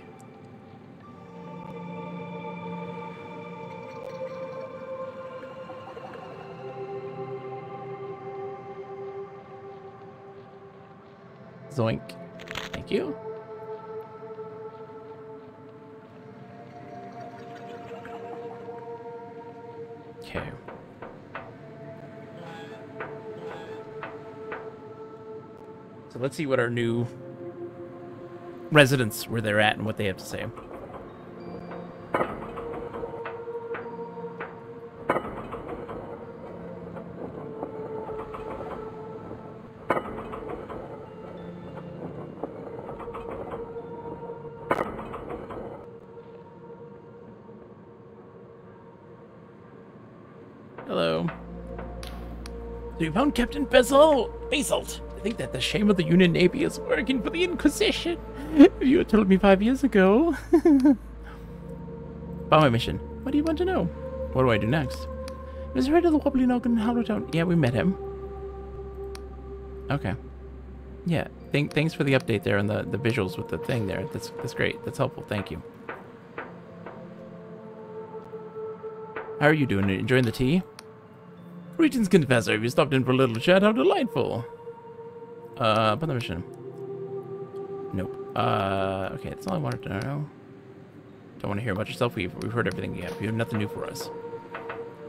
Zoink. Thank you. Okay. So let's see what our new residents, where they're at and what they have to say. Hello. So you found Captain Basalt. I think that the shame of the Union Navy is working for the Inquisition. If you had told me 5 years ago. About my mission. What do you want to know? What do I do next? Is heard of the Wobbly Noggin in Hollowtown? Yeah, we met him. Okay. Yeah. Thanks for the update there and the visuals with the thing there. That's great. That's helpful. Thank you. How are you doing? Enjoying the tea? Greetings, Confessor. Have you stopped in for a little chat? How delightful. About the mission. Nope. Okay, that's all I wanted to know. Don't want to hear about yourself. We've heard everything you have. You have nothing new for us.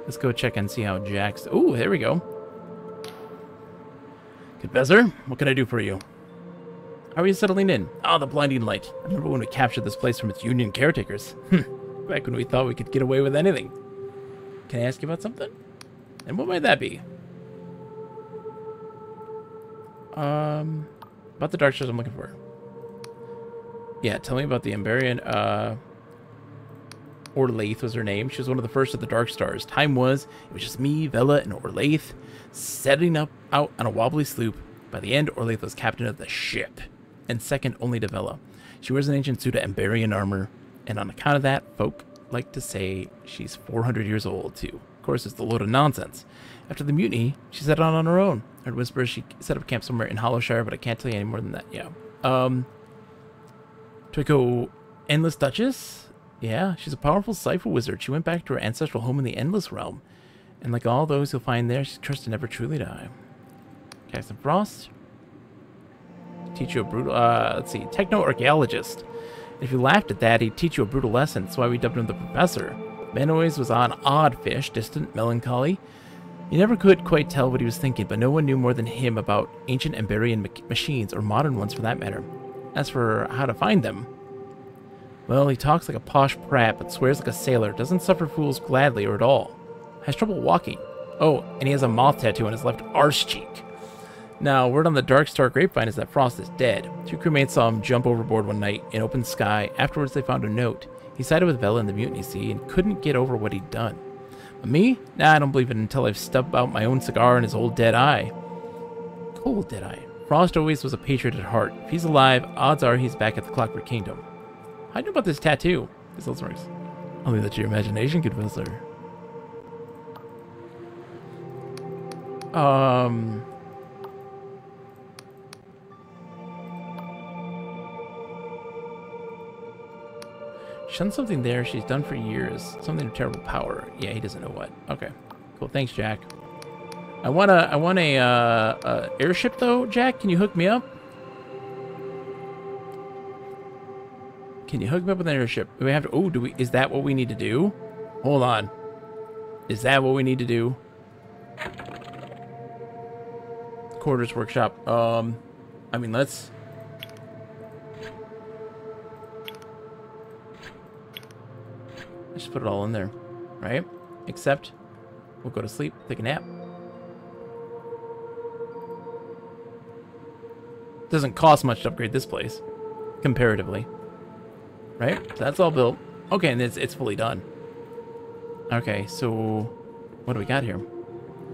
Let's go check and see how Jack's... Ooh, there we go. Confessor, what can I do for you? How are you settling in? Ah, the blinding light. I remember when we captured this place from its Union caretakers. Back when we thought we could get away with anything. Can I ask you about something? And what might that be? About the Dark Stars I'm looking for. Yeah, tell me about the Emberian, Orlaith was her name. She was one of the first of the Dark Stars. Time was, it was just me, Vela, and Orlaith setting up out on a wobbly sloop. By the end, Orlaith was captain of the ship, and second only to Vela. She wears an ancient suit of Emberian armor, and on account of that, folk like to say she's 400 years old, too. Of course, it's a load of nonsense. After the mutiny, she set out on her own. I heard whispers she set up camp somewhere in Hollowshire, but I can't tell you any more than that. Yeah. Draco, Endless Duchess? Yeah, she's a powerful cipher wizard. She went back to her ancestral home in the Endless Realm. And like all those you'll find there, she's cursed to never truly die. Captain Frost. Teach you a brutal, let's see, techno-archaeologist. If you laughed at that, he'd teach you a brutal lesson. That's why we dubbed him the Professor. Man always was on odd fish, distant, melancholy. You never could quite tell what he was thinking, but no one knew more than him about ancient Emberian machines, or modern ones for that matter. As for how to find them, well, he talks like a posh prat, but swears like a sailor, doesn't suffer fools gladly or at all. Has trouble walking. Oh, and he has a moth tattoo on his left arse cheek. Now, word on the Dark Star grapevine is that Frost is dead. Two crewmates saw him jump overboard one night in open sky. Afterwards, they found a note. He sided with Vela in the mutiny sea and couldn't get over what he'd done. But me? Nah, I don't believe it until I've stubbed out my own cigar in his old dead eye. Cold dead eye. Frost always was a patriot at heart. If he's alive, odds are he's back at the Clockwork Kingdom. How'd you know about this tattoo? This works. I'll leave that to your imagination, good Whistler. She's done something there she's done for years. Something of terrible power. Yeah, he doesn't know what. Okay. Cool. Thanks, Jack. I want a airship though, Jack. Can you hook me up? Can you hook me up with an airship? Do we have to? Oh, do we? Is that what we need to do? Hold on. Is that what we need to do? Quarters workshop. I mean, let's. Just put it all in there, right? Except we'll go to sleep, take a nap. Doesn't cost much to upgrade this place, comparatively. Right? So that's all built. Okay, and it's fully done. Okay, so what do we got here?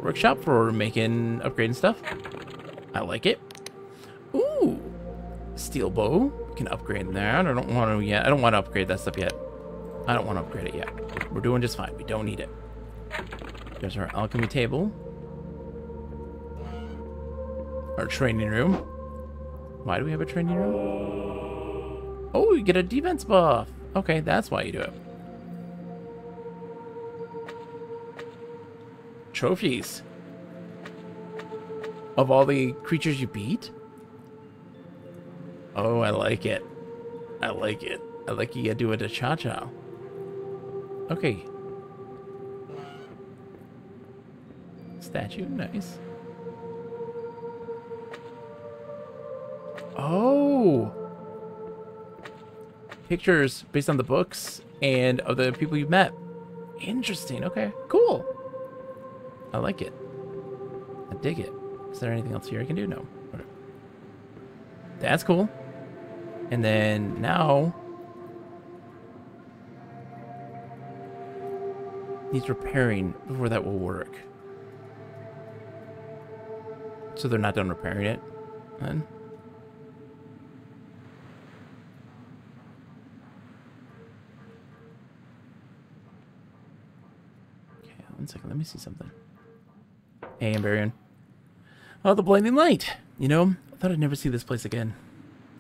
Workshop for making, upgrading stuff. I like it. Ooh, steel bow. We can upgrade that. I don't want to yet. I don't want to upgrade that stuff yet. I don't want to upgrade it yet. We're doing just fine. We don't need it. There's our alchemy table. Our training room. Why do we have a training room? Oh, you get a defense buff. Okay, that's why you do it. Trophies. Of all the creatures you beat? Oh, I like it. I like it. I like you do it a cha-cha. Okay. Statue, nice. Oh! Pictures based on the books and of the people you've met. Interesting, okay, cool. I like it. I dig it. Is there anything else here I can do? No. Okay. That's cool. And then now... needs repairing before that will work. So they're not done repairing it, then? Okay, 1 second. Let me see something. Hey, Amberian. Oh, the blinding light. You know, I thought I'd never see this place again.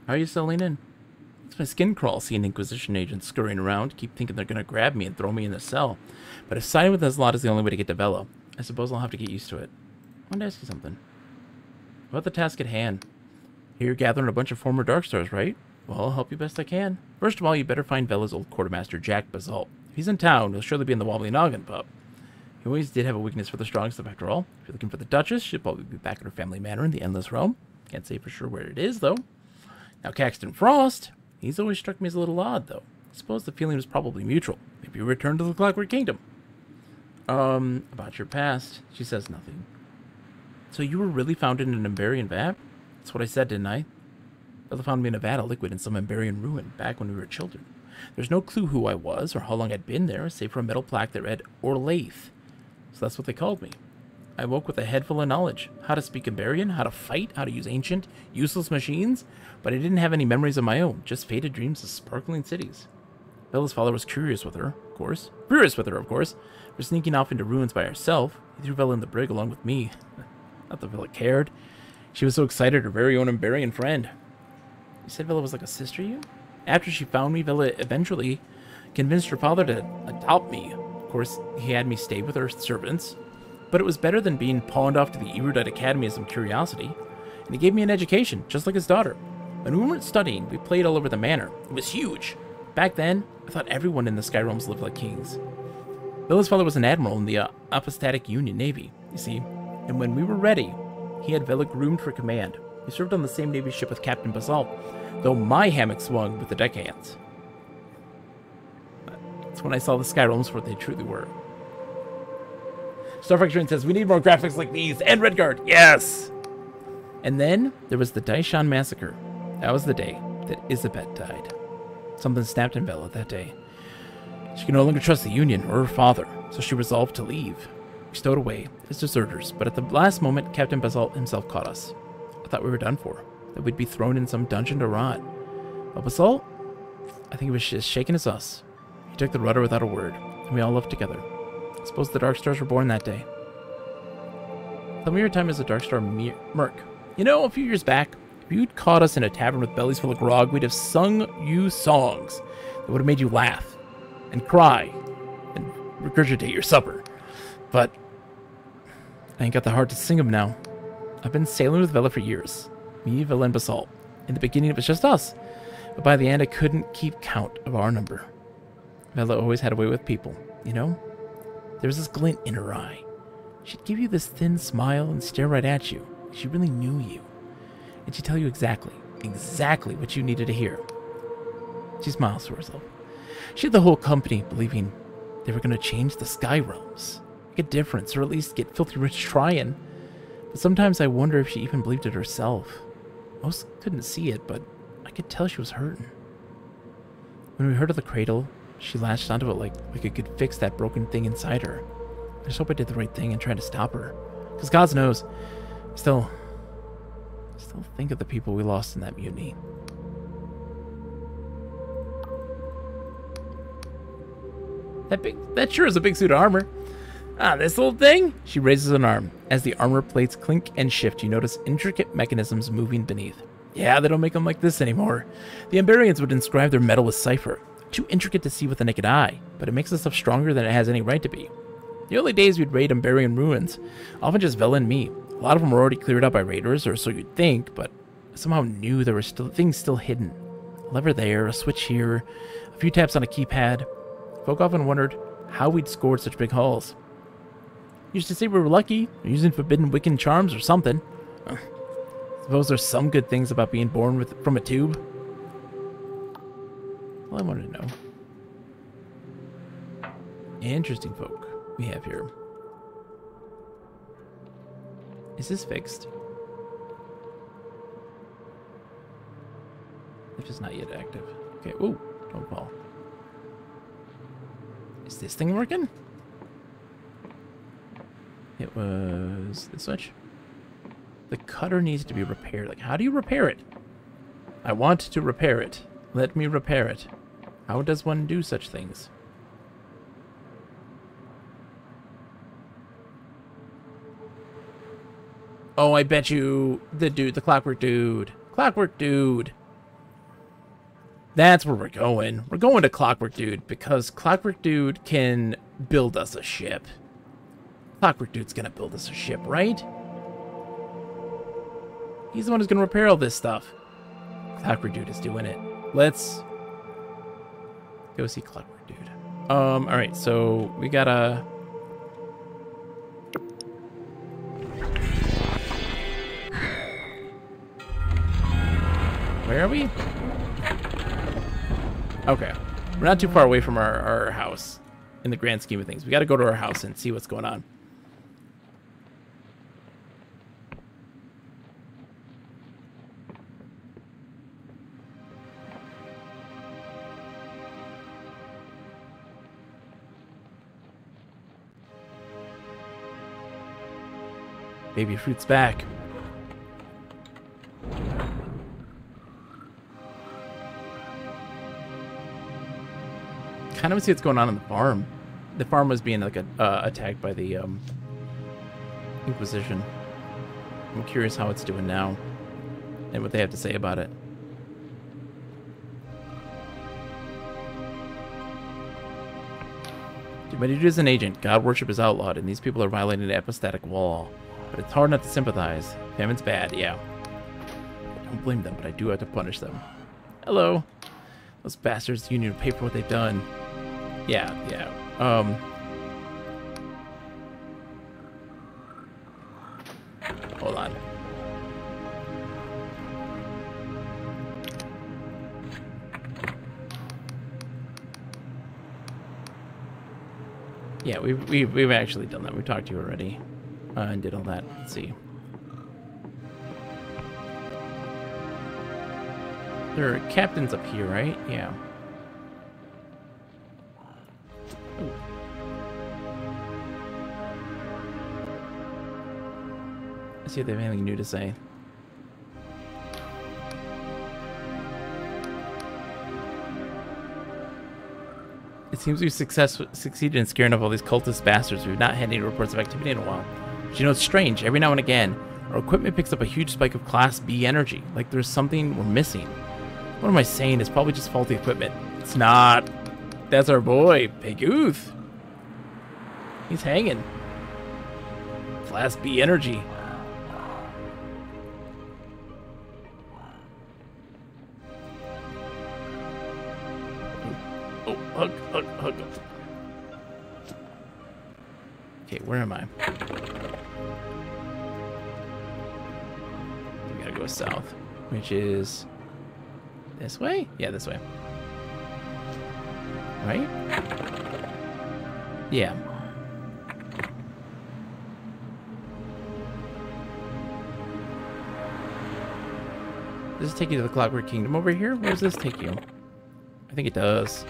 How are you settling in? It's my skin crawl seeing Inquisition agents scurrying around. Keep thinking they're going to grab me and throw me in the cell. But if siding with this lot is the only way to get to Vela, I suppose I'll have to get used to it. I wanted to ask you something. About the task at hand. Here you're gathering a bunch of former Darkstars, right? Well, I'll help you best I can. First of all, you better find Vela's old quartermaster, Jack Basalt. If he's in town, he'll surely be in the Wobbly Noggin pub. He always did have a weakness for the strong stuff after all. If you're looking for the Duchess, she'll probably be back at her family manor in the Endless Realm. Can't say for sure where it is, though. Now, Caxton Frost, he's always struck me as a little odd, though. I suppose the feeling was probably mutual. Maybe you returned to the Clockwork Kingdom. About your past. She says nothing. So you were really found in an Emberian vat? That's what I said, didn't I? Bella found me in a vat of liquid in some Emberian ruin back when we were children. There's no clue who I was or how long I'd been there, save for a metal plaque that read Orlaith. So that's what they called me. I woke with a head full of knowledge. How to speak Emberian, how to fight, how to use ancient, useless machines. But I didn't have any memories of my own, just faded dreams of sparkling cities. Bella's father was furious with her, of course, for sneaking off into ruins by herself. He threw Bella in the brig along with me. Not that Bella cared. She was so excited, her very own Emberian friend. You said Bella was like a sister to you? After she found me, Bella eventually convinced her father to adopt me. Of course, he had me stay with her servants, but it was better than being pawned off to the erudite academy as some curiosity, and he gave me an education, just like his daughter. When we weren't studying, we played all over the manor. It was huge. Back then, I thought everyone in the Sky Realms lived like kings. Bella's father was an admiral in the Apostatic Union Navy, you see, and when we were ready, he had Bella groomed for command. He served on the same Navy ship with Captain Basalt, though my hammock swung with the deckhands. That's when I saw the Sky Realms for what they truly were. Starfrog Train says, we need more graphics like these, and Redguard, yes! And then there was the Daishan Massacre. That was the day that Isabet died. Something snapped in Bella that day. She could no longer trust the Union or her father, so she resolved to leave. We stowed away as deserters, but at the last moment, Captain Basalt himself caught us. I thought we were done for, that we'd be thrown in some dungeon to rot. But Basalt, I think he was just shaking as us. He took the rudder without a word, and we all left together. I suppose the Dark Stars were born that day. Tell me your time as a Dark Star Merc. You know, a few years back, if you'd caught us in a tavern with bellies full of grog, we'd have sung you songs that would have made you laugh and cry and regurgitate your supper. But I ain't got the heart to sing them now. I've been sailing with Bella for years. Me, Bella, and Basalt. In the beginning, it was just us. But by the end, I couldn't keep count of our number. Bella always had a way with people, you know? There was this glint in her eye. She'd give you this thin smile and stare right at you. She really knew you. And she'd tell you exactly what you needed to hear. She smiles to herself. She had the whole company believing they were going to change the Sky Realms. Make a difference, or at least get filthy rich trying. But sometimes I wonder if she even believed it herself. Most couldn't see it, but I could tell she was hurting. When we heard of the cradle, she latched onto it like it could fix that broken thing inside her. I just hope I did the right thing and tried to stop her. Because God knows, I still think of the people we lost in that mutiny. That sure is a big suit of armor. Ah, this little thing? She raises an arm. As the armor plates clink and shift, you notice intricate mechanisms moving beneath. Yeah, they don't make them like this anymore. The Emberians would inscribe their metal with cipher. Too intricate to see with the naked eye, but it makes the stuff stronger than it has any right to be. The early days we'd raid Emberian ruins, often just Vela and me. A lot of them were already cleared out by raiders, or so you'd think, but I somehow knew there were still things still hidden. A lever there, a switch here, a few taps on a keypad. Folk often wondered how we'd scored such big hauls. Used to say we were lucky, or using forbidden Wiccan charms or something. Suppose there's some good things about being born from a tube. Well, I wanted to know. Interesting folk we have here. Is this fixed? If it's not yet active. Okay, ooh, don't fall. Is this thing working? It was the switch. The cutter needs to be repaired. Like, how do you repair it? I want to repair it. Let me repair it. How does one do such things? Oh, I bet you the Clockwork Dude. Clockwork Dude. That's where we're going. We're going to Clockwork Dude because Clockwork Dude can build us a ship. Clockwork Dude's gonna build us a ship, right? He's the one who's gonna repair all this stuff. Clockwork Dude is doing it. Let's go see Clockwork Dude. Alright, so we gotta... Where are we? Okay. We're not too far away from our house. in the grand scheme of things. We got to go to our house and see what's going on. Baby fruit's back. Kind of see what's going on the farm. The farm was being like attacked by the Inquisition. I'm curious how it's doing now and what they have to say about it. But he is an agent. God worship is outlawed, and these people are violating the apostatic law. But it's hard not to sympathize. Famine's bad, yeah. I don't blame them, but I do have to punish them. Hello. Those bastards, you need to pay for what they've done. Yeah. Hold on. Yeah, we've actually done that. We talked to you already. And did all that. Let's see. There are captains up here, right? Yeah. Ooh. Let's see if they have anything new to say. It seems we've succeeded in scaring off all these cultist bastards. We've not had any reports of activity in a while. But you know, it's strange. Every now and again, our equipment picks up a huge spike of Class B energy. Like there's something we're missing. What am I saying? It's probably just faulty equipment. It's not. That's our boy, Pegooth. He's hanging. Class B energy. Oh, hug. Okay, where am I? We gotta go south, which is this way? Yeah, this way. Right? Yeah. Does this take you to the Clockwork Kingdom over here? Where does this take you? I think it does.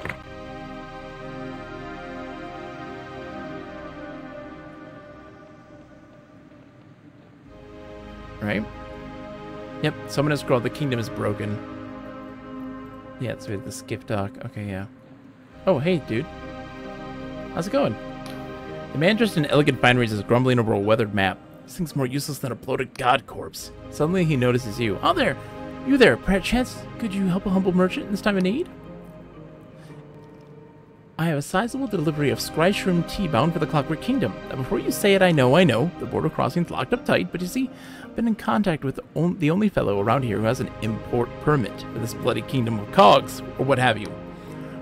Right? Yep, someone has scrolled. The kingdom is broken. Yeah, it's with the skiff dock. Okay, yeah. Oh, hey, dude. How's it going? The man dressed in elegant fineries is grumbling over a weathered map. This thing's more useless than a bloated god corpse. Suddenly, he notices you. Oh, there! You there. Perchance, could you help a humble merchant in this time of need? I have a sizable delivery of Scryshroom tea bound for the Clockwork Kingdom. Now, before you say it, I know. The border crossing's locked up tight, but you see, I've been in contact with the only fellow around here who has an import permit for this bloody kingdom of cogs, or what have you.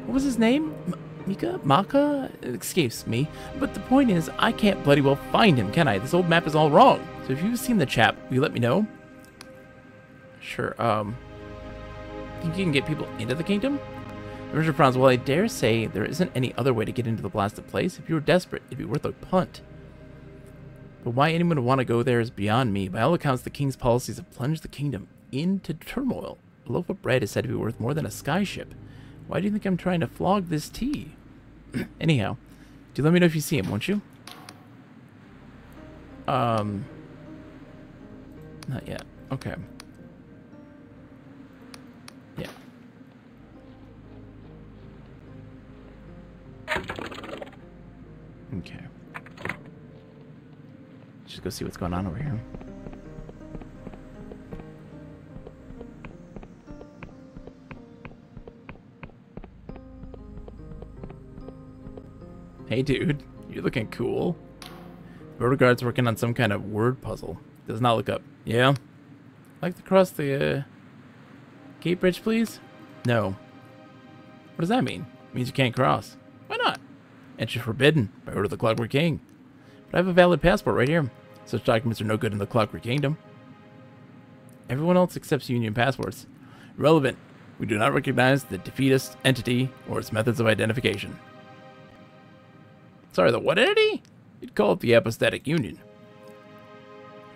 What was his name? Maka? Excuse me. But the point is, I can't bloody well find him, can I? This old map is all wrong. So if you've seen the chap, will you let me know? Sure, think you can get people into the kingdom? Richard frowns. Well, I dare say there isn't any other way to get into the blasted place. If you were desperate, it'd be worth a punt. But why anyone would want to go there is beyond me. By all accounts, the king's policies have plunged the kingdom into turmoil. A loaf of bread is said to be worth more than a skyship. Why do you think I'm trying to flog this tea? Anyhow, do let me know if you see him, won't you? Not yet. Okay. Yeah. Okay. Just go see what's going on over here. Hey dude, you're looking cool. Border guard's working on some kind of word puzzle. Does not look up. Yeah? Like to cross the gate bridge, please? No. What does that mean? It means you can't cross. Why not? Entry forbidden by order of the Clockwork King. But I have a valid passport right here. Such documents are no good in the Clockwork Kingdom. Everyone else accepts Union passports. Irrelevant. We do not recognize the defeatist entity or its methods of identification. Sorry, the what entity? You'd call it the Apostatic Union.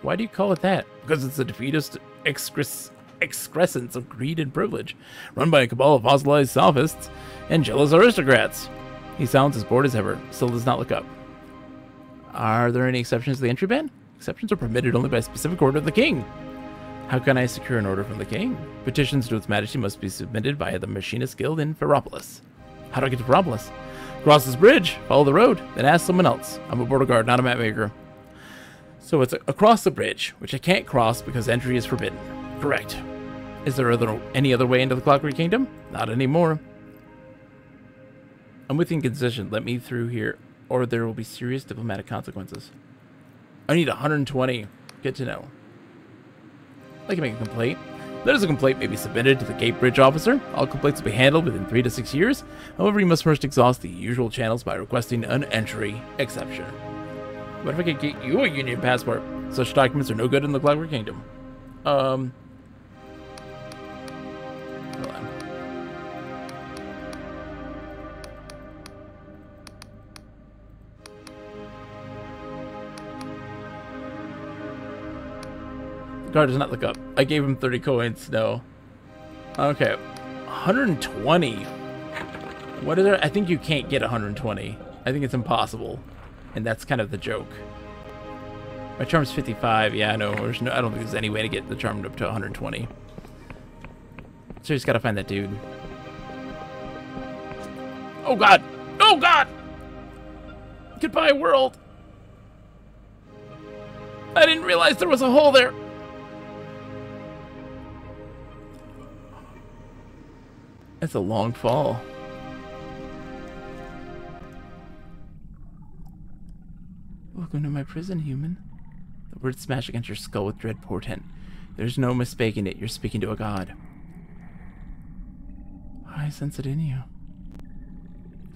Why do you call it that? Because it's the defeatist excrescence of greed and privilege, run by a cabal of fossilized sophists and jealous aristocrats. He sounds as bored as ever, still does not look up. Are there any exceptions to the entry ban? Exceptions are permitted only by specific order of the king. How can I secure an order from the king? Petitions to its majesty must be submitted by the Machinist Guild in Ferropolis. How do I get to Ferropolis? Cross this bridge, follow the road, then ask someone else. I'm a border guard, not a map maker. So it's across the bridge, which I can't cross because entry is forbidden. Correct. Is there any other way into the Clockwork Kingdom? Not anymore. I'm with inconsistent. Let me through here, or there will be serious diplomatic consequences. I need 120. Good to know. I can make a complaint. Notice a complaint may be submitted to the Gate Bridge officer. All complaints will be handled within 3 to 6 years. However, you must first exhaust the usual channels by requesting an entry exception. What if I could get you a Union passport? Such documents are no good in the Clockwork Kingdom. Hold on. The guard does not look up. I gave him 30 coins. No. Okay. 120. What is there? I think you can't get 120. I think it's impossible. And that's kind of the joke. My charm's 55. Yeah, I know. I don't think there's any way to get the charm up to 120. So you just gotta find that dude. Oh god! Oh god! Goodbye, world! I didn't realize there was a hole there! That's a long fall. Welcome to my prison, human. The words smash against your skull with dread portent. There's no mistaking it. You're speaking to a god. I sense it in you.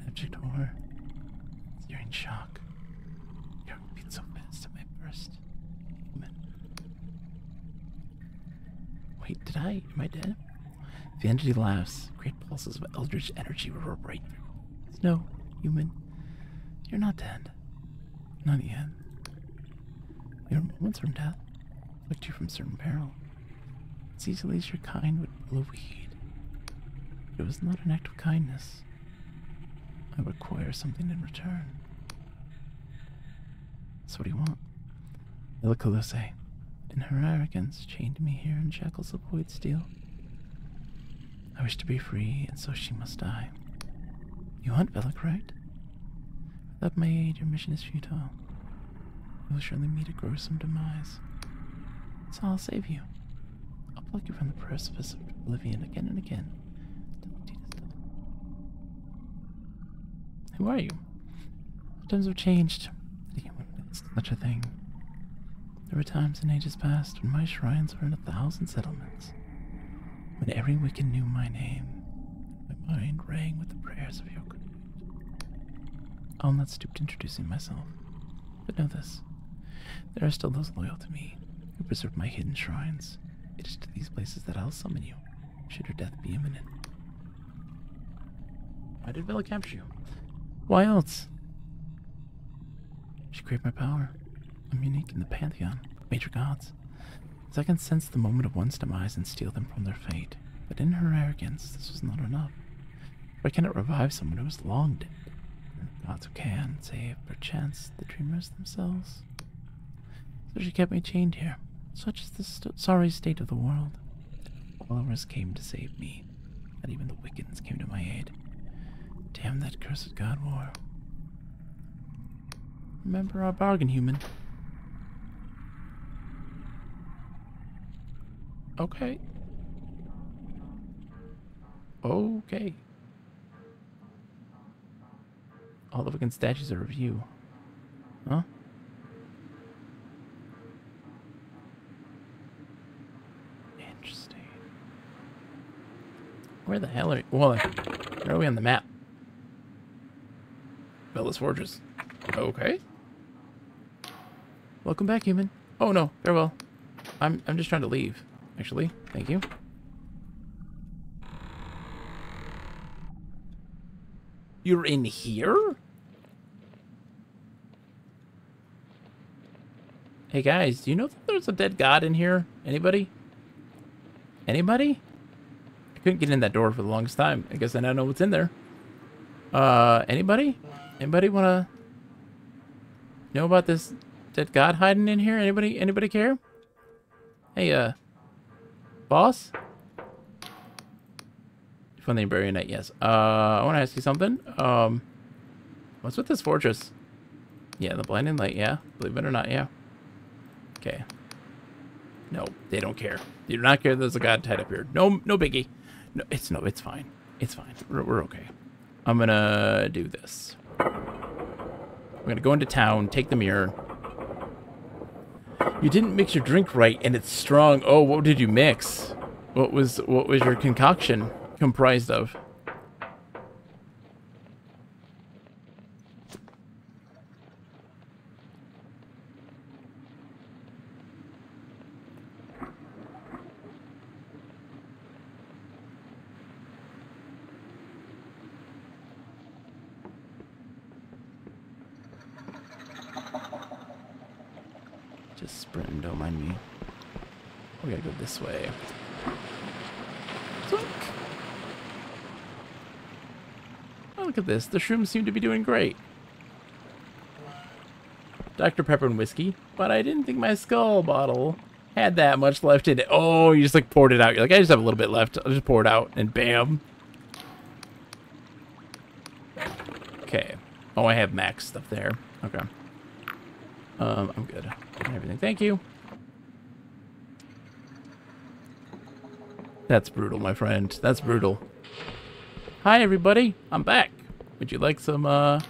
Abject horror. Searing shock. Your heart beats so fast at my burst. Human. Wait, am I dead? The entity laughs. Great pulses of eldritch energy reverberate through. No, human. You're not dead. Not yet. Your moments from death afflict you from certain peril. It's easily as your kind would pull a weed. It was not an act of kindness. I require something in return. So what do you want? Villa Colosse, in her arrogance, chained me here in shackles of void steel. I wish to be free, and so she must die. You hunt Villa, correct? Without my aid, your mission is futile. You will surely meet a gruesome demise. So I'll save you. I'll pluck you from the precipice of oblivion again and again. Who are you? Times have changed. It's such a thing. There were times in ages past when my shrines were in 1,000 settlements. When every wicked knew my name, my mind rang with the prayers of your good. I'll not stoop to introducing myself, but know this. There are still those loyal to me, who preserve my hidden shrines. It is to these places that I'll summon you, should your death be imminent. Why did Villa capture you? Why else? She craved my power. I'm unique in the pantheon of major gods, as I can sense the moment of one's demise and steal them from their fate. But in her arrogance, this was not enough. For I cannot revive someone who is long dead. Gods who can save, perchance, the dreamers themselves. So she kept me chained here. Such is the sorry state of the world. Followers came to save me. Not even the wicked ones came to my aid. Damn that cursed god war. Remember our bargain, human. Okay. Okay. All the wicked statues are of you. Huh? Interesting. Where the hell are you? Well, where are we on the map? Bella's Fortress. Okay. Welcome back, human. Oh no, farewell. I'm just trying to leave, actually. Thank you. You're in here? Hey guys, do you know that there's a dead god in here? Anybody? Anybody? I couldn't get in that door for the longest time. I guess I now know what's in there. Anybody? Anybody wanna know about this dead god hiding in here? Anybody care? Hey, boss? From the Iberian Night, yes. I wanna ask you something. What's with this fortress? Yeah, the blinding light, yeah. Believe it or not, yeah. Okay. No, they don't care. They do not care there's a god tied up here. No biggie. No, it's fine. It's fine. We're okay. I'm gonna do this. I'm gonna go into town, take the mirror. You didn't mix your drink right, and it's strong. Oh, what did you mix? What was your concoction comprised of? Just sprinting, don't mind me. We gotta go this way. Zoink. Oh, look at this. The shrooms seem to be doing great. Dr. Pepper and whiskey, but I didn't think my skull bottle had that much left in it. Oh, you just like poured it out. You're like, I just have a little bit left. I'll just pour it out, and bam. Okay. Oh, I have max stuff there. Okay. I'm good. Everything. Thank you. That's brutal, my friend. That's brutal. Hi, everybody. I'm back. Would you like some, Would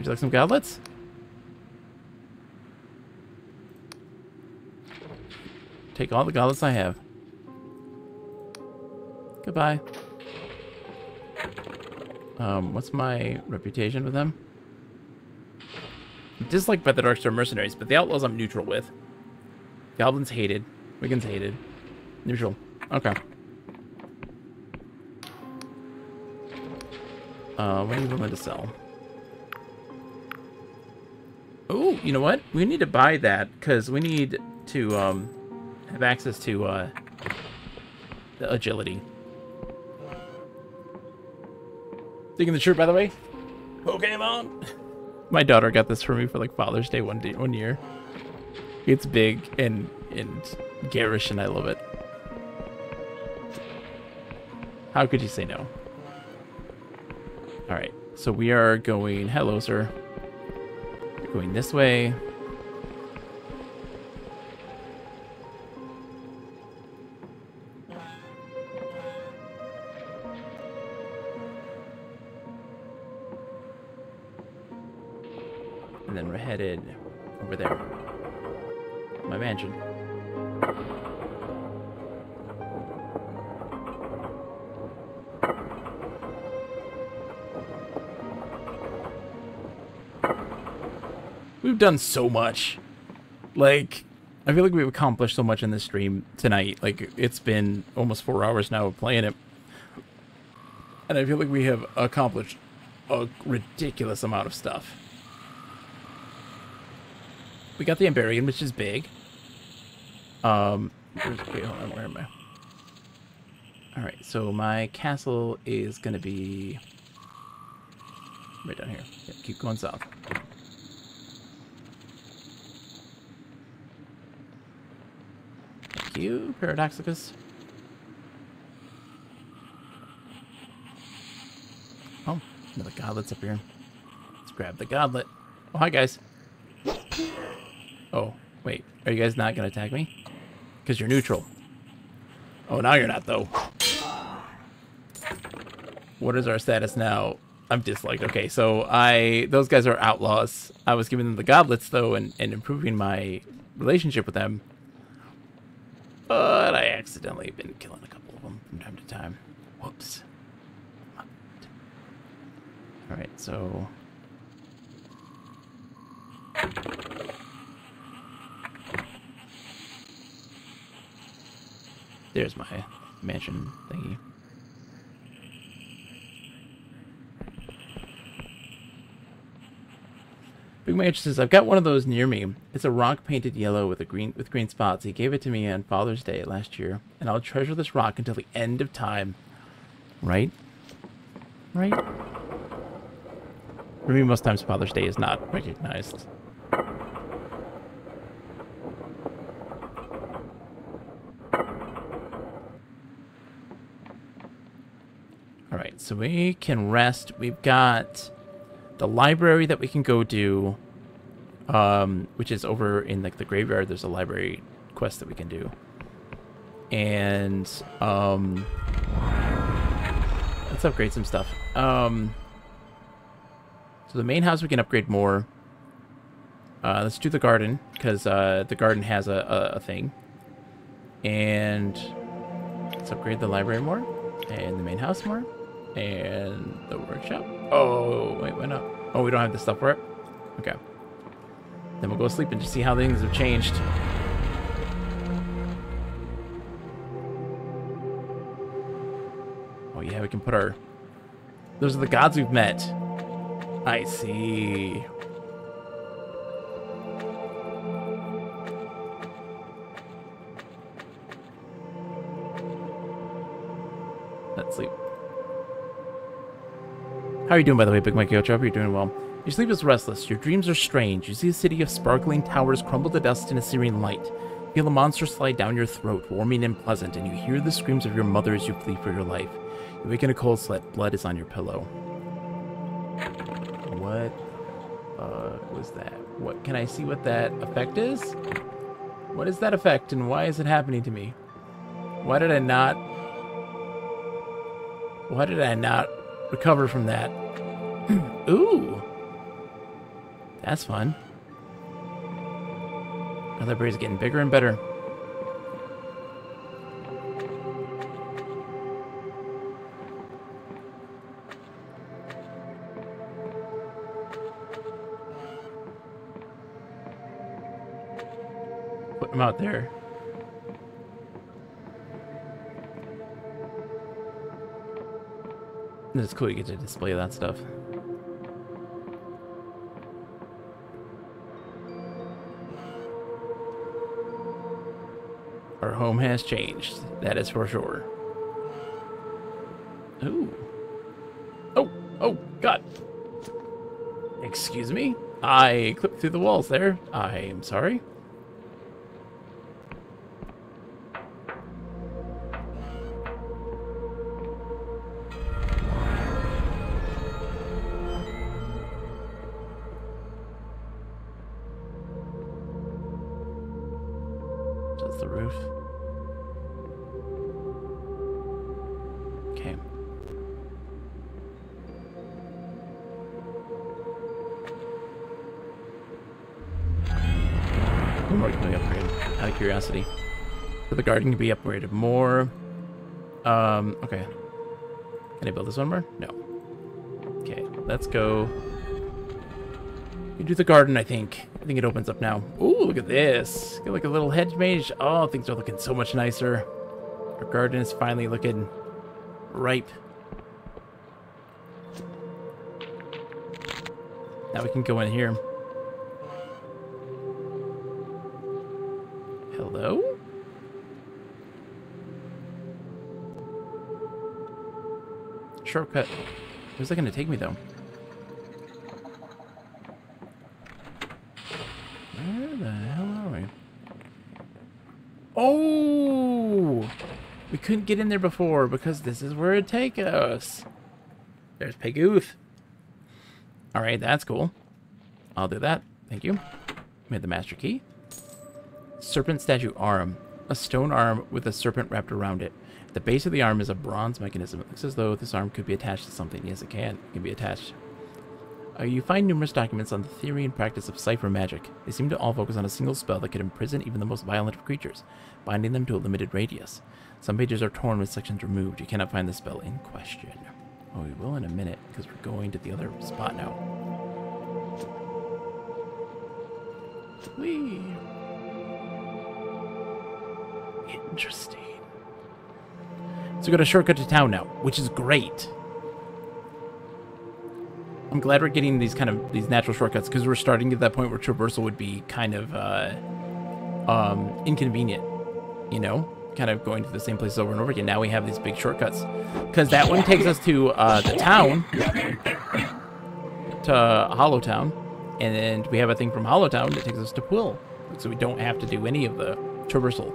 you like some goblets? Take all the goblets I have. Goodbye. What's my reputation with them? Disliked by the Darkstar mercenaries, but the outlaws I'm neutral with. Goblins hated. Wiggins hated. Neutral. Okay. What are you willing to sell? Oh, you know what? We need to buy that because we need to have access to the agility. Digging the shirt, by the way. Pokemon. My daughter got this for me for like Father's Day one year. It's big and garish, and I love it. How could you say no? All right, so we are going. Hello, sir. We're going this way. And then we're headed over there. My mansion. We've done so much. Like, I feel like we've accomplished so much in this stream tonight. Like, it's been almost 4 hours now of playing it. And I feel like we have accomplished a ridiculous amount of stuff. We got the Amberian, which is big. Wait, hold on, where am I? Alright, so my castle is gonna be right down here. Yep, keep going south. Thank you, Paradoxicus. Oh, another goblet's up here. Let's grab the goblet. Oh, hi, guys. Oh, wait. Are you guys not going to attack me? Because you're neutral. Oh, now you're not, though. What is our status now? I'm disliked. Okay, so those guys are outlaws. I was giving them the goblets, though, and improving my relationship with them. But I accidentally have been killing a couple of them from time to time. Whoops. Alright, so... There's my mansion thingy. Big Mage says, I've got one of those near me. It's a rock painted yellow with green spots. He gave it to me on Father's Day last year, and I'll treasure this rock until the end of time. Right? Right? For me, most times Father's Day is not recognized. Alright, so we can rest. We've got the library that we can go do, which is over in like the graveyard. There's a library quest that we can do. And let's upgrade some stuff. So the main house we can upgrade more. Let's do the garden, because the garden has a thing. And let's upgrade the library more. And the main house more. And the workshop. Oh, wait, why not? Oh, we don't have the stuff for it? Okay. Then we'll go sleep and just see how things have changed. Oh, yeah, we can put our... Those are the gods we've met. I see. Let's sleep. How are you doing, by the way, Big Mike Yocho? Hope you're doing well. Your sleep is restless. Your dreams are strange. You see a city of sparkling towers crumble to dust in a serene light. You feel a monster slide down your throat, warming and pleasant, and you hear the screams of your mother as you flee for your life. You wake in a cold sweat. Blood is on your pillow. What was that? What can I see what that effect is? What is that effect, and why is it happening to me? Why did I not recover from that? Ooh. That's fun. Our library's getting bigger and better. Put them out there. It's cool you get to display that stuff. Our home has changed. That is for sure. Ooh. Oh, oh, God. Excuse me? I clipped through the walls there. I am sorry. Just the roof. Okay. One more can we upgrade? Out of curiosity. So the garden can be upgraded more. Okay. Can I build this one more? No. Okay, let's go. We do the garden, I think. I think it opens up now. Ooh, look at this. Got like a little hedge mage. Oh, things are looking so much nicer. Our garden is finally looking ripe. Now we can go in here. Hello? Shortcut. Where's that going to take me, though? Where the hell are we? Oh! We couldn't get in there before because this is where it'd take us. There's Pegooth. Alright, that's cool. I'll do that. Thank you. We had the master key. Serpent statue arm. A stone arm with a serpent wrapped around it. At the base of the arm is a bronze mechanism. It looks as though this arm could be attached to something. Yes, it can. It can be attached. You find numerous documents on the theory and practice of cipher magic. They seem to all focus on a single spell that could imprison even the most violent of creatures, binding them to a limited radius. Some pages are torn with sections removed. You cannot find the spell in question. Oh, we will in a minute, because we're going to the other spot now. Whee! Interesting. So we got a shortcut to town now, which is great. I'm glad we're getting these natural shortcuts, because we're starting to get to that point where traversal would be kind of inconvenient, you know, kind of going to the same place over and over again. Now we have these big shortcuts, because that one takes us to the town, to Hollowtown, and then we have a thing from Hollowtown that takes us to Quill, so we don't have to do any of the traversal,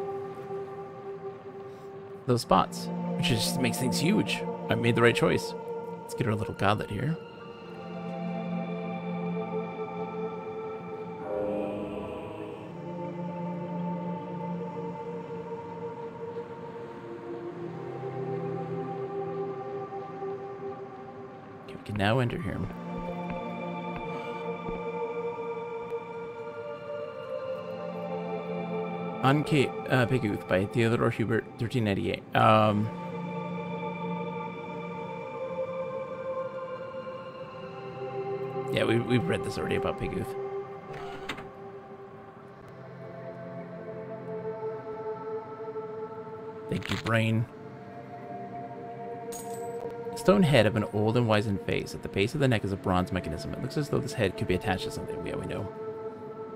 those spots, which just makes things huge. I made the right choice. Let's get our little goblet here. Okay, we can now enter here. On Cape Piguth by Theodore Hubert, 1398. Yeah, we've read this already about Piguth. Thank you, brain. Stone head of an old and wizened face. At the base of the neck is a bronze mechanism. It looks as though this head could be attached to something. Yeah, we know.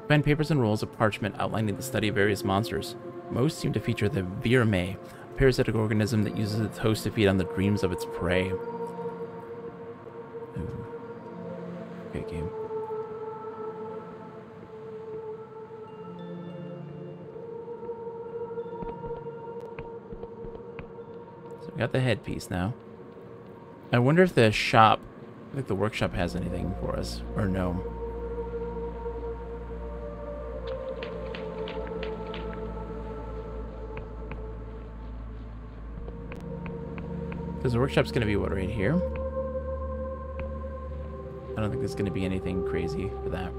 Find papers and rolls of parchment outlining the study of various monsters. Most seem to feature the Virame, a parasitic organism that uses its host to feed on the dreams of its prey. Ooh. Okay, game. So we got the headpiece now. I wonder if the shop, like the workshop, has anything for us, or no. Because the workshop's going to be, what, right here? I don't think there's going to be anything crazy for that.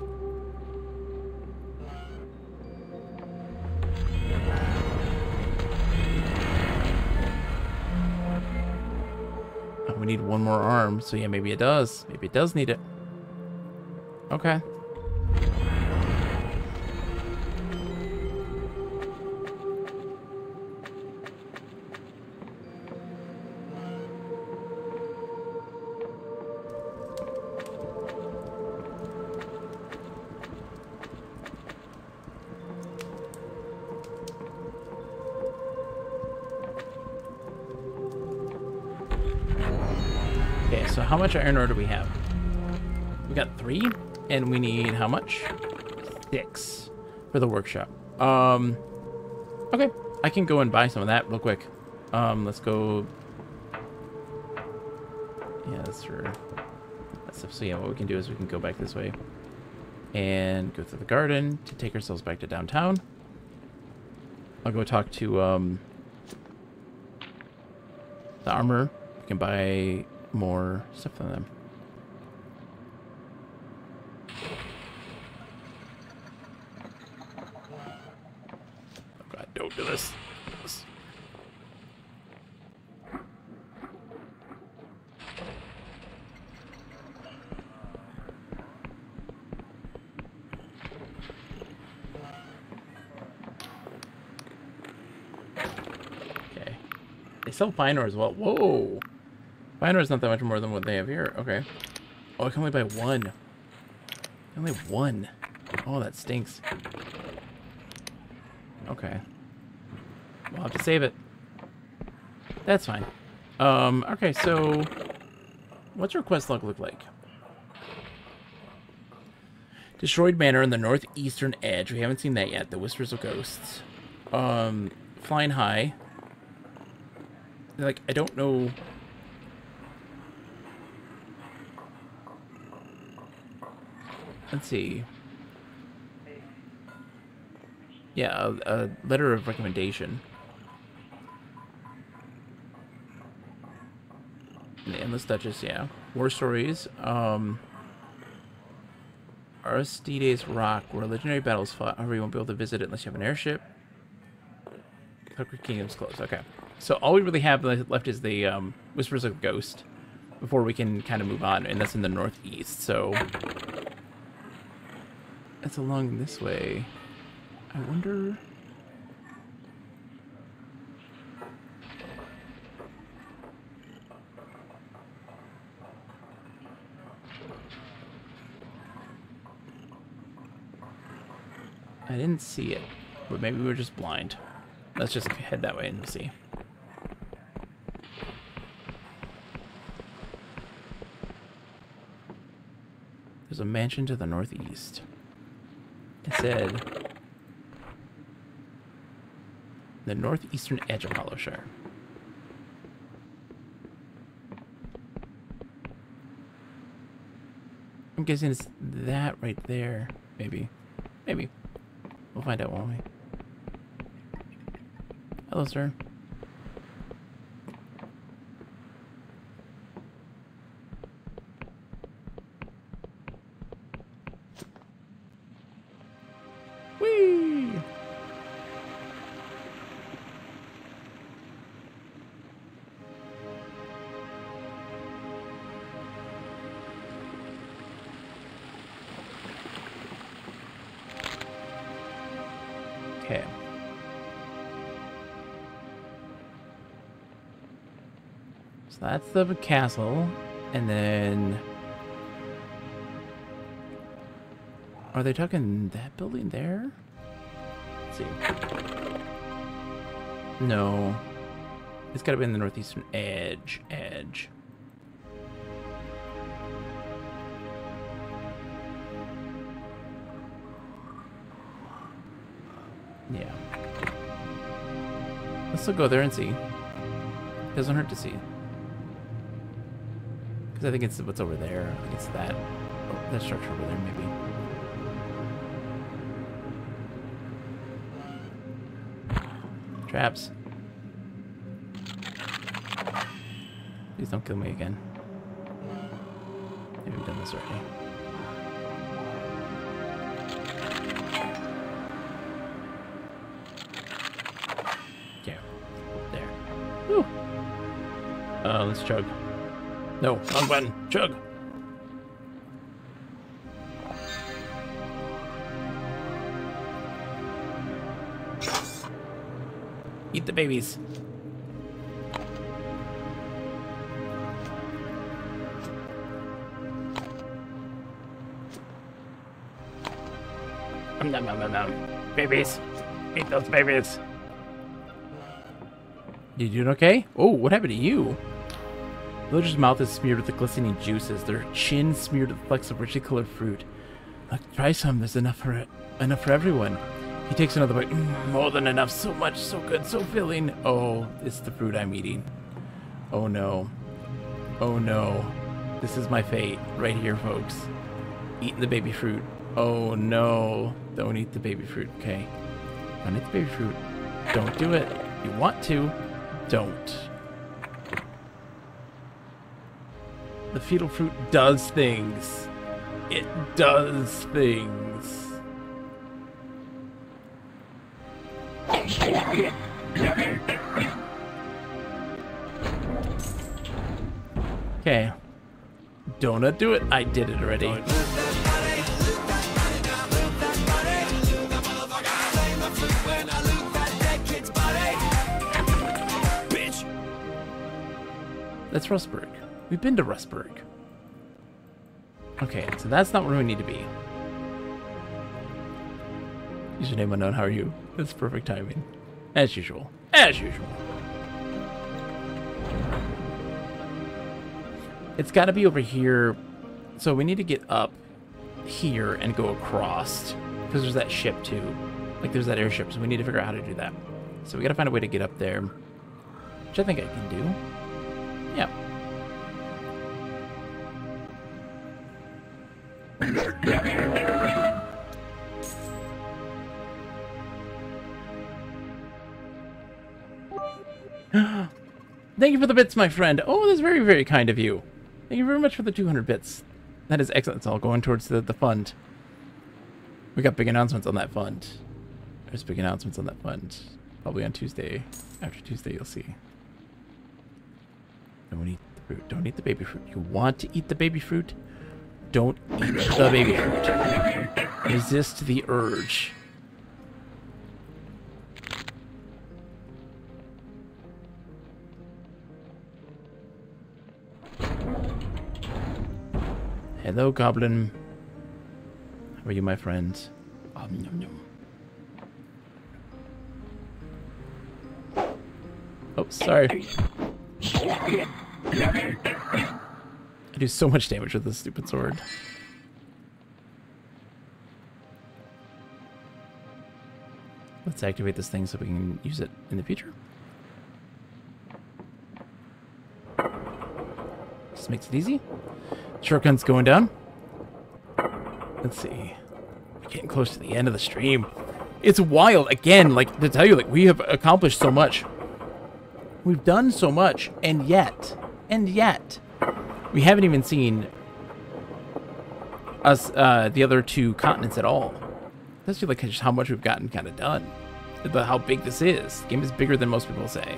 Oh, we need one more arm, so yeah, maybe it does. Maybe it does need it. Okay. Okay, so how much iron ore do we have? We got 3, and we need how much? 6 for the workshop. Okay, I can go and buy some of that real quick. Let's go. Yeah, that's for that stuff. So yeah, what we can do is we can go back this way and go through the garden to take ourselves back to downtown. I'll go talk to the armor. We can buy more stuff from them. Oh god, don't do this. Okay. They sell fine ore as well. Whoa! Fine ore is not that much more than what they have here. Okay. Oh, I can only buy 1. Only 1. Oh, that stinks. Okay. We'll have to save it. That's fine. Okay, so what's our quest log look like? Destroyed Manor in the northeastern edge. We haven't seen that yet. The Whispers of Ghosts. Flying high. Like, I don't know. Let's see. Yeah, a letter of recommendation. The Endless Duchess, yeah. War Stories. Aristides Rock, where legendary battles fought. However, you won't be able to visit it unless you have an airship. Tucker Kingdom's close. Okay. So all we really have left is the Whispers of Ghost before we can kind of move on, and that's in the northeast, so it's along this way. I wonder. I didn't see it, but maybe we were just blind. Let's just head that way and we'll see. There's a mansion to the northeast. It said the northeastern edge of Hollowshire. I'm guessing it's that right there. Maybe. Maybe. We'll find out, won't we? Hello, sir. Whee! Okay. So that's the castle, and then are they talking that building there? Let's see. No. It's gotta be in the northeastern edge. Yeah. Let's still go there and see. Doesn't hurt to see. Because I think it's what's over there. I think it's that. Oh, that structure over there, maybe. Traps. Please don't kill me again. Maybe we've done this already. Okay. There. Whew. Let's chug. No, wrong button. Chug. Eat the babies. Nom, nom, nom, nom. Babies. Eat those babies. You doing okay? Oh, what happened to you? The villager's mouth is smeared with the glistening juices, their chin smeared with flecks of richly colored fruit. Look, try some. There's enough for everyone. He takes another bite. More than enough. So much. So good. So filling. Oh, it's the fruit I'm eating. Oh, no. Oh, no. This is my fate right here, folks. Eating the baby fruit. Oh, no. Don't eat the baby fruit. Okay. Don't eat the baby fruit. Don't do it. You want to. Don't. The fetal fruit does things. It does things. Okay. Donut do it? I did it already. That's Rustburg. We've been to Rustburg. Okay, so that's not where we need to be. Username unknown, how are you? That's perfect timing. As usual. As usual. It's got to be over here. So we need to get up here and go across. Because there's that ship too. Like there's that airship, so we need to figure out how to do that. So we got to find a way to get up there. Which I think I can do. Yeah. Thank you for the bits, my friend. Oh, that's very, very kind of you. Thank you very much for the 200 bits. That is excellent. It's all going towards the fund. We got big announcements on that fund. There's big announcements on that fund. Probably on Tuesday. After Tuesday, you'll see. Don't eat the fruit. Don't eat the baby fruit. You want to eat the baby fruit? Don't eat the baby fruit. Resist the urge. Hello, Goblin. How are you, my friend? Nom, nom. Oh, sorry. I do so much damage with this stupid sword. Let's activate this thing so we can use it in the future. Just makes it easy. Shotgun's going down. Let's see. We're getting close to the end of the stream. It's wild. Again, like, to tell you, like, we have accomplished so much. We've done so much, and yet, we haven't even seen us, the other two continents at all. That's just like just how much we've gotten kind of done. About how big this is. The game is bigger than most people say.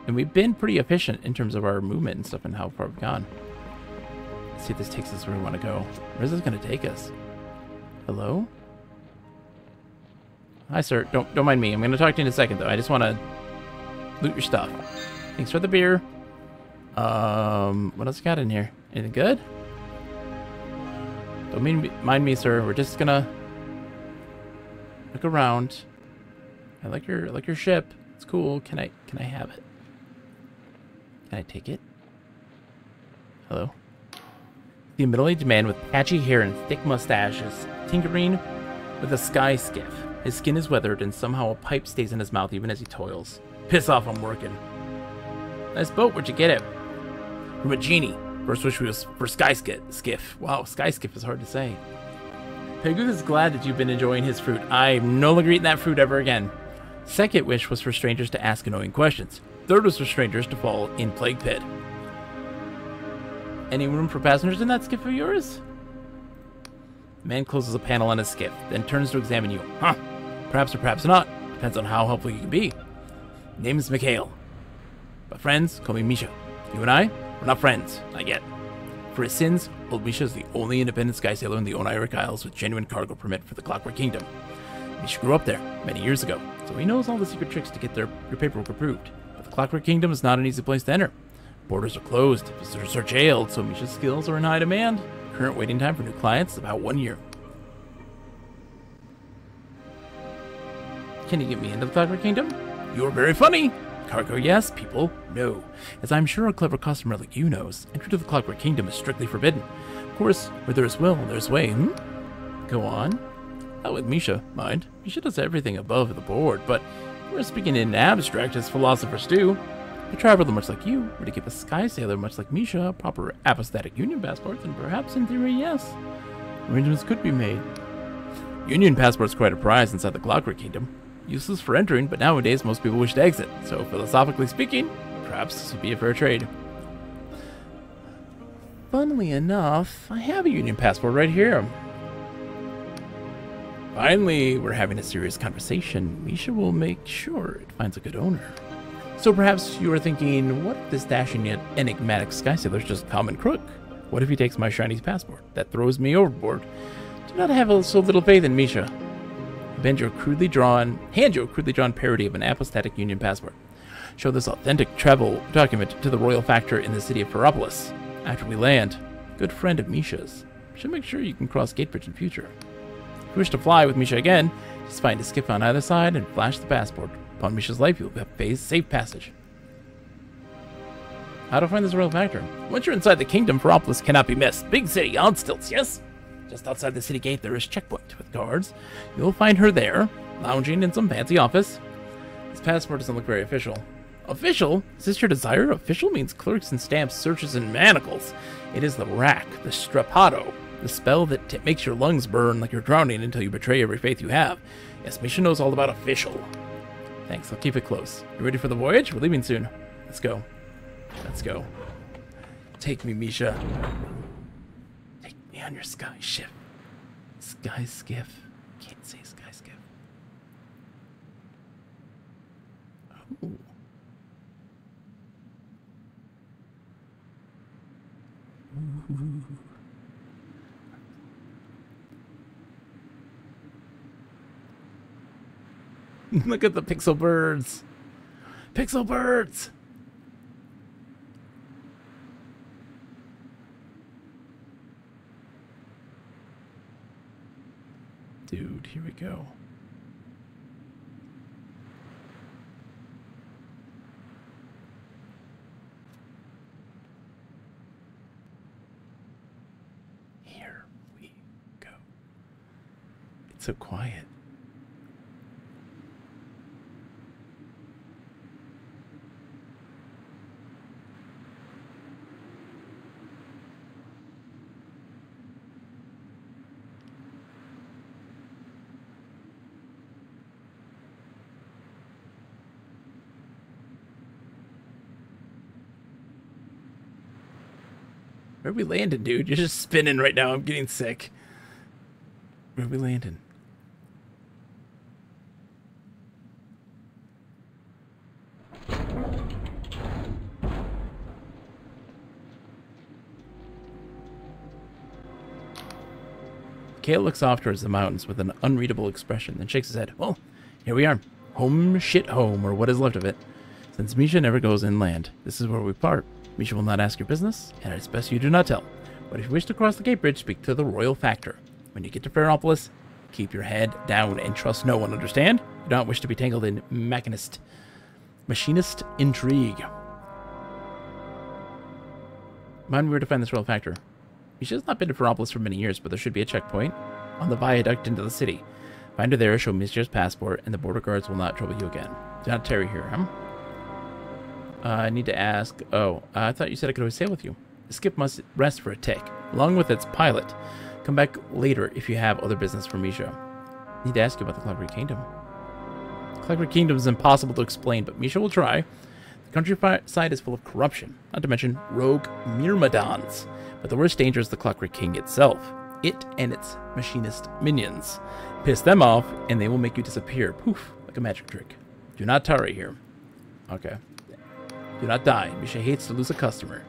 And we've been pretty efficient in terms of our movement and stuff and how far we've gone. Let's see if this takes us where we want to go. Where is this going to take us? Hello? Hi, sir. Don't mind me. I'm going to talk to you in a second, though. I just want to loot your stuff. Thanks for the beer. What else you got in here? Anything good? Don't mind me, sir. We're just gonna look around. I like your ship. It's cool. Can I have it? Can I take it? Hello? The middle-aged man with patchy hair and thick mustaches, tinkering with a sky skiff. His skin is weathered, and somehow a pipe stays in his mouth even as he toils. Piss off, I'm working. Nice boat. Where'd you get it? From a genie. First wish was for sky skiff. Wow, sky skiff is hard to say. Pegu is glad that you've been enjoying his fruit. I'm no longer eating that fruit ever again. Second wish was for strangers to ask annoying questions. Third was for strangers to fall in plague pit. Any room for passengers in that skiff of yours? The man closes a panel on his skiff, then turns to examine you. Huh. Perhaps or perhaps not. Depends on how helpful you can be. Name is Mikhail. But friends, call me Misha. You and I, we're not friends. Not yet. For his sins, old Misha is the only independent sky sailor in the Oniric Isles with genuine cargo permit for the Clockwork Kingdom. Misha grew up there many years ago, so he knows all the secret tricks to get your paperwork approved. But the Clockwork Kingdom is not an easy place to enter. Borders are closed, visitors are jailed, so Misha's skills are in high demand. Current waiting time for new clients is about 1 year. Can you get me into the Clockwork Kingdom? You're very funny! Cargo, yes. People, no. As I'm sure a clever customer like you knows, entry to the Clockwork Kingdom is strictly forbidden. Of course, where there's will, there's way, Go on. Not with Misha, mind. Misha does everything above the board, but we're speaking in abstract as philosophers do. A traveler much like you were to give a sky sailor much like Misha a proper apostatic union passport, then perhaps in theory, yes. Arrangements could be made. Union passport's quite a prize inside the Clockwork Kingdom. Useless for entering, but nowadays most people wish to exit, so philosophically speaking, perhaps this would be a fair trade. Funnily enough, I have a Union passport right here. Finally, we're having a serious conversation. Misha will make sure it finds a good owner. So perhaps you are thinking, what if this dashing yet enigmatic sky sailor is just a common crook? What if he takes my shiny passport? That throws me overboard. Do not have so little faith in Misha. Hand you a crudely drawn parody of an apostatic Union passport. Show this authentic travel document to the royal factor in the city of Ferropolis. After we land, good friend of Misha's. Should make sure you can cross Gatebridge in future. If you wish to fly with Misha again, just find a skiff on either side and flash the passport. Upon Misha's life, you'll have safe passage. How to find this royal factor? Once you're inside the kingdom, Ferropolis cannot be missed. Big city on stilts, yes? Just outside the city gate, there is checkpoint with guards. You'll find her there, lounging in some fancy office. This passport doesn't look very official. Official? Is this your desire? Official means clerks and stamps, searches, and manacles. It is the rack, the strappado, the spell that makes your lungs burn like you're drowning until you betray every faith you have. Yes, Misha knows all about official. Thanks, I'll keep it close. You ready for the voyage? We're leaving soon. Let's go. Let's go. Take me, Misha. On your sky ship. Sky skiff. Can't say sky skiff. Oh. Ooh. Look at the pixel birds. Pixel birds. Dude, here we go. It's so quiet. Where are we landing, dude? You're just spinning right now. I'm getting sick. Where are we landing? Kale looks off towards the mountains with an unreadable expression, then shakes his head. Well, here we are. Home shit home, or what is left of it. Since Misha never goes inland, this is where we part. Misha will not ask your business, and it's best you do not tell. But if you wish to cross the Cape Bridge, speak to the Royal Factor. When you get to Ferropolis, keep your head down and trust no one, understand? You do not wish to be tangled in machinist intrigue. Mind where to find this Royal Factor. Misha has not been to Ferropolis for many years, but there should be a checkpoint on the viaduct into the city. Find her there, show Misha's passport, and the border guards will not trouble you again. Do not tarry here, huh? I need to ask... Oh, I thought you said I could always sail with you. The skip must rest for a tick, along with its pilot. Come back later if you have other business for Misha. I need to ask you about the Clockwork Kingdom. The Clockwork Kingdom is impossible to explain, but Misha will try. The countryside is full of corruption, not to mention rogue myrmidons. But the worst danger is the Clockwork King itself. It and its machinist minions. Piss them off, and they will make you disappear. Poof, like a magic trick. Do not tarry here. Okay. Do not die. Misha hates to lose a customer.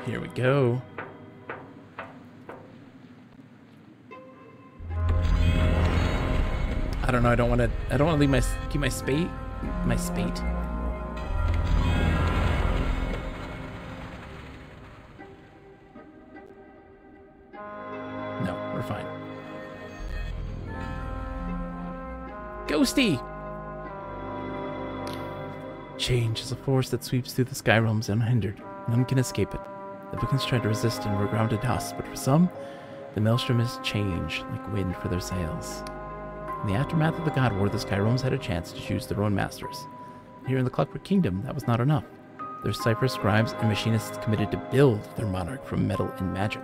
Here we go. I don't know. I don't want to leave keep my spate. No, we're fine. Ghosty! Change is a force that sweeps through the sky realms unhindered. None can escape it. The beacons tried to resist and were ground to dust, but for some, the maelstrom is change, like wind for their sails. In the aftermath of the God War, the sky realms had a chance to choose their own masters. Here in the Clockwork Kingdom, that was not enough. Their ciphers, scribes, and machinists committed to build their monarch from metal and magic.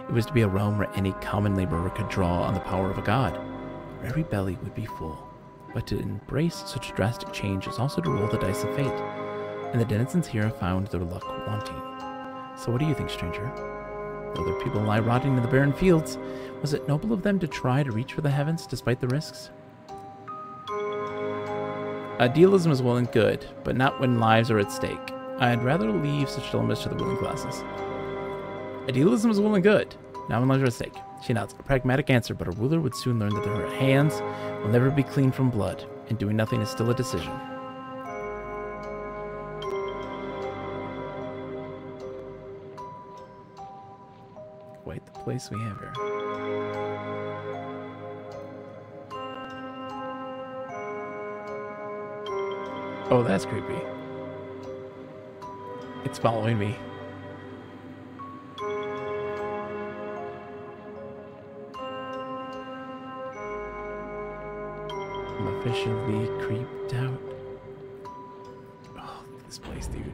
It was to be a realm where any common laborer could draw on the power of a god, where every belly would be full. But to embrace such drastic change is also to roll the dice of fate, and the denizens here have found their luck wanting. So what do you think, stranger? Though their people lie rotting in the barren fields, was it noble of them to try to reach for the heavens despite the risks? Idealism is well and good, but not when lives are at stake. I'd rather leave such dilemmas to the ruling classes. Idealism is well and good, not when lives are at stake. She nods, a pragmatic answer, but a ruler would soon learn that their hands will never be clean from blood, and doing nothing is still a decision. Quite the place we have here. Oh, that's creepy. It's following me. I'm officially creeped out. Oh, this place, dude.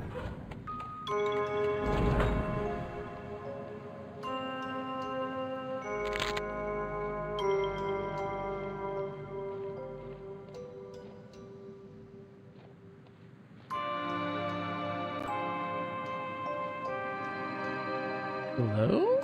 Hello?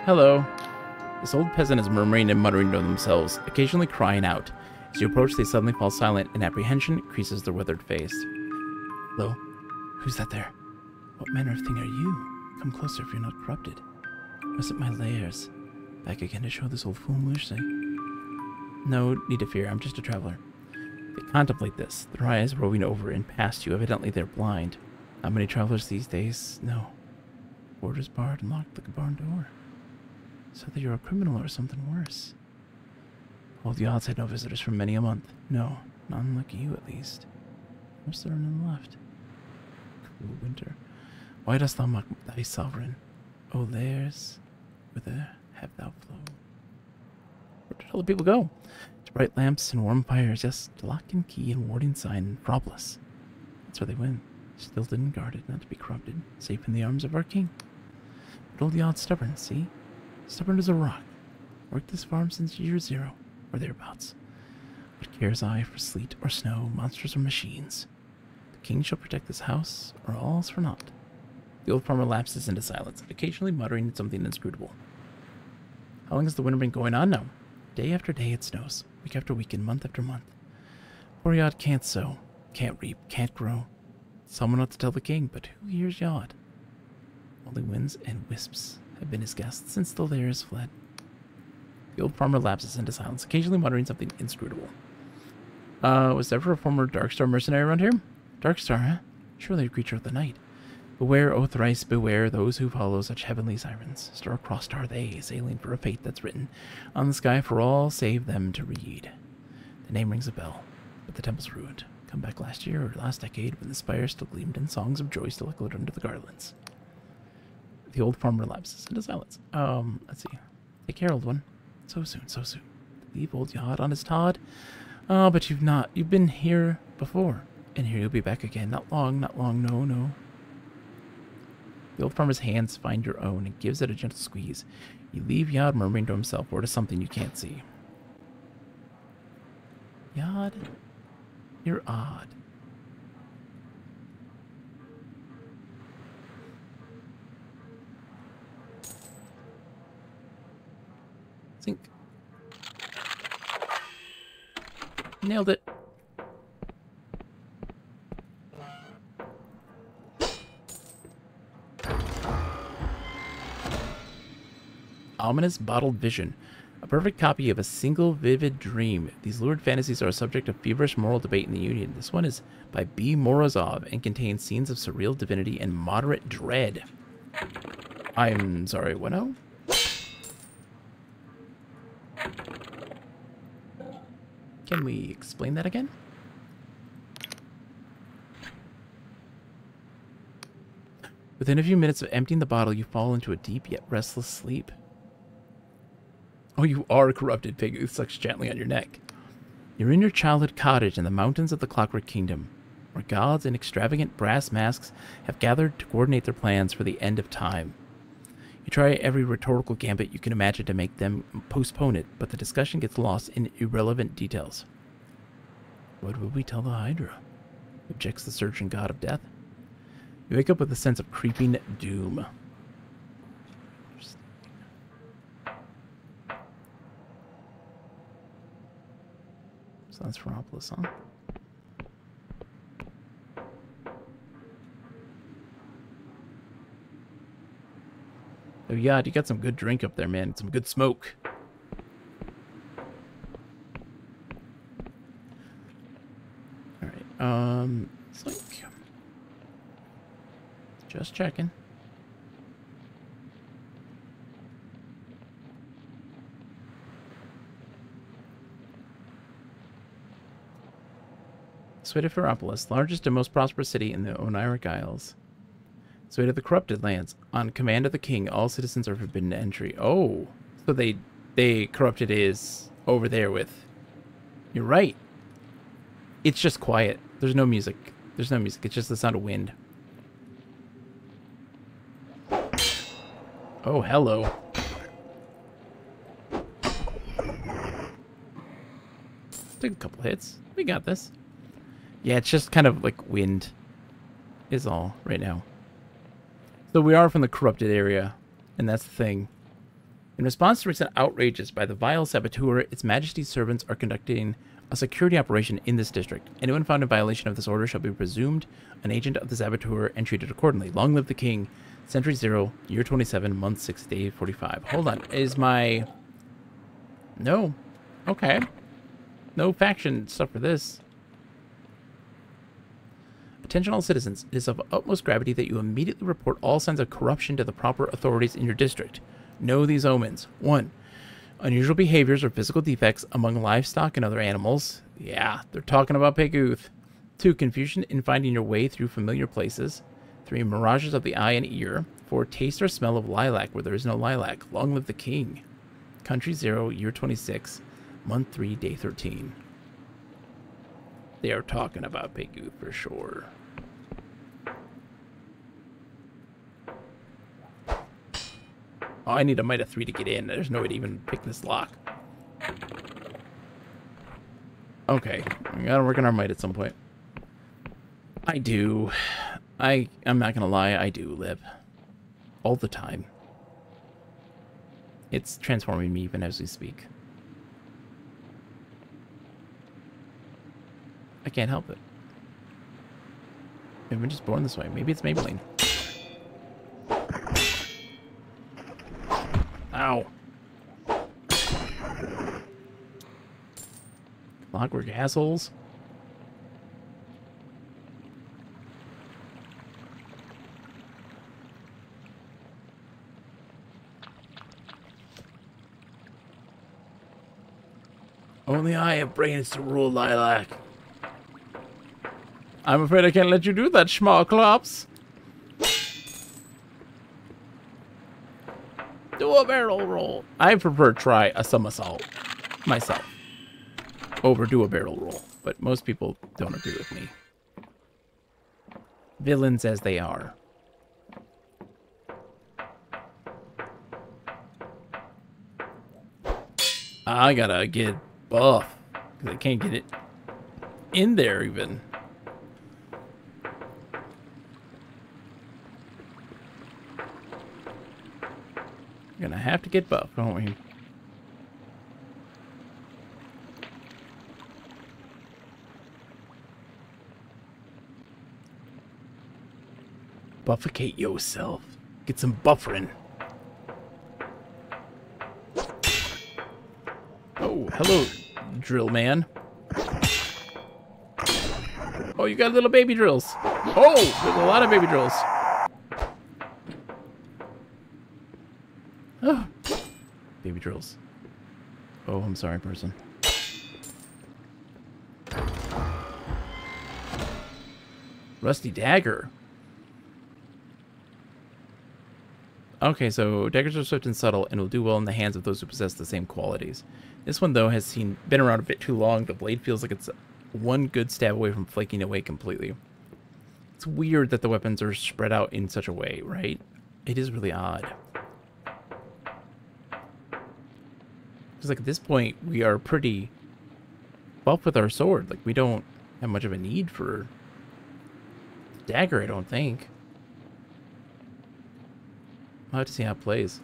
Hello. This old peasant is murmuring and muttering to themselves, occasionally crying out. As you approach, they suddenly fall silent, and apprehension creases their withered face. Hello? Who's that there? What manner of thing are you? Come closer if you're not corrupted. Was it my lairs? Back again to show this old fool mercy? No need to fear, I'm just a traveler. They contemplate this, their eyes roving over and past you. Evidently they're blind. Not many travelers these days, no. Borders barred and locked like a barn door. Said that you're a criminal or something worse. All the odds had no visitors for many a month. No, none like you at least. Where's there none left? Cruel winter. Why dost thou mock thy sovereign? O theirs, whither have thou flown? Where did all the people go? To bright lamps and warm fires, yes, to lock and key and warding sign and Frobless. That's where they went, stilted and guarded, not to be corrupted, safe in the arms of our king. But old Yod's stubborn, see? Stubborn as a rock. Worked this farm since year zero, or thereabouts. What cares I for sleet or snow, monsters or machines? The king shall protect this house, or all's for naught. The old farmer lapses into silence, occasionally muttering something inscrutable. How long has the winter been going on now? Day after day it snows, week after week and month after month. Poor Yod can't sow, can't reap, can't grow. Someone ought to tell the king, but who hears Yod? Only winds and wisps have been his guests since the lair has fled. The old farmer lapses into silence, occasionally muttering something inscrutable. Was there ever a former Darkstar mercenary around here? Darkstar, huh? Surely a creature of the night. Beware, O thrice beware, those who follow such heavenly sirens. Star-crossed are they, sailing for a fate that's written on the sky for all save them to read. The name rings a bell, but the temple's ruined. Come back last year or last decade when the spire still gleamed and songs of joy still echoed under the garlands. The old farmer lapses into silence. Let's see. Take care, old one. So soon, so soon. Leave old Yod on his Todd. Oh, but you've not. You've been here before. And here you'll be back again. Not long, no, no. The old farmer's hands find your own and gives it a gentle squeeze. You leave Yod murmuring to himself or to something you can't see. Yod, you're odd. Zink. Nailed it. Ominous bottled vision. A perfect copy of a single vivid dream. These lurid fantasies are a subject of feverish moral debate in the Union. This one is by B. Morozov and contains scenes of surreal divinity and moderate dread. I'm sorry, what now? Can we explain that again? Within a few minutes of emptying the bottle, you fall into a deep yet restless sleep. Oh, you are corrupted, pig, who sucks gently on your neck. You're in your childhood cottage in the mountains of the Clockwork Kingdom, where gods in extravagant brass masks have gathered to coordinate their plans for the end of time. You try every rhetorical gambit you can imagine to make them postpone it, but the discussion gets lost in irrelevant details. What would we tell the Hydra? Objects the surgeon god of death. You wake up with a sense of creeping doom. So that's Frobless, huh? Oh yeah, you got some good drink up there, man. Some good smoke. Alright, it's like... Just checking. Suedeferopolis, largest and most prosperous city in the Oniric Isles. Suede of the Corrupted Lands. On command of the king, all citizens are forbidden entry. Oh, so they corrupted is over there with... You're right. It's just quiet. There's no music. There's no music. It's just the sound of wind. Oh, hello. Took a couple hits. We got this. Yeah, it's just kind of like wind is all right now. So we are from the corrupted area, and that's the thing. In response to recent outrages by the vile saboteur, Its Majesty's servants are conducting a security operation in this district. Anyone found in violation of this order shall be presumed an agent of the saboteur and treated accordingly. Long live the king. Century 0, year 27, month 6, day 45. Hold on. Is my... No. Okay. No faction stuff for this. Attention all citizens. It is of utmost gravity that you immediately report all signs of corruption to the proper authorities in your district. Know these omens. 1. Unusual behaviors or physical defects among livestock and other animals. Yeah, they're talking about Peguth. 2. Confusion in finding your way through familiar places. 3. Mirages of the eye and ear. 4. Taste or smell of lilac where there is no lilac. Long live the king. Country 0, year 26, month 3, day 13. They are talking about Peguth for sure. Oh, I need a might of 3 to get in. There's no way to even pick this lock. Okay, we gotta work on our might at some point. I do. I'm not gonna lie, I do, Lib. All the time. It's transforming me even as we speak. I can't help it. Maybe I'm just born this way. Maybe it's Maybelline. Ow. Clockwork assholes. Only I have brains to rule Lilac. I'm afraid I can't let you do that, Schmarklops. Do a barrel roll. I prefer try a somersault myself over do a barrel roll, but most people don't agree with me. Villains as they are. I gotta get buff because I can't get it in there even. We're gonna have to get buff, don't we? Buffacate yourself. Get some buffering. Oh, hello, drill man. Oh, you got little baby drills. Oh, there's a lot of baby drills. Oh, baby drills. Oh, I'm sorry, person. Rusty dagger. Okay, so daggers are swift and subtle and will do well in the hands of those who possess the same qualities. This one, though, has been around a bit too long. The blade feels like it's one good stab away from flaking away completely. It's weird that the weapons are spread out in such a way, right? It is really odd. Because, like, at this point, we are pretty buff with our sword. Like, we don't have much of a need for dagger, I don't think. I'll have to see how it plays.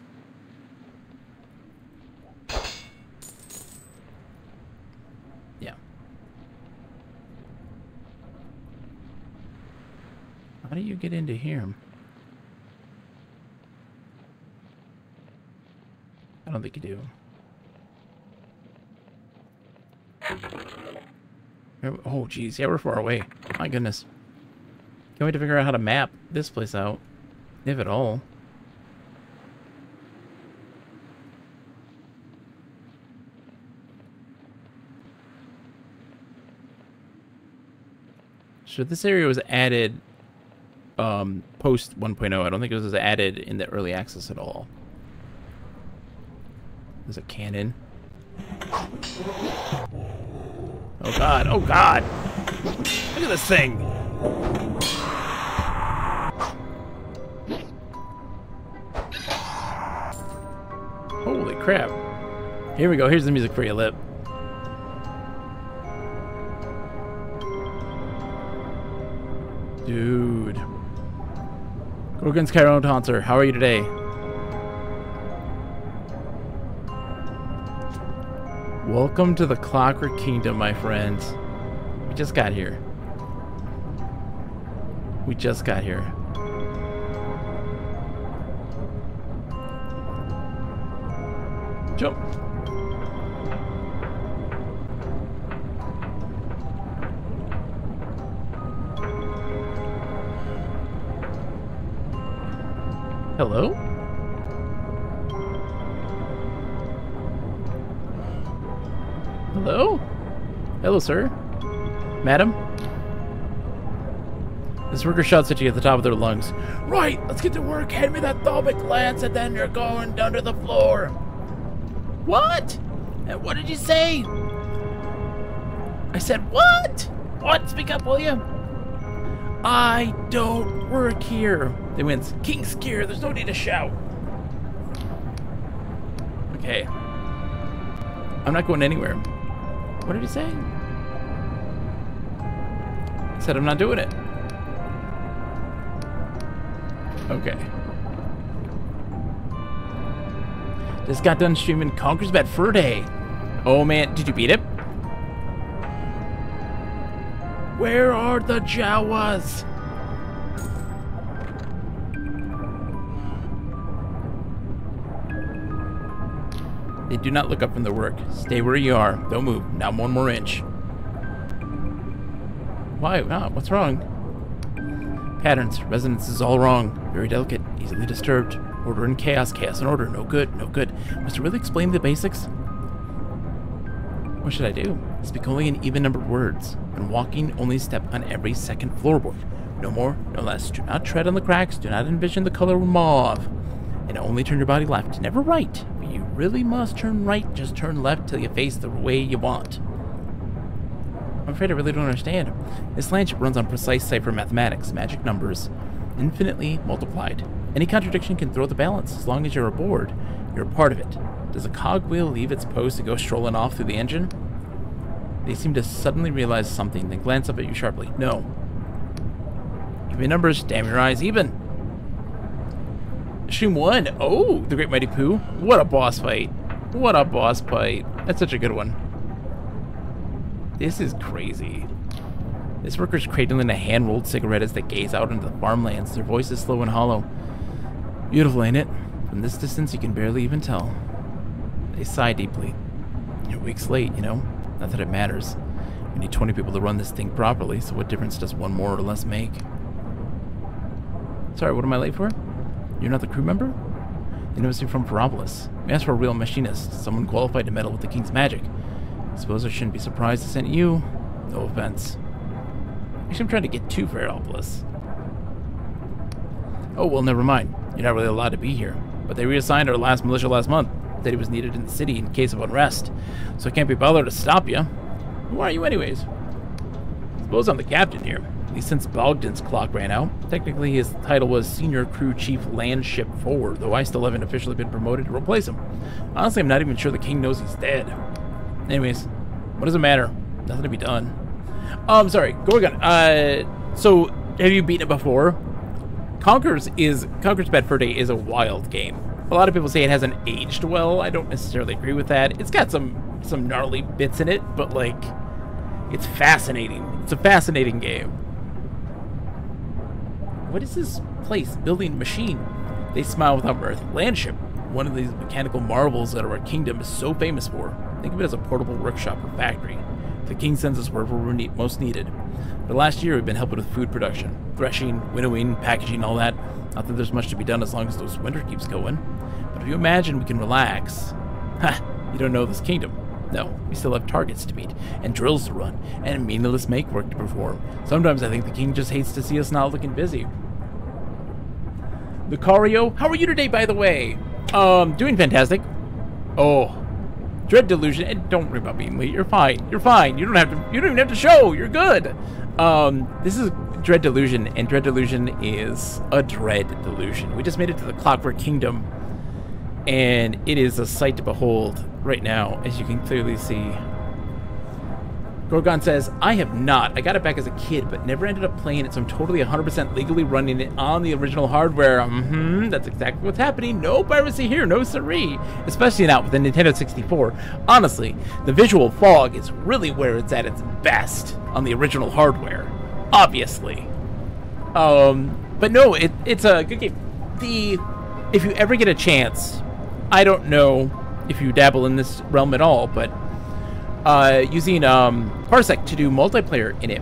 Yeah. How do you get into here? I don't think you do. Oh, geez. Yeah, we're far away. My goodness. Can't wait to figure out how to map this place out. If at all. So this area was added post 1.0. I don't think it was added in the early access at all. There's a cannon. Oh god, oh god! Look at this thing! Holy crap. Here we go, here's the music for you, Lip. Dude. Gorgon's Chiron Taunter, how are you today? Welcome to the Clockwork Kingdom, my friends. We just got here. We just got here. Jump. Hello? Hello? Hello, sir. Madam? This worker shouts at you at the top of their lungs. Right, let's get to work. Hand me that thalamic lance and then you're going down to the floor. What? And what did you say? I said, what? What? Speak up, will you? I don't work here. They wins. King's gear. There's no need to shout. Okay. I'm not going anywhere. What did he say? He said I'm not doing it. Okay. Just got done streaming Conker's Bad Fur Day. Oh man, did you beat it? Where are the Jawas? They do not look up from their work. Stay where you are. Don't move. Not one more inch. Why? Oh, what's wrong? Patterns. Resonance is all wrong. Very delicate. Easily disturbed. Order and chaos. Chaos and order. No good. No good. Must I really explain the basics? What should I do? Speak only in even-numbered words. When walking, only step on every second floorboard. No more, no less. Do not tread on the cracks. Do not envision the color mauve. And only turn your body left. Never right. But you really must turn right. Just turn left till you face the way you want. I'm afraid I really don't understand. This landship runs on precise cipher mathematics, magic numbers, infinitely multiplied. Any contradiction can throw the balance. As long as you're aboard, you're a part of it. Does a cogwheel leave its post to go strolling off through the engine? They seem to suddenly realize something, then glance up at you sharply. No. Even numbers, damn your eyes, even. Stream 1. Oh, the Great Mighty Pooh. What a boss fight. What a boss fight. That's such a good one. This is crazy. This worker's cradling a hand-rolled cigarette as they gaze out into the farmlands. Their voice is slow and hollow. Beautiful, ain't it? From this distance, you can barely even tell. They sigh deeply. You're weeks late, you know? Not that it matters. We need 20 people to run this thing properly, so what difference does one more or less make? Sorry, what am I late for? You're not the crew member? You noticed me from Parapolis. We asked for a real machinist, someone qualified to meddle with the king's magic. I suppose I shouldn't be surprised to send you. No offense. Actually, I'm trying to get to Parapolis. Oh, well, never mind. You're not really allowed to be here. But they reassigned our last militia last month. Said he was needed in the city in case of unrest. So I can't be bothered to stop you. Who are you anyways? I suppose I'm the captain here. At least since Bogdan's clock ran out. Technically his title was Senior Crew Chief Landship Forward, though I still haven't officially been promoted to replace him. Honestly, I'm not even sure the king knows he's dead. Anyways, what does it matter? Nothing to be done. Sorry, Gorgon. So have you beaten it before? Conker's Bad Fur Day is a wild game. A lot of people say it hasn't aged well. I don't necessarily agree with that. It's got some gnarly bits in it, but like, it's fascinating. It's a fascinating game. What is this place? Building machine. They smile without mirth. Landship, one of these mechanical marvels that our kingdom is so famous for. Think of it as a portable workshop or factory. The king sends us wherever we're most needed. For the last year, we've been helping with food production. Threshing, winnowing, packaging, all that. Not that there's much to be done as long as this winter keeps going. But if you imagine we can relax... Ha! You don't know this kingdom. No, we still have targets to meet, and drills to run, and meaningless make work to perform. Sometimes I think the king just hates to see us not looking busy. Lucario, how are you today, by the way? Doing fantastic. Oh, Dread Delusion, and don't worry about being late. You're fine. You're fine. You don't even have to show. You're good. This is Dread Delusion, and Dread Delusion is a Dread Delusion. We just made it to the Clockwork Kingdom, and it is a sight to behold right now, as you can clearly see. Gorgon says, I have not. I got it back as a kid, but never ended up playing it, so I'm totally 100% legally running it on the original hardware. That's exactly what's happening. No piracy here, no siree. Especially not with the Nintendo 64. Honestly, the visual fog is really where it's at its best on the original hardware. Obviously. But no, it's a good game. If you ever get a chance, I don't know if you dabble in this realm at all, but using Parsec to do multiplayer in it.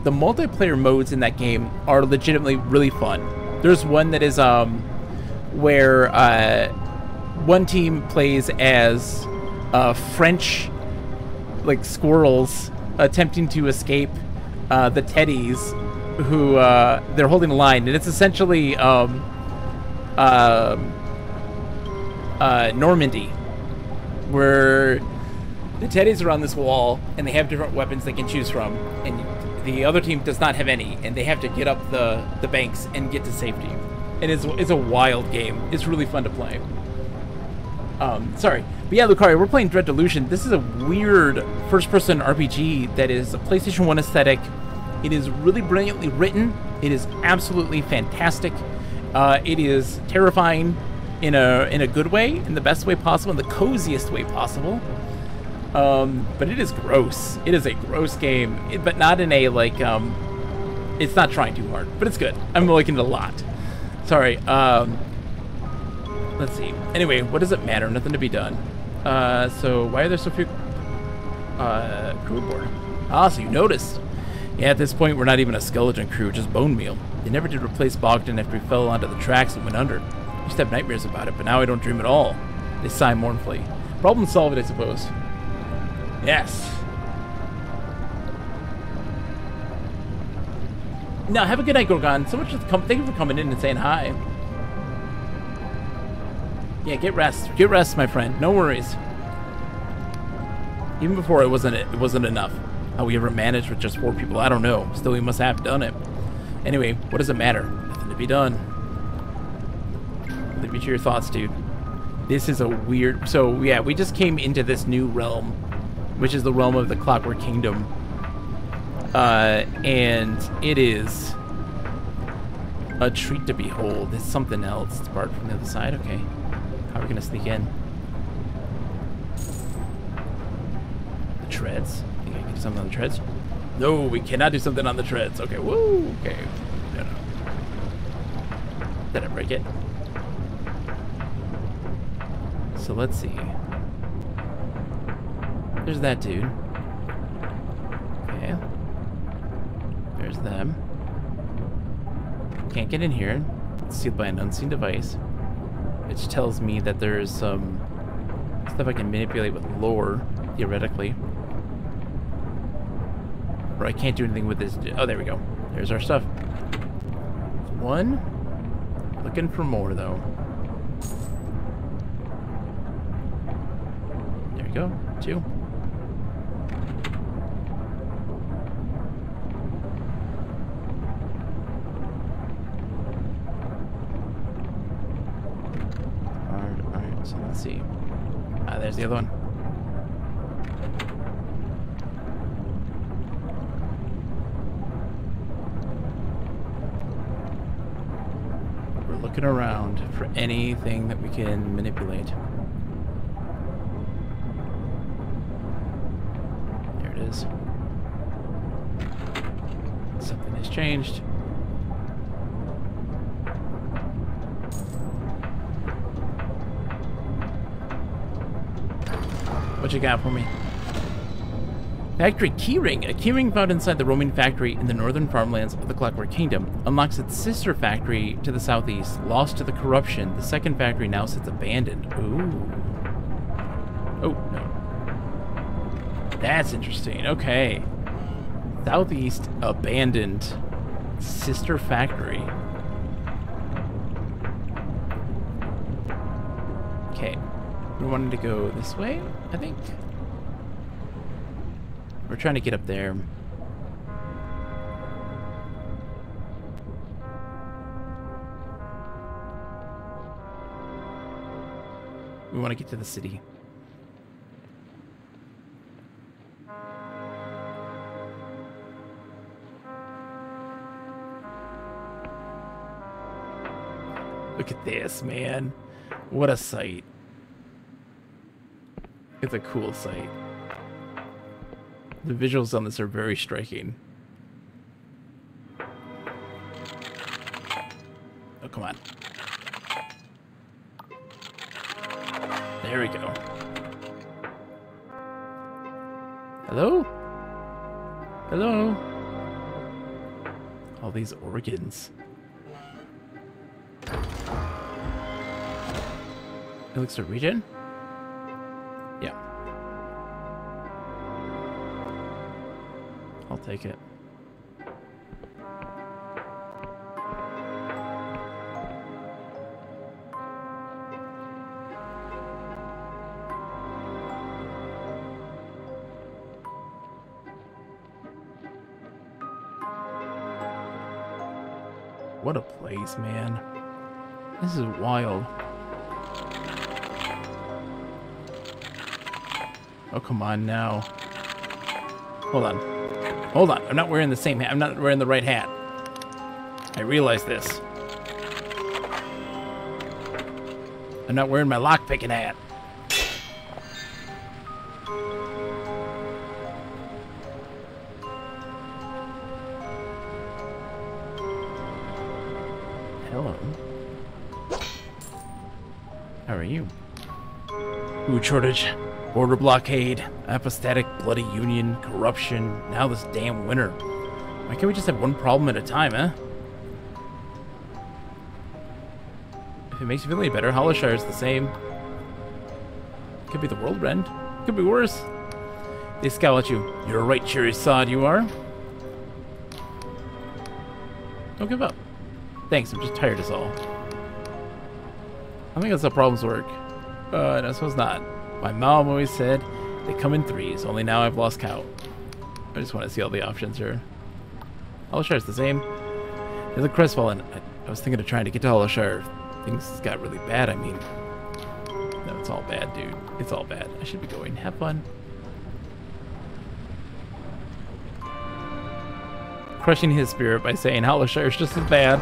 The multiplayer modes in that game are legitimately really fun. There's one that is where one team plays as French like squirrels attempting to escape the teddies who they're holding a line, and it's essentially Normandy, where the teddies are on this wall and they have different weapons they can choose from, and the other team does not have any, and they have to get up the banks and get to safety. And it's a wild game. It's really fun to play. Sorry. But yeah, Lucario, we're playing Dread Delusion. This is a weird first-person RPG that is a PlayStation 1 aesthetic. It is really brilliantly written. It is absolutely fantastic. It is terrifying in a good way, in the best way possible, in the coziest way possible. But it is gross. It is a gross game, but not in a, like, it's not trying too hard, but it's good. I'm liking it a lot. Sorry, let's see. Anyway, what does it matter? Nothing to be done. So why are there so few crew aboard? Ah, so you noticed. Yeah, at this point, we're not even a skeleton crew, just bone meal. They never did replace Bogdan after he fell onto the tracks and went under. I used to have nightmares about it, but now I don't dream at all. They sigh mournfully. Problem solved, I suppose. Yes. Now, have a good night, Gorgon. So much for thank you for coming in and saying hi. Yeah, get rest. Get rest, my friend. No worries. Even before it wasn't enough. How we ever managed with just 4 people, I don't know. Still, we must have done it. Anyway, what does it matter? Nothing to be done. Leave me to your thoughts, dude. This is a weird... So, yeah, we just came into this new realm, which is the realm of the Clockwork Kingdom. And it is a treat to behold. It's something else. It's barred from the other side. Okay. How are we going to sneak in? The treads? Think I can do something on the treads? No, we cannot do something on the treads. Okay, woo! Okay. No. Did I break it? So let's see. There's that dude. Okay. There's them. Can't get in here. It's sealed by an unseen device, which tells me that there's some stuff I can manipulate with lore, theoretically. Or I can't do anything with this. Oh, there we go. There's our stuff. One. Looking for more, though. There we go. 2. Alright, so let's see. Ah, there's the other one. We're looking around for anything that we can manipulate. There it is. Something has changed. What you got for me? Factory keyring. A keyring found inside the roaming factory in the northern farmlands of the Clockwork Kingdom unlocks its sister factory to the southeast. Lost to the corruption, the second factory now sits abandoned. Ooh. Oh, no. That's interesting. Okay. Southeast abandoned sister factory. Okay. We wanted to go this way, I think. We're trying to get up there. We want to get to the city. Look at this, man. What a sight. It's a cool sight. The visuals on this are very striking. Oh, come on. There we go. Hello? Hello? All these organs. It looks to region? Yeah. take it. What a place, man. This is wild. Oh, come on now. Hold on. Hold on. I'm not wearing the same hat. I'm not wearing the right hat. I realize this. I'm not wearing my lockpicking hat. Hello. How are you? Food shortage, border blockade, apostatic bloody union, corruption, now this damn winter. Why can't we just have one problem at a time, huh? If it makes you feel any better, Hollowshire's the same. Could be the world end. Could be worse. They scowl at you. You're a right cherry sod, you are. Don't give up. Thanks, I'm just tired as all. I think that's how problems work. No, I suppose not. My mom always said they come in threes, only now I've lost count. I just want to see all the options here. Hollowshire's the same. They look crestfallen. I was thinking of trying to get to Hollowshire. Things got really bad, I mean. No, it's all bad, dude. It's all bad. I should be going. Have fun. Crushing his spirit by saying Hollowshire's just as bad.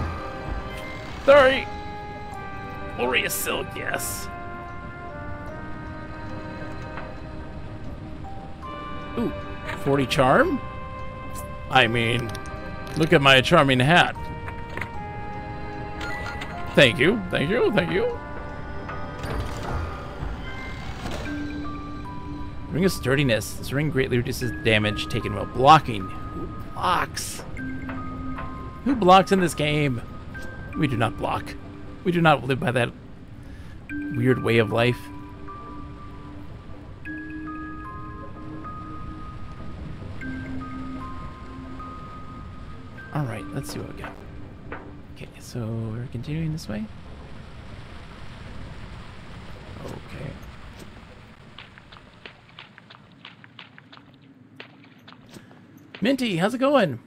Sorry. Glorious silk, yes. Ooh, 40 charm? I mean, look at my charming hat. Thank you, thank you, thank you. Ring of Sturdiness. This ring greatly reduces damage taken while blocking. Who blocks? Who blocks in this game? We do not block. We do not live by that weird way of life. Alright, let's see what we got. Okay, so we're continuing this way. Okay. Minty, how's it going?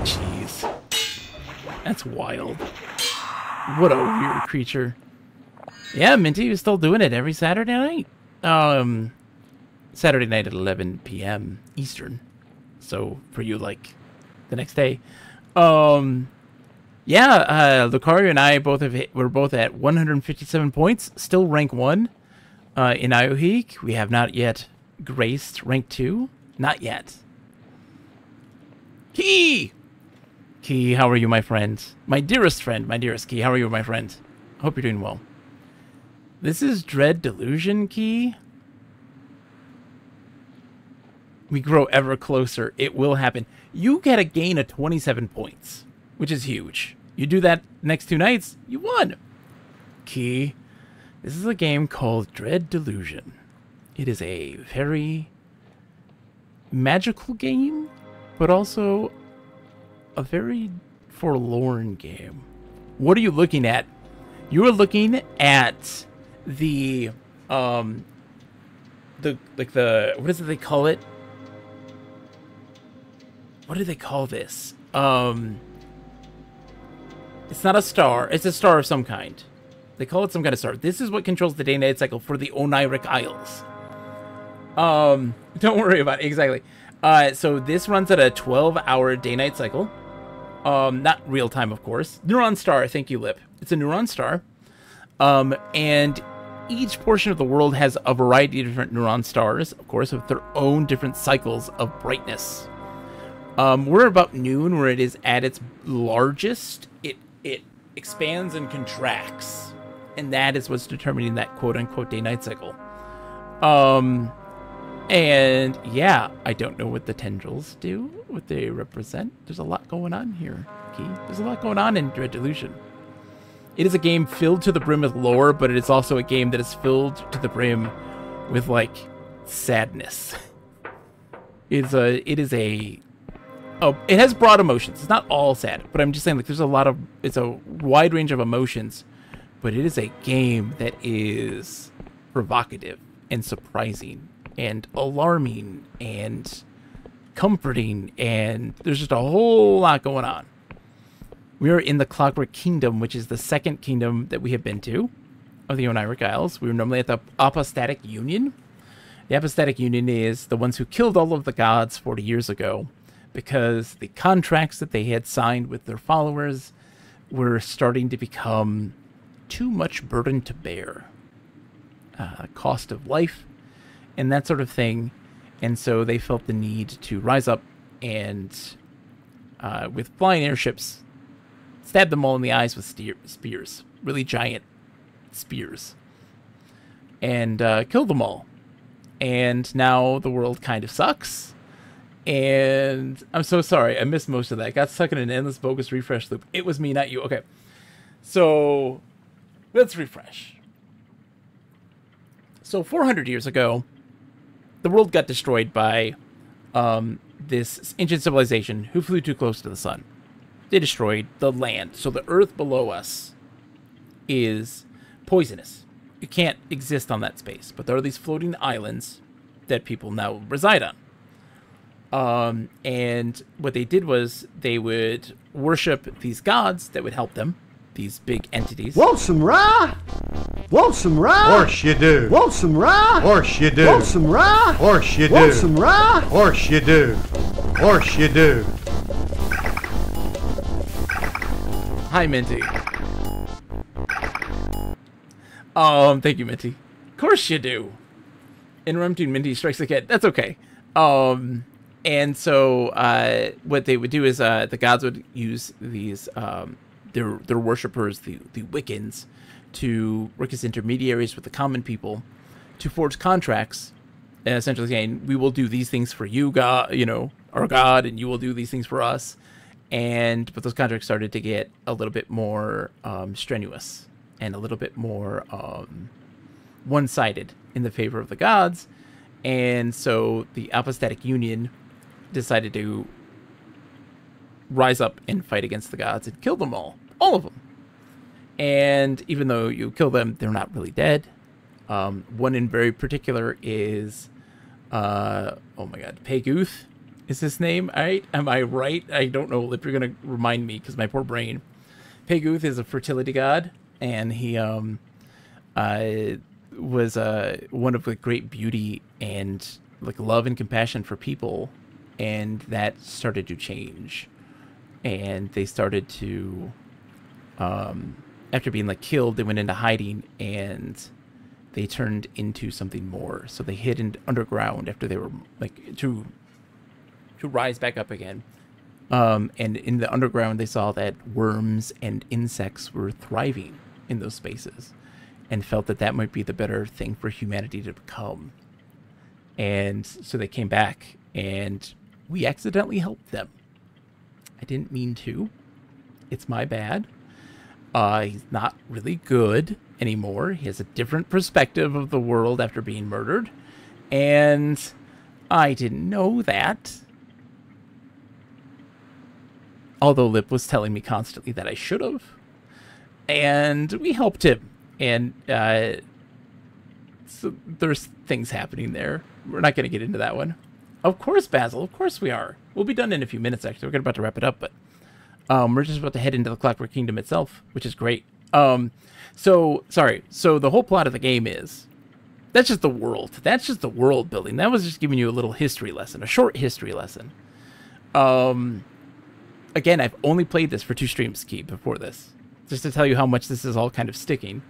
Jeez. That's wild. What a weird creature. Yeah, Minty was still doing it every Saturday night. Saturday night at 11 p.m. Eastern. So for you, like, the next day. Yeah, Lucario and I both have we're both at 157 points. Still rank 1 in IOHeek. We have not yet graced rank 2. Not yet. Key! Key, how are you, my friend? My dearest friend, my dearest Key, how are you, my friend? Hope you're doing well. This is Dread Delusion, Key. We grow ever closer. It will happen. You get a gain of 27 points, which is huge. You do that next 2 nights, you won. Key, this is a game called Dread Delusion. It is a very magical game, but also a very forlorn game. What are you looking at? You are looking at the what is it they call it? What do they call this? It's not a star. It's a star of some kind. They call it some kind of star. This is what controls the day-night cycle for the Oniric Isles. Don't worry about it. Exactly. So this runs at a 12-hour day-night cycle. Not real time, of course. Neuron star, thank you, Lip. It's a neuron star. And each portion of the world has a variety of different neuron stars, of course, with their own different cycles of brightness. We're about noon, where it is at its largest. It expands and contracts, and that is what's determining that quote-unquote day-night cycle. And yeah, I don't know what the tendrils do, what they represent. There's a lot going on here, Key. There's a lot going on in Dread Delusion. It is a game filled to the brim with lore, but it is also a game that is filled to the brim with, like, sadness. It has broad emotions. It's not all sad, but I'm just saying, like, it's a wide range of emotions, but it is a game that is provocative and surprising and alarming and comforting, and there's just a whole lot going on. We are in the Clockwork Kingdom, which is the second kingdom that we have been to of the Oniric Isles. We were normally at the Apostatic Union. The Apostatic Union is the ones who killed all of the gods 40 years ago because the contracts that they had signed with their followers were starting to become too much burden to bear. Cost of life and that sort of thing. And so they felt the need to rise up and, with flying airships, stab them all in the eyes with spears. Really giant spears. And kill them all. And now the world kind of sucks. And I'm so sorry. I missed most of that. Got stuck in an endless bogus refresh loop. It was me, not you. Okay. So, let's refresh. So 400 years ago, the world got destroyed by this ancient civilization who flew too close to the sun. They destroyed the land. So the earth below us is poisonous. You can't exist on that space. But there are these floating islands that people now reside on. And what they did was they would worship these gods that would help them. These big entities. Want some rye? Want some rye? Horse you do. Want some rye? Horse you do. Want some rye? Horse you do. Want some rye? Horse you do. Horse you do. Hi, Minty. Thank you, Minty. Of course you do. Interrupting Minty strikes again. That's okay. And so, what they would do is, the gods would use these, their worshippers, the Wiccans, to work as intermediaries with the common people to forge contracts, and essentially saying, we will do these things for you, God, our God, and you will do these things for us. But those contracts started to get a little bit more strenuous and a little bit more one-sided in the favor of the gods. And so the Apostatic Union decided to rise up and fight against the gods and kill them all of them. And even though you kill them, they're not really dead. One in very particular is, oh my god, Peguth is his name, right? Am I right? I don't know if you're going to remind me, because my poor brain. Peguth is a fertility god, and he was one of like great beauty and like love and compassion for people, and that started to change. And they started to, after being like killed, they went into hiding, and they turned into something more. So they hid underground after they were like to rise back up again. And in the underground, they saw that worms and insects were thriving in those spaces, and felt that that might be the better thing for humanity to become. And so they came back, and we accidentally helped them. I didn't mean to. It's my bad. He's not really good anymore. He has a different perspective of the world after being murdered. And I didn't know that. Although Lip was telling me constantly that I should have. And we helped him. And so there's things happening there. We're not going to get into that one. Of course, Basil. Of course we are. We'll be done in a few minutes, actually. We're about to wrap it up, but we're just about to head into the Clockwork Kingdom itself, which is great. So the whole plot of the game is, that's just the world. That's just the world building. That was just giving you a little history lesson, a short history lesson. Again, I've only played this for 2 streams, Key, before this, just to tell you how much this is all kind of sticking.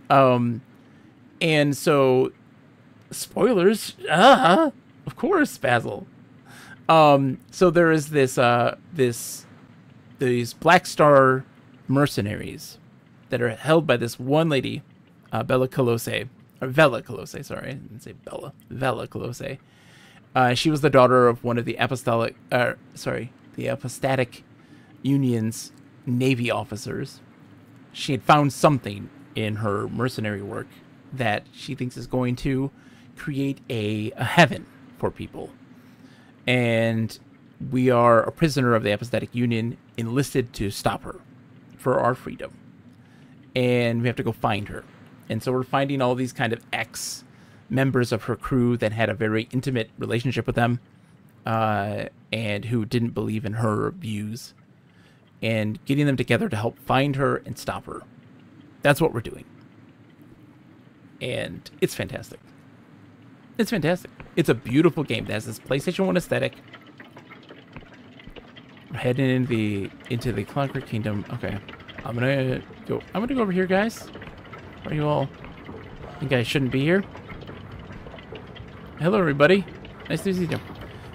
And so, spoilers, of course, Basil. So there is these Black Star mercenaries that are held by this one lady, Vela Colossae, sorry, I didn't say Bella, Vela Colossae. She was the daughter of one of the Apostatic Union's Navy officers. she had found something in her mercenary work that she thinks is going to create a heaven for people. And we are a prisoner of the Apathetic Union, enlisted to stop her for our freedom. And we have to go find her. And so we're finding all these kind of ex-members of her crew that had a very intimate relationship with them, and who didn't believe in her views, and getting them together to help find her and stop her. That's what we're doing. And it's fantastic. It's fantastic. It's a beautiful game that has this PlayStation 1 aesthetic. We're heading into the Clockwork Kingdom. Okay. I'm gonna go over here, guys. Where are you all? Think I shouldn't be here? Hello, everybody. Nice to see you.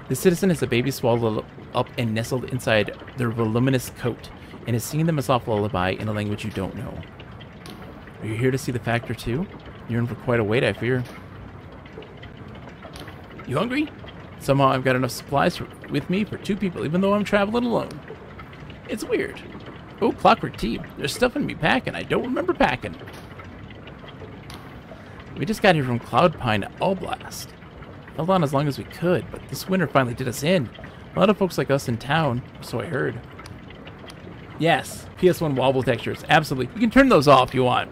The citizen has a baby swallowed up and nestled inside their voluminous coat, and is singing them a soft lullaby in a language you don't know. Are you here to see the factor too? You're in for quite a wait, I fear. You hungry? Somehow I've got enough supplies with me for 2 people, even though I'm traveling alone. It's weird. Oh, clockwork tea. There's stuff in me packing I don't remember packing. We just got here from Cloudpine All Blast. Held on as long as we could, but this winter finally did us in. A lot of folks like us in town, so I heard. Yes, PS1 wobble textures. Absolutely. You can turn those off if you want.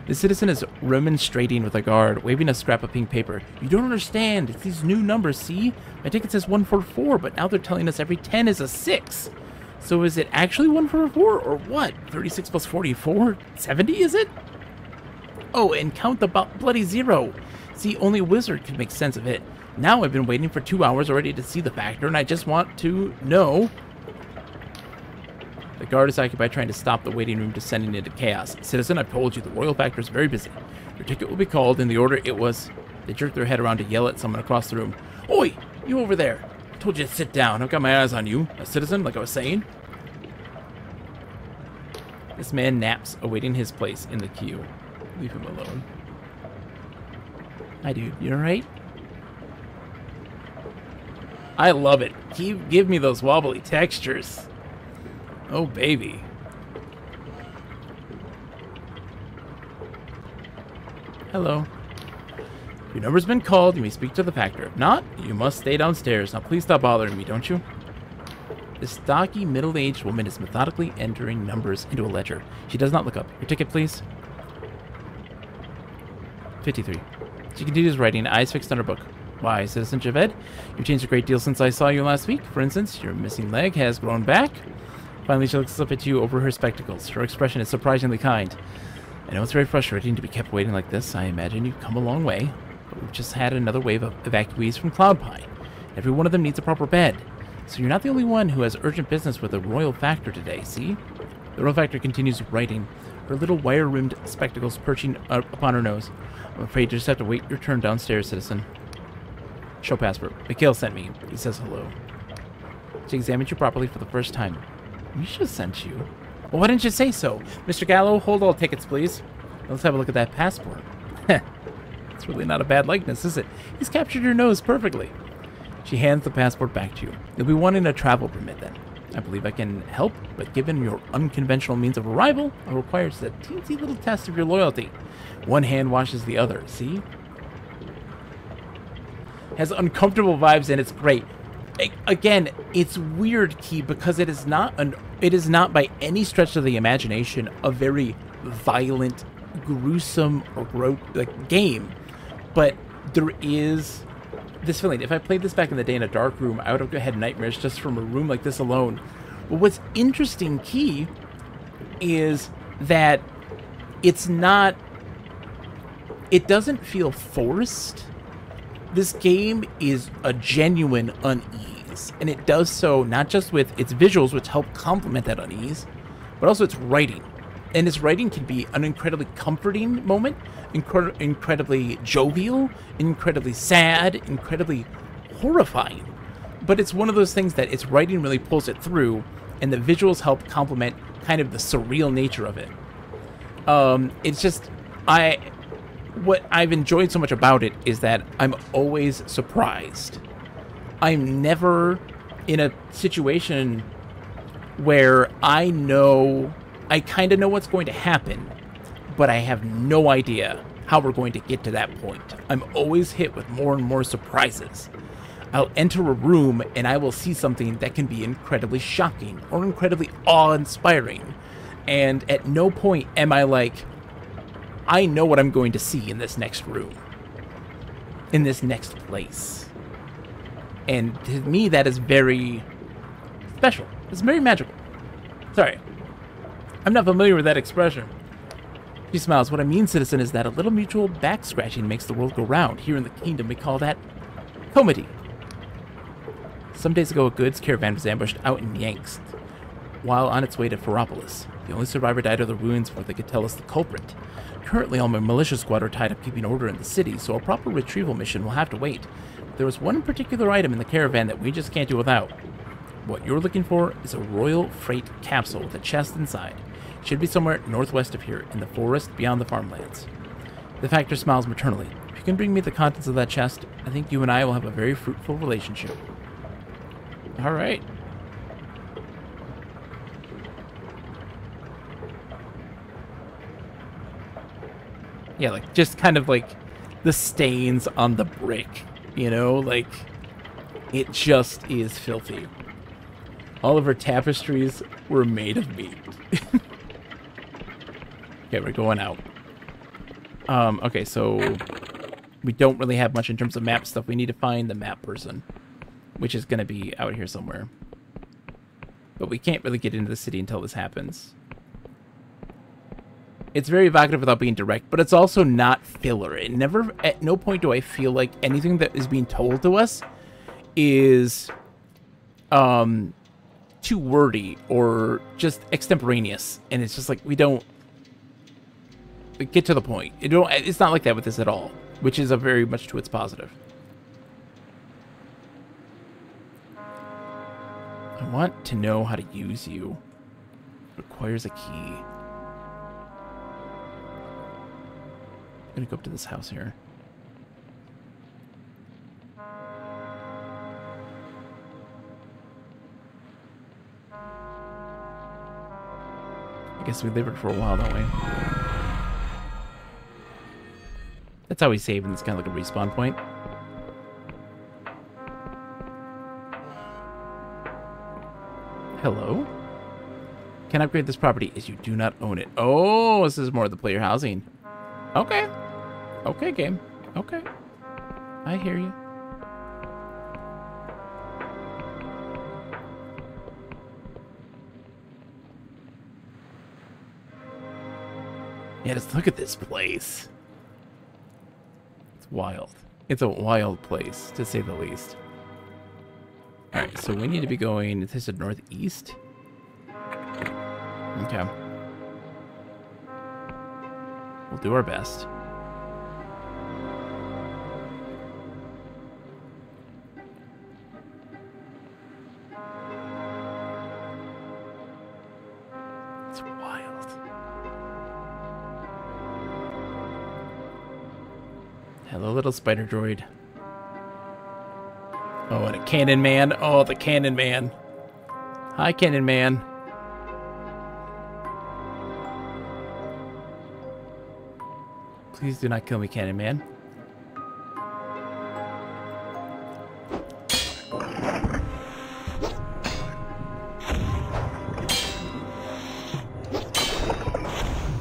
The citizen is remonstrating with a guard, waving a scrap of pink paper. You don't understand. It's these new numbers, see? My ticket says 144, but now they're telling us every 10 is a 6. So is it actually 144 or what? 36 plus 44? 70, is it? Oh, and count the bloody 0. See, only a wizard could make sense of it. Now I've been waiting for 2 hours already to see the factor, and I just want to know. The guard is occupied trying to stop the waiting room descending into chaos. Citizen, I've told you, the royal factor is very busy. Your ticket will be called in the order it was. They jerked their head around to yell at someone across the room. Oi, you over there. I told you to sit down. I've got my eyes on you. A citizen, like I was saying. This man naps, awaiting his place in the queue. Leave him alone. Hi, dude. You alright? I love it. Give me those wobbly textures. Oh, baby. Hello. Your number's been called. You may speak to the factor. If not, you must stay downstairs. Now, please stop bothering me, don't you? This stocky, middle-aged woman is methodically entering numbers into a ledger. She does not look up. Your ticket, please. 53. She continues writing, eyes fixed on her book. Why, Citizen Javed? You've changed a great deal since I saw you last week. For instance, your missing leg has grown back. Finally, she looks up at you over her spectacles. Her expression is surprisingly kind. I know it's very frustrating to be kept waiting like this. I imagine you've come a long way. But we've just had another wave of evacuees from Cloudpine. Every one of them needs a proper bed. So you're not the only one who has urgent business with the Royal Factor today, see? The Royal Factor continues writing, her little wire-rimmed spectacles perching up upon her nose. I'm afraid you just have to wait your turn downstairs, citizen. Show passport. Mikhail sent me. He says hello. She examined you properly for the first time. Misha sent you? Well, why didn't you say so? Mr. Gallo, hold all tickets, please. Let's have a look at that passport. It's really not a bad likeness, is it? He's captured your nose perfectly. She hands the passport back to you. You'll be wanting a travel permit then. I believe I can help, but given your unconventional means of arrival, I'll require just a teensy little test of your loyalty. One hand washes the other, see? Has uncomfortable vibes and it's great. Again, it's weird, Key, because it is not by any stretch of the imagination a very violent, gruesome, or game. But there is this feeling. If I played this back in the day in a dark room, I would have had nightmares just from a room like this alone. But what's interesting, Key, is that it doesn't feel forced. This game is a genuine unease, and it does so not just with its visuals, which help complement that unease, but also its writing. And its writing can be an incredibly comforting moment, incredibly jovial, incredibly sad, incredibly horrifying. But it's one of those things that its writing really pulls it through, and the visuals help complement kind of the surreal nature of it. It's just, what I've enjoyed so much about it is that I'm always surprised. I'm never in a situation where I know I kind of know what's going to happen, but I have no idea how we're going to get to that point. I'm always hit with more and more surprises. I'll enter a room and I will see something that can be incredibly shocking or incredibly awe-inspiring. And at no point am I like, I know what I'm going to see in this next room, in this next place. And to me, that is very special. It's very magical. Sorry. I'm not familiar with that expression. She smiles. What I mean, citizen, is that a little mutual back-scratching makes the world go round. Here in the kingdom, we call that comedy. Some days ago, a goods caravan was ambushed out in Yanks while on its way to Ferropolis. The only survivor died of the ruins before they could tell us the culprit. Currently, all my militia squad are tied up keeping order in the city, so a proper retrieval mission will have to wait. There was one particular item in the caravan that we just can't do without. What you're looking for is a royal freight capsule with a chest inside. It should be somewhere northwest of here, in the forest beyond the farmlands. The Factor smiles maternally. If you can bring me the contents of that chest, I think you and I will have a very fruitful relationship. Alright. Yeah, like, just kind of like the stains on the brick, you know? Like, it just is filthy. All of her tapestries were made of meat. Okay, we're going out. Okay, so we don't really have much in terms of map stuff. We need to find the map person, which is going to be out here somewhere. But we can't really get into the city until this happens. It's very evocative without being direct, but it's also not filler. It never, at no point do I feel like anything that is being told to us is too wordy or just extemporaneous. And it's just like, we don't get to the point. It's not like that with this at all, which is a very much to its positive. I want to know how to use you. Requires a key. I'm gonna go up to this house here. I guess we live it for a while, don't we? That's how we save, and it's kind of like a respawn point. Hello? Can upgrade this property as you do not own it. Oh, this is more of the player housing. Okay. Okay, game. Okay. I hear you. Yeah, just look at this place. It's wild. It's a wild place, to say the least. Alright, so we need to be going, this is northeast? Okay. We'll do our best. It's wild. Hello, little spider droid. Oh, and a cannon man. Oh, the cannon man. Hi, cannon man. Please do not kill me, cannon man.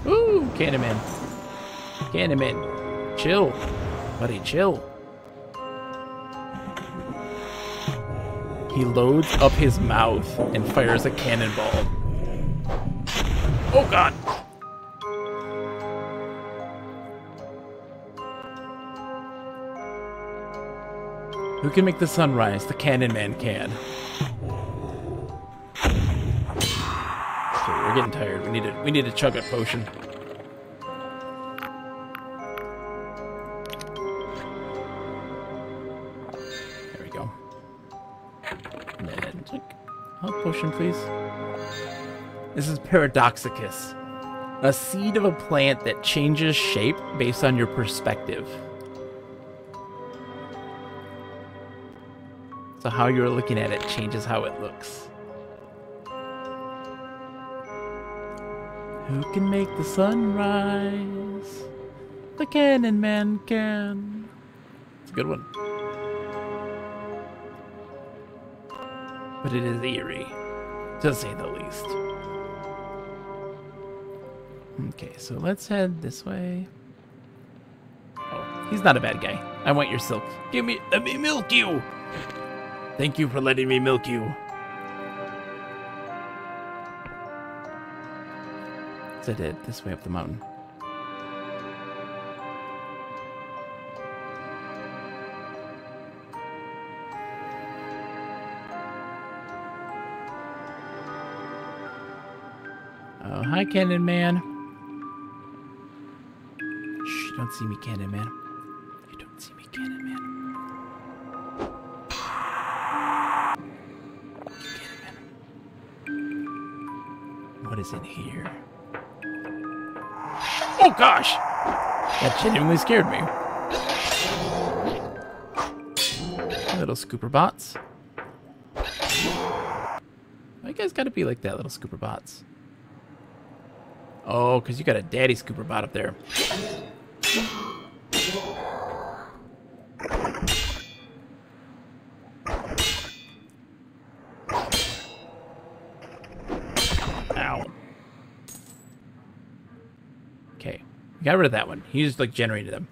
Ooh, cannon man. Cannon man. Chill. Buddy, chill. He loads up his mouth and fires a cannonball. Oh god! Who can make the sun rise? The cannon man can. Okay, we're getting tired. We need to chug a potion. There we go. And then health potion, please. This is Paradoxicus, a seed of a plant that changes shape based on your perspective. So how you're looking at it changes how it looks. Who can make the sun rise? The Cannon Man can. It's a good one. But it is eerie, to say the least. Okay, so let's head this way. Oh, he's not a bad guy. I want your silk. Let me milk you! Thank you for letting me milk you. Is that it? This way up the mountain. Oh, hi, Cannon Man. Shh, you don't see me, Cannon Man. You don't see me, Cannon Man. Cannon Man. What is in here? Oh, gosh! That genuinely scared me. Little scooper bots. You guys gotta be like that, little scooper bots. Oh, because you got a daddy scooper bot up there. Ow. Okay. We got rid of that one. He just, like, generated them.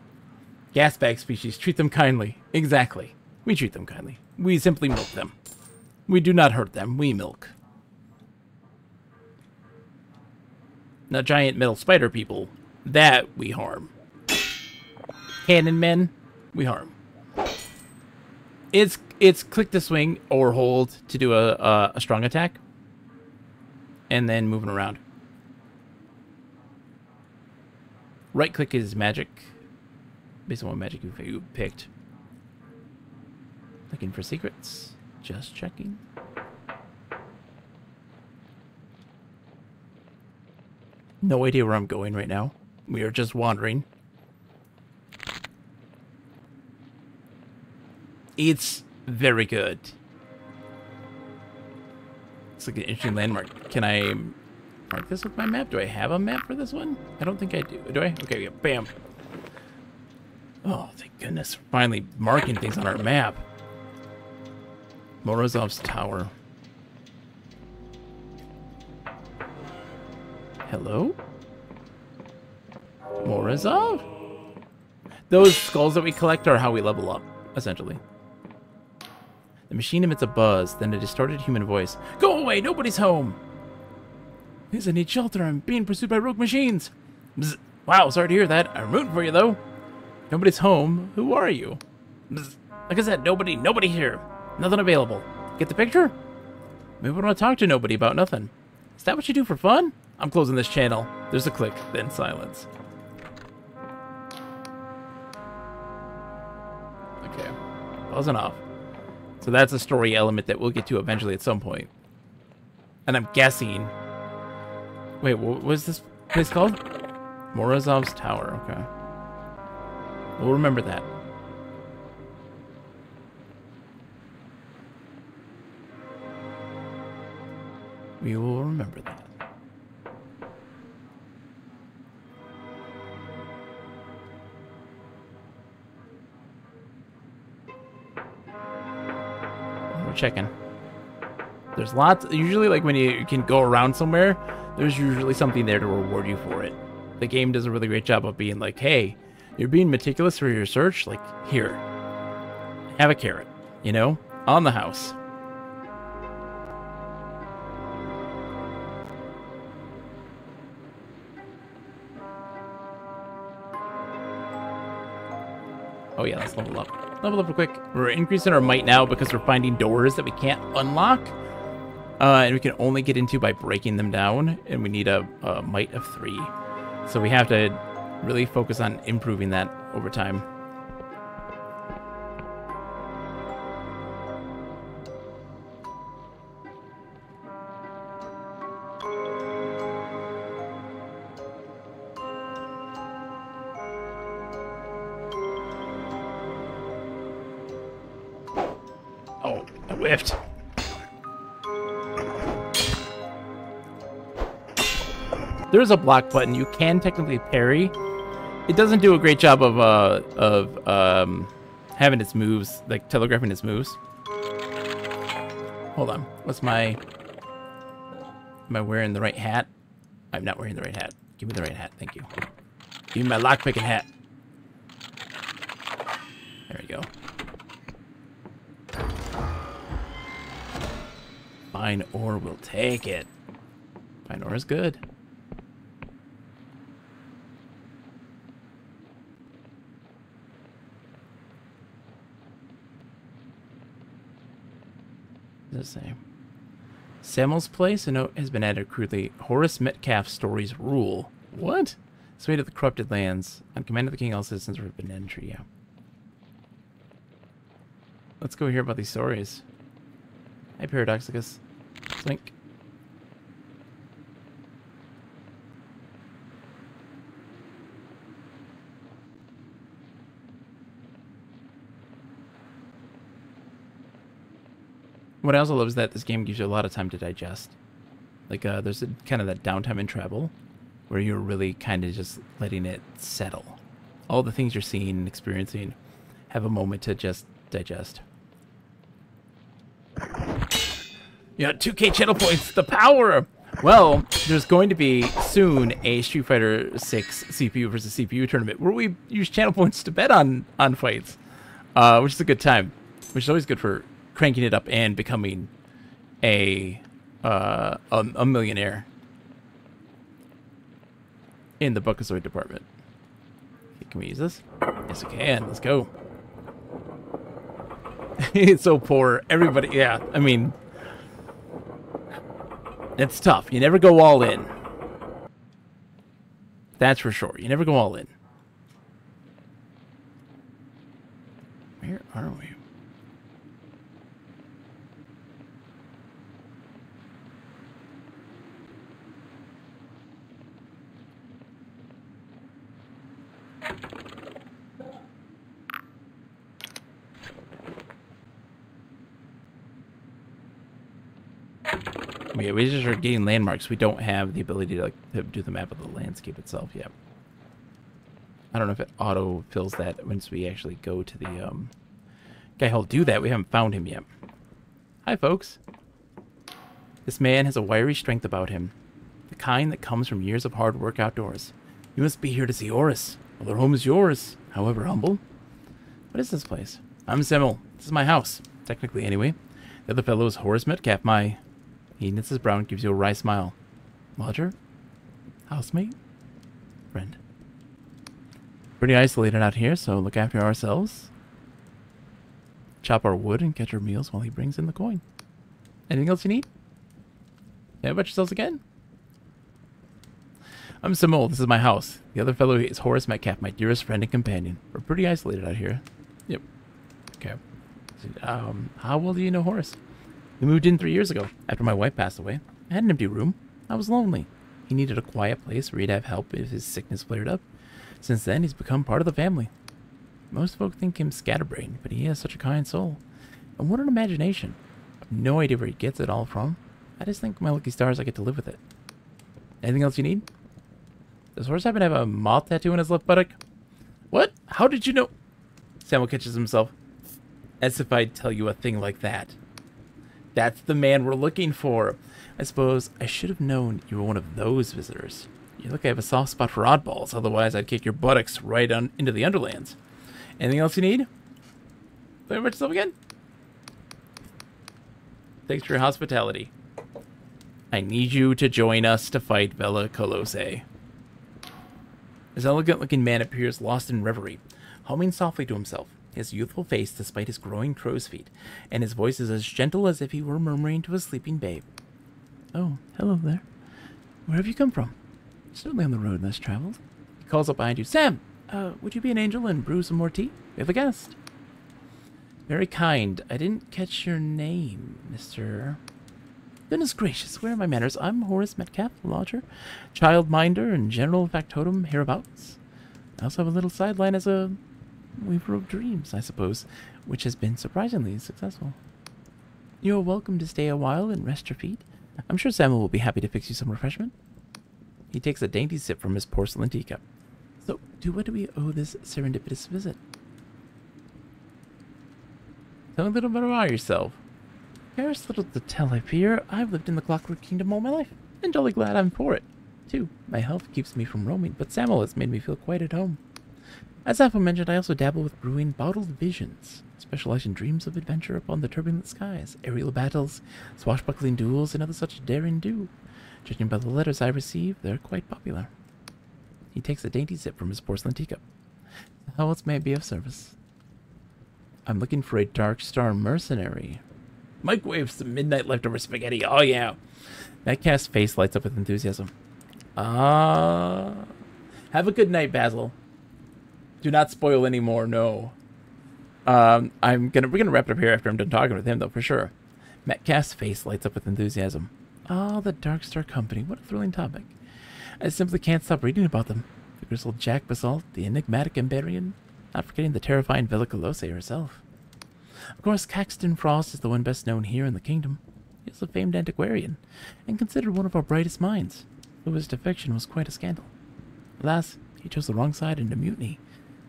Gas bag species. Treat them kindly. Exactly. We treat them kindly. We simply milk them. We do not hurt them. We milk. Now, giant metal spider people, that we harm. Cannon men, we harm. It's click to swing or hold to do a strong attack. And then moving around. Right click is magic. Based on what magic you picked. Looking for secrets. Just checking. No idea where I'm going right now. We are just wandering. It's very good. It's like an interesting landmark. Can I mark this with my map? Do I have a map for this one? I don't think I do. Do I? Okay, yeah, bam. Oh, thank goodness. Finally marking things on our map. Morozov's Tower. Hello? Morozov? Those skulls that we collect are how we level up, essentially. The machine emits a buzz, then a distorted human voice. Go away! Nobody's home! Please, I need shelter. I'm being pursued by rogue machines. Bzz. Wow, sorry to hear that. I'm rooting for you, though. Nobody's home. Who are you? Bzz. Like I said, nobody here. Nothing available. Get the picture? Maybe we don't want to talk to nobody about nothing. Is that what you do for fun? I'm closing this channel. There's a click, then silence. Okay. Buzzing off. So that's a story element that we'll get to eventually at some point. And I'm guessing... Wait, what was this place called? Morozov's Tower, okay. We'll remember that. We will remember that. We're checking. There's lots, usually like when you can go around somewhere, there's usually something there to reward you for it. The game does a really great job of being like, hey, you're being meticulous for your search, like, here, have a carrot, you know, on the house. Oh yeah, let's level up. Level up real quick. We're increasing our might now because we're finding doors that we can't unlock. And we can only get into by breaking them down. And we need a might of 3. So we have to really focus on improving that over time. Oh, I whiffed. There is a block button. You can technically parry. It doesn't do a great job of having its moves, like telegraphing its moves. Hold on. What's my... Am I wearing the right hat? I'm not wearing the right hat. Give me the right hat. Thank you. Give me my lockpicking hat. There we go. Fine ore will take it. Fine ore is good. What does it say? Samuel's place, a note has been added crudely. Horace Metcalf's stories rule. What? Sway to the corrupted lands. On command of the king, all citizens are forbidden entry. Yeah. Let's go hear about these stories. Hi, Paradoxicus. Slink. What I also love is that this game gives you a lot of time to digest. Like, there's kind of that downtime in travel where you're really kind of just letting it settle. All the things you're seeing and experiencing have a moment to just digest. Yeah, 2K channel points, the power! Well, there's going to be soon a Street Fighter 6 CPU versus CPU tournament where we use channel points to bet on fights, which is a good time, which is always good for cranking it up and becoming a millionaire in the Buckazoid department. Okay, can we use this? Yes, we can. Let's go. It's so poor. Everybody, yeah. I mean, it's tough. You never go all in. That's for sure. You never go all in. Where are we? Yeah, we just are getting landmarks. We don't have the ability to, like, to do the map of the landscape itself yet. I don't know if it auto fills that once we actually go to the guy who'll do that. We haven't found him yet. Hi, folks. This man has a wiry strength about him, the kind that comes from years of hard work outdoors. You must be here to see Horus. Well, their home is yours, however humble. What is this place? I'm Semmel. This is my house, technically anyway. The other fellow is Horace Metcalf, my... He knits his brow and gives you a wry smile. Lodger? Housemate? Friend. Pretty isolated out here, so look after ourselves. Chop our wood and catch our meals while he brings in the coin. Anything else you need? Yeah, about yourselves again? I'm Simone. This is my house. The other fellow is Horace Metcalf, my dearest friend and companion. We're pretty isolated out here. Yep. Okay. How well do you know Horace? We moved in 3 years ago, after my wife passed away. I had an empty room. I was lonely. He needed a quiet place where he'd have help if his sickness flared up. Since then, he's become part of the family. Most folk think him scatterbrained, but he has such a kind soul. And what an imagination. I have no idea where he gets it all from. I just think my lucky stars I get to live with it. Anything else you need? Does Horace happen to have a moth tattoo on his left buttock? What? How did you know? Samuel catches himself. As if I'd tell you a thing like that. That's the man we're looking for. I suppose I should have known you were one of those visitors. You look like I have a soft spot for oddballs, otherwise I'd kick your buttocks right on into the Underlands. Anything else you need? Play about yourself again? Thanks for your hospitality. I need you to join us to fight Vela Colosse. This elegant-looking man appears lost in reverie, humming softly to himself. His youthful face despite his growing crow's feet, and his voice is as gentle as if he were murmuring to a sleeping babe. Oh, hello there. Where have you come from? Certainly on the road less traveled. He calls up behind you. Sam, would you be an angel and brew some more tea? We have a guest. Very kind. I didn't catch your name, Mr. Goodness gracious, where are my manners? I'm Horace Metcalf, lodger, childminder, and general factotum hereabouts. I also have a little sideline as a weaver of dreams, I suppose, which has been surprisingly successful. You're welcome to stay a while and rest your feet. I'm sure Samuel will be happy to fix you some refreshment. He takes a dainty sip from his porcelain teacup. So, to what do we owe this serendipitous visit? Tell me a little bit about yourself. There's little to tell, I fear. I've lived in the Clockwork Kingdom all my life, and jolly glad I'm for it, too. My health keeps me from roaming, but Samuel has made me feel quite at home. As aforementioned, I also dabble with brewing bottled visions, specialize in dreams of adventure upon the turbulent skies, aerial battles, swashbuckling duels, and other such daring do. Judging by the letters I receive, they're quite popular. He takes a dainty sip from his porcelain teacup. How else may I be of service? I'm looking for a Dark Star mercenary. Microwave some midnight leftover spaghetti. Oh, yeah. Metcalf's face lights up with enthusiasm. Have a good night, Basil. Do not spoil any more, no. We're gonna wrap it up here after I'm done talking with him, though, for sure. Metcalf's face lights up with enthusiasm. Oh, the Dark Star Company. What a thrilling topic. I simply can't stop reading about them. The grizzled Jack Basalt, the enigmatic Emberian, not forgetting the terrifying Velicolose herself. Of course, Caxton Frost is the one best known here in the kingdom. He is a famed antiquarian, and considered one of our brightest minds, though his defection was quite a scandal. Alas, he chose the wrong side in a mutiny,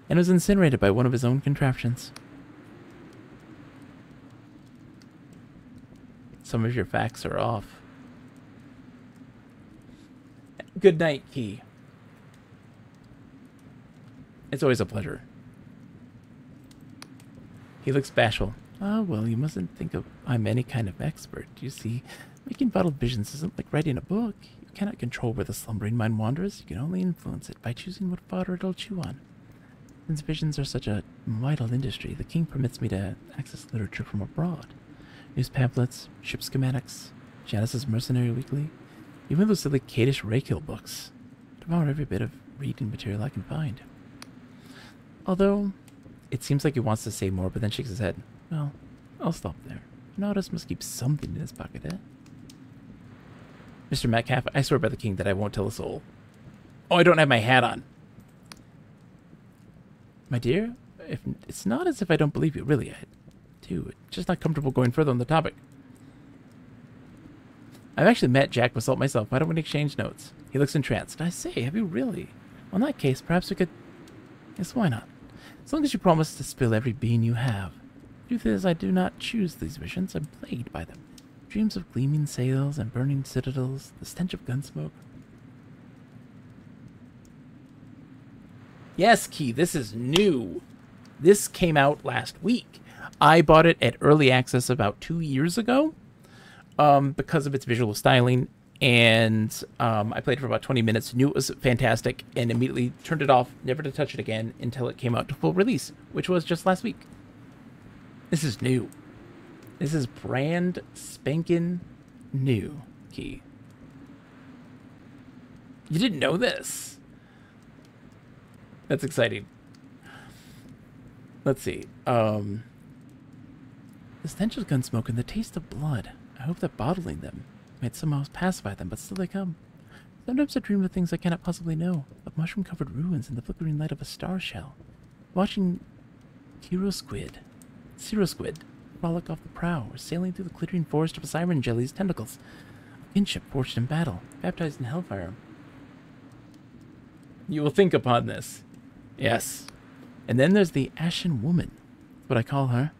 and was incinerated by one of his own contraptions. Some of your facts are off. Good night, Key. It's always a pleasure. He looks bashful. Well, you mustn't think I'm any kind of expert. You see, making bottled visions isn't like writing a book. You cannot control where the slumbering mind wanders. You can only influence it by choosing what fodder it'll chew on. Since visions are such a vital industry, the king permits me to access literature from abroad. News pamphlets, ship schematics, Janice's Mercenary Weekly, even those silly Kadish Rakill books. Devour every bit of reading material I can find. Although, it seems like he wants to say more, but then shakes his head. Well, I'll stop there. An artist must keep something in his pocket, eh? Mr. Metcalf, I swear by the king that I won't tell a soul. Oh, I don't have my hat on. My dear, it's not as if I don't believe you, really. I do. Just not comfortable going further on the topic. I've actually met Jack Basalt myself. Why don't we exchange notes? He looks entranced. I say, have you really? Well, in that case, perhaps we could... Yes, why not? As long as you promise to spill every bean you have. Truth is, I do not choose these visions. I'm plagued by them. Dreams of gleaming sails and burning citadels, the stench of gunsmoke. Yes, Key, this is new. This came out last week. I bought it at early access about 2 years ago because of its visual styling. And I played for about 20 minutes, knew it was fantastic, and immediately turned it off, never to touch it again until it came out to full release, which was just last week. This is new. This is brand spanking new, Key. You didn't know this? That's exciting. Let's see. The stench of gunsmoke and the taste of blood. I hope that bottling them might somehow pacify them, but still they come. Sometimes I dream of things I cannot possibly know, of mushroom-covered ruins in the flickering light of a star shell. Watching Cirro Squid frolic off the prow, or sailing through the glittering forest of a siren jelly's tentacles. A kinship forged in battle, baptized in hellfire. You will think upon this. Yes. And then there's the Ashen Woman. That's what I call her.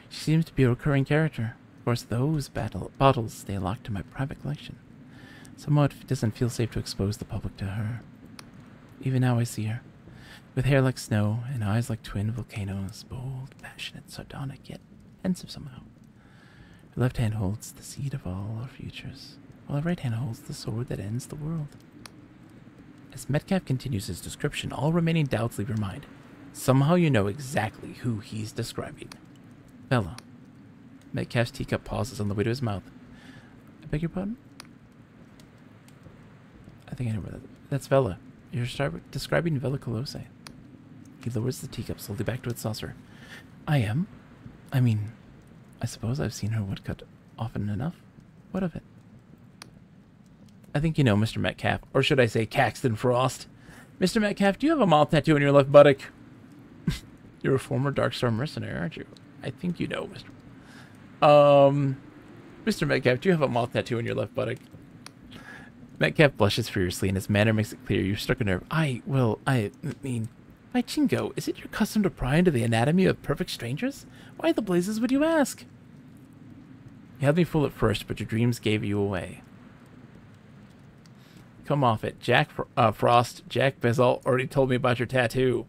She seems to be a recurring character. Of course, those bottles stay locked to my private collection. Somehow it doesn't feel safe to expose the public to her. Even now I see her, with hair like snow and eyes like twin volcanoes, bold, passionate, sardonic, yet pensive somehow. Her left hand holds the seed of all our futures, while her right hand holds the sword that ends the world. As Metcalf continues his description, all remaining doubts leave your mind. Somehow you know exactly who he's describing. Bella. Metcalf's teacup pauses on the way to his mouth. I beg your pardon? I think I know where that's Vela. You're describing Velicolose. He lowers the teacup slowly back to its saucer. I am. I mean, I suppose I've seen her woodcut often enough. What of it? I think you know, Mr. Metcalf. Or should I say Caxton Frost? Mr. Metcalf, do you have a mouth tattoo on your left buttock? You're a former Dark Star mercenary, aren't you? I think you know, Mr. Mr. Metcalf, do you have a moth tattoo on your left buttock? Metcalf blushes furiously, and his manner makes it clear you've struck a nerve. I mean, my Chingo, is it your custom to pry into the anatomy of perfect strangers? Why the blazes would you ask? You had me fool at first, but your dreams gave you away. Come off it. Frost, Jack Bezal already told me about your tattoo.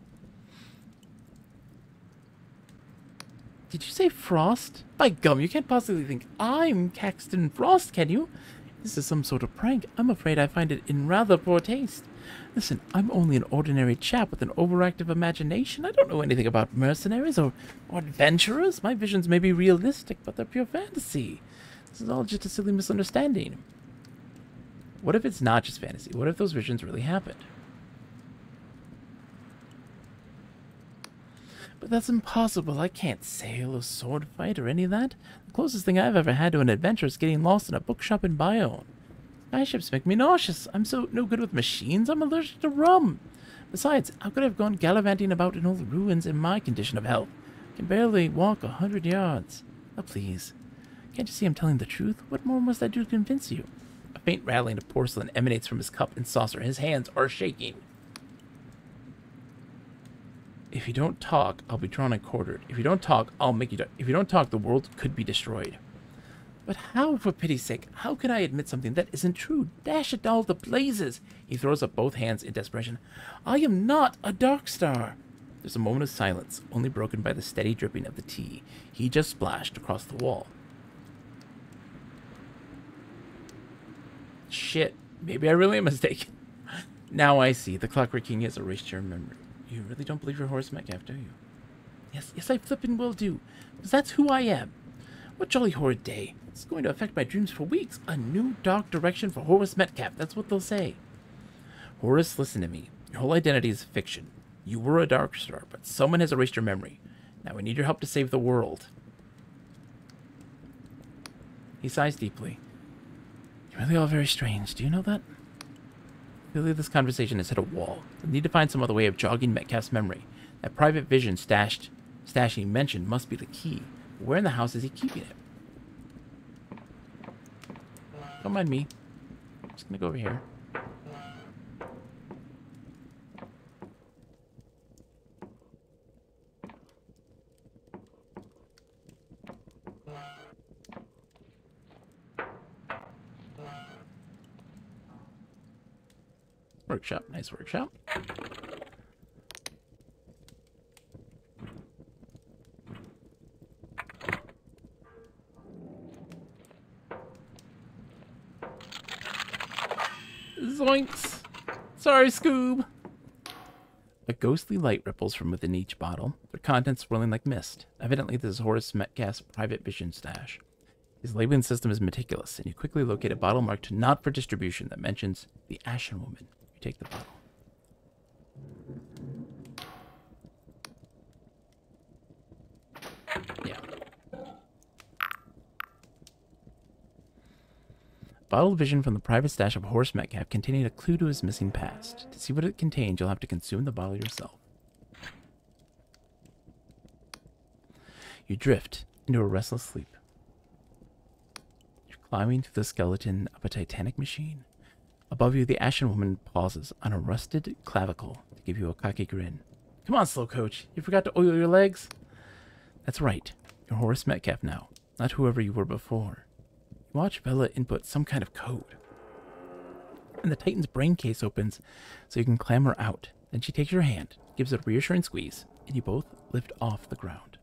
Did you say Frost? By gum, you can't possibly think I'm Caxton Frost, can you? This is some sort of prank. I'm afraid I find it in rather poor taste. Listen, I'm only an ordinary chap with an overactive imagination. I don't know anything about mercenaries or adventurers. My visions may be realistic, but they're pure fantasy. This is all just a silly misunderstanding. What if it's not just fantasy? What if those visions really happened? But that's impossible. I can't sail or sword fight or any of that. The closest thing I've ever had to an adventure is getting lost in a bookshop in Bayonne. Skyships make me nauseous. I'm so no good with machines. I'm allergic to rum. Besides, how could I have gone gallivanting about in all the ruins in my condition of health? I can barely walk 100 yards. Oh, please. Can't you see I'm telling the truth? What more must I do to convince you? A faint rattling of porcelain emanates from his cup and saucer. His hands are shaking. If you don't talk, I'll be drawn and quartered. If you don't talk, I'll make you die. If you don't talk, the world could be destroyed. But how, for pity's sake, how can I admit something that isn't true? Dash it all to blazes! He throws up both hands in desperation. I am not a Dark Star! There's a moment of silence, only broken by the steady dripping of the tea he just splashed across the wall. Shit, maybe I really am mistaken. Now I see. The Clockwork King has erased your memory. You really don't believe your Horace Metcalf, do you? Yes, I flippin' will do. Because that's who I am. What jolly horrid day. It's going to affect my dreams for weeks. A new dark direction for Horace Metcalf. That's what they'll say. Horace, listen to me. Your whole identity is fiction. You were a Dark Star, but someone has erased your memory. Now I need your help to save the world. He sighs deeply. You're really all very strange. Do you know that? Clearly this conversation has hit a wall. I need to find some other way of jogging Metcalf's memory. That private vision stashing mentioned must be the key. But where in the house is he keeping it? Don't mind me. I'm just gonna go over here. Workshop, nice workshop. Zoinks! Sorry, Scoob! A ghostly light ripples from within each bottle, their contents swirling like mist. Evidently, this is Horace Metcalf's private vision stash. His labeling system is meticulous, and you quickly locate a bottle marked not for distribution that mentions the Ashen Woman. You take the bottle. Yeah. Bottled vision from the private stash of Horace Metcalf containing a clue to his missing past. To see what it contains, you'll have to consume the bottle yourself. You drift into a restless sleep. You're climbing through the skeleton of a titanic machine. Above you, the Ashen Woman pauses on a rusted clavicle to give you a cocky grin. Come on, slow coach. You forgot to oil your legs? That's right. You're Horace Metcalf now, not whoever you were before. You watch Bella input some kind of code. And the Titan's brain case opens so you can clamber out. Then she takes your hand, gives it a reassuring squeeze, and you both lift off the ground.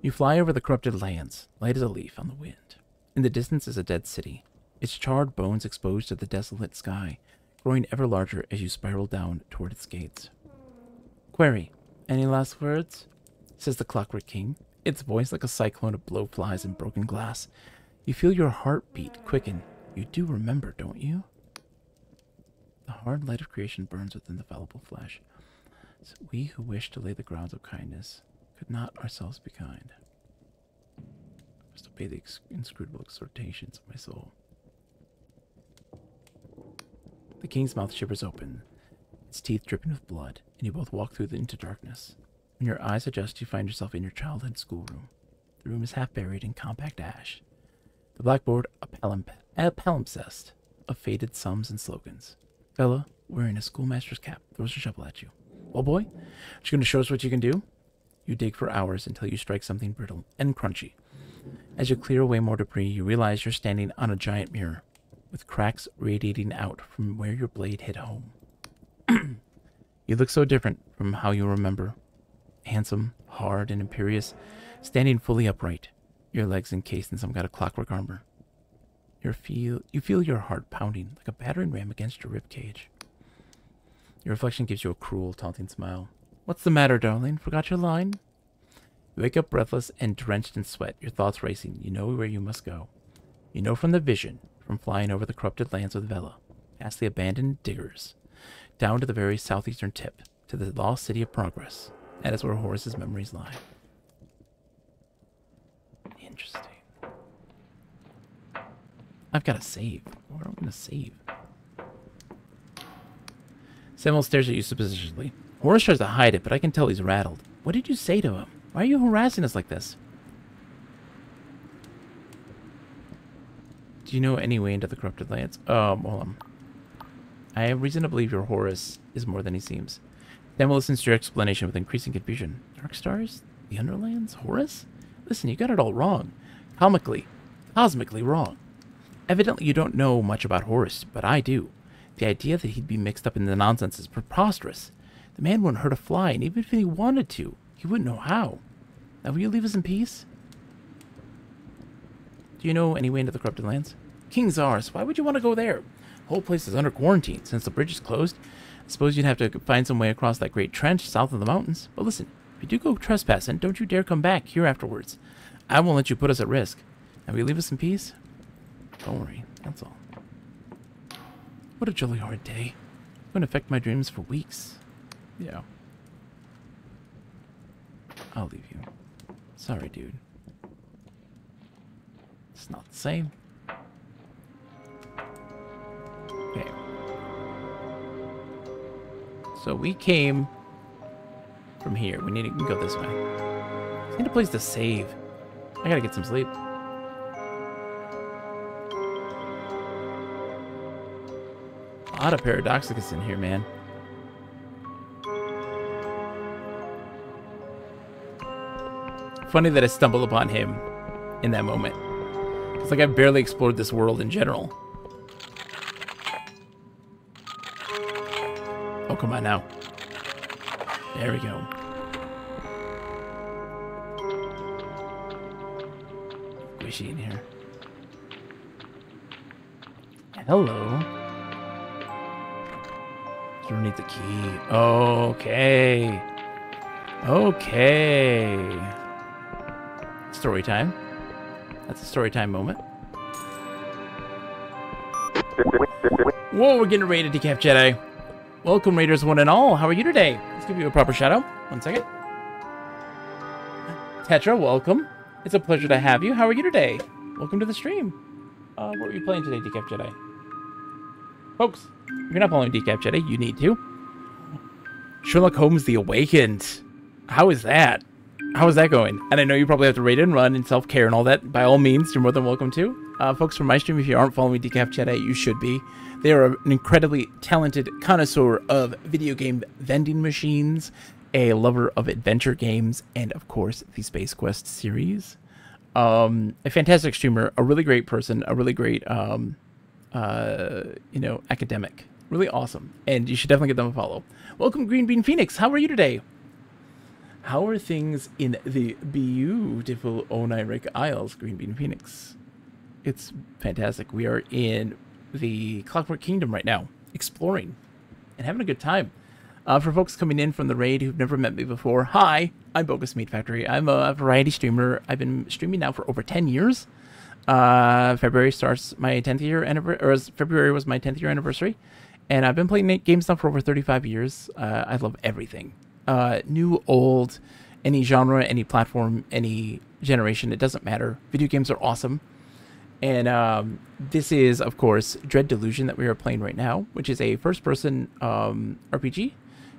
You fly over the corrupted lands, light as a leaf on the wind. In the distance is a dead city, its charred bones exposed to the desolate sky, growing ever larger as you spiral down toward its gates. Query, any last words? Says the Clockwork King, its voice like a cyclone of blowflies and broken glass. You feel your heartbeat quicken. You do remember, don't you? The hard light of creation burns within the fallible flesh. So we who wish to lay the grounds of kindness could not ourselves be kind. I must obey the inscrutable exhortations of my soul. The king's mouth shivers open, its teeth dripping with blood, and you both walk into darkness. When your eyes adjust, you find yourself in your childhood schoolroom. The room is half buried in compact ash. The blackboard a palimpsest, of faded sums and slogans. Fella, wearing a schoolmaster's cap, throws a shovel at you. Well, boy, you going to show us what you can do? You dig for hours until you strike something brittle and crunchy. As you clear away more debris, you realize you're standing on a giant mirror, with cracks radiating out from where your blade hit home. You look so different from how you remember. Handsome, hard, and imperious, standing fully upright, your legs encased in some kind of clockwork armor. You feel your heart pounding like a battering ram against your rib cage. Your reflection gives you a cruel, taunting smile. What's the matter, darling? Forgot your line? You wake up breathless and drenched in sweat, your thoughts racing. You know where you must go. You know from the vision, from flying over the corrupted lands with Vela, past the abandoned diggers, down to the very southeastern tip, to the lost city of Progress. That is where Horace's memories lie. Interesting. I've got to save. Where am I going to save? Samuel stares at you suspiciously. Horace tries to hide it, but I can tell he's rattled. What did you say to him? Why are you harassing us like this? Do you know any way into the corrupted lands? Hold on. I have reason to believe your Horace is more than he seems. Samuel listens to your explanation with increasing confusion. Dark stars? The Underlands? Horace? Listen, you got it all wrong. Cosmically wrong. Evidently you don't know much about Horace, but I do. The idea that he'd be mixed up in the nonsense is preposterous. The man wouldn't hurt a fly, and even if he wanted to, he wouldn't know how. Now will you leave us in peace? Do you know any way into the corrupted lands? King's ours. Why would you want to go there? The whole place is under quarantine since the bridge is closed. I suppose you'd have to find some way across that great trench south of the mountains. But listen, if you do go trespassing, don't you dare come back here afterwards. I won't let you put us at risk. Now will you leave us in peace? Don't worry, that's all. What a jolly hard day. It's going to affect my dreams for weeks. Yeah. I'll leave you. Sorry, dude. It's not the same. Okay. So we came from here. We need to go this way. I need a place to save. I gotta get some sleep. A lot of Paradoxicus in here, man. Funny that I stumbled upon him in that moment. It's like I've barely explored this world in general. Oh, come on now. There we go. Squishy in here. Hello. Sure needs a key. Okay. Okay. Story time. That's a story time moment. Whoa, we're getting ready to decap Jedi. Welcome, Raiders one and all. How are you today? Let's give you a proper shout out. 1 second. Tetra, welcome. It's a pleasure to have you. How are you today? Welcome to the stream. What are you playing today, Decap Jedi? Folks, if you're not following Decap Jedi, you need to. Sherlock Holmes The Awakened. How is that? How is that going? And I know you probably have to raid and run and self-care and all that. By all means, you're more than welcome to. Folks from my stream, if you aren't following Decaf Jedi, you should be. They are an incredibly talented connoisseur of video game vending machines, a lover of adventure games, and of course, the Space Quest series. A fantastic streamer, a really great person, a really great, academic. Really awesome. And you should definitely give them a follow. Welcome, Green Bean Phoenix. How are you today? How are things in the beautiful Oniric Isles, Green Bean Phoenix? It's fantastic. We are in the Clockwork Kingdom right now, exploring and having a good time. For folks coming in from the raid who've never met me before, hi, I'm Bogus Meat Factory. I'm a variety streamer. I've been streaming now for over 10 years. February starts my 10th year anniversary, or February was my 10th year anniversary. And I've been playing games now for over 35 years. I love everything. New, old, any genre, any platform, any generation, it doesn't matter. Video games are awesome. And this is, of course, Dread Delusion that we are playing right now, which is a first-person RPG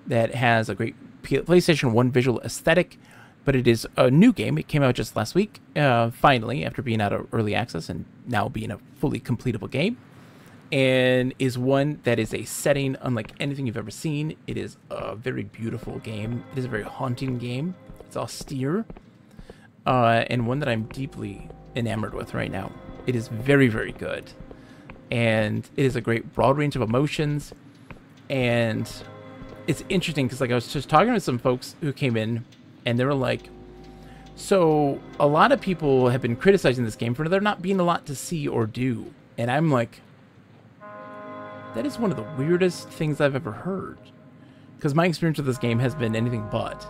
that has a great PlayStation 1 visual aesthetic, but it is a new game. It came out just last week, finally, after being out of early access and now being a fully completable game. and is one that is a setting unlike anything you've ever seen. It is a very beautiful game. It is a very haunting game. It's austere, and one that I'm deeply enamored with right now. It is very, very good, and it is a great broad range of emotions, and it's interesting because, like, I was just talking to some folks who came in, and they were like, so a lot of people have been criticizing this game for there not being a lot to see or do. And I'm like, that is one of the weirdest things I've ever heard. Because my experience with this game has been anything but.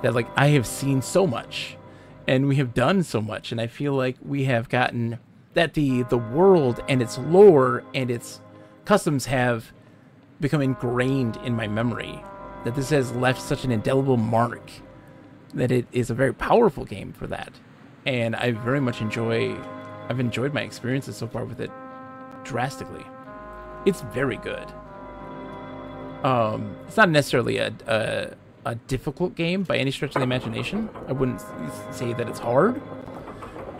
That, like, I have seen so much, and we have done so much, and I feel like we have gotten that the world and its lore and its customs have become ingrained in my memory. That this has left such an indelible mark that it is a very powerful game for that. And I very much I've enjoyed my experiences so far with it drastically. It's very good. It's not necessarily a difficult game by any stretch of the imagination. I wouldn't say that it's hard.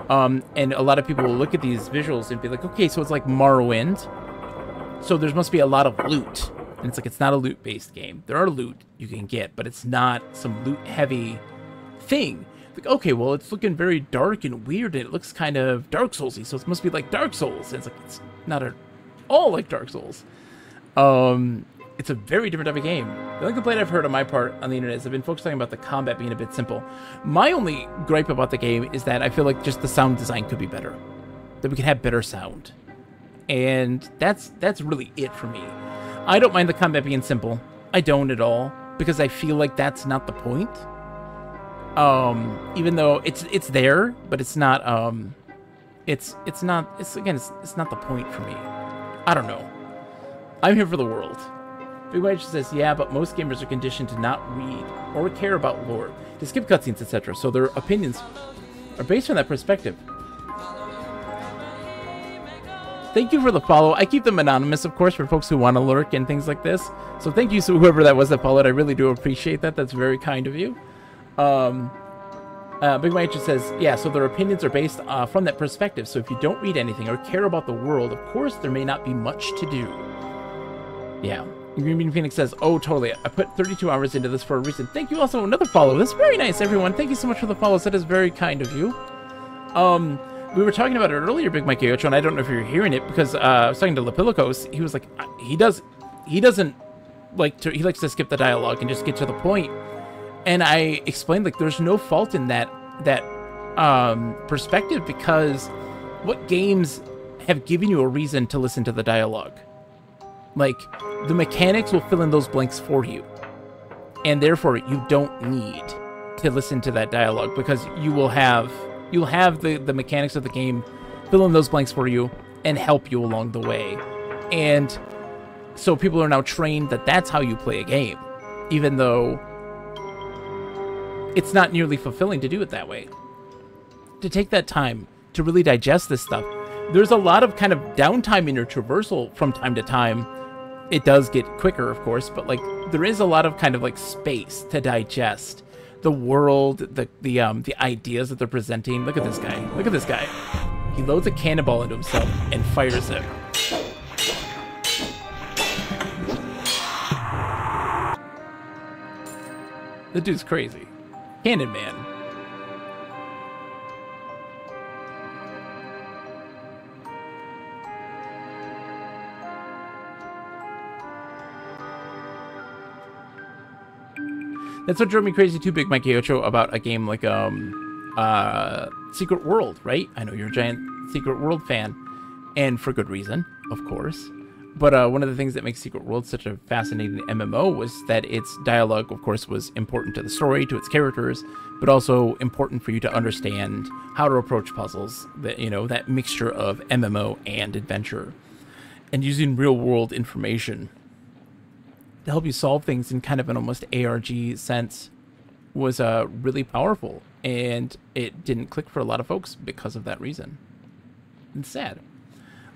And a lot of people will look at these visuals and be like, okay, so it's like Morrowind. So there must be a lot of loot. And it's like, it's not a loot-based game. There are loot you can get, but it's not some loot-heavy thing. Like, okay, well, it's looking very dark and weird, and it looks kind of Dark Souls-y, so it must be like Dark Souls. And it's like, it's not at all like Dark Souls. It's a very different type of game. The only complaint I've heard on my part on the internet is I've been folks talking about the combat being a bit simple. My only gripe about the game is that I feel like just the sound design could be better. That we could have better sound. And that's really it for me. I don't mind the combat being simple. I don't at all, because I feel like that's not the point. Even though it's there, but it's not it's not the point for me. I don't know. I'm here for the world. Big White says, yeah, but most gamers are conditioned to not read or care about lore, to skip cutscenes, etc. So their opinions are based on that perspective. Thank you for the follow. I keep them anonymous, of course, for folks who want to lurk and things like this. So thank you, so whoever that was that followed. I really do appreciate that. That's very kind of you. Big White says, yeah, so their opinions are based from that perspective. So if you don't read anything or care about the world, of course, there may not be much to do. Yeah. Green Bean Phoenix says, oh, totally. I put 32 hours into this for a reason. Thank you also. Another follow. That's very nice, everyone. Thank you so much for the follows. That is very kind of you. We were talking about it earlier, Big Mike Yocho, and I don't know if you're hearing it, because I was talking to Lepilikos. He was like, he doesn't like to, he likes to skip the dialogue and just get to the point. And I explained, like, there's no fault in that perspective, because what games have given you a reason to listen to the dialogue? Like, the mechanics will fill in those blanks for you. And therefore, you don't need to listen to that dialogue, because you'll have the mechanics of the game fill in those blanks for you and help you along the way. And so people are now trained that that's how you play a game, even though it's not nearly fulfilling to do it that way. To take that time to really digest this stuff. There's a lot of kind of downtime in your traversal from time to time. It does get quicker, of course, but like there is a lot of kind of like space to digest the world, the ideas that they're presenting. Look at this guy. Look at this guy. He loads a cannonball into himself and fires it. The dude's crazy. Cannon Man. That's what drove me crazy too, Big Mikey Ocho, about a game like Secret World, right? I know you're a giant Secret World fan, and for good reason, of course. But one of the things that makes Secret World such a fascinating MMO was that its dialogue, of course, was important to the story, to its characters, but also important for you to understand how to approach puzzles, that, you know, that mixture of MMO and adventure, and using real-world information to help you solve things in kind of an almost ARG sense was really powerful, and it didn't click for a lot of folks because of that reason. It's sad.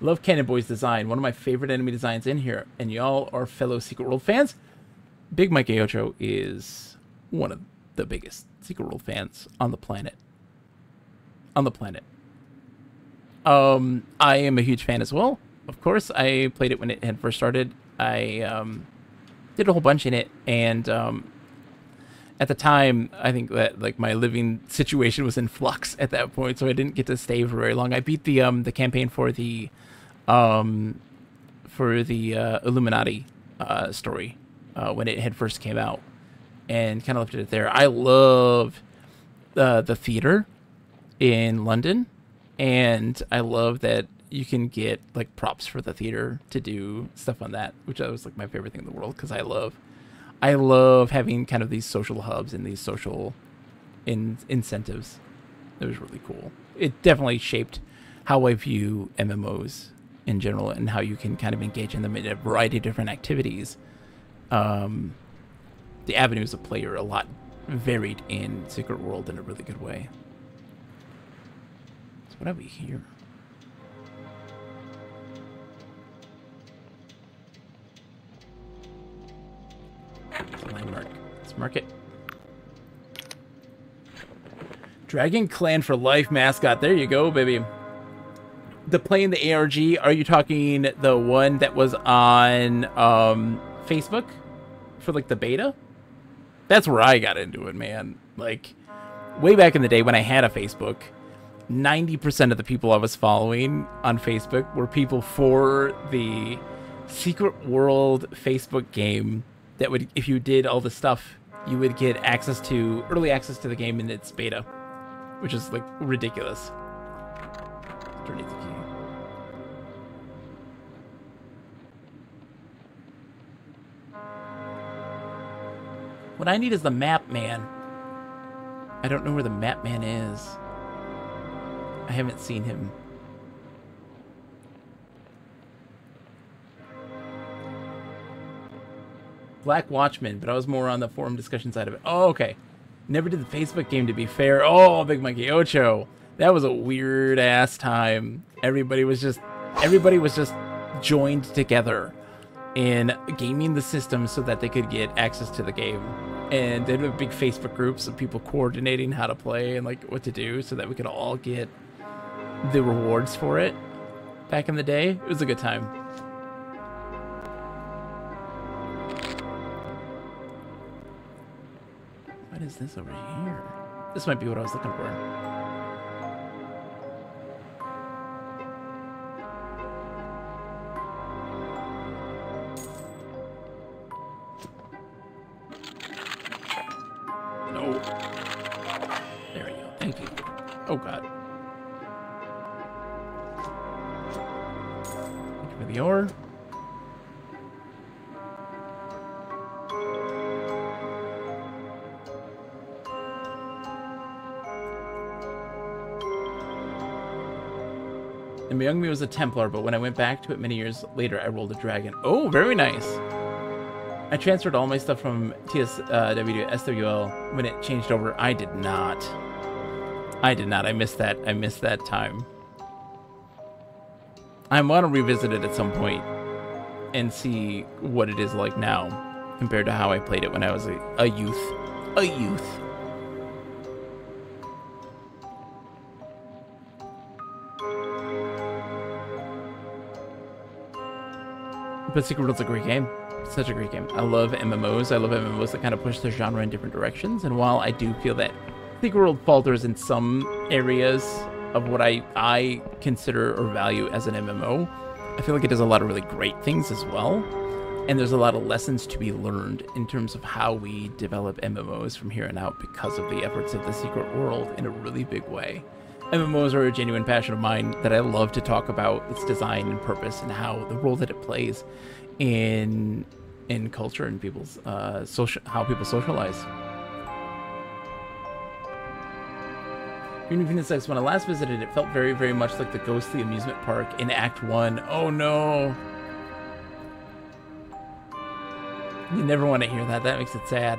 Love Cannon Boy's design, one of my favorite enemy designs in here, and y'all are fellow Secret World fans. Big Mike Aocho is one of the biggest Secret World fans on the planet. I am a huge fan as well, of course, I played it when it had first started. I did a whole bunch in it, and at the time, I think that like my living situation was in flux at that point, so I didn't get to stay for very long. I beat the campaign for the Illuminati story when it had first came out, and kind of left it there. I love the theater in London, and I love that you can get like props for the theater to do stuff on that, which was like my favorite thing in the world, because I love having kind of these social hubs and these social incentives. It was really cool. It definitely shaped how I view MMOs in general and how you can kind of engage in them in a variety of different activities. The avenues of play are a lot varied in Secret World in a really good way. So what have we here? It's a landmark. Let's mark it. Dragon Clan for Life mascot. There you go, baby. The playing the ARG, are you talking the one that was on Facebook for like the beta? That's where I got into it, man. Like way back in the day when I had a Facebook, 90% of the people I was following on Facebook were people for the Secret World Facebook game that would, if you did all the stuff, you would get early access to the game in its beta, which is like ridiculous. Underneath the key. What I need is the map man. I don't know where the map man is. I haven't seen him. Black Watchman, but I was more on the forum discussion side of it. Oh, okay. Never did the Facebook game, to be fair. Oh, Big Monkey Ocho. That was a weird ass time. Everybody was just joined together in gaming the system so that they could get access to the game. And they had big Facebook groups of people coordinating how to play and like what to do so that we could all get the rewards for it. Back in the day, it was a good time. What is this over here? This might be what I was looking for. No. There we go. Thank you. Oh, God. Thank you for the ore. And Myungmi was a Templar, but when I went back to it many years later, I rolled a dragon. Oh, very nice. I transferred all my stuff from TSW to SWL when it changed over. I did not. I missed that. I missed that time. I want to revisit it at some point and see what it is like now compared to how I played it when I was a youth. A youth. But Secret World's a great game. It's such a great game. I love MMOs. I love MMOs that kind of push the genre in different directions. And while I do feel that Secret World falters in some areas of what I consider or value as an MMO, I feel like it does a lot of really great things as well. And there's a lot of lessons to be learned in terms of how we develop MMOs from here on out because of the efforts of the Secret World in a really big way. MMOs are a genuine passion of mine that I love to talk about its design and purpose and how the role that it plays in culture and people's how people socialize. Green Phoenix X, when I last visited, it felt very, very much like the ghostly amusement park in Act 1. Oh no! You never want to hear that. That makes it sad.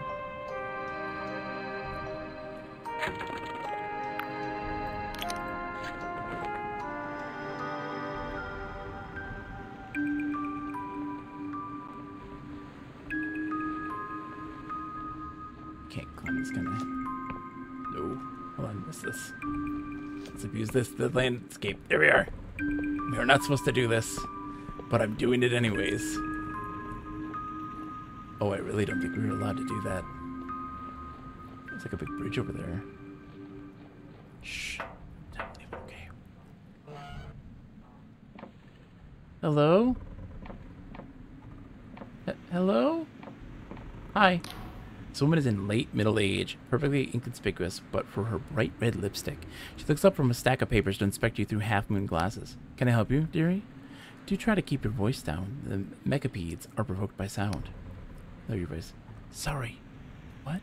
Can't climb this, can I? No. Hold on, what's this? Let's abuse this, the landscape. There we are. We are not supposed to do this. but I'm doing it anyways. Oh, I really don't think we were allowed to do that. There's like a big bridge over there. Shh. Okay. Hello? Hello? Hi. This woman is in late middle age, perfectly inconspicuous, but for her bright red lipstick. She looks up from a stack of papers to inspect you through half-moon glasses. Can I help you, dearie? Do try to keep your voice down. The mechapeds are provoked by sound. Lower your voice. Sorry. What?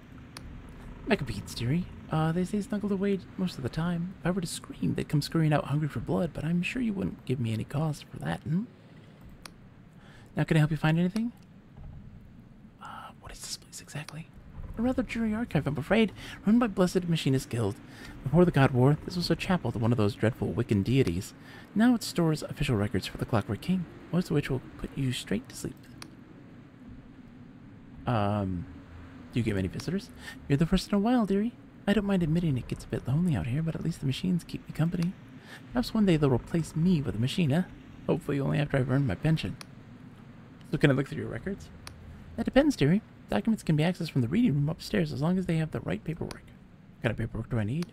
Mechapeds, dearie. They stay snuggled away most of the time. If I were to scream, they'd come scurrying out hungry for blood, but I'm sure you wouldn't give me any cause for that, hmm? Now, can I help you find anything? What is this place exactly? A rather dreary archive, I'm afraid, run by Blessed Machinist Guild. Before the God War, this was a chapel to one of those dreadful Wiccan deities. Now it stores official records for the Clockwork King, most of which will put you straight to sleep. Do you get many visitors? You're the first in a while, dearie. I don't mind admitting it gets a bit lonely out here, but at least the machines keep me company. Perhaps one day they'll replace me with a machine, eh? Hopefully only after I've earned my pension. So can I look through your records? That depends, dearie. Documents can be accessed from the reading room upstairs as long as they have the right paperwork. What kind of paperwork do I need?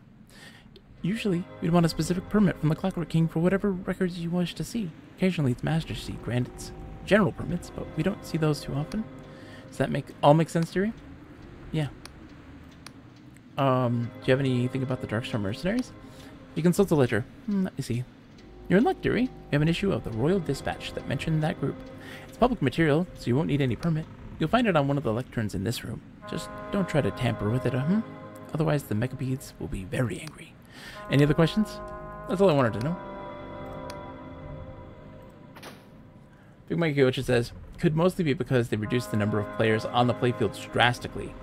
Usually, you'd want a specific permit from the Clockwork King for whatever records you wish to see. Occasionally, its Majesty grants general permits, but we don't see those too often. Does that all make sense, dearie? Yeah. Do you have anything about the Darkstar mercenaries? You consult the ledger. Let me see. You're in luck, dearie. We have an issue of the Royal Dispatch that mentioned that group. It's public material, so you won't need any permit. You'll find it on one of the lecterns in this room. Just don't try to tamper with it, Otherwise, the mechapeds will be very angry. Any other questions? That's all I wanted to know. Big Mikey Ocha says, could mostly be because they reduced the number of players on the playfields drastically.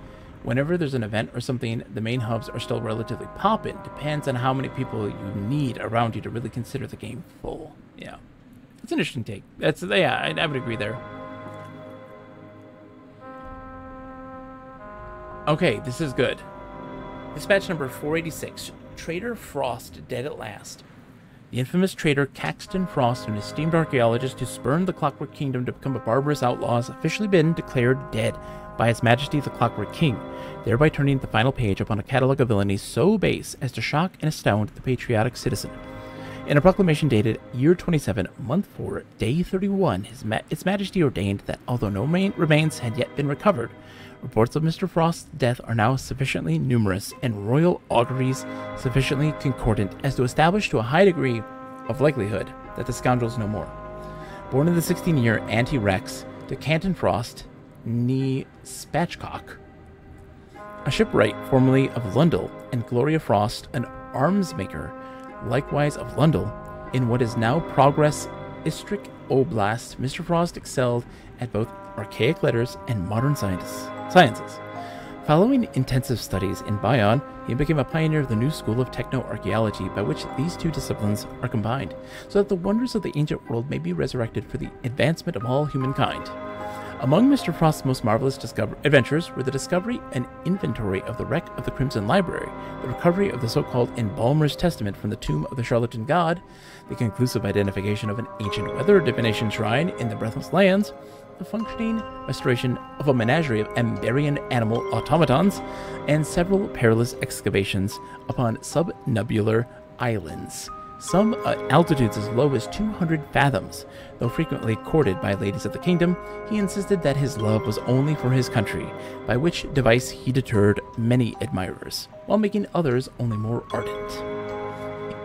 Whenever there's an event or something, the main hubs are still relatively poppin'. Depends on how many people you need around you to really consider the game full. Yeah. It's an interesting take. Yeah, I would agree there. Okay, this is good. Dispatch number 486. Trader Frost dead at last. The infamous traitor Caxton Frost, an esteemed archaeologist who spurned the Clockwork Kingdom to become a barbarous outlaw, has officially been declared dead by His Majesty the Clockwork King, thereby turning the final page upon a catalogue of villainy so base as to shock and astound the patriotic citizen. In a proclamation dated year 27, month 4, day 31, Its Majesty ordained that although no remains had yet been recovered, reports of Mr. Frost's death are now sufficiently numerous and royal auguries sufficiently concordant as to establish to a high degree of likelihood that the scoundrel's no more. Born in the 16th-year Anti-Rex to Canton Frost, nee Spatchcock, a shipwright formerly of Lundell, and Gloria Frost, an arms maker, likewise of Lundell, in what is now Progress Istric Oblast, Mr. Frost excelled at both archaic letters and modern sciences. Following intensive studies in Bayonne, he became a pioneer of the new school of techno-archaeology by which these two disciplines are combined, so that the wonders of the ancient world may be resurrected for the advancement of all humankind. Among Mr. Frost's most marvelous adventures were the discovery and inventory of the wreck of the Crimson Library, the recovery of the so-called Embalmer's Testament from the tomb of the charlatan god, the conclusive identification of an ancient weather divination shrine in the Breathless Lands, the functioning restoration of a menagerie of Amberian animal automatons, and several perilous excavations upon subnubular islands, some at altitudes as low as 200 fathoms. Though frequently courted by ladies of the kingdom, he insisted that his love was only for his country, by which device he deterred many admirers, while making others only more ardent.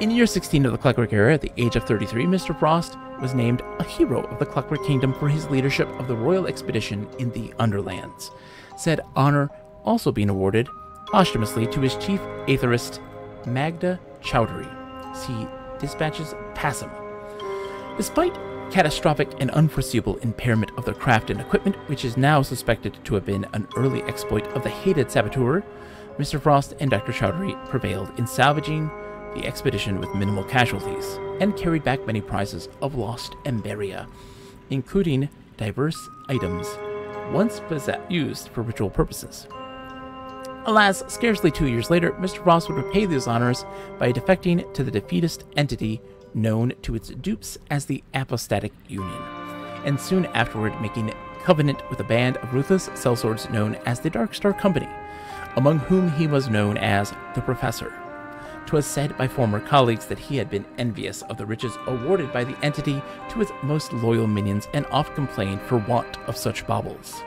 In year 16 of the Clockwork Era, at the age of 33, Mr. Frost was named a hero of the Clockwork Kingdom for his leadership of the royal expedition in the Underlands, said honor also being awarded posthumously to his chief aetherist, Magda Chowdhury. See Dispatches Passum. Despite catastrophic and unforeseeable impairment of their craft and equipment, which is now suspected to have been an early exploit of the hated saboteur, Mr. Frost and Dr. Chowdhury prevailed in salvaging the expedition with minimal casualties, and carried back many prizes of lost Emberia, including diverse items once used for ritual purposes. Alas, scarcely 2 years later, Mr. Frost would repay these honors by defecting to the defeatist entity known to its dupes as the Apostatic Union. and soon afterward making covenant with a band of ruthless sellswords known as the Dark Star Company, among whom he was known as the Professor. 'Twas said by former colleagues that he had been envious of the riches awarded by the entity to its most loyal minions and oft complained for want of such baubles.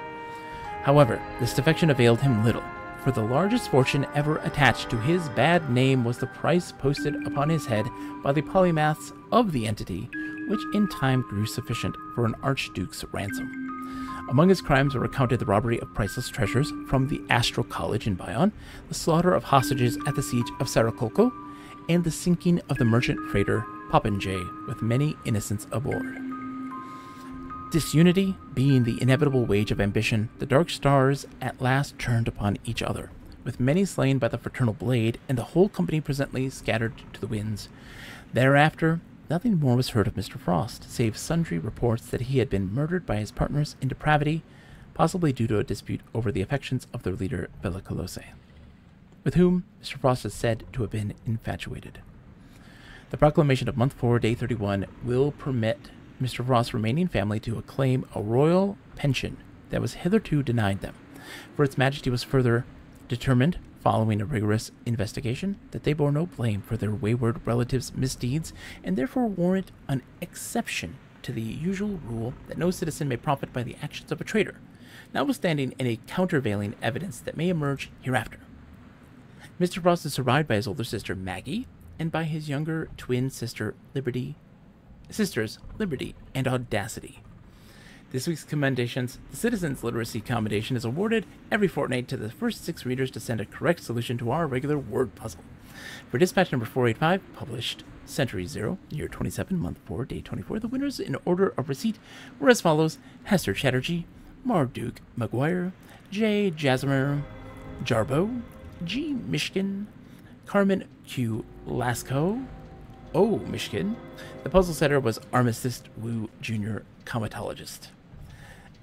However, this defection availed him little, for the largest fortune ever attached to his bad name was the price posted upon his head by the polymaths of the entity, which in time grew sufficient for an archduke's ransom. Among his crimes were recounted the robbery of priceless treasures from the Astral College in Bayonne, the slaughter of hostages at the siege of Saracolco, and the sinking of the merchant freighter Popinjay with many innocents aboard. Disunity being the inevitable wage of ambition, the Dark Stars at last turned upon each other, with many slain by the fraternal blade, and the whole company presently scattered to the winds. Thereafter, nothing more was heard of Mr. Frost, save sundry reports that he had been murdered by his partners in depravity, possibly due to a dispute over the affections of their leader, Bella Colosse, with whom Mr. Frost is said to have been infatuated. The proclamation of month 4, day 31, will permit Mr. Frost's remaining family to acclaim a royal pension that was hitherto denied them, for its majesty was further determined, following a rigorous investigation, that they bore no blame for their wayward relatives' misdeeds, and therefore warrant an exception to the usual rule that no citizen may profit by the actions of a traitor, notwithstanding any countervailing evidence that may emerge hereafter. Mr. Frost is survived by his older sister Maggie, and by his younger twin sisters Liberty and Audacity. This week's commendations, the Citizens Literacy Commendation, is awarded every fortnight to the first 6 readers to send a correct solution to our regular word puzzle. For dispatch number 485, published Century 0, year 27, month 4, day 24, the winners in order of receipt were as follows: Hester Chatterjee, Marduk Maguire, J. Jasmer, Jarbo, G. Mishkin, Carmen Q. Lasco, O. Mishkin. The puzzle setter was Armistice Wu Jr., Comatologist.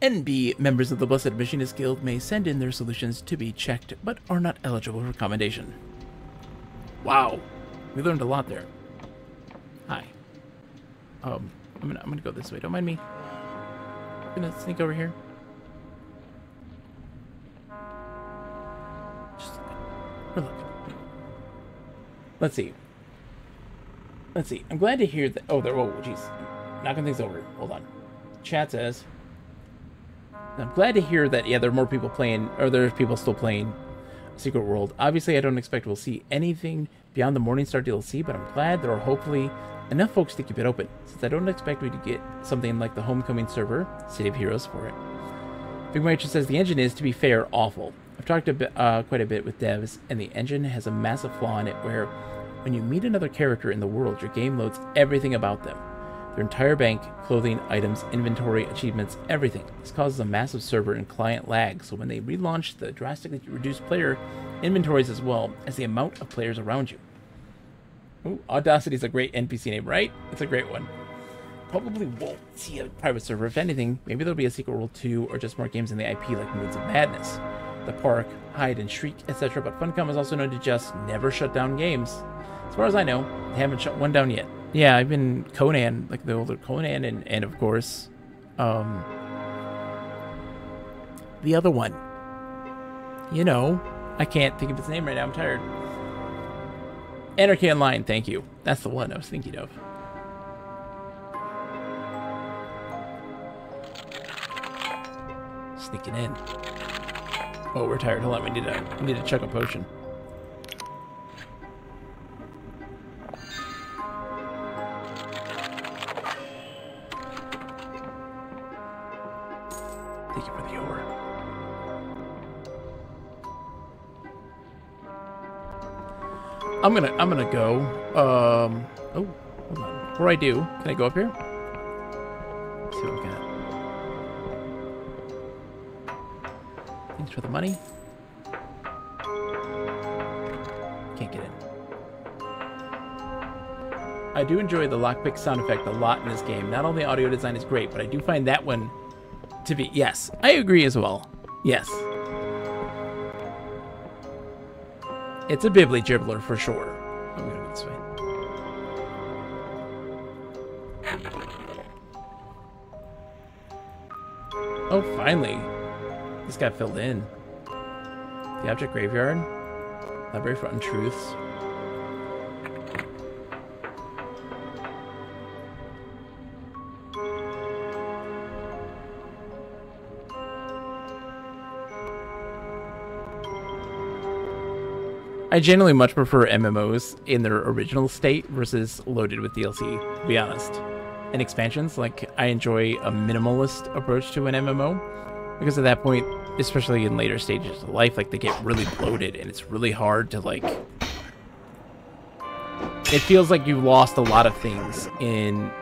NB members of the Blessed Machinist Guild may send in their solutions to be checked, but are not eligible for commendation. Wow, we learned a lot there. Hi. I'm gonna go this way. Don't mind me. I'm gonna sneak over here. Just we're looking. Let's see. I'm glad to hear that. Oh, jeez. Knocking things over. Hold on. Chat says, I'm glad to hear that, yeah, there are more people playing, or there's people still playing Secret World. Obviously, I don't expect we'll see anything beyond the Morningstar DLC, but I'm glad there are hopefully enough folks to keep it open, since I don't expect we to get something like the Homecoming server, City of Heroes, for it. Big Mike says, the engine is, to be fair, awful. I've talked quite a bit with devs, and the engine has a massive flaw in it where when you meet another character in the world, your game loads everything about them. Their entire bank, clothing, items, inventory, achievements, everything. This causes a massive server and client lag, so when they relaunch, the drastically reduced player inventories as well as the amount of players around you. Ooh, Audacity's a great NPC name, right? It's a great one. Probably won't see a private server. If anything, maybe there'll be a Secret World 2 or just more games in the IP like Moods of Madness, The Park, Hide and Shriek, etc. But Funcom is also known to just never shut down games. As far as I know, they haven't shut one down yet. Yeah, I've been Conan, like the older Conan, and of course, the other one. You know, I can't think of its name right now, I'm tired. Anarchy Online, thank you. That's the one I was thinking of. Sneaking in. Oh, we're tired. Hold on, we need to chug a potion. Thank you for the ore. I'm gonna go. Oh, hold on. Before I do, can I go up here? Let's see what we got. Thanks for the money. Can't get in. I do enjoy the lockpick sound effect a lot in this game. Not only audio design is great, but I do find that one to be... Yes, I agree as well. Yes. It's a bibbly gibbler for sure. I'm gonna go this way. Oh, finally. This got filled in. The object graveyard. Library for untruths. I generally much prefer MMOs in their original state versus loaded with DLC, to be honest. And expansions, like, I enjoy a minimalist approach to an MMO, because at that point, especially in later stages of life, like, they get really bloated, and it's really hard to, like... It feels like you lost a lot of things in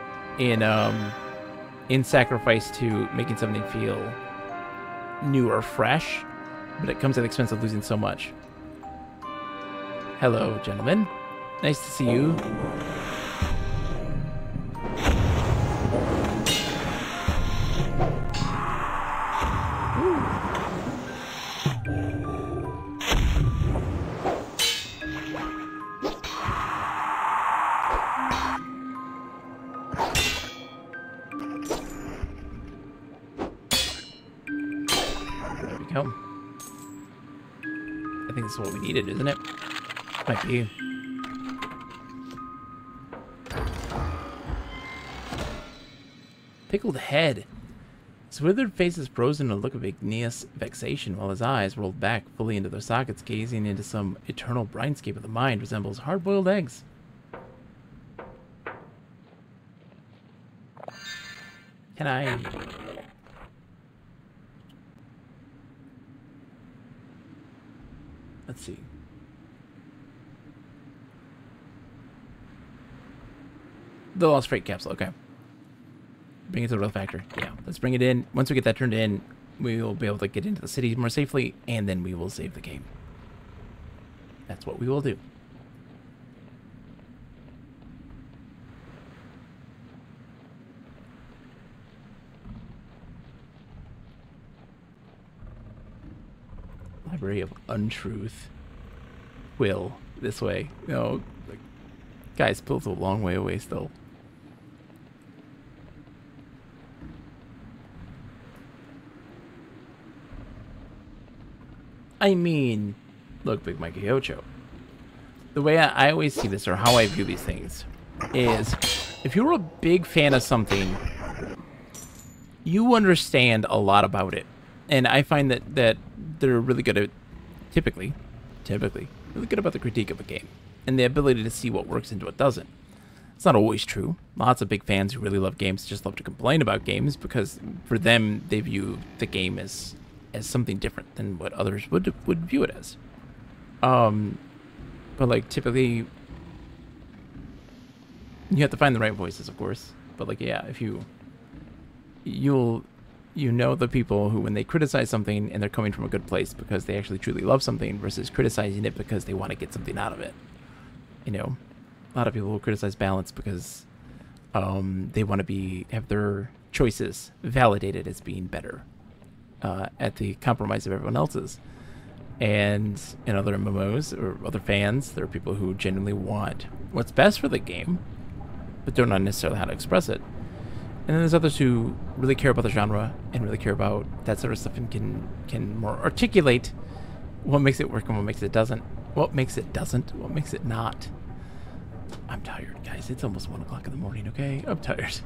sacrifice to making something feel new or fresh, but it comes at the expense of losing so much. Hello, gentlemen. Nice to see you. There we go. I think this is what we needed, isn't it? Might be. Pickled head. His withered face is frozen in a look of igneous vexation, while his eyes, rolled back fully into their sockets, gazing into some eternal brindscape of the mind, resembles hard-boiled eggs. Can I... Let's see. The lost freight capsule, okay. Bring it to the rail factory. Yeah, let's bring it in. Once we get that turned in, we will be able to get into the city more safely, and then we will save the game. That's what we will do. Library of Untruth. Will, this way. No, like, guys, built a long way away still. I mean, look, Big Mikey Ocho. The way I always see this, or how I view these things, is if you're a big fan of something, you understand a lot about it. And I find that they're really good at, typically, really good about the critique of a game. And the ability to see what works and what doesn't. It's not always true. Lots of big fans who really love games just love to complain about games because for them, they view the game as something different than what others would view it as. But like typically, you have to find the right voices, of course. But like, yeah, if you know the people who, when they criticize something and they're coming from a good place because they actually truly love something versus criticizing it because they want to get something out of it. You know, a lot of people will criticize balance because they want to have their choices validated as being better at the compromise of everyone else's. And in other MMOs or other fans, there are people who genuinely want what's best for the game, but don't know necessarily how to express it. And then there's others who really care about the genre and really care about that sort of stuff and can more articulate what makes it work and what makes it doesn't. What makes it doesn't, what makes it not. I'm tired, guys. It's almost 1 o'clock in the morning, okay? I'm tired.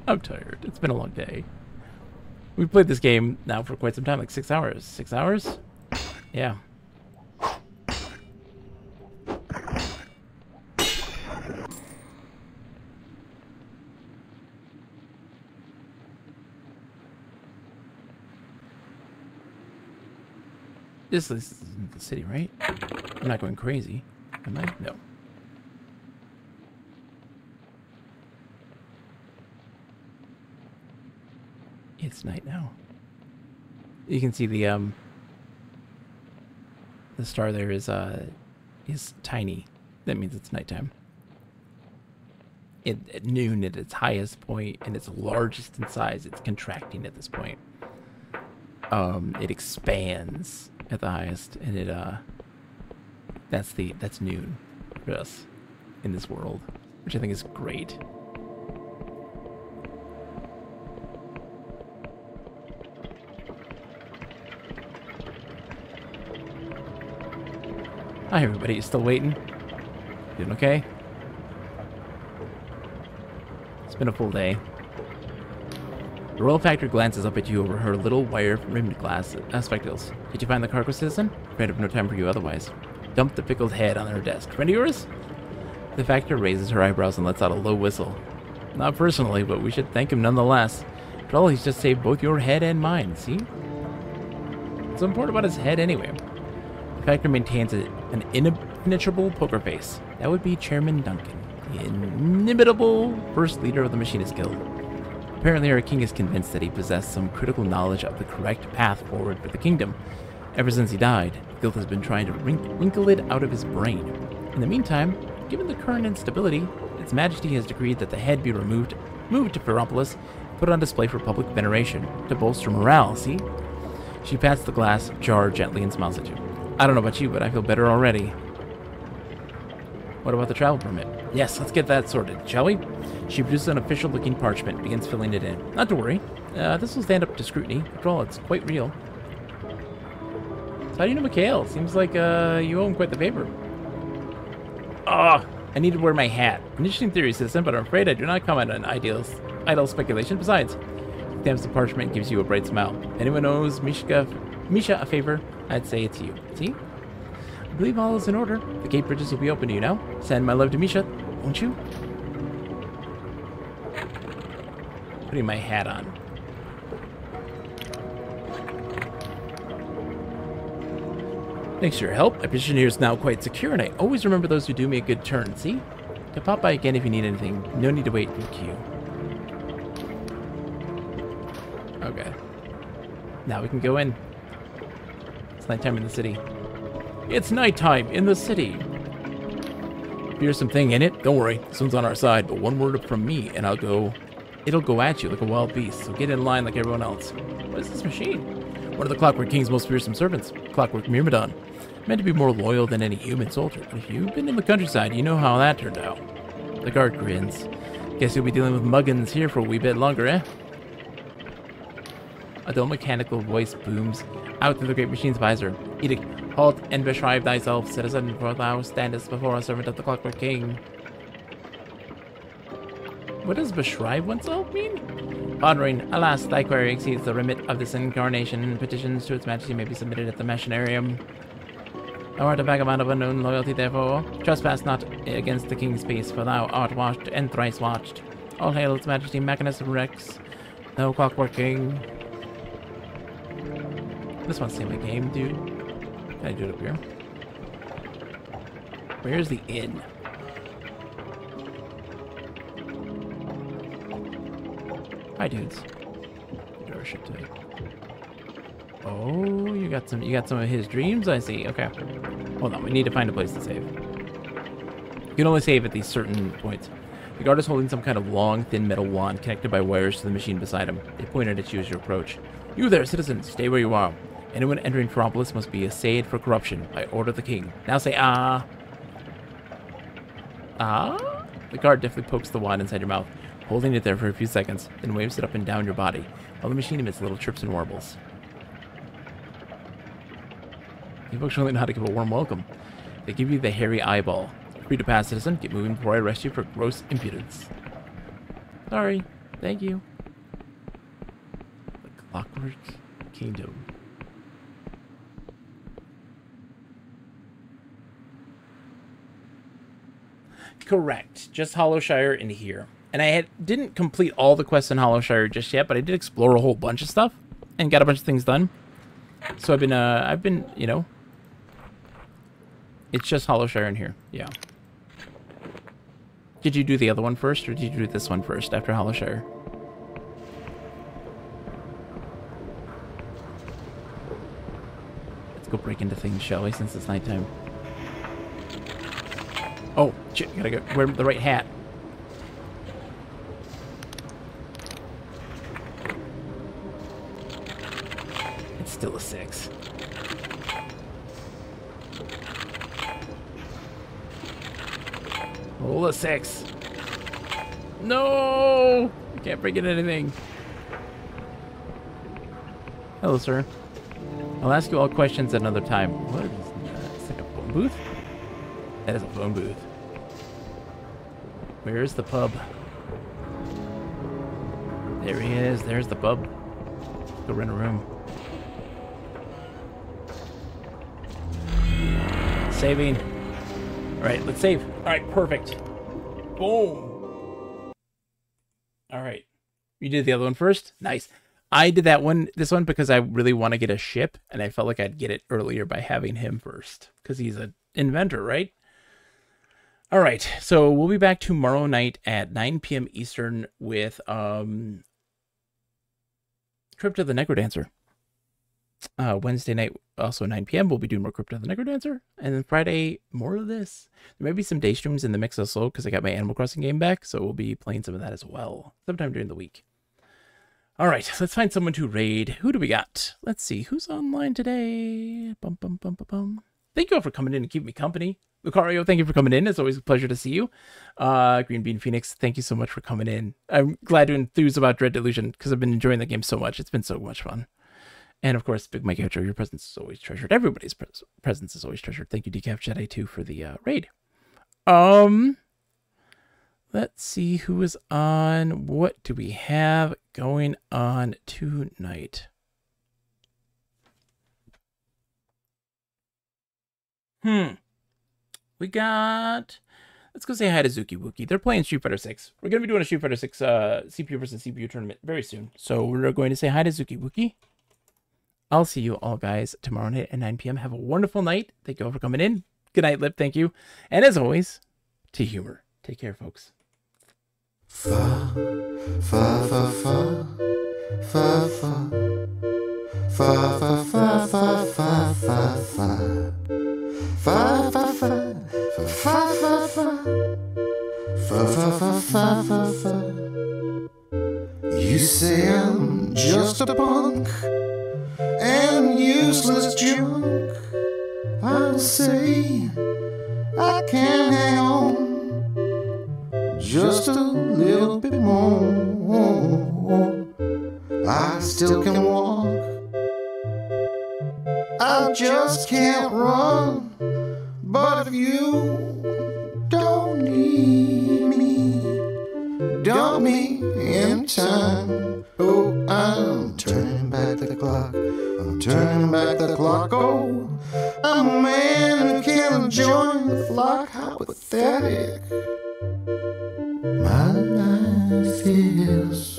I'm tired. It's been a long day. We've played this game now for quite some time, like 6 hours. 6 hours? Yeah. This is the city, right? I'm not going crazy, am I? No. It's night now. You can see the star there is tiny. That means it's nighttime. At noon, at its highest point and its largest in size, it's contracting at this point. It expands at the highest, and that's noon for us in this world, which I think is great. Hi, everybody. You still waiting? Doing okay? It's been a full day. The Royal Factor glances up at you over her little wire-rimmed glass spectacles. Did you find the cargo, citizen? Afraid of no time for you otherwise. Dump the pickled head on her desk. Friend of yours? The Factor raises her eyebrows and lets out a low whistle. Not personally, but we should thank him nonetheless. After all, he's just saved both your head and mine, see? What's so important about his head anyway? The Factor maintains an impenetrable poker face. That would be Chairman Duncan, the inimitable first leader of the Machinist Guild. Apparently, our king is convinced that he possessed some critical knowledge of the correct path forward for the kingdom. Ever since he died, the guild has been trying to wrinkle it out of his brain. In the meantime, given the current instability, Its Majesty has decreed that the head be moved to Ferropolis, put on display for public veneration, to bolster morale, see? She pats the glass jar gently and smiles at you. I don't know about you, but I feel better already. What about the travel permit? Yes, let's get that sorted, shall we? She produces an official-looking parchment and begins filling it in. Not to worry. This will stand up to scrutiny. After all, it's quite real. So how do you know Mikhail? Seems like you owe him quite the favor. Ah, I need to wear my hat. An interesting theory, citizen, but I'm afraid I do not comment on idle speculation. Besides, stamps the parchment and gives you a bright smile. Anyone owes Misha a favor, I'd say it's you. See? I believe all is in order. The gate bridges will be open to you now. Send my love to Misha, won't you? Putting my hat on. Thanks for your help. My position here is now quite secure, and I always remember those who do me a good turn, see? To pop by again if you need anything. No need to wait in queue. Okay. Now we can go in. It's nighttime in the city. It's nighttime in the city. If there's something in it, don't worry. This one's on our side, but one word from me, and it'll go at you like a wild beast, so get in line like everyone else. What is this machine? One of the Clockwork King's most fearsome servants, Clockwork Myrmidon. Meant to be more loyal than any human soldier, but if you've been in the countryside, you know how that turned out. The guard grins. Guess you'll be dealing with muggins here for a wee bit longer, eh? A dull mechanical voice booms out through the great machine's visor. Edict, halt and beschrive thyself, citizen, for thou standest before a servant of the Clockwork King. What does beschrive oneself mean? Pondering, alas, thy query exceeds the remit of this incarnation. Petitions to its majesty may be submitted at the machinarium. Thou art a vagabond of unknown loyalty, therefore. Trespass not against the king's peace, for thou art watched and thrice watched. All hail its majesty, Machinist Rex, no Clockwork King. This wants to see my game, dude. Can I do it up here? Where's the inn? Hi, dudes. Get our shit today. Oh, you got some of his dreams, I see. Okay. Hold on, we need to find a place to save. You can only save at these certain points. The guard is holding some kind of long, thin metal wand connected by wires to the machine beside him. They pointed at you as you approach. You there, citizen, stay where you are. Anyone entering Ferropolis must be assayed for corruption by order of the king. Now say, ah. Ah? The guard deftly pokes the wand inside your mouth, holding it there for a few seconds, then waves it up and down your body, while the machine emits little chirps and warbles. You folks really know how to give a warm welcome. They give you the hairy eyeball. Free to pass, citizen. Get moving before I arrest you for gross impudence. Sorry. Thank you. The Clockwork Kingdom. Correct. Just Hollowshire in here. And I didn't complete all the quests in Hollowshire just yet, but I did explore a whole bunch of stuff and got a bunch of things done. So I've been, you know, it's just Hollowshire in here. Yeah. Did you do the other one first, or did you do this one first after Hollowshire? Let's go break into things, shall we, since it's nighttime. Oh, shit, gotta go wear the right hat. It's still a 6. Roll a 6. No! I can't break in anything. Hello, sir. I'll ask you all questions at another time. What is that? It's like a phone booth? That is a phone booth. Where's the pub? There he is. There's the pub. Let's go rent a room. Saving. All right, let's save. All right, perfect. Boom. All right. You did the other one first? Nice. I did this one because I really want to get a ship, and I felt like I'd get it earlier by having him first, because he's an inventor, right? All right, so we'll be back tomorrow night at 9 p.m. Eastern with Crypt of the Necrodancer. Wednesday night, also 9 p.m., we'll be doing more Crypt of the Necrodancer. And then Friday, more of this. There may be some day streams in the mix also, because I got my Animal Crossing game back, so we'll be playing some of that as well, sometime during the week. All right, let's find someone to raid. Who do we got? Let's see, who's online today? Bum, bum, bum, bum, bum. Thank you all for coming in and keeping me company. Lucario, thank you for coming in. It's always a pleasure to see you. Green Bean Phoenix, thank you so much for coming in. I'm glad to enthuse about Dread Delusion, because I've been enjoying the game so much. It's been so much fun. And of course, Big Mike Outro, your presence is always treasured. Everybody's presence is always treasured. Thank you, Decaf Jedi, too, for the raid. Let's see who is on. What do we have going on tonight? We got... Let's go say hi to Zuki Wookie. They're playing Street Fighter 6. We're going to be doing a Street Fighter 6 CPU versus CPU tournament very soon. So we're going to say hi to Zuki Wookie. I'll see you all, guys, tomorrow night at 9 p.m. Have a wonderful night. Thank you all for coming in. Good night, Lip. Thank you. And as always, to humor. Take care, folks. Fa, fa, fa, fa, fa, fa. Fa, fa, fa, fa, fa, fa, fa. Fa, fa, fa, fa, fa, fa, fa. Fa, fa, fa, fa, fa, fa. You say I'm just a punk and useless junk. I'll say I can hang on just a little bit more. I still can walk, I just can't run. But if you don't need me, dump me in time. Oh, I'm turning back the clock, I'm turning back the clock. Oh, I'm a man who can't join the flock. How pathetic. My life is